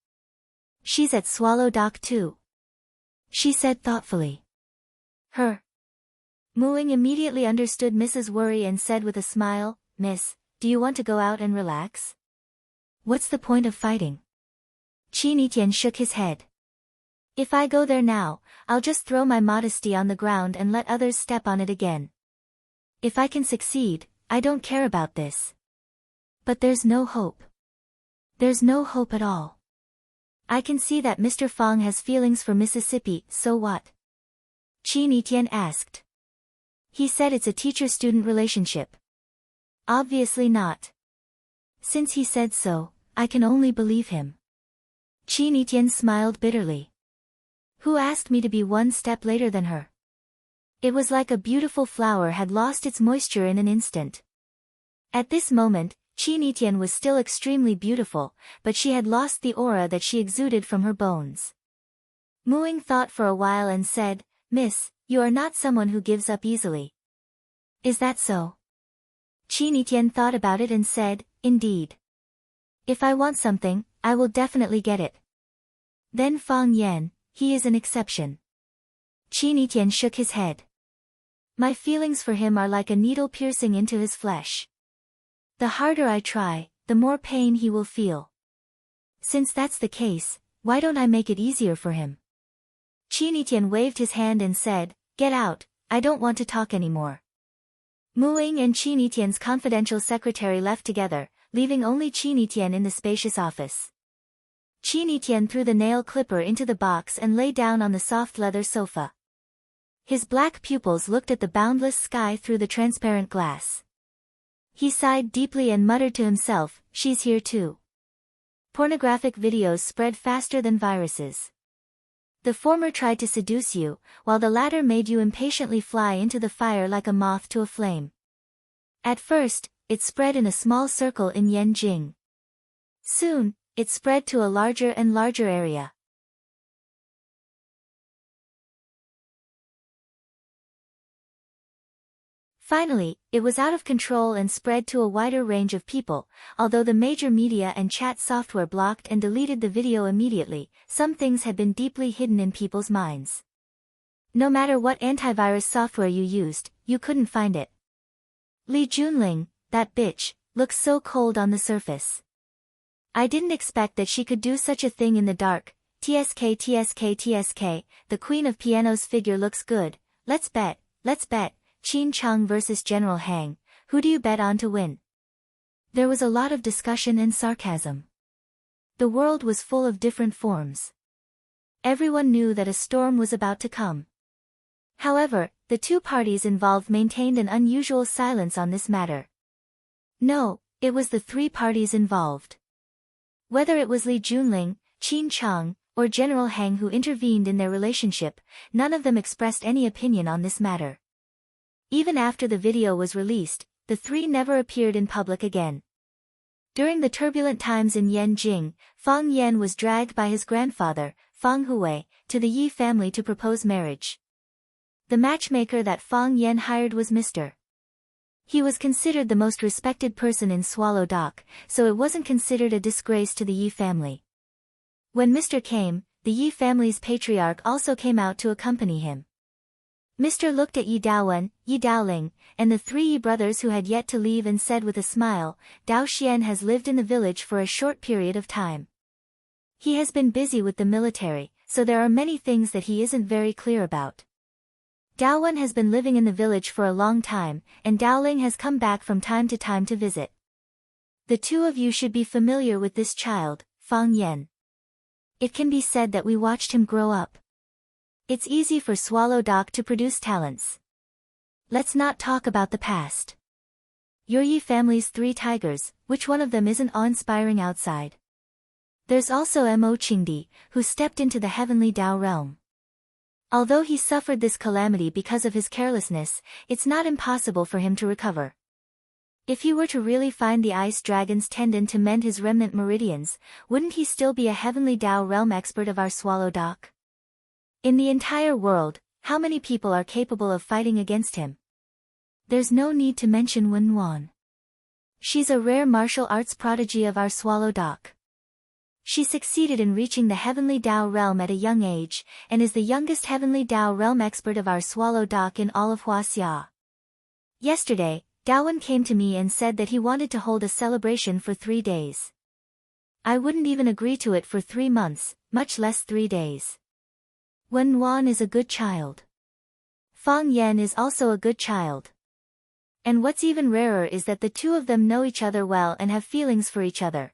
She's at Swallow Dock too. She said thoughtfully. Her. Muing immediately understood Mrs. Worry and said with a smile, Miss, do you want to go out and relax? What's the point of fighting? Qinitian shook his head. If I go there now, I'll just throw my modesty on the ground and let others step on it again. If I can succeed, I don't care about this. But there's no hope. There's no hope at all. I can see that Mr. Fang has feelings for Mississippi, so what? Qinitian asked. He said it's a teacher-student relationship. Obviously not. Since he said so, I can only believe him. Qinitian smiled bitterly. Who asked me to be one step later than her? It was like a beautiful flower had lost its moisture in an instant. At this moment, Qinitian was still extremely beautiful, but she had lost the aura that she exuded from her bones. Muing thought for a while and said, Miss, you are not someone who gives up easily. Is that so? Qinitian thought about it and said, indeed. If I want something, I will definitely get it. Then Fang Yan, he is an exception. Qinitian shook his head. My feelings for him are like a needle piercing into his flesh. The harder I try, the more pain he will feel. Since that's the case, why don't I make it easier for him? Qinitian waved his hand and said, get out, I don't want to talk anymore. Muing and Qinitian's confidential secretary left together, leaving only Qinitian in the spacious office. Qin Yitian threw the nail clipper into the box and lay down on the soft leather sofa. His black pupils looked at the boundless sky through the transparent glass. He sighed deeply and muttered to himself, "She's here too." Pornographic videos spread faster than viruses. The former tried to seduce you, while the latter made you impatiently fly into the fire like a moth to a flame. At first, it spread in a small circle in Yanjing. Soon, it spread to a larger and larger area. Finally, it was out of control and spread to a wider range of people. Although the major media and chat software blocked and deleted the video immediately, some things had been deeply hidden in people's minds. No matter what antivirus software you used, you couldn't find it. Li Junling, that bitch, looks so cold on the surface. I didn't expect that she could do such a thing in the dark. TSK TSK TSK, the Queen of Piano's figure looks good. Let's bet. Qin Cheng versus General Hang, who do you bet on to win? There was a lot of discussion and sarcasm. The world was full of different forms. Everyone knew that a storm was about to come. However, the two parties involved maintained an unusual silence on this matter. No, it was the three parties involved. Whether it was Li Junling, Qin Cheng, or General Hang who intervened in their relationship, none of them expressed any opinion on this matter. Even after the video was released, the three never appeared in public again. During the turbulent times in Yanjing, Fang Yan was dragged by his grandfather, Fang Hui, to the Yi family to propose marriage. The matchmaker that Fang Yan hired was Mr. He was considered the most respected person in Swallow Dock, so it wasn't considered a disgrace to the Yi family. When Mr. came, the Yi family's patriarch also came out to accompany him. Mr. looked at Yi Daowen, Yi Daoling, and the three Yi brothers who had yet to leave and said with a smile, "Dao Xian has lived in the village for a short period of time. He has been busy with the military, so there are many things that he isn't very clear about. Daowen has been living in the village for a long time, and Daoling has come back from time to visit. The two of you should be familiar with this child, Fang Yan. It can be said that we watched him grow up. It's easy for Swallow Dock to produce talents. Let's not talk about the past. Your Yi family's three tigers, which one of them isn't awe-inspiring outside? There's also Mo Qingdi, who stepped into the heavenly Dao realm. Although he suffered this calamity because of his carelessness, it's not impossible for him to recover. If he were to really find the ice dragon's tendon to mend his remnant meridians, wouldn't he still be a heavenly Dao realm expert of our Swallow Dock? In the entire world, how many people are capable of fighting against him? There's no need to mention Wen Wan. She's a rare martial arts prodigy of our Swallow Dock. She succeeded in reaching the heavenly Dao realm at a young age, and is the youngest heavenly Dao realm expert of our Swallow Dock in all of Huaxia. Yesterday, Daowen came to me and said that he wanted to hold a celebration for 3 days. I wouldn't even agree to it for 3 months, much less 3 days. Wen Wan is a good child. Fang Yan is also a good child. And what's even rarer is that the two of them know each other well and have feelings for each other.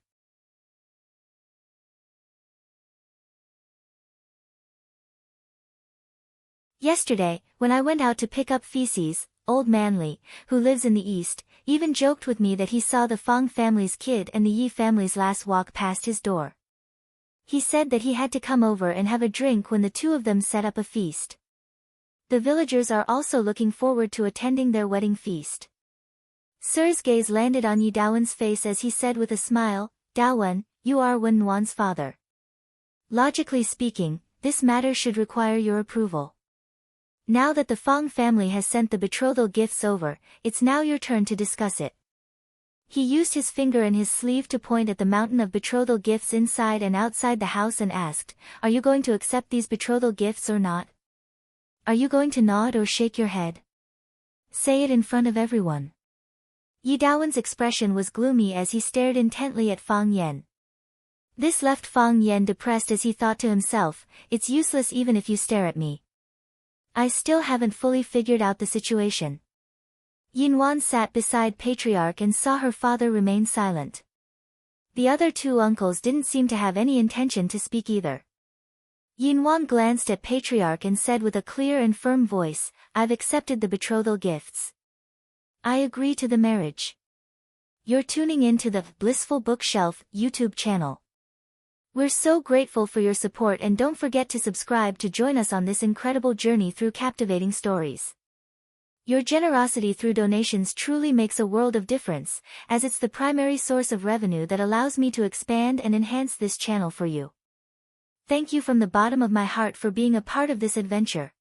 Yesterday, when I went out to pick up feces, old Manly, who lives in the east, even joked with me that he saw the Fang family's kid and the Yi family's last walk past his door. He said that he had to come over and have a drink when the two of them set up a feast. The villagers are also looking forward to attending their wedding feast. Sir's gaze landed on Yi Daowen's face as he said with a smile, "Daowen, you are Wen Wan's father. Logically speaking, this matter should require your approval. Now that the Fang family has sent the betrothal gifts over, it's now your turn to discuss it." He used his finger in his sleeve to point at the mountain of betrothal gifts inside and outside the house and asked, "Are you going to accept these betrothal gifts or not? Are you going to nod or shake your head? Say it in front of everyone." Yi Daowen's expression was gloomy as he stared intently at Fang Yan. This left Fang Yan depressed as he thought to himself, "It's useless even if you stare at me. I still haven't fully figured out the situation." Yin Wan sat beside Patriarch and saw her father remain silent. The other two uncles didn't seem to have any intention to speak either. Yinhuang glanced at Patriarch and said with a clear and firm voice, "I've accepted the betrothal gifts. I agree to the marriage." You're tuning in to the Blissful Bookshelf YouTube channel. We're so grateful for your support, and don't forget to subscribe to join us on this incredible journey through captivating stories. Your generosity through donations truly makes a world of difference, as it's the primary source of revenue that allows me to expand and enhance this channel for you. Thank you from the bottom of my heart for being a part of this adventure.